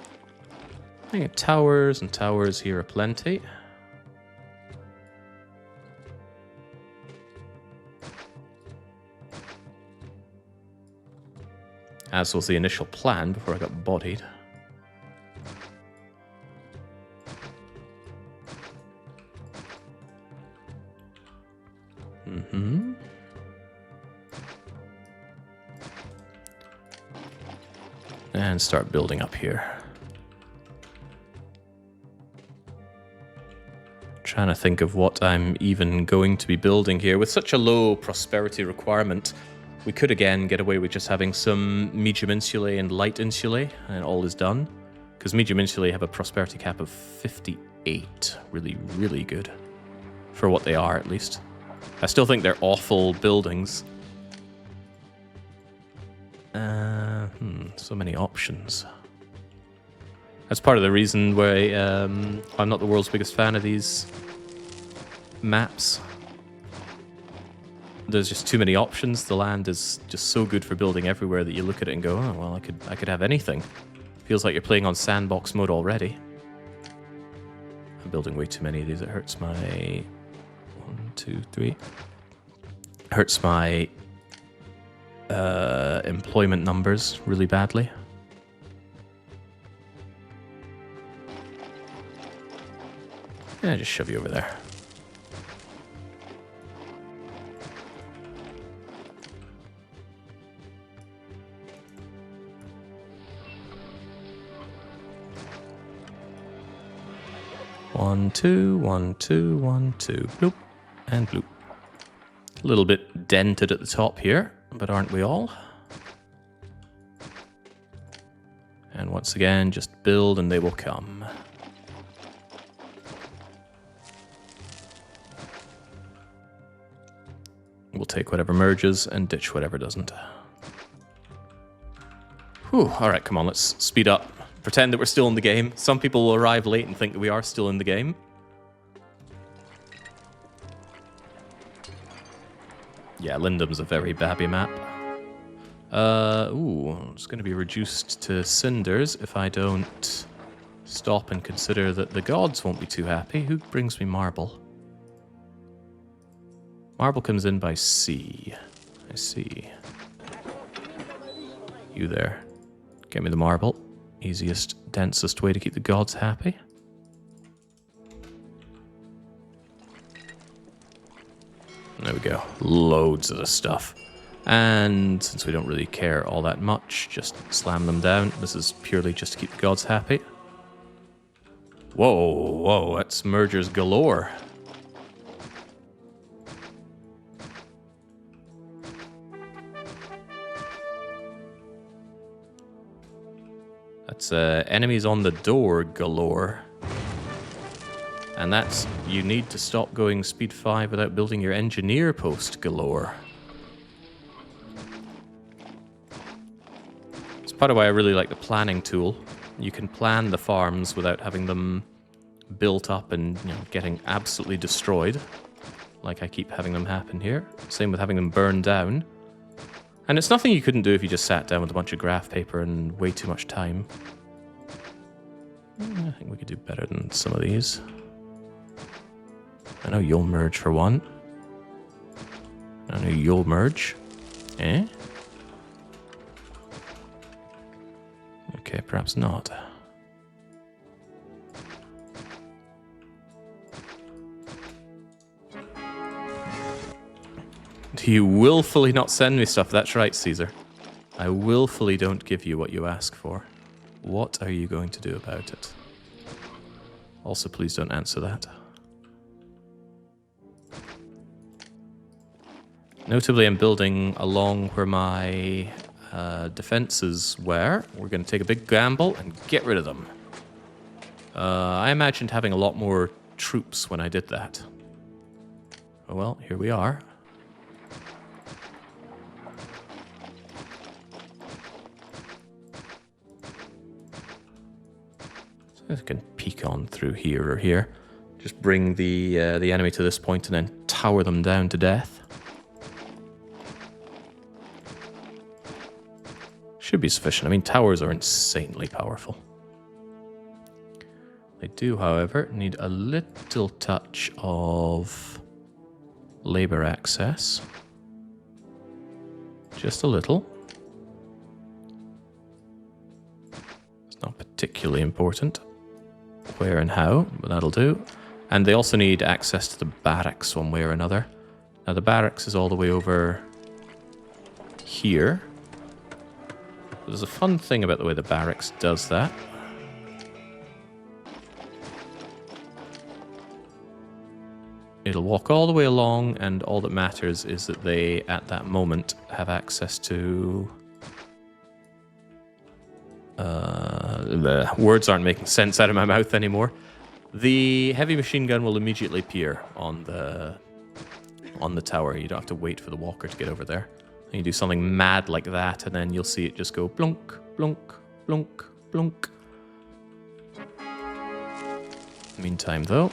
I think towers and towers here are plenty. As was the initial plan before I got bodied. And start building up here. Trying to think of what I'm even going to be building here. With such a low prosperity requirement, we could again get away with just having some medium insulae and light insulae, and all is done. Because medium insulae have a prosperity cap of 58. Really, really good. For what they are, at least. I still think they're awful buildings. So many options. That's part of the reason why I'm not the world's biggest fan of these maps. There's just too many options. The land is just so good for building everywhere that you look at it and go, oh, well, I could have anything. Feels like you're playing on sandbox mode already. I'm building way too many of these. It hurts my... 1, 2, 3. Hurts my employment numbers really badly. Yeah, just shove you over there. One, two, 1, 2, 1, 2. Bloop. And bloop. A little bit dented at the top here, but aren't we all? And once again, just build and they will come. We'll take whatever merges and ditch whatever doesn't. Whew, alright, come on, let's speed up. Pretend that we're still in the game. Some people will arrive late and think that we are still in the game. Yeah, Lindum's a very babby map. It's going to be reduced to cinders if I don't stop and consider that the gods won't be too happy. Who brings me marble? Marble comes in by sea. I see. You there. Get me the marble. Easiest, densest way to keep the gods happy. There we go. Loads of the stuff. And since we don't really care all that much, just slam them down. This is purely just to keep the gods happy. Whoa, that's mergers galore. That's enemies on the door galore. And that's, you need to stop going speed 5 without building your engineer post galore. It's part of why I really like the planning tool. You can plan the farms without having them built up and getting absolutely destroyed. Like I keep having them happen here. Same with having them burned down. And it's nothing you couldn't do if you just sat down with a bunch of graph paper and way too much time. I think we could do better than some of these. I know you'll merge for one. I know you'll merge. Eh? Okay, perhaps not. Do you willfully not send me stuff? That's right, Caesar. I willfully don't give you what you ask for. What are you going to do about it? Also, please don't answer that. Notably, I'm building along where my defenses were. We're going to take a big gamble and get rid of them. I imagined having a lot more troops when I did that. Oh well, here we are. So I can peek on through here or here. Just bring the enemy to this point and then tower them down to death. Should be sufficient. I mean, towers are insanely powerful. They do, however, need a little touch of labor access. Just a little. It's not particularly important where and how, but that'll do. And they also need access to the barracks one way or another. Now, the barracks is all the way over here. There's a fun thing about the way the barracks does that. It'll walk all the way along, and all that matters is that they, at that moment, have access to... the words aren't making sense out of my mouth anymore. The heavy machine gun will immediately appear on the tower. You don't have to wait for the walker to get over there. And you do something mad like that, and then you'll see it just go blunk, blunk, blunk, blunk. Meantime, though,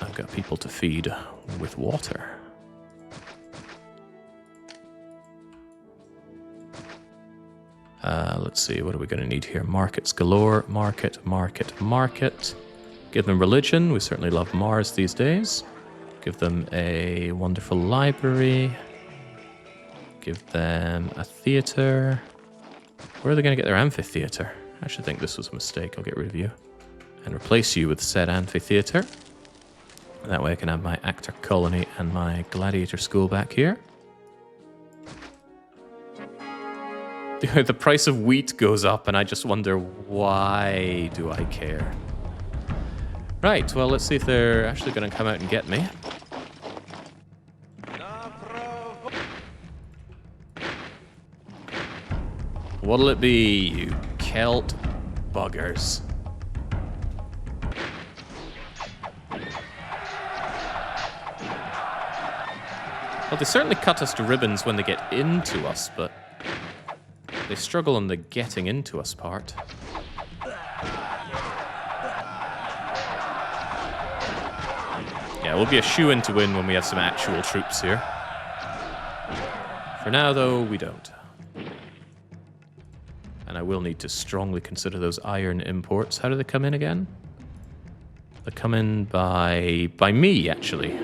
I've got people to feed with water. Let's see, what are we going to need here? Markets galore. Market, market, market. Give them religion. We certainly love Mars these days. Give them a wonderful library. Give them a theater. Where are they going to get their amphitheater? I actually think this was a mistake. I'll get rid of you and replace you with said amphitheater. That way I can have my actor colony and my gladiator school back here. The price of wheat goes up and I just wonder, why do I care? Right, well, let's see if they're actually going to come out and get me. What'll it be, you Celt buggers? Well, they certainly cut us to ribbons when they get into us, but they struggle on the getting into us part. Yeah, we'll be a shoo-in to win when we have some actual troops here. For now, though, we don't. And I will need to strongly consider those iron imports. How do they come in again? They come in by me, actually.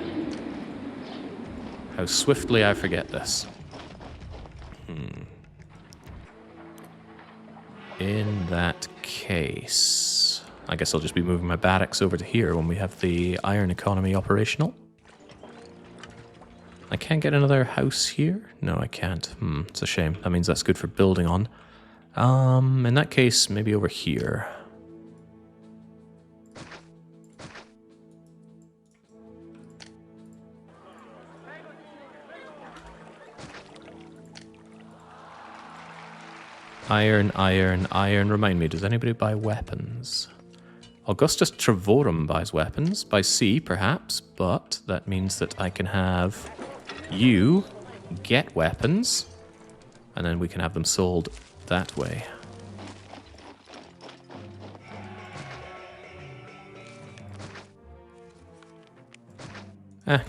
How swiftly I forget this. In that case, I guess I'll just be moving my barracks over to here when we have the iron economy operational. I can't get another house here? No, I can't. It's a shame. That means that's good for building on. In that case, maybe over here. Iron, iron, iron. Remind me, does anybody buy weapons? Augustus Trevorum buys weapons. By sea, perhaps, but that means that I can have you get weapons, and then we can have them sold that way.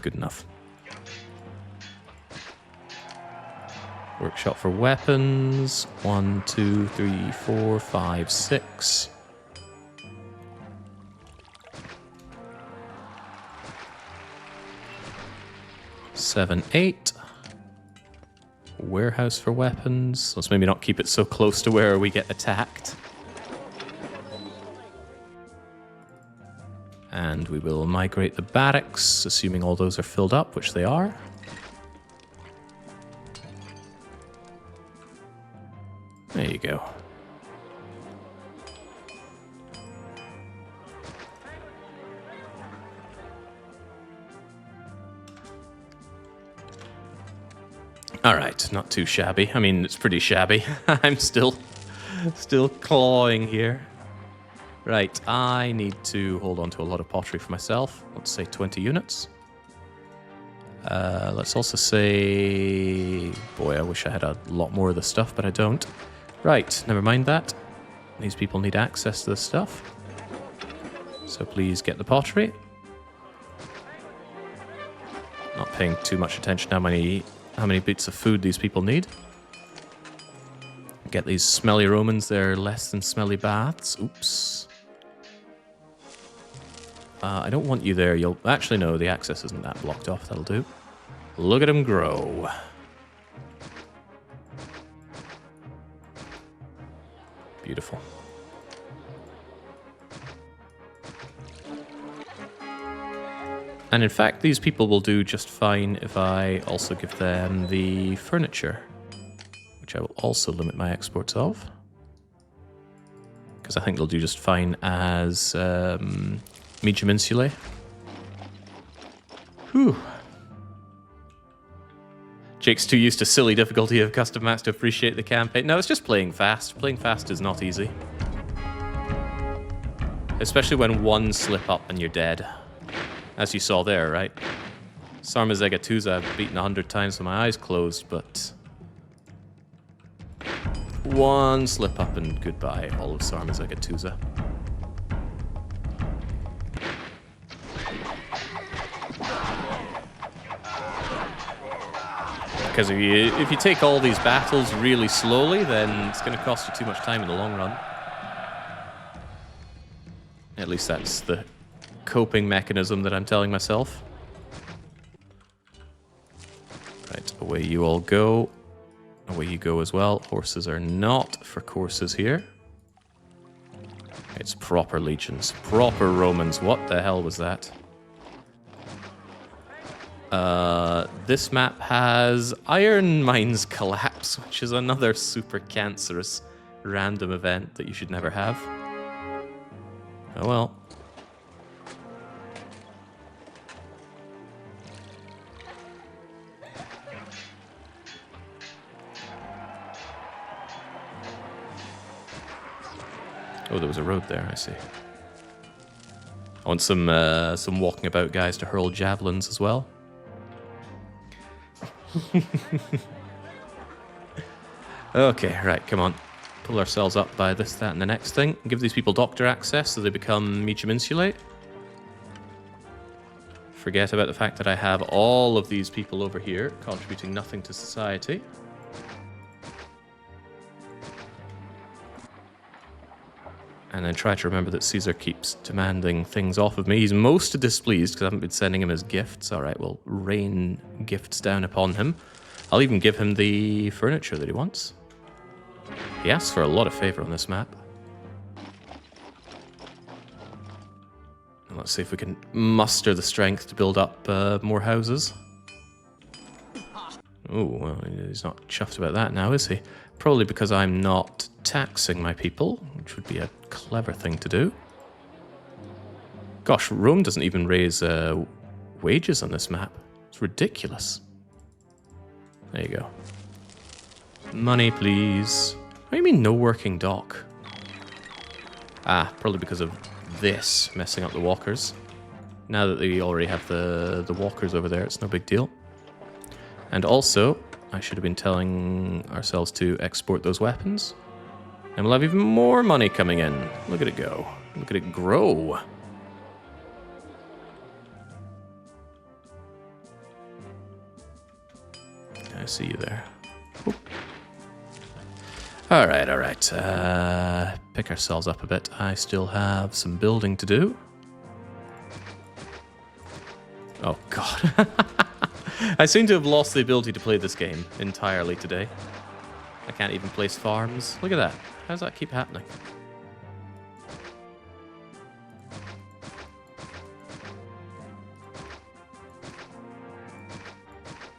Good enough. Workshop for weapons. 1, 2, 3, 4, 5, 6. Seven, 8. Warehouse for weapons. Let's maybe not keep it so close to where we get attacked. And we will migrate the barracks, assuming all those are filled up, which they are. There you go. All right, not too shabby. I mean, it's pretty shabby. I'm still clawing here. Right, I need to hold on to a lot of pottery for myself. Let's say 20 units. Let's also say... Boy, I wish I had a lot more of this stuff, but I don't. Right, never mind that. These people need access to this stuff. So please get the pottery. Not paying too much attention to how many bits of food these people need. Get these smelly Romans their less than smelly baths. Oops. I don't want you there. You'll... Actually, no, the access isn't that blocked off. That'll do. Look at him grow. Beautiful. And in fact, these people will do just fine if I also give them the furniture, which I will also limit my exports of. Because I think they'll do just fine as medium insulae. Whew. Jake's too used to silly difficulty of custom maps to appreciate the campaign. No, it's just playing fast. Playing fast is not easy. Especially when one slip up and you're dead. As you saw there, right? Sarmazegatusa I've beaten 100 times with my eyes closed, but... one slip up and goodbye, all of Sarmazegatusa. Because if you take all these battles really slowly, then it's going to cost you too much time in the long run. At least that's the coping mechanism that I'm telling myself. Right, away you all go. Away you go as well. Horses are not for courses here. It's proper legions. Proper Romans. What the hell was that? This map has Iron Mines Collapse, which is another super cancerous random event that you should never have. Oh well. Oh, there was a road there, I see. I want some walking about guys to hurl javelins as well. Okay, right, come on. Pull ourselves up by this, that, and the next thing. Give these people doctor access so they become medium insulate. Forget about the fact that I have all of these people over here contributing nothing to society. And then try to remember that Caesar keeps demanding things off of me. He's most displeased because I haven't been sending him his gifts. All right, we'll rain gifts down upon him. I'll even give him the furniture that he wants. He asks for a lot of favor on this map. And let's see if we can muster the strength to build up more houses. Oh, well, he's not chuffed about that now, is he? Probably because I'm not taxing my people, which would be a clever thing to do. Gosh, Rome doesn't even raise wages on this map. It's ridiculous. There you go. Money, please. What do you mean no working dock? Ah, probably because of this messing up the walkers. Now that they already have the walkers over there, it's no big deal. And also, I should have been telling ourselves to export those weapons. And we'll have even more money coming in. Look at it go. Look at it grow. I see you there. Oop. All right, all right. Pick ourselves up a bit. I still have some building to do. Oh, God. I seem to have lost the ability to play this game entirely today. I can't even place farms. Look at that. How does that keep happening?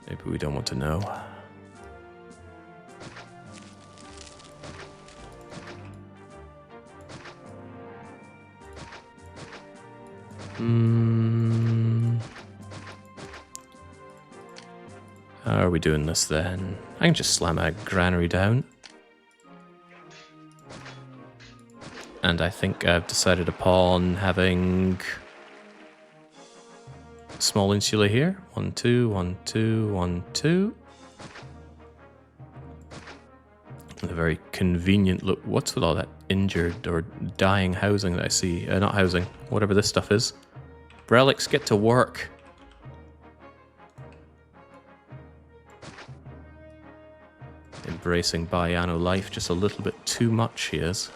Maybe we don't want to know. How are we doing this then? I can just slam a granary down. And I think I've decided upon having a small insula here. 1, 2, 1, 2, 1, 2. A very convenient look. What's with all that injured or dying housing that I see? Not housing, whatever this stuff is. Relics, get to work. Embracing Baiano life just a little bit too much, he is.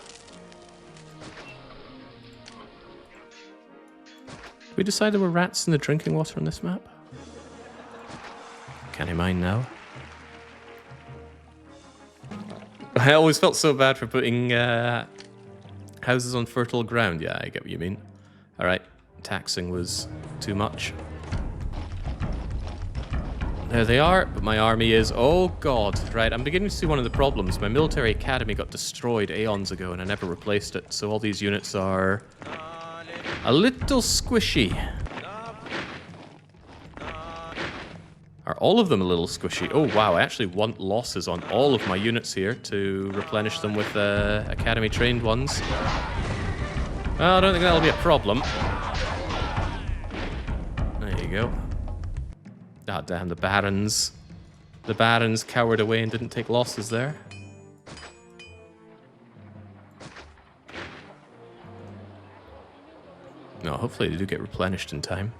We decided there were rats in the drinking water on this map? Can I mind now? I always felt so bad for putting houses on fertile ground. Yeah, I get what you mean. Alright, taxing was too much. There they are, but my army is... Oh god. Right, I'm beginning to see one of the problems. My military academy got destroyed aeons ago and I never replaced it, so all these units are a little squishy. Are all of them a little squishy? Oh wow, I actually want losses on all of my units here to replenish them with academy trained ones. Well, I don't think that'll be a problem. There you go. Ah, damn, the barons. The barons cowered away and didn't take losses there. No, hopefully they do get replenished in time.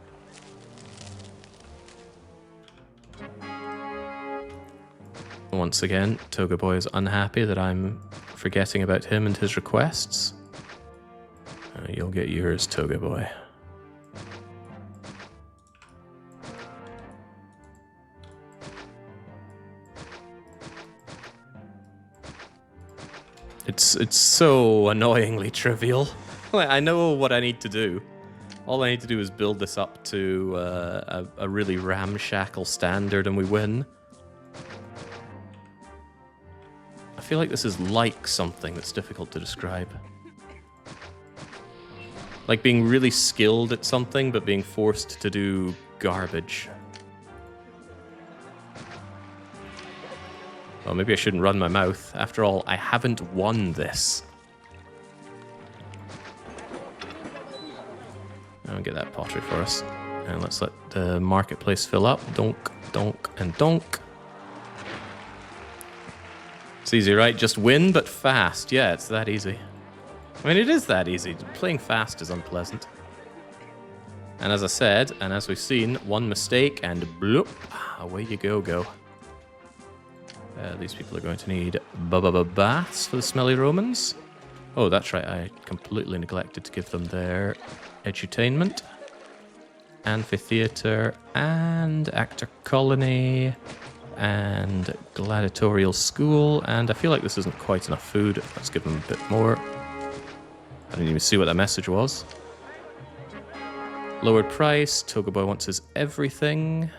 Once again, Toga Boy is unhappy that I'm forgetting about him and his requests. You'll get yours, Toga Boy. It's so annoyingly trivial. Like, I know what I need to do. All I need to do is build this up to a really ramshackle standard and we win. I feel like this is like something that's difficult to describe. Like being really skilled at something, but being forced to do garbage. Well, maybe I shouldn't run my mouth. After all, I haven't won this. I'll get that pottery for us. And let's let the marketplace fill up. Donk, donk, and donk. It's easy, right? Just win, but fast. Yeah, it's that easy. I mean, it is that easy. Playing fast is unpleasant. And as I said, and as we've seen, one mistake and bloop, away you go. These people are going to need baths for the smelly Romans. Oh, that's right. I completely neglected to give them their edutainment, amphitheater, and actor colony, and gladiatorial school. And I feel like this isn't quite enough food. Let's give them a bit more. I didn't even see what that message was. Lowered price. Toga Boy wants his everything.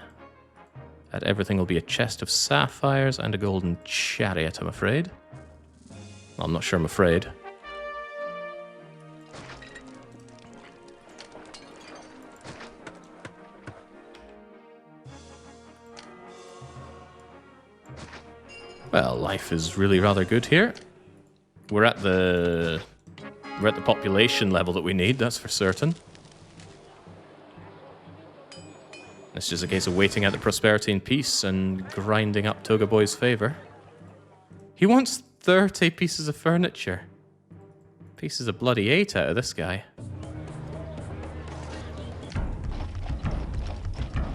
That everything will be a chest of sapphires and a golden chariot, I'm afraid. Well, I'm not sure I'm afraid. Well, life is really rather good here. We're at the population level that we need, that's for certain. It's just a case of waiting out the prosperity and peace and grinding up Toga Boy's favor. He wants 30 pieces of furniture. Pieces of bloody 8 out of this guy.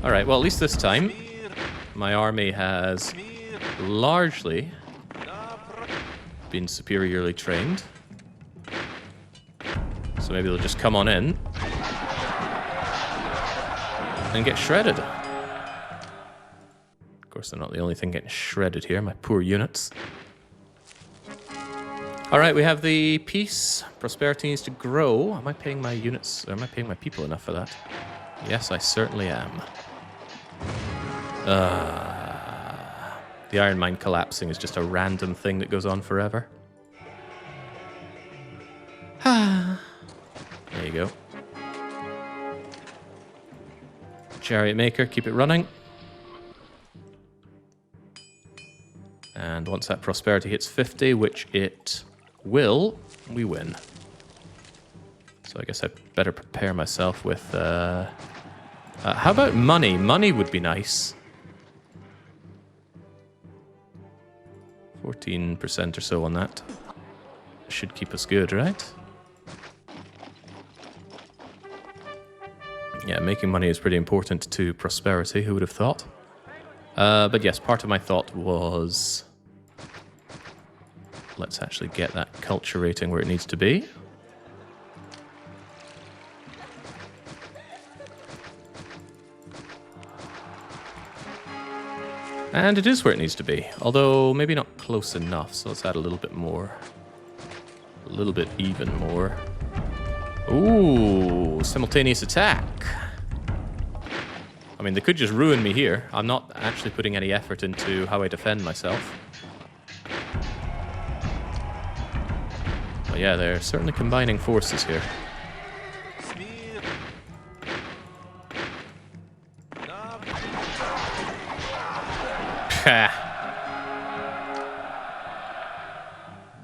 Alright, well, at least this time, my army has largely been superiorly trained. So maybe they'll just come on in and get shredded. Of course, they're not the only thing getting shredded here, my poor units. Alright, we have the peace. Prosperity needs to grow. Am I paying my units, or am I paying my people enough for that? Yes, I certainly am. The iron mine collapsing is just a random thing that goes on forever. There you go. Chariot maker, keep it running. And once that prosperity hits 50, which it will, we win. So I guess I better prepare myself with... how about money? Money would be nice. 14% or so on that. Should keep us good, right? Yeah, making money is pretty important to prosperity, who would have thought? But yes, part of my thought was... Let's actually get that culture rating where it needs to be. And it is where it needs to be, although maybe not close enough, so let's add a little bit more. A little bit even more. Ooh, simultaneous attack. I mean, they could just ruin me here. I'm not actually putting any effort into how I defend myself. But yeah, they're certainly combining forces here.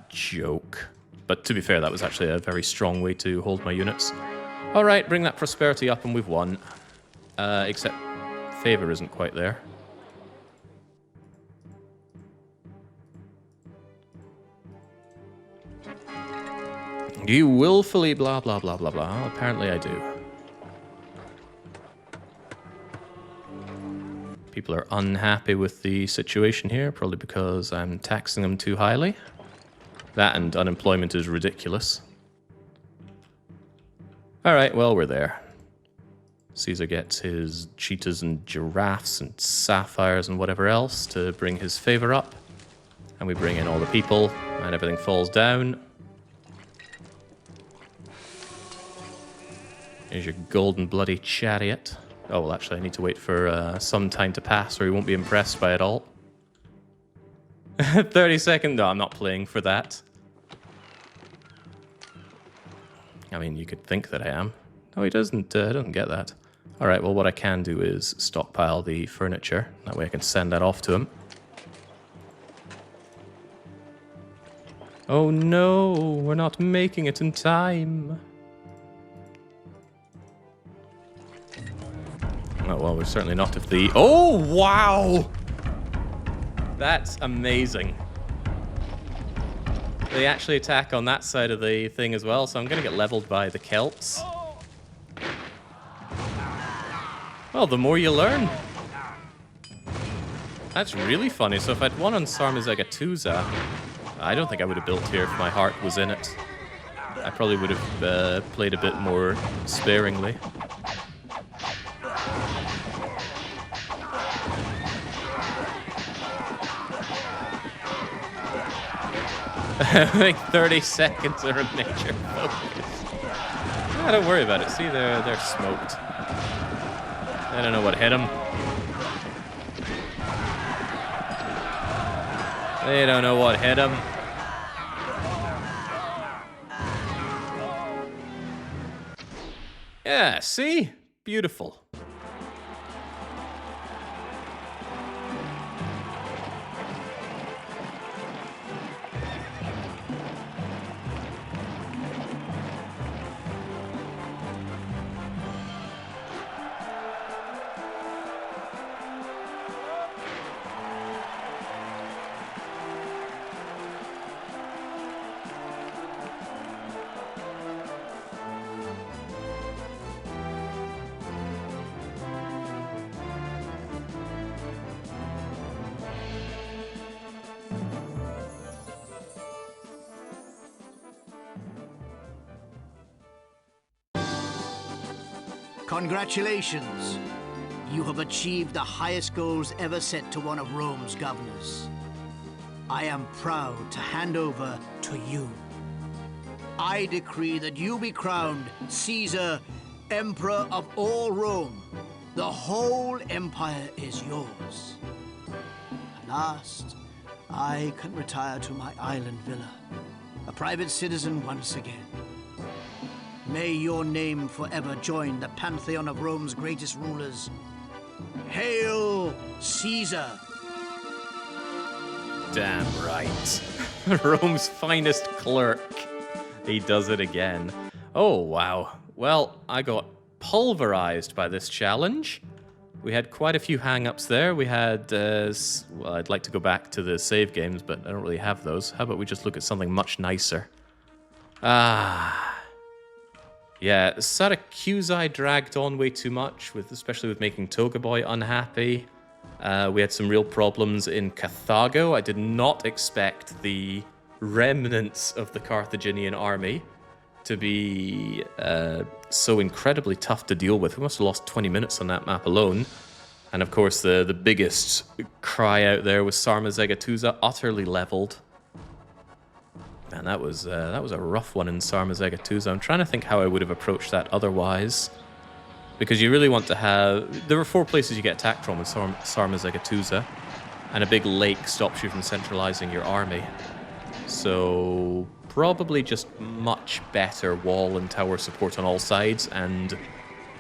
Joke. But to be fair, that was actually a very strong way to hold my units. Alright, bring that prosperity up and we've won. Except favor isn't quite there. You willfully blah blah blah blah blah. Apparently I do. People are unhappy with the situation here, probably because I'm taxing them too highly. That and unemployment is ridiculous. Alright, well, we're there. Caesar gets his cheetahs and giraffes and sapphires and whatever else to bring his favor up. And we bring in all the people, and everything falls down. Here's your golden bloody chariot. Oh, well, actually, I need to wait for some time to pass, or he won't be impressed by it all. 30 seconds? No, I'm not playing for that. I mean, you could think that I am. No, he doesn't get that. All right, well, what I can do is stockpile the furniture. That way I can send that off to him. Oh, no, we're not making it in time. Oh, well, we're certainly not if the... Oh, wow! That's amazing. They actually attack on that side of the thing as well, so I'm going to get leveled by the Celts. Well, the more you learn. That's really funny. So if I'd won on Sarmizegetusa, I don't think I would have built here if my heart was in it. I probably would have played a bit more sparingly. I think 30 seconds are a major focus. Yeah, don't worry about it. See, they're smoked. I don't know what hit them. They don't know what hit them. Yeah, see? Beautiful. Congratulations! You have achieved the highest goals ever set to one of Rome's governors. I am proud to hand over to you. I decree that you be crowned Caesar, Emperor of all Rome. The whole empire is yours. At last, I can retire to my island villa, a private citizen once again. May your name forever join the pantheon of Rome's greatest rulers. Hail, Caesar! Damn right. Rome's finest clerk. He does it again. Oh, wow. Well, I got pulverized by this challenge. We had quite a few hang-ups there. We had, well, I'd like to go back to the save games, but I don't really have those. How about we just look at something much nicer? Yeah, Syracuse dragged on way too much, especially with making Toga Boy unhappy. We had some real problems in Carthago. I did not expect the remnants of the Carthaginian army to be so incredibly tough to deal with. We must have lost 20 minutes on that map alone. And of course, the biggest cry out there was Sarmazegatusa, utterly leveled. Man, that was a rough one in Sarmazegatusa. I'm trying to think how I would have approached that otherwise. Because you really want to have... There were 4 places you get attacked from in Sarmazegatusa, and a big lake stops you from centralizing your army. So probably just much better wall and tower support on all sides, and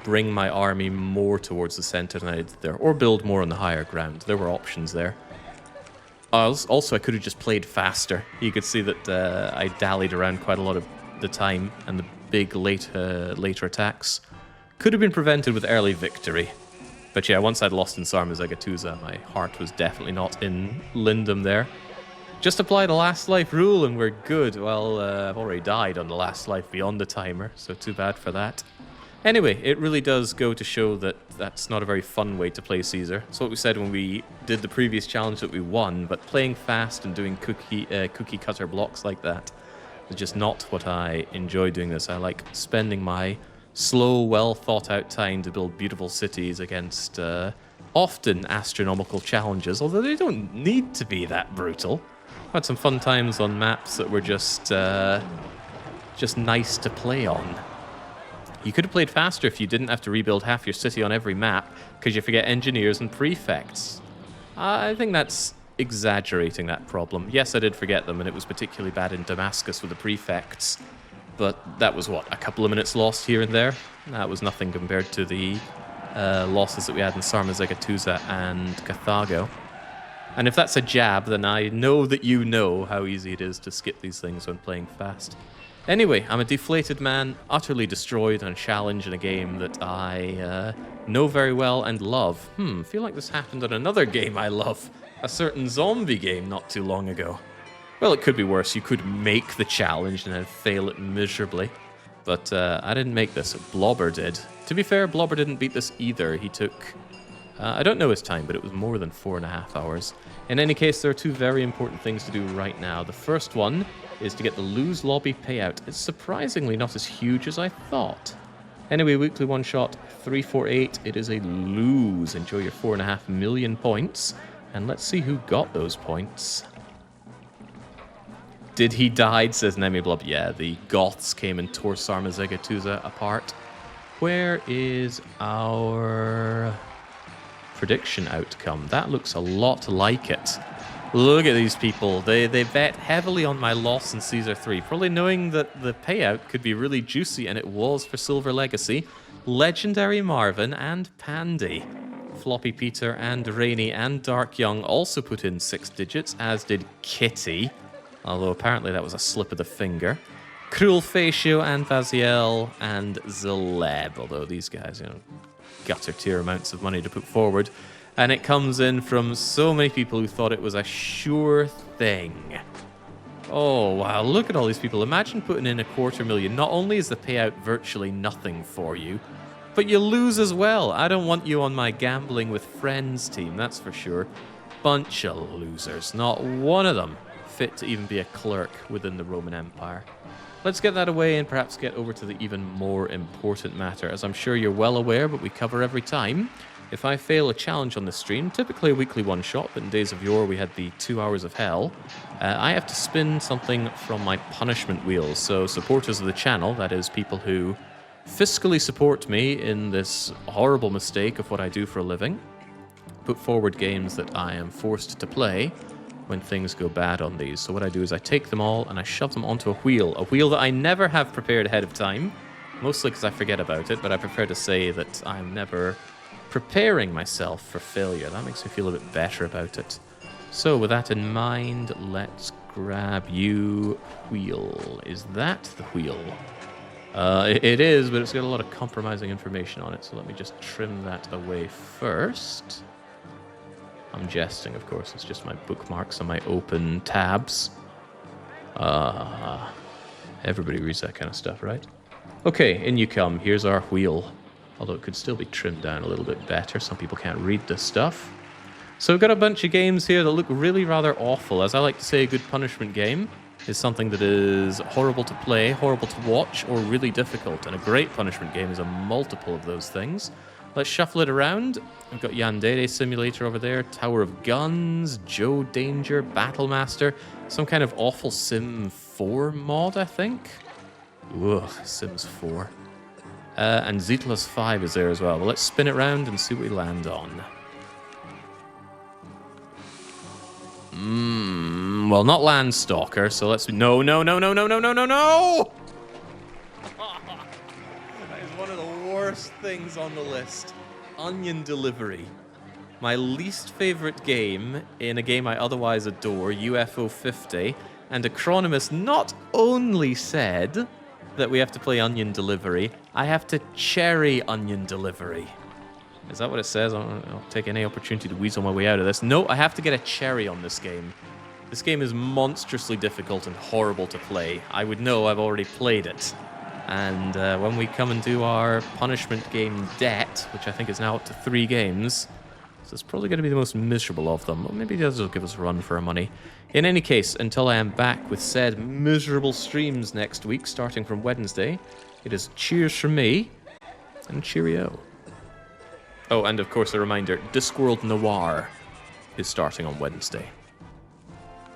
bring my army more towards the center than I did there, or build more on the higher ground. There were options there. Also, I could have just played faster. You could see that I dallied around quite a lot of the time, and the big later attacks could have been prevented with early victory. But yeah, once I'd lost in Sarmazegatusa, my heart was definitely not in Lindum there. Just apply the last life rule and we're good. Well, I've already died on the last life beyond the timer, so too bad for that. Anyway, it really does go to show that that's not a very fun way to play Caesar. That's what we said when we did the previous challenge that we won, but playing fast and doing cookie cutter blocks like that is just not what I enjoy doing this. I like spending my slow, well thought out time to build beautiful cities against often astronomical challenges, although they don't need to be that brutal. I've had some fun times on maps that were just nice to play on. You could have played faster if you didn't have to rebuild half your city on every map because you forget engineers and prefects. I think that's exaggerating that problem. Yes, I did forget them, and it was particularly bad in Damascus with the prefects. But that was, what, a couple of minutes lost here and there? That was nothing compared to the losses that we had in Sarmazegatusa and Carthago. And if that's a jab, then I know that you know how easy it is to skip these things when playing fast. Anyway, I'm a deflated man, utterly destroyed and challenged in a game that I know very well and love. I feel like this happened on another game I love, a certain zombie game not too long ago. Well, it could be worse. You could make the challenge and then fail it miserably. But I didn't make this. Blobber did. To be fair, Blobber didn't beat this either. He took... I don't know his time, but it was more than 4.5 hours. In any case, there are 2 very important things to do right now. The first one is to get the lose lobby payout. It's surprisingly not as huge as I thought. Anyway, weekly one-shot 348. It is a lose. Enjoy your 4.5 million points. And let's see who got those points. Did he die? Says Nemi Blob. Yeah, the Goths came and tore Sarmazegatusa apart. Where is our prediction outcome? That looks a lot like it. Look at these people. They bet heavily on my loss in Caesar 3, probably knowing that the payout could be really juicy, and it was for Silver Legacy. Legendary Marvin and Pandy. Floppy Peter and Rainy and Dark Young also put in 6 digits, as did Kitty. Although apparently that was a slip of the finger. Cruel Fatio and Vaziel and Zeleb. Although these guys, gutter tier amounts of money to put forward. And it comes in from so many people who thought it was a sure thing. Oh, wow. Look at all these people. Imagine putting in 250,000. Not only is the payout virtually nothing for you, but you lose as well. I don't want you on my gambling with friends team, that's for sure. Bunch of losers. Not one of them fit to even be a clerk within the Roman Empire. Let's get that away and perhaps get over to the even more important matter. As I'm sure you're well aware, but we cover every time, if I fail a challenge on the stream, typically a weekly one-shot, but in days of yore we had the 2 hours of hell, I have to spin something from my punishment wheels. So supporters of the channel, that is people who fiscally support me in this horrible mistake of what I do for a living, put forward games that I am forced to play when things go bad on these. So what I do is I take them all and I shove them onto a wheel that I never have prepared ahead of time, mostly because I forget about it, but I prefer to say that I'm never preparing myself for failure. That makes me feel a bit better about it. So with that in mind, let's grab you. Wheel. Is that the wheel? It is, but it's got a lot of compromising information on it, so let me just trim that away first. I'm jesting, of course. It's just my bookmarks on my open tabs. Everybody reads that kind of stuff, right? Okay, in you come. Here's our wheel. Although it could still be trimmed down a little bit better. Some people can't read this stuff. So we've got a bunch of games here that look really rather awful. As I like to say, a good punishment game is something that is horrible to play, horrible to watch, or really difficult. And a great punishment game is a multiple of those things. Let's shuffle it around. We've got Yandere Simulator over there, Tower of Guns, Joe Danger, Battlemaster, some kind of awful Sim 4 mod, I think. Ugh, Sims 4. And Zetlas 5 is there as well. Well, let's spin it around and see what we land on. Well, not Landstalker, so let's... No! That is one of the worst things on the list. Onion Delivery. My least favorite game in a game I otherwise adore, UFO 50. And Acronymus not only said that we have to play Onion Delivery, I have to cherry Onion Delivery. Is that what it says? I'll take any opportunity to weasel my way out of this. No, I have to get a cherry on this game. This game is monstrously difficult and horrible to play. I would know, I've already played it. And when we come and do our punishment game Debt, which I think is now up to 3 games, so it's probably going to be the most miserable of them. Or maybe the others will give us a run for our money. In any case, until I am back with said miserable streams next week, starting from Wednesday, it is cheers from me, and cheerio. Oh, and of course a reminder, Discworld Noir is starting on Wednesday.